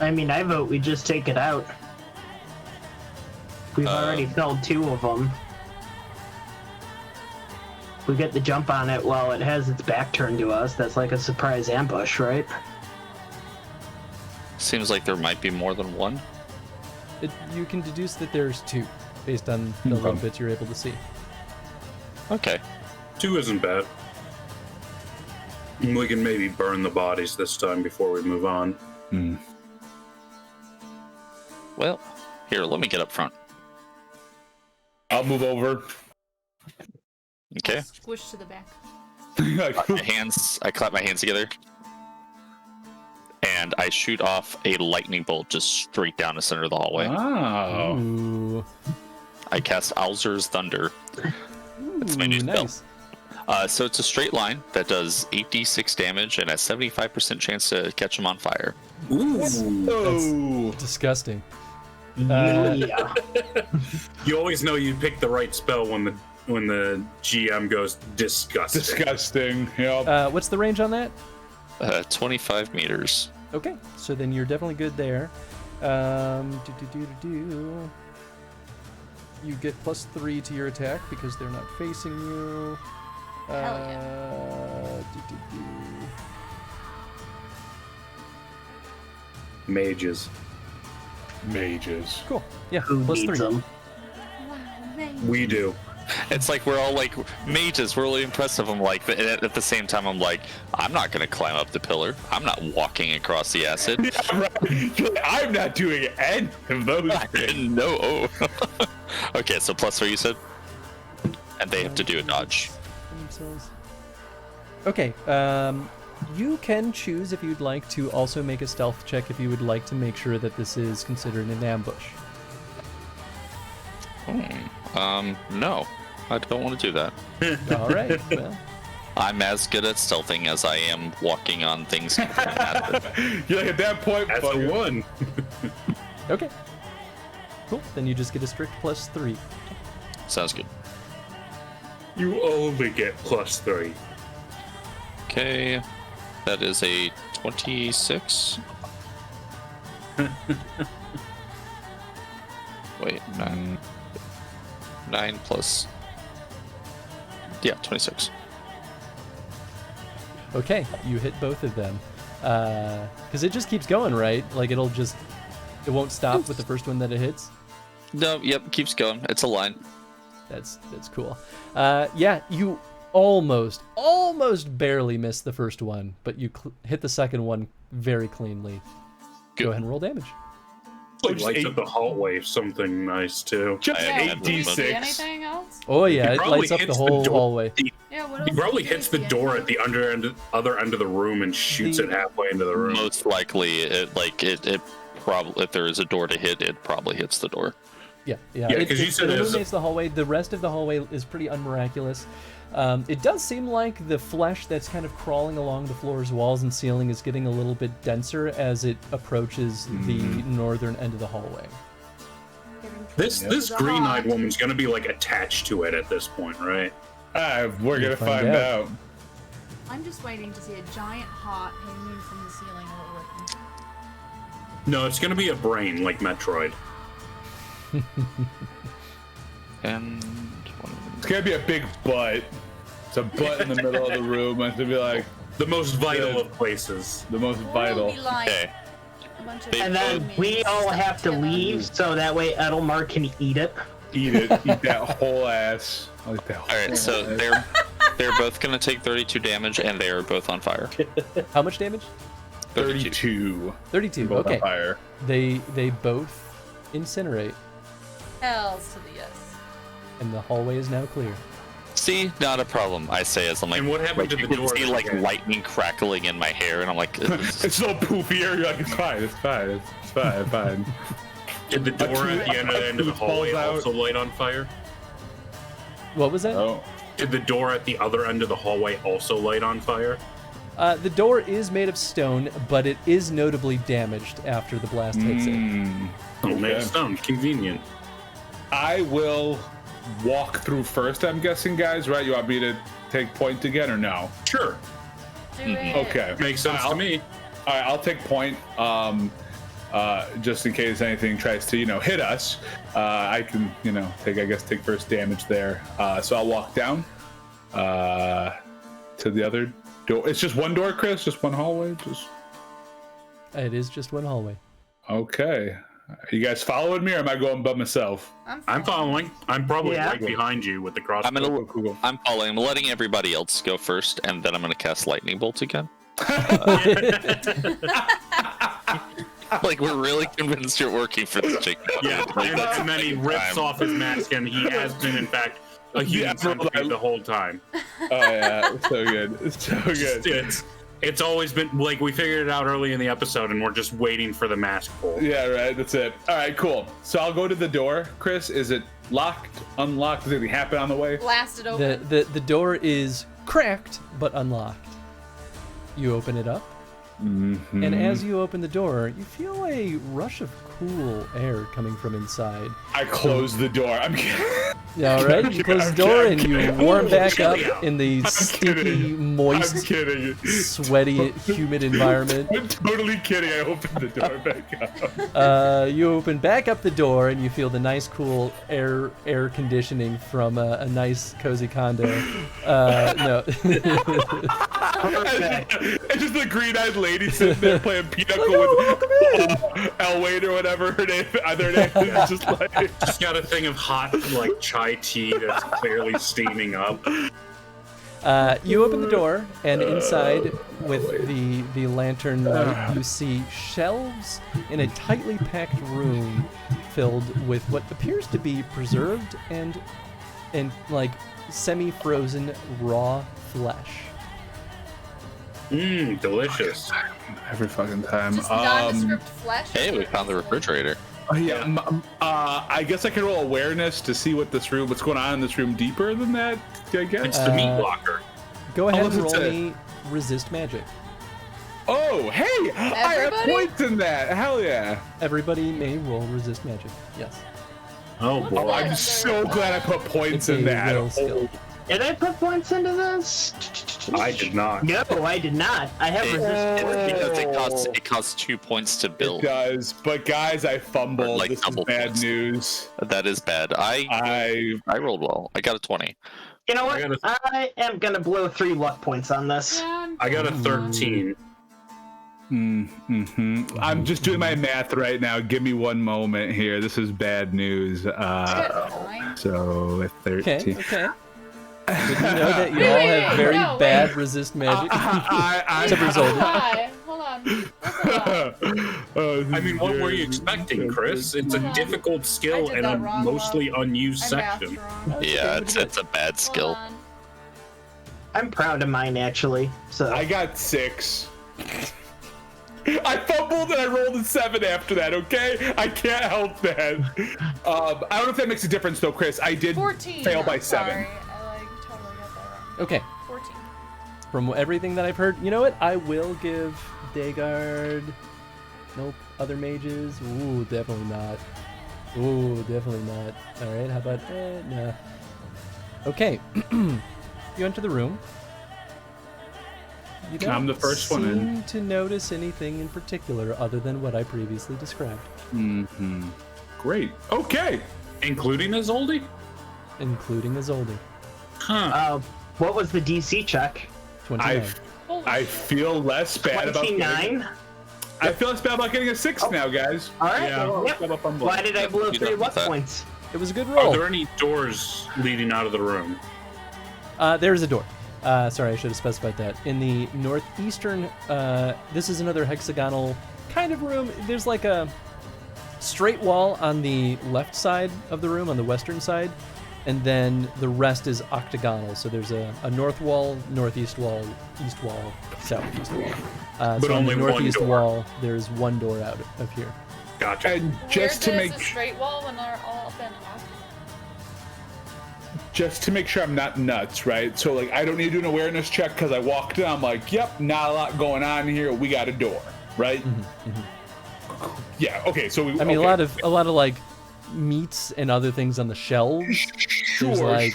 I mean, I vote we just take it out. We've already felled 2 of them. We get the jump on it while it has its back turned to us. That's like a surprise ambush, right? Seems like there might be more than one. You can deduce that there's 2, based on the little bits you're able to see. Okay. 2 isn't bad. We can maybe burn the bodies this time before we move on. Well, here, let me get up front. I'll move over. Okay. Squish to the back. I clap my hands together. And I shoot off a lightning bolt just straight down the center of the hallway. Oh. Ooh. I cast Alzur's Thunder. That's my new spell. Nice. So it's a straight line that does 8d6 damage and a 75% chance to catch him on fire. Ooh. That's disgusting. Yeah. You always know you picked the right spell when the GM goes disgusting. Disgusting. Yep. What's the range on that? 25 meters. Okay, so then you're definitely good there. You get +3 to your attack because they're not facing you. Hell yeah. Mages. Cool. Yeah, Who needs +3. them? We do. It's like we're all like mages, we're really impressive. I'm like, at the same time, I'm like, I'm not gonna climb up the pillar. I'm not walking across the acid. Yeah, right. I'm not doing any of those things. No. Okay, so +3 you said, and they have to do a dodge. Okay. You can choose if you'd like to also make a stealth check if you would like to make sure that this is considered an ambush. No, I don't want to do that. All right. Well, I'm as good at stealthing as I am walking on things. You're like, at that point, That's a 1. okay. Cool. Then you just get a strict +3. Sounds good. You only get +3. Okay, that is a 26. Wait, 9 plus. Yeah, 26. Okay, you hit both of them. Because it just keeps going, right? Like it won't stop with the first one that it hits. No, yep, keeps going. It's a line. That's cool. Yeah, you almost barely missed the first one, but you hit the second one very cleanly. Good. Go ahead and roll damage. Like lights up the hallway, something nice too. Just Yeah, Do we see 8d6. anything else? Oh yeah, He it probably lights up the hits whole door. hallway. Yeah, what He else? probably Do we hits the see door anything? at the other end of the room and shoots it halfway into the room. Most likely, it probably, if there is a door to hit, it probably hits the door. Yeah. Yeah, It 'cause you said it it was- illuminates the hallway. The rest of the hallway is pretty unmiraculous. It does seem like the flesh that's kind of crawling along the floor's walls and ceiling is getting a little bit denser as it approaches the northern end of the hallway. This green-eyed woman's gonna be like attached to it at this point, right? We're gonna find out. I'm just waiting to see a giant hawk hanging from the ceiling over No, it's gonna be a brain like Metroid. And It's gonna be a big butt. It's a butt in the middle of the room. It's gonna be like The most vital of places. the most it. vital. It'll be like Okay. a bunch of And then enemies we all stuck have to together. leave so that way Edelmar can eat it. Eat it. Eat that whole ass. I like that whole all right, so ass. they're both gonna take 32 damage, and they are both on fire. How much damage? 32. 32. Both on Okay. fire. They both incinerate, Hells to the yes. and the hallway is now clear. See, not a problem. I say as I'm like. And what happened to you the can door? See like lightning crackling in my hair, and I'm like, It's so poofier. You're like, it's fine. It's fine. It's fine. It's fine. Did the door at the end of the tooth hallway falls out. also light on fire? What was that? Oh. Did the door at the other end of the hallway also light on fire? The door is made of stone, but it is notably damaged after the blast hits it. Oh, Okay. made stone. Convenient. I will walk through first, I'm guessing, guys, right? You want me to take point again or no? Sure. Do it. Okay. Makes sense to me. All right, I'll take point. Just in case anything tries to, hit us, I can, take first damage there. So I'll walk down to the other door. It's just one door, Chris? Just one hallway? It is just one hallway. Okay. Are you guys following me, or am I going by myself? I'm following. I'm probably Yeah. right behind you with the crossbow. I'm following. I'm letting everybody else go first, and then I'm gonna cast lightning bolt again. Like, we're really convinced you're working for this chick. Yeah, and then he rips off his mask, and he has been, in fact, a human centipede the whole time. Oh yeah, it's so good. It's so good. It's always been like we figured it out early in the episode, and we're just waiting for the mask pull. Yeah, right. That's it. All right, cool. So I'll go to the door. Chris, is it locked? Unlocked? Does anything happen on the way? Blasted open. The door is cracked but unlocked. You open it up, and as you open the door, you feel a rush of cool air coming from inside. I close the door. I'm kidding. Yeah, all right. You close the door and you warm back up in the stinky, moist, sweaty, humid environment. I'm totally kidding. I opened the door back up. You open back up the door and you feel the nice, cool air conditioning from a nice, cozy condo. No. It's just the green-eyed lady sitting there playing pinochle with Elway or whatever her name. Their name is just like. Just got a thing of hot like chai tea that's clearly steaming up. You open the door, and inside, with the lantern light, you see shelves in a tightly packed room filled with what appears to be preserved and like semi-frozen raw flesh. Delicious. Every fucking time. Just nondescript flesh. Hey, we found the refrigerator. I guess I can roll awareness to see what's going on in this room deeper than that, I guess. It's the meat locker. Go ahead and roll me resist magic. Oh, hey! I have points in that. Hell yeah. Everybody may roll resist magic. Yes. Oh boy. I'm so glad I put points in that. Did I put points into this? I did not. No, I did not. I have resist. It costs 2 points to build. It does, but guys, I fumbled. Like this is bad points. News. That is bad. I rolled well. I got a 20. You know what? I am gonna blow 3 luck points on this. I got a 13. I'm just doing my math right now. Give me one moment here. This is bad news. So a 13. Okay. Did you know that you all have very bad resist magic? Except for Zoldy. Hold on. I mean, what were you expecting, Chris? It's a difficult skill in a mostly unused section. Yeah, it's a bad skill. I'm proud of mine, actually. So I got 6. I fumbled and I rolled a 7 after that, okay? I can't help that. I don't know if that makes a difference, though, Chris. I did 14. fail by 7. Sorry. I totally got that wrong. Okay. 14. From everything that I've heard, you know what? I will give Daygard. Nope. Other mages. Ooh, definitely not. Ooh, definitely not. All right. How about no? Okay. You enter the room. You don't I'm the first one in. seem to notice anything in particular other than what I previously described. Great. Okay. Including a Zoldy? Including a Zoldy. Huh. What was the DC check? 29. I feel less bad about 29? I feel less bad about getting a 6 now, guys. All right. Yeah. Yep. Why did I blow 3 luck points? It was a good Are roll. there any doors leading out of the room? There's a door. Sorry, I should have specified that. In the northeastern, this is another hexagonal kind of room. There's like a straight wall on the left side of the room, on the western side, and then the rest is octagonal. So there's a north wall, northeast wall, east wall, southeast wall. But so only on the one northeast door. wall, there's one door out of here. Gotcha. And just to Where make does a straight wall when they're all up and off? just to make sure I'm not nuts, right? So like I don't need to do an awareness check because I walked in. I'm like, yep, not a lot going on here. We got a door, right? Yeah. Okay. So I mean, a lot of like meats and other things on the shelves. There's, like,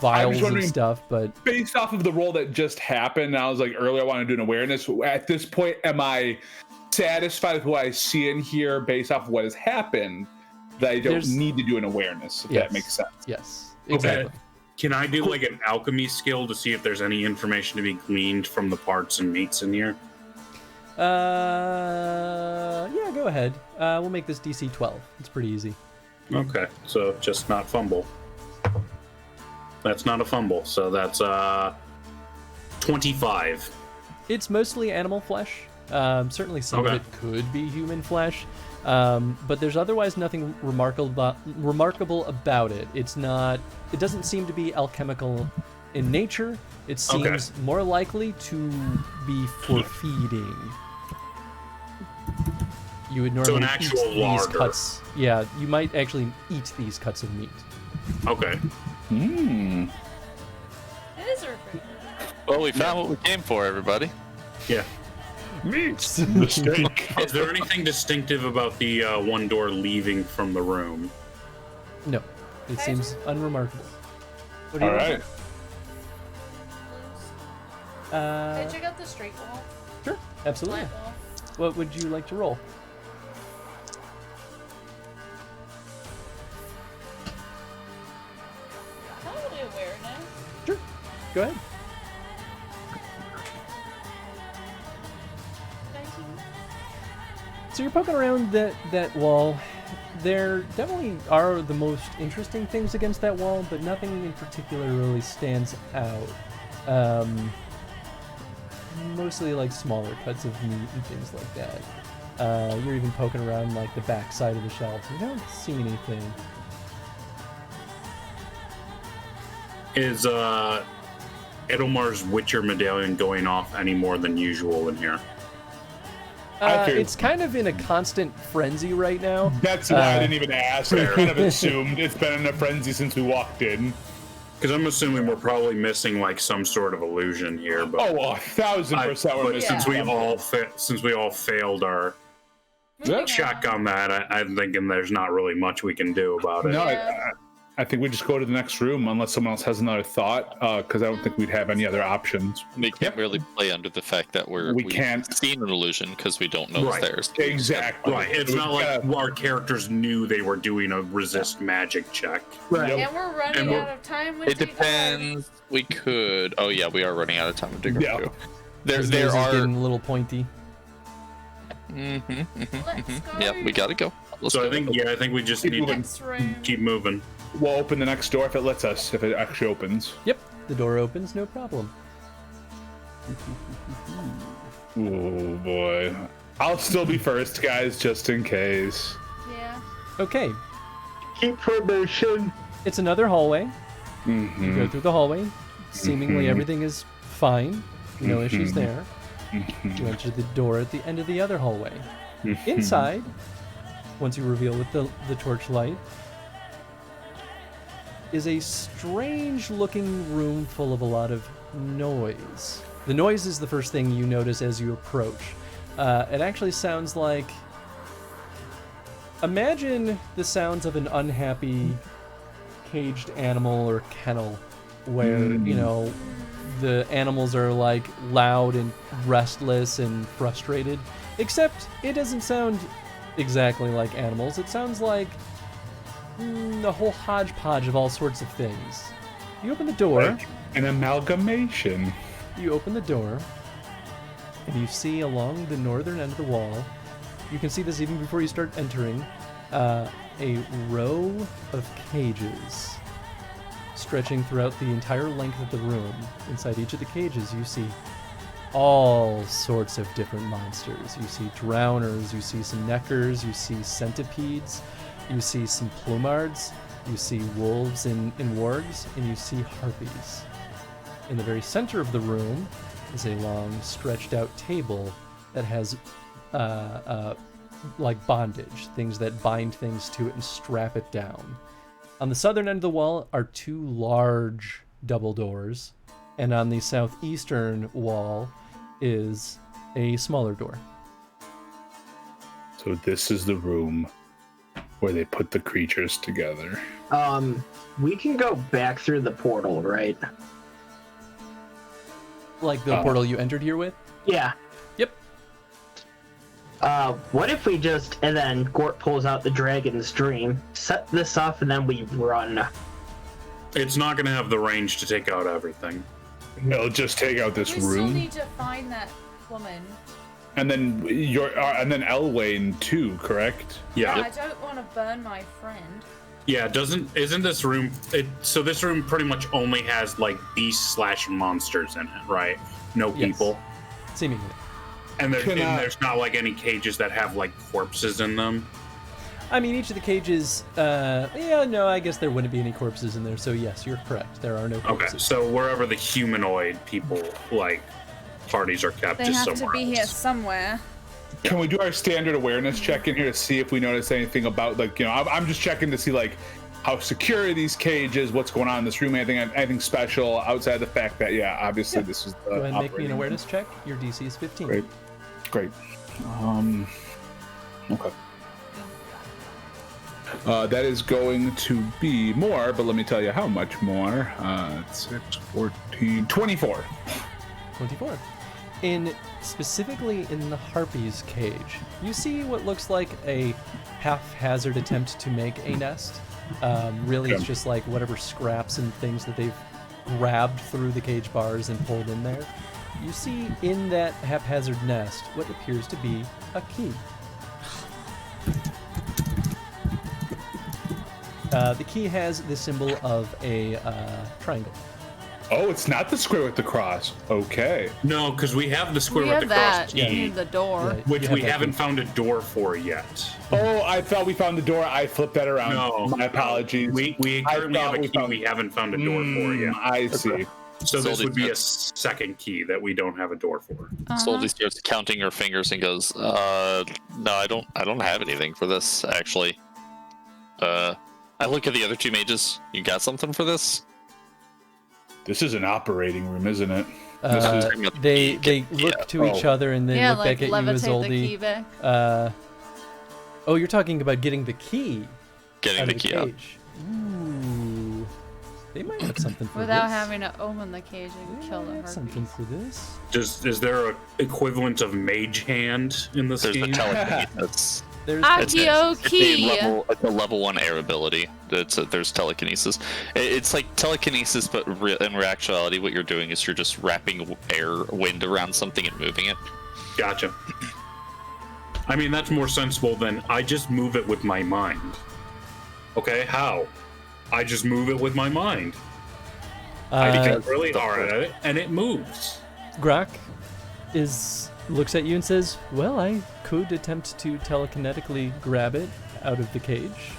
vials of stuff, but based off of the roll that just happened, I was like earlier, I want to do an awareness. At this point, am I satisfied with what I see in here based off of what has happened? That I don't need to do an awareness, if that makes sense. Yes, exactly. Okay. Can I do like an alchemy skill to see if there's any information to be gleaned from the parts and meats in here? Yeah, go ahead. We'll make this DC 12. It's pretty easy. Okay, so just not fumble. That's not a fumble, so that's 25. It's mostly animal flesh. Certainly some of it could be human flesh, but there's otherwise nothing remarkable about it. It doesn't seem to be alchemical in nature. It seems more likely to be for feeding. You would normally eat these cuts. Yeah, you might actually eat these cuts of meat. Okay. It is our favorite. Well, we found what we came for, everybody. Yeah. Meat. The steak. Is there anything distinctive about the one door leaving from the room? No, it seems unremarkable. What do All you right. want? Can I check out the straight wall? Sure, absolutely. Flat wall? What would you like to roll? Probably awareness. Sure, go ahead. 19. So you're poking around that wall. There definitely are the most interesting things against that wall, but nothing in particular really stands out. Mostly like smaller cuts of meat and things like that. You're even poking around like the back side of the shelves. You don't see anything. Is Edelmar's Witcher medallion going off any more than usual in here? It's kind of in a constant frenzy right now. That's why I didn't even ask. I kind of assumed it's been in a frenzy since we walked in. Because I'm assuming we're probably missing like some sort of illusion here. But 1,000% we're but missing. since we all failed our check on that, I'm thinking there's not really much we can do about it. No, I think we just go to the next room unless someone else has another thought, because I don't think we'd have any other options. We can't really play under the fact that we can't see an illusion because we don't know it's theirs. Exactly. Right. It's not like our characters knew they were doing a resist magic check. Right. And we're running out of time with It depends. We could. Oh yeah, we are running out of time with Digger too. There are getting a little pointy. Let's go. Yeah, we gotta go. I think we just need to keep moving. We'll open the next door if it lets us, if it actually opens. Yep, the door opens, no problem. Oh boy. I'll still be first, guys, just in case. Yeah. Okay. Keep formation. It's another hallway. You go through the hallway. Seemingly everything is fine. No issues there. You enter the door at the end of the other hallway. Inside, once you reveal with the torchlight, is a strange-looking room full of a lot of noise. The noise is the first thing you notice as you approach. It actually sounds like... Imagine the sounds of an unhappy caged animal or kennel where, you know, the animals are like loud and restless and frustrated. Except it doesn't sound exactly like animals. It sounds like a whole hodgepodge of all sorts of things. You open the door. Like an amalgamation. You open the door, and you see along the northern end of the wall, you can see this even before you start entering, a row of cages stretching throughout the entire length of the room. Inside each of the cages, you see all sorts of different monsters. You see drowners, you see some neckers, you see centipedes, you see some plumards, you see wolves and wargs, and you see harpies. In the very center of the room is a long, stretched-out table that has like bondage, things that bind things to it and strap it down. On the southern end of the wall are two large double doors, and on the southeastern wall is a smaller door. So this is the room where they put the creatures together. We can go back through the portal, right? Like the portal you entered here with? Yeah. Yep. What if we just, and then Gort pulls out the Dragon's Dream, set this off, and then we run? It's not going to have the range to take out everything. It'll just take out this We still room. need to find that woman. And then and then Elwain too, correct? Yeah, I don't want to burn my friend. Yeah, isn't this room so this room pretty much only has like beasts / monsters in it, right? No people. Seemingly. And there's not like any cages that have like corpses in them. I mean, each of the cages, I guess there wouldn't be any corpses in there. So yes, you're correct. There are no corpses. Okay, so wherever the humanoid people like parties are kept, They just have to somewhere be else. here somewhere. Can we do our standard awareness check in here to see if we notice anything about, like, I'm just checking to see, like, how secure are these cages, what's going on in this room, anything special outside the fact that, obviously this is the Go ahead and make me an awareness check. Your DC is 15. Great. Okay. That is going to be more, but let me tell you how much more. 6, 14, 24. 24. Specifically in the Harpy's cage, you see what looks like a haphazard attempt to make a nest. Really, it's just like whatever scraps and things that they've grabbed through the cage bars and pulled in there. You see in that haphazard nest what appears to be a key. The key has the symbol of a triangle. Oh, it's not the square with the cross. Okay. No, because we have the square We with have the that cross key, in the door. which we haven't found a door for yet. Oh, I thought we found the door. I flipped that around. No, my apologies. We currently have a key we haven't found a door for yet. I see. So this Zoldy would be a starts- second key that we don't have a door for. Soldy starts counting her fingers and goes, "No, I don't have anything for this actually." I look at the other two mages. You got something for this? This is an operating room, isn't it? They look to each other and then look back at you as levitate the key Zoldy. back. You're talking about getting the key. Getting out the of key out. cage. Ooh, they might have something for Without this. having to open the cage and kill the harpy. Something for this. Is there a equivalent of mage hand in this There's game? the telekinesis. Accio key. It's a level 1 air ability. There's telekinesis. It's like telekinesis, but in actuality, what you're doing is you're just wrapping wind around something and moving it. Gotcha. I mean, that's more sensible than I just move it with my mind. Okay, how? I just move it with my mind. I think really hard at it, and it moves. Grok looks at you and says, "Well, I could attempt to telekinetically grab it out of the cage.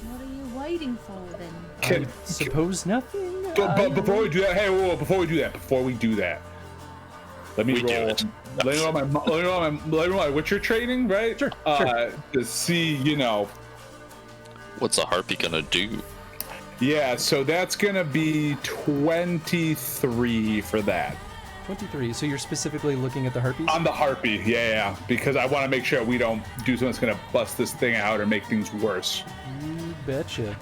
What are you waiting for then? I suppose nothing." But before we do that, before we do that, let me roll. Let me roll my Witcher training, right? Sure. To see, What's a harpy gonna do? Yeah, so that's gonna be 23 for that. 23. So you're specifically looking at the harpies? On the harpy, yeah, because I want to make sure we don't do something that's gonna bust this thing out or make things worse. You betcha.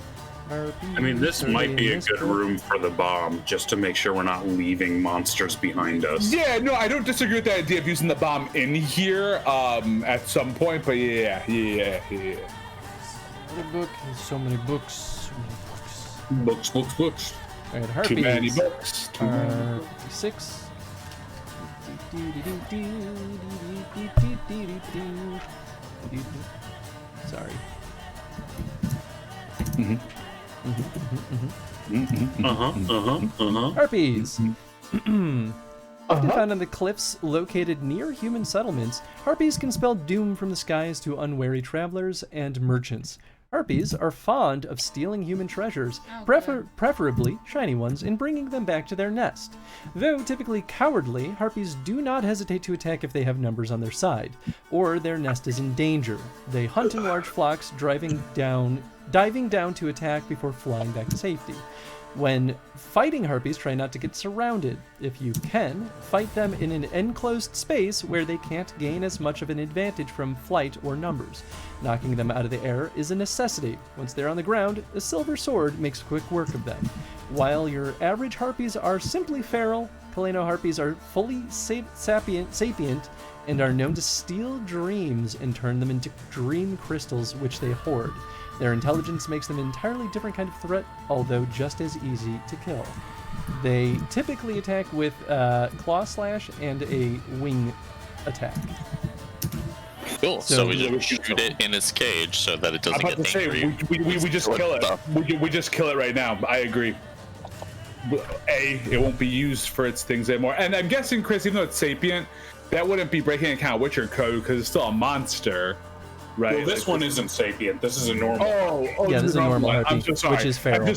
I mean, this might be a good room for the bomb, just to make sure we're not leaving monsters behind us. Yeah, no, I don't disagree with the idea of using the bomb in here at some point, but yeah. Another book. So many books. Books. All right, harpies. Too many books. Too many. 6. Sorry. Harpies. Often found on the cliffs located near human settlements, harpies can spell doom from the skies to unwary travelers and merchants. Harpies are fond of stealing human treasures, preferably shiny ones, and bringing them back to their nest. Though typically cowardly, harpies do not hesitate to attack if they have numbers on their side, or their nest is in danger. They hunt in large flocks, diving down to attack before flying back to safety. When fighting harpies, try not to get surrounded. If you can, fight them in an enclosed space where they can't gain as much of an advantage from flight or numbers. Knocking them out of the air is a necessity. Once they're on the ground, a silver sword makes quick work of them. While your average harpies are simply feral, Kaleno harpies are fully sapient and are known to steal dreams and turn them into dream crystals which they hoard. Their intelligence makes them an entirely different kind of threat, although just as easy to kill. They typically attack with claw slash and a wing attack. Cool. So we just shoot it in its cage so that it doesn't I'm about get to angry. say, we just kill it. We just kill it right now. I agree. It won't be used for its things anymore. And I'm guessing, Chris, even though it's sapient, That wouldn't be breaking any kind of Witcher code because it's still a monster, right? Well, this one isn't sapient. This is a normal. Yeah, this is a normal one. harpy, I'm so sorry. which is feral.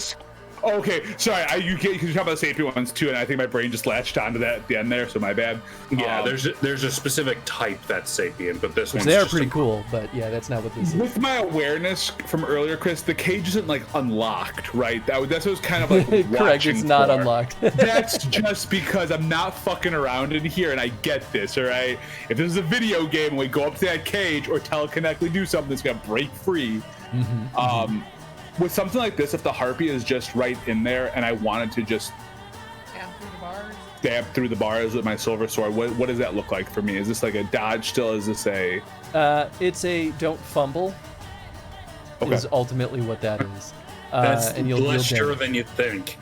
Okay, sorry. You talk about the sapient ones too, and I think my brain just latched onto that at the end there, so my bad. Yeah, there's a specific type that's sapient, but this one. They are pretty cool, but yeah, that's not what this is. With my awareness from earlier, Chris, the cage isn't like unlocked, right? That's what I was kind of like correct. It's not unlocked. That's just because I'm not fucking around in here, and I get this. All right, if this is a video game and we go up to that cage or telekinetically do something that's gonna break free, with something like this, if the harpy is just right in there and I wanted to just stab through the bars with my silver sword, what does that look like for me? Is this like a dodge still? Is this a it's a don't fumble is ultimately what that is. That's and you'll less deal sure damage. than you think.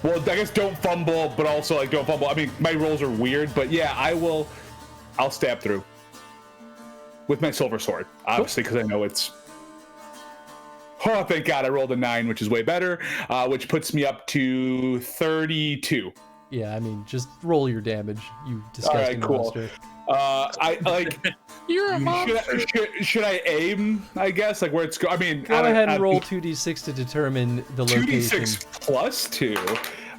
Well, I guess don't fumble, but also like don't fumble. I mean, my rolls are weird, but yeah, I'll stab through with my silver sword, obviously, because I know it's. Oh, thank God, I rolled a 9, which is way better, which puts me up to 32. Yeah, I mean, just roll your damage, you disgusting monster. I like. You're a monster. Should I aim? I guess like where it's going. I mean, go ahead and roll 2d6 to determine the location. 2d6 plus 2.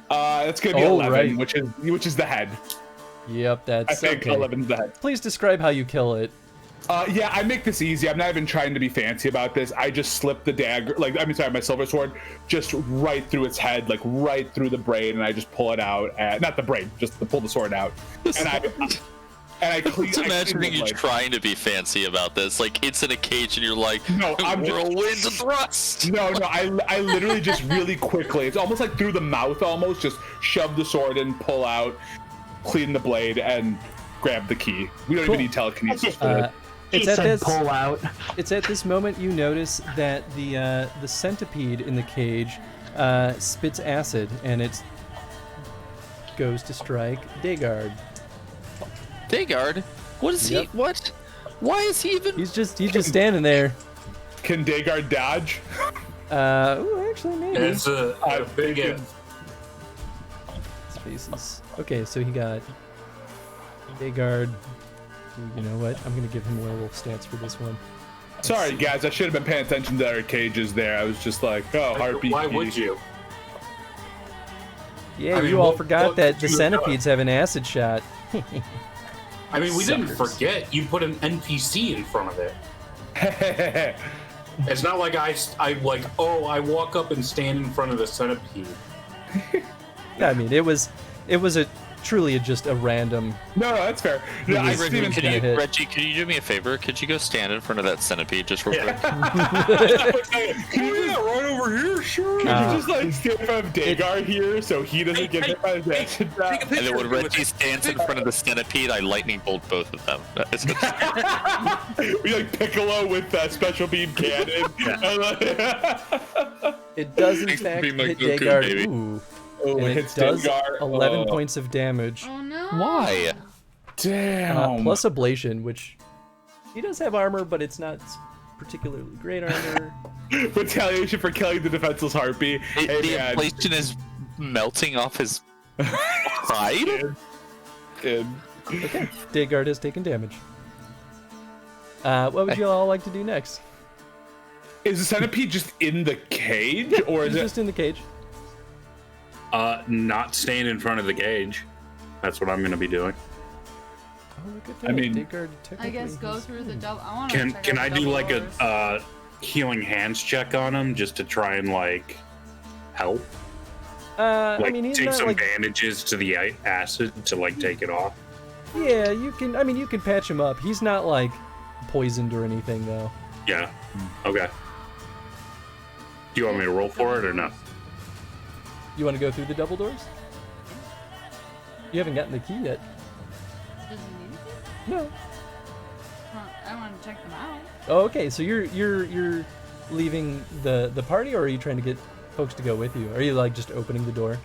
That's gonna be 11, right. which is the head. Yep, that's. I think okay. 11 is the head. Please describe how you kill it. Yeah, I make this easy. I'm not even trying to be fancy about this. I just slip the dagger, my silver sword, just right through its head, like right through the brain, and I just pull it out. Not the brain, just pull the sword out. And I clean. Just imagining you trying to be fancy about this, like it's in a cage and you're like, no, I'm whirlwind thrust. No, I literally just really quickly. It's almost like through the mouth, almost just shove the sword in, pull out, clean the blade, and grab the key. We don't even need telekinesis for that. It's at this moment you notice that the centipede in the cage spits acid, and it goes to strike Dagard. Dagard? What is he? What? Why is he even? He's just standing there. Can Dagard dodge? Actually, maybe. It's a big if. Spaces. Okay, so he got Dagard. You know what? I'm gonna give him werewolf stats for this one. Sorry, guys. I should have been paying attention to our cages there. I was just like, oh, heartbeat. Why would you? Yeah, you all forgot that the centipedes have an acid shot. I mean, we didn't forget. You put an NPC in front of it. It's not like I walk up and stand in front of the centipede. I mean, it was just a random. No, that's fair. No, Reggie, can you do me a favor? Could you go stand in front of that centipede just real quick? Can you right over here? Sure. Can you just like stand in front of Dagard here so he doesn't get hit by the acid shot? And then when Reggie stands in front of the centipede, I lightning bolt both of them. We like Piccolo with special beam cannon. It does in fact hit Dagard. Ooh. Oh, and it does Dagard. 11 points of damage. Oh no! Why? Damn. Plus ablation, which he does have armor, but it's not particularly great armor. Retaliation for killing the defenseless harpy. The ablation is melting off his hide. Okay, Dagard has taken damage. What would you all like to do next? Is the centipede just in the cage, or is it just in the cage? Not staying in front of the cage. That's what I'm going to be doing. Oh, look at that. I mean, Dagard I guess go through the double. I want to. Can I do like a healing hands check on him just to try and like help? I mean, he's take not, some bandages to the acid to like take it off. Yeah, you can. I mean, you can patch him up. He's not like poisoned or anything, though. Yeah. Okay. Do you want me to roll for it or no? You want to go through the double doors? You haven't gotten the key yet. Does he need it? No. I want to check them out. Oh, okay. So you're leaving the party, or are you trying to get folks to go with you? Are you like just opening the door?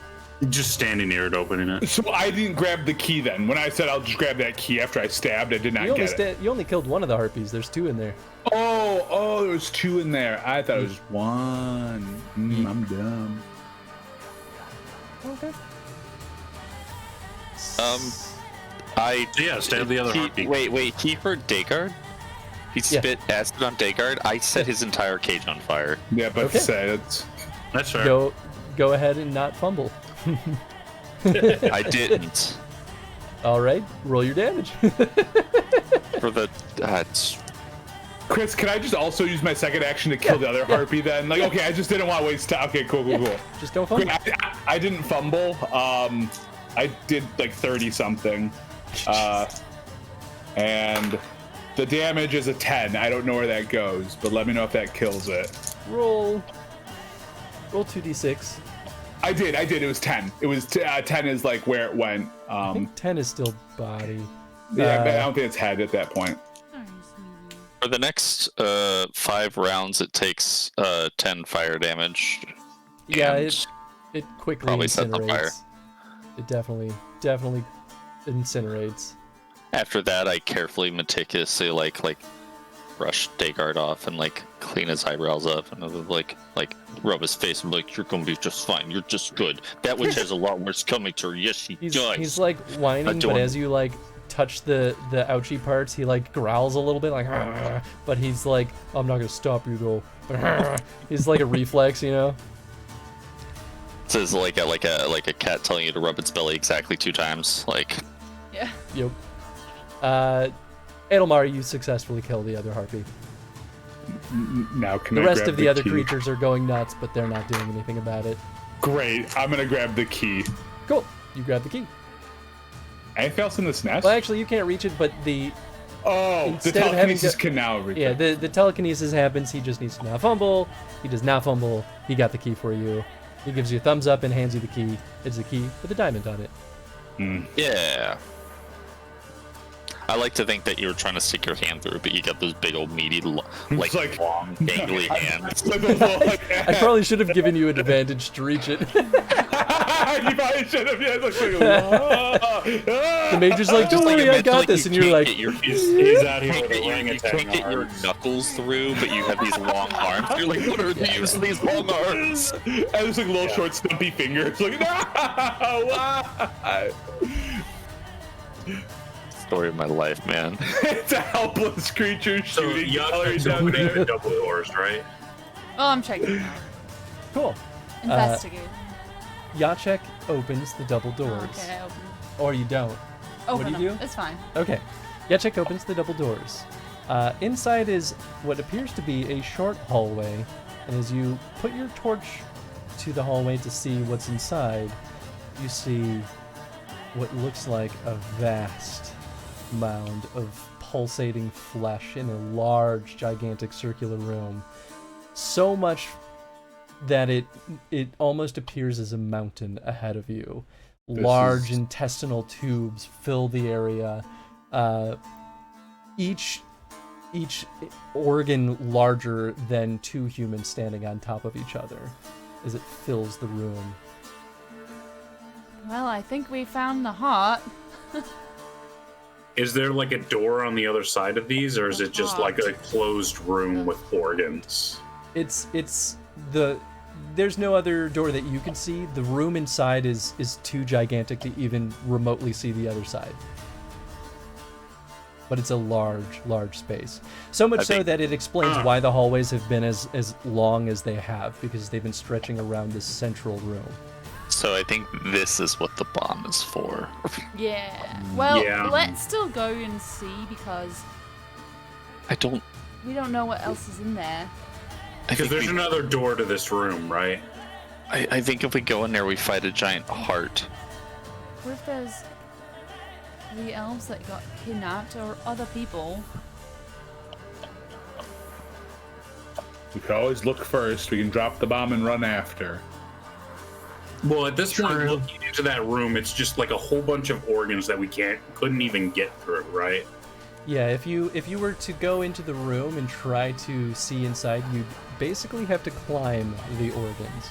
Just standing near it, opening it. So I didn't grab the key then. When I said I'll just grab that key after I stabbed, I did not get it. You only killed one of the harpies. There's 2 in there. Oh, there was 2 in there. I thought it was just 1. I'm dumb. Okay. Stab the other harpy. Wait, he heard Dagard? He spit acid on Dagard? I set his entire cage on fire. Yeah, but Okay. That's fair. Go ahead and not fumble. I didn't. All right, roll your damage. For the Chris, can I just also use my second action to kill the other harpy then? Like, okay, I just didn't want to waste time. Okay, cool. Just don't fumble. I didn't fumble. I did like 30 something. And the damage is a 10. I don't know where that goes, but let me know if that kills it. Roll 2d6. I did. It was 10. It was 10 is like where it went. I think 10 is still body. Yeah, I don't think it's head at that point. For the next 5 rounds, it takes 10 fire damage. Yeah, and it quickly probably sets on fire. incinerates. It definitely incinerates. After that, I carefully, meticulously like brush Dagard off and like clean his eyebrows up and like rub his face and be like, you're gonna be just fine. You're just good. That witch has a lot worse coming to her. Yes, she does. He's like whining, but as you like touch the ouchy parts, he like growls a little bit, like, "Argh," but he's like, I'm not gonna stop you though. But he's like a reflex, you know. This is like a cat telling you to rub its belly exactly 2 times. Like. Yeah. Yep. Edelmar, you successfully kill the other harpy. Now can the I rest grab of the other key? creatures are going nuts, but they're not doing anything about it. Great. I'm gonna grab the key. Cool. You grab the key. Anything else in this nest? Well, actually, you can't reach it, but the the telekinesis can now reach yeah, it. the telekinesis happens. He just needs to not fumble. He does not fumble. He got the key for you. He gives you a thumbs up and hands you the key. It's a key with a diamond on it. Yeah. I like to think that you were trying to stick your hand through, but you got those big old meaty, long, dangly hands. I probably should have given you an advantage to reach it. You probably should have. Yeah, the major's like, don't worry, I got this, and you're like, he's out here with a you orangutan can't get your arms. knuckles through, but you have these long arms. You're like, what are the use of these long arms? And there's like little short stumpy fingers. Like, no! Why? Story of my life, man. It's a helpless creature shooting gallery So down opening there. the double doors, right? Oh, I'm checking it out. cool. Investigate. Yachek opens the double doors. Okay, I open. Or you don't. Open what do you them. do? It's fine. Okay. Yachek opens the double doors. Inside is what appears to be a short hallway, and as you put your torch to the hallway to see what's inside, you see what looks like a vast mound of pulsating flesh in a large, gigantic circular room. So much that it almost appears as a mountain ahead of you. Large intestinal tubes fill the area. Each organ larger than 2 humans standing on top of each other as it fills the room. Well, I think we found the heart. Is there like a door on the other side of these, or is it just like a closed room with organs? There's no other door that you can see. The room inside is too gigantic to even remotely see the other side. But it's a large space. So much so that it explains why the hallways have been as long as they have, because they've been stretching around this central room. So I think this is what the bomb is for. Yeah. Well, Yeah. let's still go and see because we don't know what else is in there. Because there's another door to this room, right? I think if we go in there, we fight a giant heart. What if there's the elves that got kidnapped or other people? We can always look first. We can drop the bomb and run after. Well, at this point, looking into that room, it's just like a whole bunch of organs that we couldn't even get through, right? Yeah, if you were to go into the room and try to see inside, you'd basically have to climb the organs.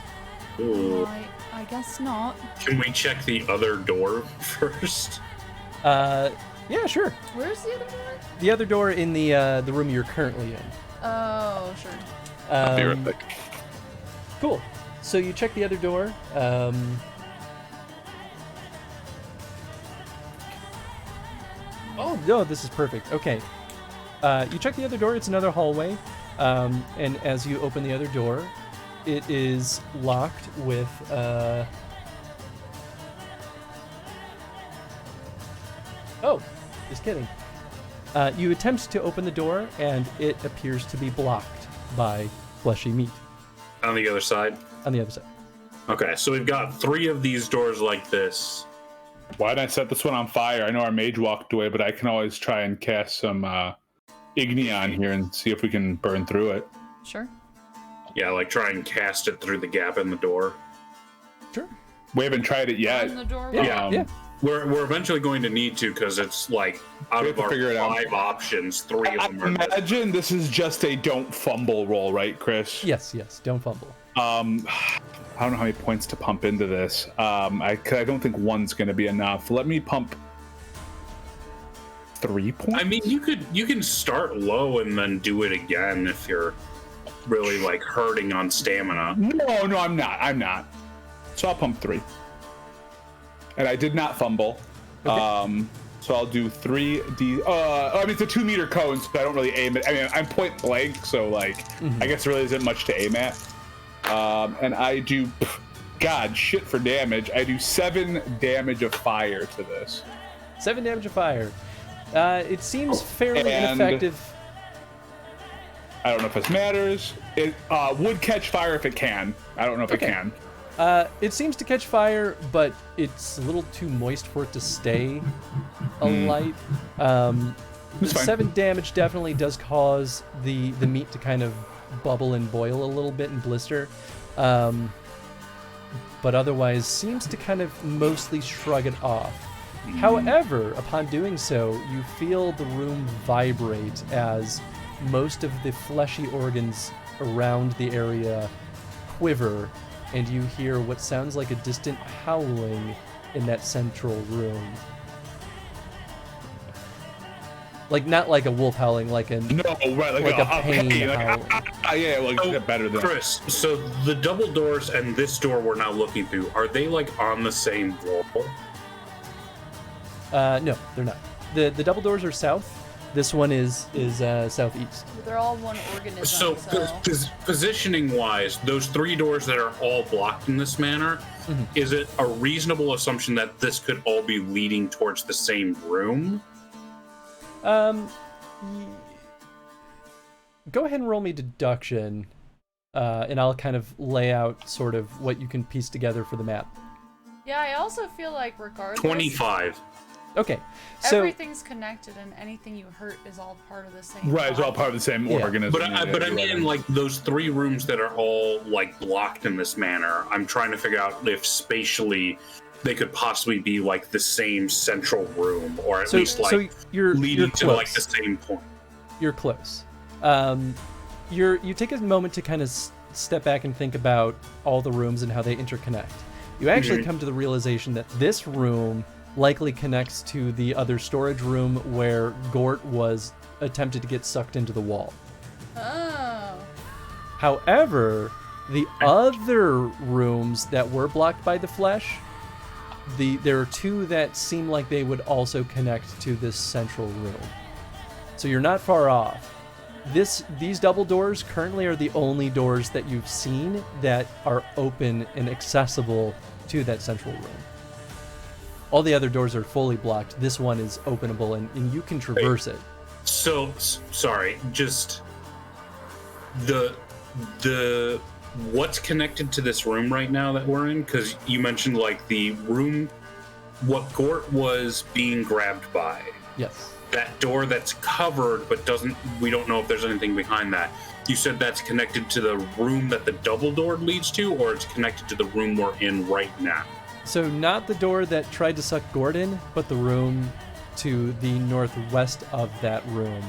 Ooh. I guess not. Can we check the other door first? Yeah, sure. Where's the other door? The other door in the room you're currently in. Oh, sure. I'll be right back. Cool. So you check the other door. Oh, no, this is perfect. Okay. You check the other door. It's another hallway. And as you open the other door, it is locked with... Oh, just kidding. You attempt to open the door, and it appears to be blocked by fleshy meat. On the other side? On the other side. Okay, so we've got 3 of these doors like this. Why did I set this one on fire? I know our mage walked away, but I can always try and cast some Igni on here and see if we can burn through it. Sure. Yeah, like try and cast it through the gap in the door. Sure. We haven't tried it yet. Burn the door. Yeah. We're eventually going to need to, because it's like out of our 5 options, 3 of them are. Imagine this is just a don't fumble roll, right, Chris? Yes, don't fumble. I don't know how many points to pump into this. I don't think 1's going to be enough. Let me pump 3 points. I mean, you can start low and then do it again if you're really like hurting on stamina. No, I'm not. So I'll pump 3. And I did not fumble. Okay. So I'll do 3d. I mean, it's a 2-meter cone, so I don't really aim it. I mean, I'm point blank, so like, I guess there really isn't much to aim at. And I do, shit for damage. I do 7 damage of fire to this. 7 damage of fire. It seems fairly ineffective. I don't know if this matters. It would catch fire if it can. I don't know if it can. It seems to catch fire, but it's a little too moist for it to stay alight. 7 damage definitely does cause the meat to kind of bubble and boil a little bit and blister. But otherwise seems to kind of mostly shrug it off. However, upon doing so, you feel the room vibrate as most of the fleshy organs around the area quiver, and you hear what sounds like a distant howling in that central room. Like, not like a wolf howling, like a pain howling. Better than Chris, so the double doors and this door we're now looking through, are they like on the same wall? No, they're not. The double doors are south. This one is southeast. They're all one organism. So positioning-wise, those 3 doors that are all blocked in this manner, is it a reasonable assumption that this could all be leading towards the same room? Go ahead and roll me deduction, and I'll kind of lay out sort of what you can piece together for the map. Yeah, I also feel like regardless... 25. Okay, so everything's connected, and anything you hurt is all part of the same. Right, it's all part of the same organism. But I mean, in like those 3 rooms that are all like blocked in this manner, I'm trying to figure out if spatially they could possibly be like the same central room, or at least like you're leading close. to like the same point. You're close. You take a moment to kind of step back and think about all the rooms and how they interconnect. You actually come to the realization that this room likely connects to the other storage room where Gort was attempted to get sucked into the wall. Oh. However, the other rooms that were blocked by the flesh, there are 2 that seem like they would also connect to this central room. So you're not far off. These double doors currently are the only doors that you've seen that are open and accessible to that central room. All the other doors are fully blocked. This one is openable, and you can traverse it. So, sorry, just the what's connected to this room right now that we're in? Because you mentioned like the room, what Gort was being grabbed by. Yes. That door that's covered, but we don't know if there's anything behind that. You said that's connected to the room that the double door leads to, or it's connected to the room we're in right now? So not the door that tried to suck Gordon, but the room to the northwest of that room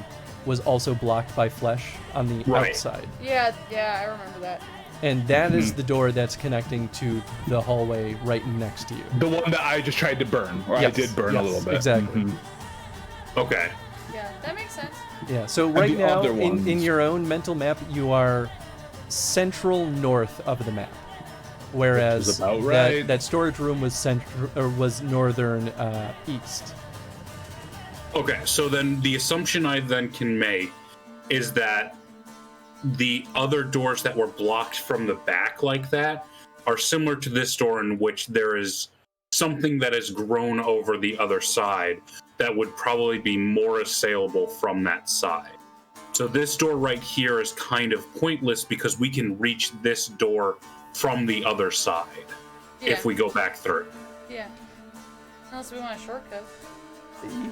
was also blocked by flesh on the outside. Yeah, I remember that. And that is the door that's connecting to the hallway right next to you. The one that I just tried to burn, or I did burn a little bit. Exactly. Okay. Yeah, that makes sense. Yeah, so right now, in your own mental map, you are central north of the map. Whereas that storage room was northern east. Okay, so then the assumption I then can make is that the other doors that were blocked from the back like that are similar to this door, in which there is something that has grown over the other side that would probably be more assailable from that side. So this door right here is kind of pointless because we can reach this door from the other side if we go back through. Yeah. Unless we want a shortcut.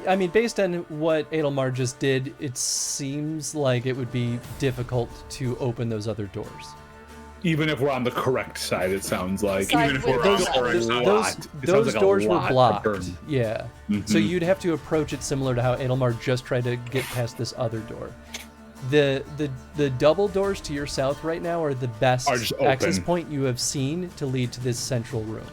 I mean, based on what Adelmar just did, it seems like it would be difficult to open those other doors. Even if we're on the correct side, it sounds like. Even if we're on the correct side. Those doors were blocked. Yeah. So you'd have to approach it similar to how Adelmar just tried to get past this other door. The double doors to your south right now are the best access point you have seen to lead to this central room.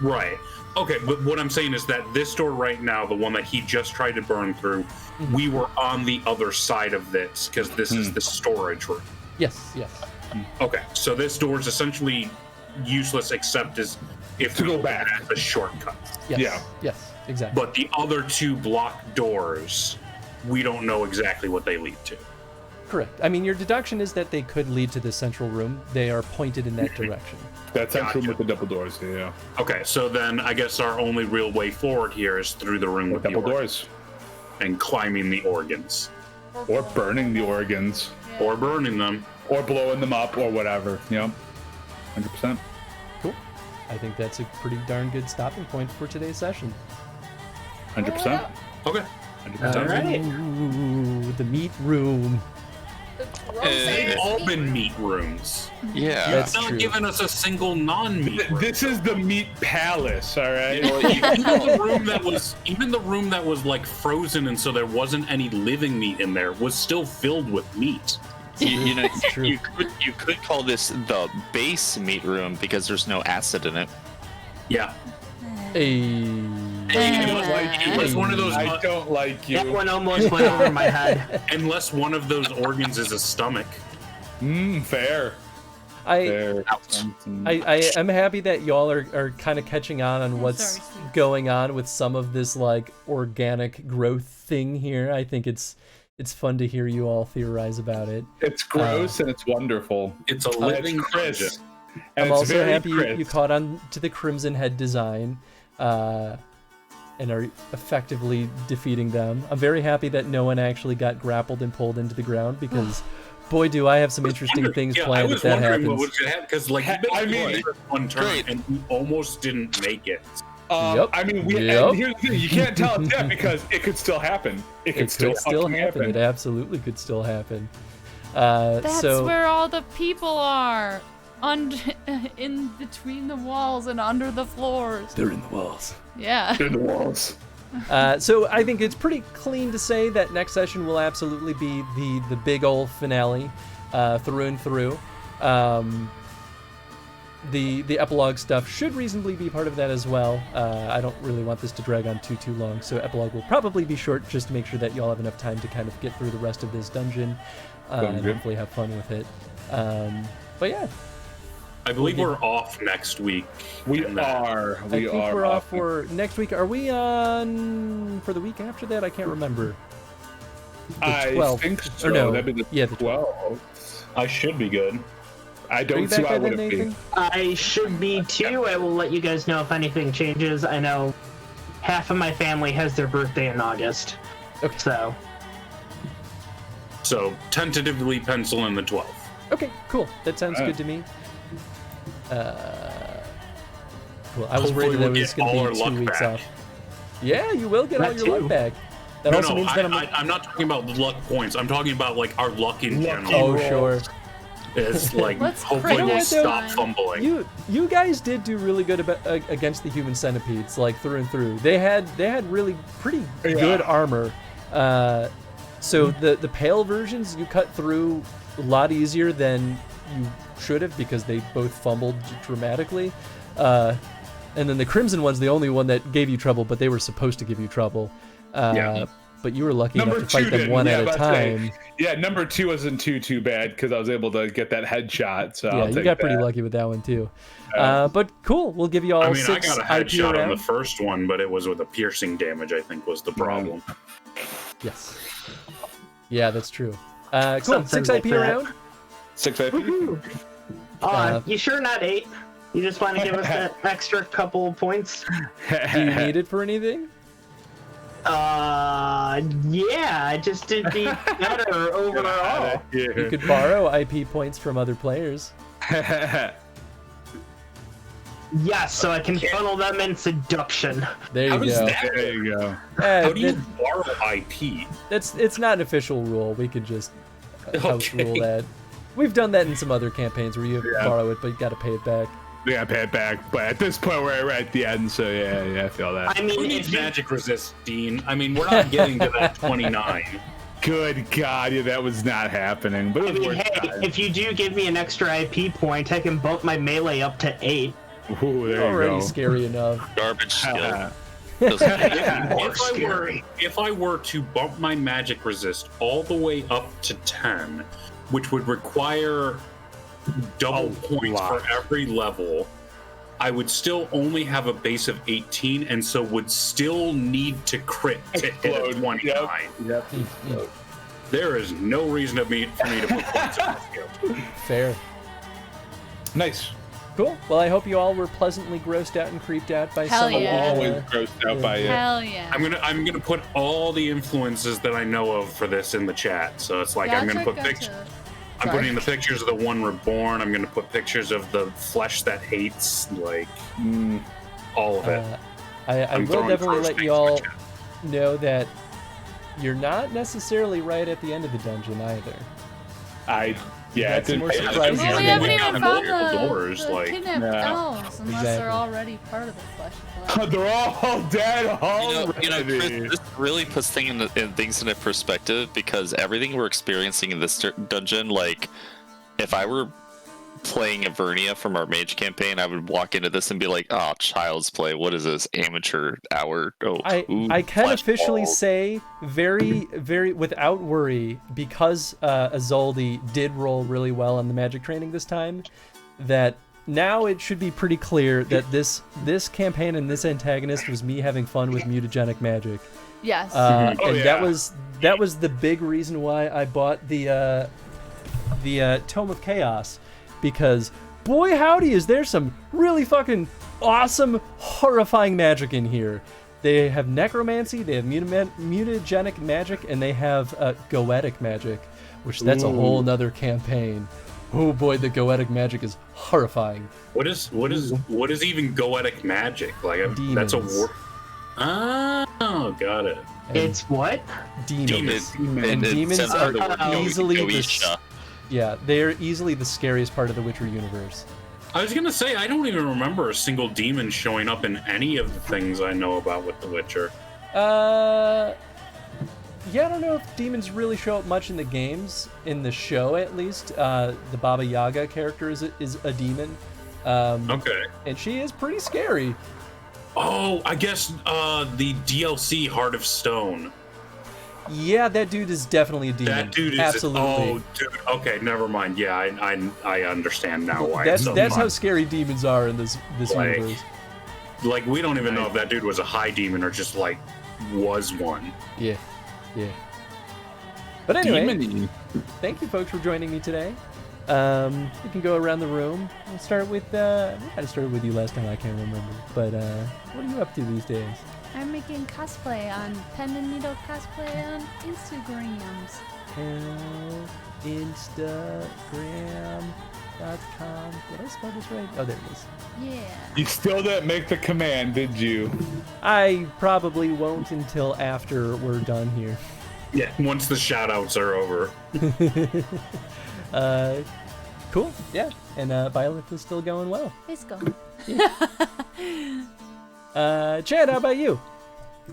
Right. Okay, but what I'm saying is that this door right now, the one that he just tried to burn through, we were on the other side of this because this is the storage room. Yes, yes. Okay, so this door is essentially useless except as if we go back as a shortcut. Yes, yes, exactly. But the other two blocked doors, we don't know exactly what they lead to. Correct. I mean, your deduction is that they could lead to this central room. They are pointed in that direction. That central room with the double doors, yeah. Okay, so then I guess our only real way forward here is through the room with double the doors. And climbing the organs. Or burning the organs. Or burning them. Or blowing them up, or whatever. Yep. 100%. Cool. I think that's a pretty darn good stopping point for today's session. 100%. Okay. 100%. All right. Ooh, the meat room. They've all been meat rooms. Yeah. That's not giving us a single non-meat room. This is the meat palace, all right? Even the room that was like frozen and so there wasn't any living meat in there was still filled with meat. You know, you could call this the base meat room because there's no acid in it. Yeah. Unless one of those. I don't like you. That one almost went over my head. Unless one of those organs is a stomach. Fair. I am happy that y'all are kind of catching on what's going on with some of this like organic growth thing here. I think it's fun to hear you all theorize about it. It's gross and it's wonderful. It's a living Chris. I'm also happy you caught on to the Crimson Head design. And are effectively defeating them. I'm very happy that no one actually got grappled and pulled into the ground because, boy, do I have some interesting things planned if that happens. What was going to happen because, like, one turn and we almost didn't make it. I mean, and here's the thing: you can't tell it's dead because it could still happen. It could still happen. It absolutely could still happen. That's where all the people are. In between the walls and under the floors. They're in the walls. Yeah. They're in the walls. So I think it's pretty clean to say that next session will absolutely be the big old finale, through and through. The epilogue stuff should reasonably be part of that as well. I don't really want this to drag on too long, so epilogue will probably be short just to make sure that y'all have enough time to kind of get through the rest of this dungeon and hopefully have fun with it. But yeah. I believe we're off next week. We are. I think we're off for next week. Are we on for the week after that? I can't remember. I think so. Or no. That'd be the 12th. I should be good. I don't see why I wouldn't be. I should be too. I will let you guys know if anything changes. I know half of my family has their birthday in August. Okay. So tentatively pencil in the 12th. Okay, cool. That sounds good to me. Cool. I was worried that it was going to be 2 weeks off. Yeah, you will get all your luck back. That also means that I'm not talking about the luck points. I'm talking about like our luck in general. Oh, sure. It's like hopefully we'll stop fumbling. You guys did do really good against the human centipedes, like through and through. They had really pretty good armor. So the pale versions you cut through a lot easier than you should have because they both fumbled dramatically. And then the crimson one's the only one that gave you trouble, but they were supposed to give you trouble. but you were lucky Number enough to fight them didn't. one Yeah, at a about to say, time. Yeah, number 2 wasn't too bad because I was able to get that headshot. So Yeah, I'll you take got pretty that. lucky with that one too. But cool, we'll give you all I mean, I 6 got a IP headshot on the around. first one, but it was with a piercing damage, I think, was the problem. Yes. Yeah, that's true. Cool, Something 6 like IP that. around. 6 IP. You sure not 8? You just want to give us that extra couple points? Do you need it for anything? Yeah, just to be better overall. You could borrow IP points from other players. Yes, so I can funnel them in seduction. There How you does go. that There you go. How do you borrow IP? It's not an official rule. We could just house Okay. rule that. We've done that in some other campaigns where you borrow it, but you got to pay it back. We gotta pay it back, but at this point we're at the end, so yeah, I feel that. I mean, Who needs magic resist, Dean? I mean, we're not getting to that 29. Good God, yeah, that was not happening. But it was worth hey, trying. if you do give me an extra IP point, I can bump my melee up to 8. Ooh, there Already you go. scary enough. Garbage skill. If, Doesn't if I were to bump my magic resist all the way up to 10, which would require double points for every level, I would still only have a base of 18, and so would still need to crit to hit a 29. Yep. There is no reason for me to put points on this skill. Fair. Nice. Cool. Well, I hope you all were pleasantly grossed out and creeped out by Hell some yeah. of the, Always grossed out by it. Hell yeah. I'm gonna put all the influences that I know of for this in the chat. So it's like I'm gonna put pictures. I'm putting the pictures of the one reborn. I'm gonna put pictures of the flesh that hates, like all of it. I I'm will throwing definitely first let base you in the all chat. know that you're not necessarily right at the end of the dungeon either. Got some more Yeah, surprises. Well, we Yeah, haven't we even got found multiple doors, the like- kidnapped Yeah. elves, unless Exactly. they're already part of the flesh and blood. They're all dead already. Chris, this really puts things into perspective because everything we're experiencing in this dungeon, like, if I were playing Avernia from our mage campaign, I would walk into this and be like, "Oh, child's play. What is this? Amateur hour." Oh, I can flesh officially balls." say very without worry, because Azoldi did roll really well on the magic training this time, that now it should be pretty clear that this campaign and this antagonist was me having fun with mutagenic magic. Yes. And yeah. that was the big reason why I bought the Tome of Chaos, because boy howdy is there some really fucking awesome, horrifying magic in here. They have necromancy, they have mutagenic magic, and they have goetic magic, which that's a whole nother campaign. Oh boy, the goetic magic is horrifying. What is even goetic magic? Like that's a Demons. war. Oh, got it. It's what? Demons. Demons. And It demons sounds are like the word easily the Goetia. yeah, they're easily the scariest part of the Witcher universe. I was gonna say I don't even remember a single demon showing up in any of the things I know about with The Witcher. Yeah, I don't know if demons really show up much in the games, in the show at least. The Baba Yaga character is a demon. Okay. And she is pretty scary. Oh, I guess the DLC Heart of Stone. Yeah, that dude is definitely a demon. That dude is absolutely. Oh, dude. Okay, never mind. Yeah, I understand now why. That's it's so that's fun. how scary demons are in this Like, universe. Like we don't even know if that dude was a high demon or just like was one. Yeah, yeah. But anyway, Demony. thank you folks for joining me today. We can go around the room. We'll start with I started with you last time. I can't remember. But what are you up to these days? I'm making cosplay on Pen and Needle Cosplay on Instagrams. Instagram.com. Did I spell this right? Oh, there it is. Yeah. You still didn't make the command, did you? I probably won't until after we're done here. Yeah, once the shout outs are over. Cool. Yeah. And Violet is still going well. Let's go. Chad, how about you?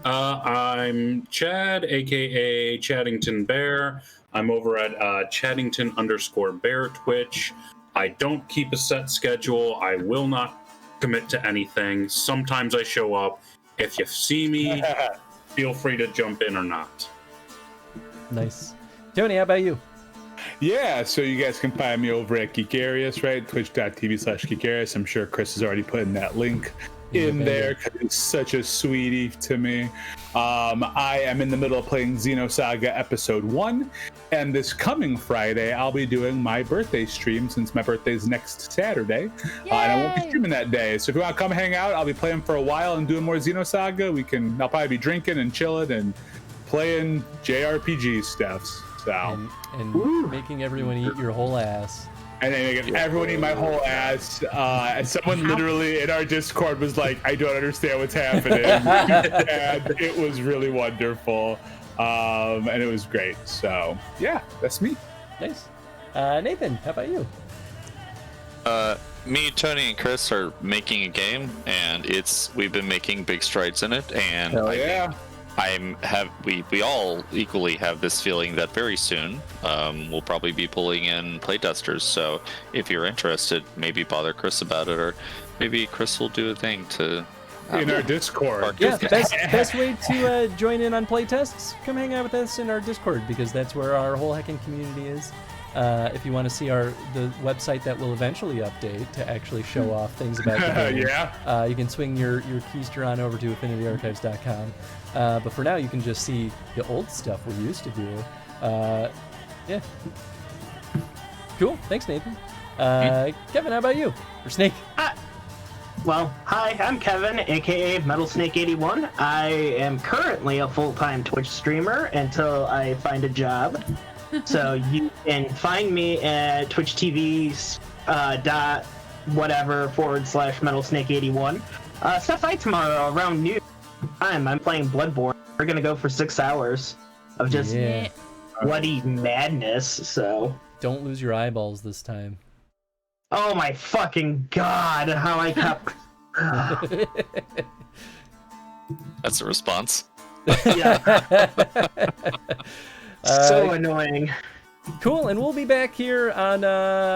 I'm Chad, aka Chaddington Bear. I'm over at Chaddington_Bear Twitch. I don't keep a set schedule. I will not commit to anything. Sometimes I show up. If you see me, feel free to jump in or not. Nice. Tony, how about you? Yeah, so you guys can find me over at Geekarius, right? Twitch.tv/Geekarius. I'm sure Chris has already put in that link in there because it's such a sweetie to me. I am in the middle of playing Xenosaga Episode 1, and this coming Friday, I'll be doing my birthday stream since my birthday's next Saturday. And I won't be streaming that day. So if you want to come hang out, I'll be playing for a while and doing more Xenosaga. I'll probably be drinking and chilling and playing JRPG stuff. So. And making everyone eat your whole ass. And then making everyone eat my whole ass. And someone literally in our Discord was like, I don't understand what's happening. And it was really wonderful. And it was great. So, yeah, that's me. Nice. Nathan, how about you? Me, Tony, and Chris are making a game, and we've been making big strides in it. And Hell yeah. We all equally have this feeling that very soon we'll probably be pulling in playtesters. So if you're interested, maybe bother Chris about it, or maybe Chris will do a thing to in our Discord. Yeah, best way to join in on playtests, come hang out with us in our Discord, because that's where our whole heckin' community is. If you want to see the website that will eventually update to actually show off things about the game, you can swing your keister on over to affinityarchives.com. But for now, you can just see the old stuff we used to do. Yeah. Cool. Thanks, Nathan. Kevin, how about you? Or Snake? Well, hi, I'm Kevin, aka Metal Snake 81. I am currently a full-time Twitch streamer until I find a job. So you can find me at Twitch TV's /Metal Snake 81. Stop by tomorrow around noon. I'm playing Bloodborne. We're gonna go for 6 hours of just bloody madness. So don't lose your eyeballs this time. Oh my fucking god! How I kept. That's a response. Yeah. So annoying. Cool, and we'll be back here on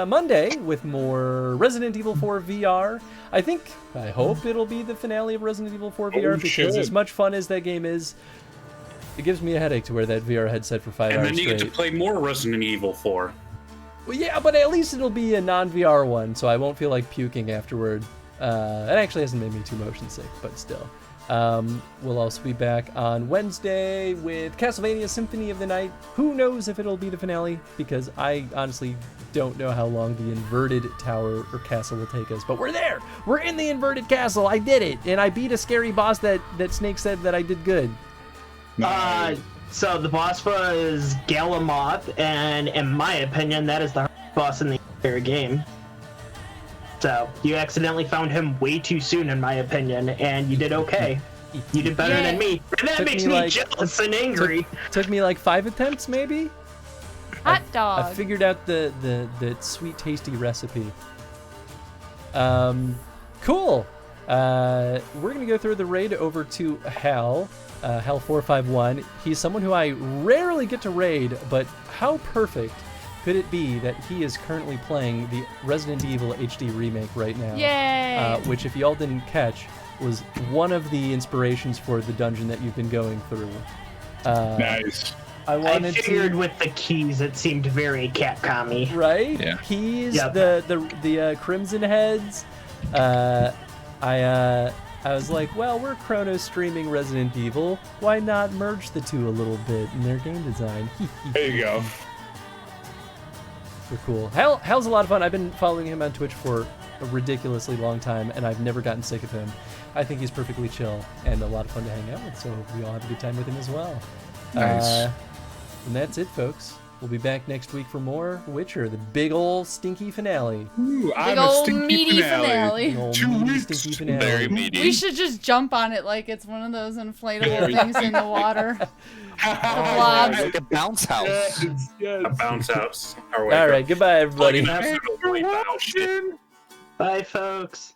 Monday with more Resident Evil 4 VR. I hope it'll be the finale of Resident Evil 4 VR, because as much fun as that game is, it gives me a headache to wear that VR headset for 5 hours And then you straight. get to play more Resident Evil 4. Well, yeah, but at least it'll be a non-VR one, so I won't feel like puking afterward. It actually hasn't made me too motion sick, but still. We'll also be back on Wednesday with Castlevania Symphony of the Night. Who knows if it'll be the finale, because I honestly don't know how long the inverted tower or castle will take us. But we're there! We're in the inverted castle! I did it! And I beat a scary boss that Snake said that I did good. So the boss was Galamoth, and in my opinion, that is the hardest boss in the entire game. So you accidentally found him way too soon, in my opinion, and you did okay. You did better than me. And that makes me jealous and angry. Took me like 5 attempts, maybe? Hot dog. I figured out the sweet, tasty recipe. Cool. We're gonna go through the raid over to Hal. Hal451. He's someone who I rarely get to raid, but how perfect could it be that he is currently playing the Resident Evil HD remake right now? Yay! Which, if y'all didn't catch, was one of the inspirations for the dungeon that you've been going through. Nice. I figured with the keys, it seemed very Capcom-y. Right? Yeah. Keys, Yep. the Crimson Heads. I was like, well, we're chrono streaming Resident Evil. Why not merge the two a little bit in their game design? There you go. We're cool. Hal's a lot of fun. I've been following him on Twitch for a ridiculously long time, and I've never gotten sick of him. I think he's perfectly chill and a lot of fun to hang out with, so we all have a good time with him as well. Nice. And that's it, folks. We'll be back next week for more Witcher, the big ol' stinky finale. Ooh, Big ol' meaty finale. Big ol' 2 meaty, weeks. stinky finale. Very meaty. We should just jump on it like it's one of those inflatable things in the water. blobs. Like a bounce house. A bounce house. All right, goodbye, everybody. Like an absolutely bounce. Bye, folks.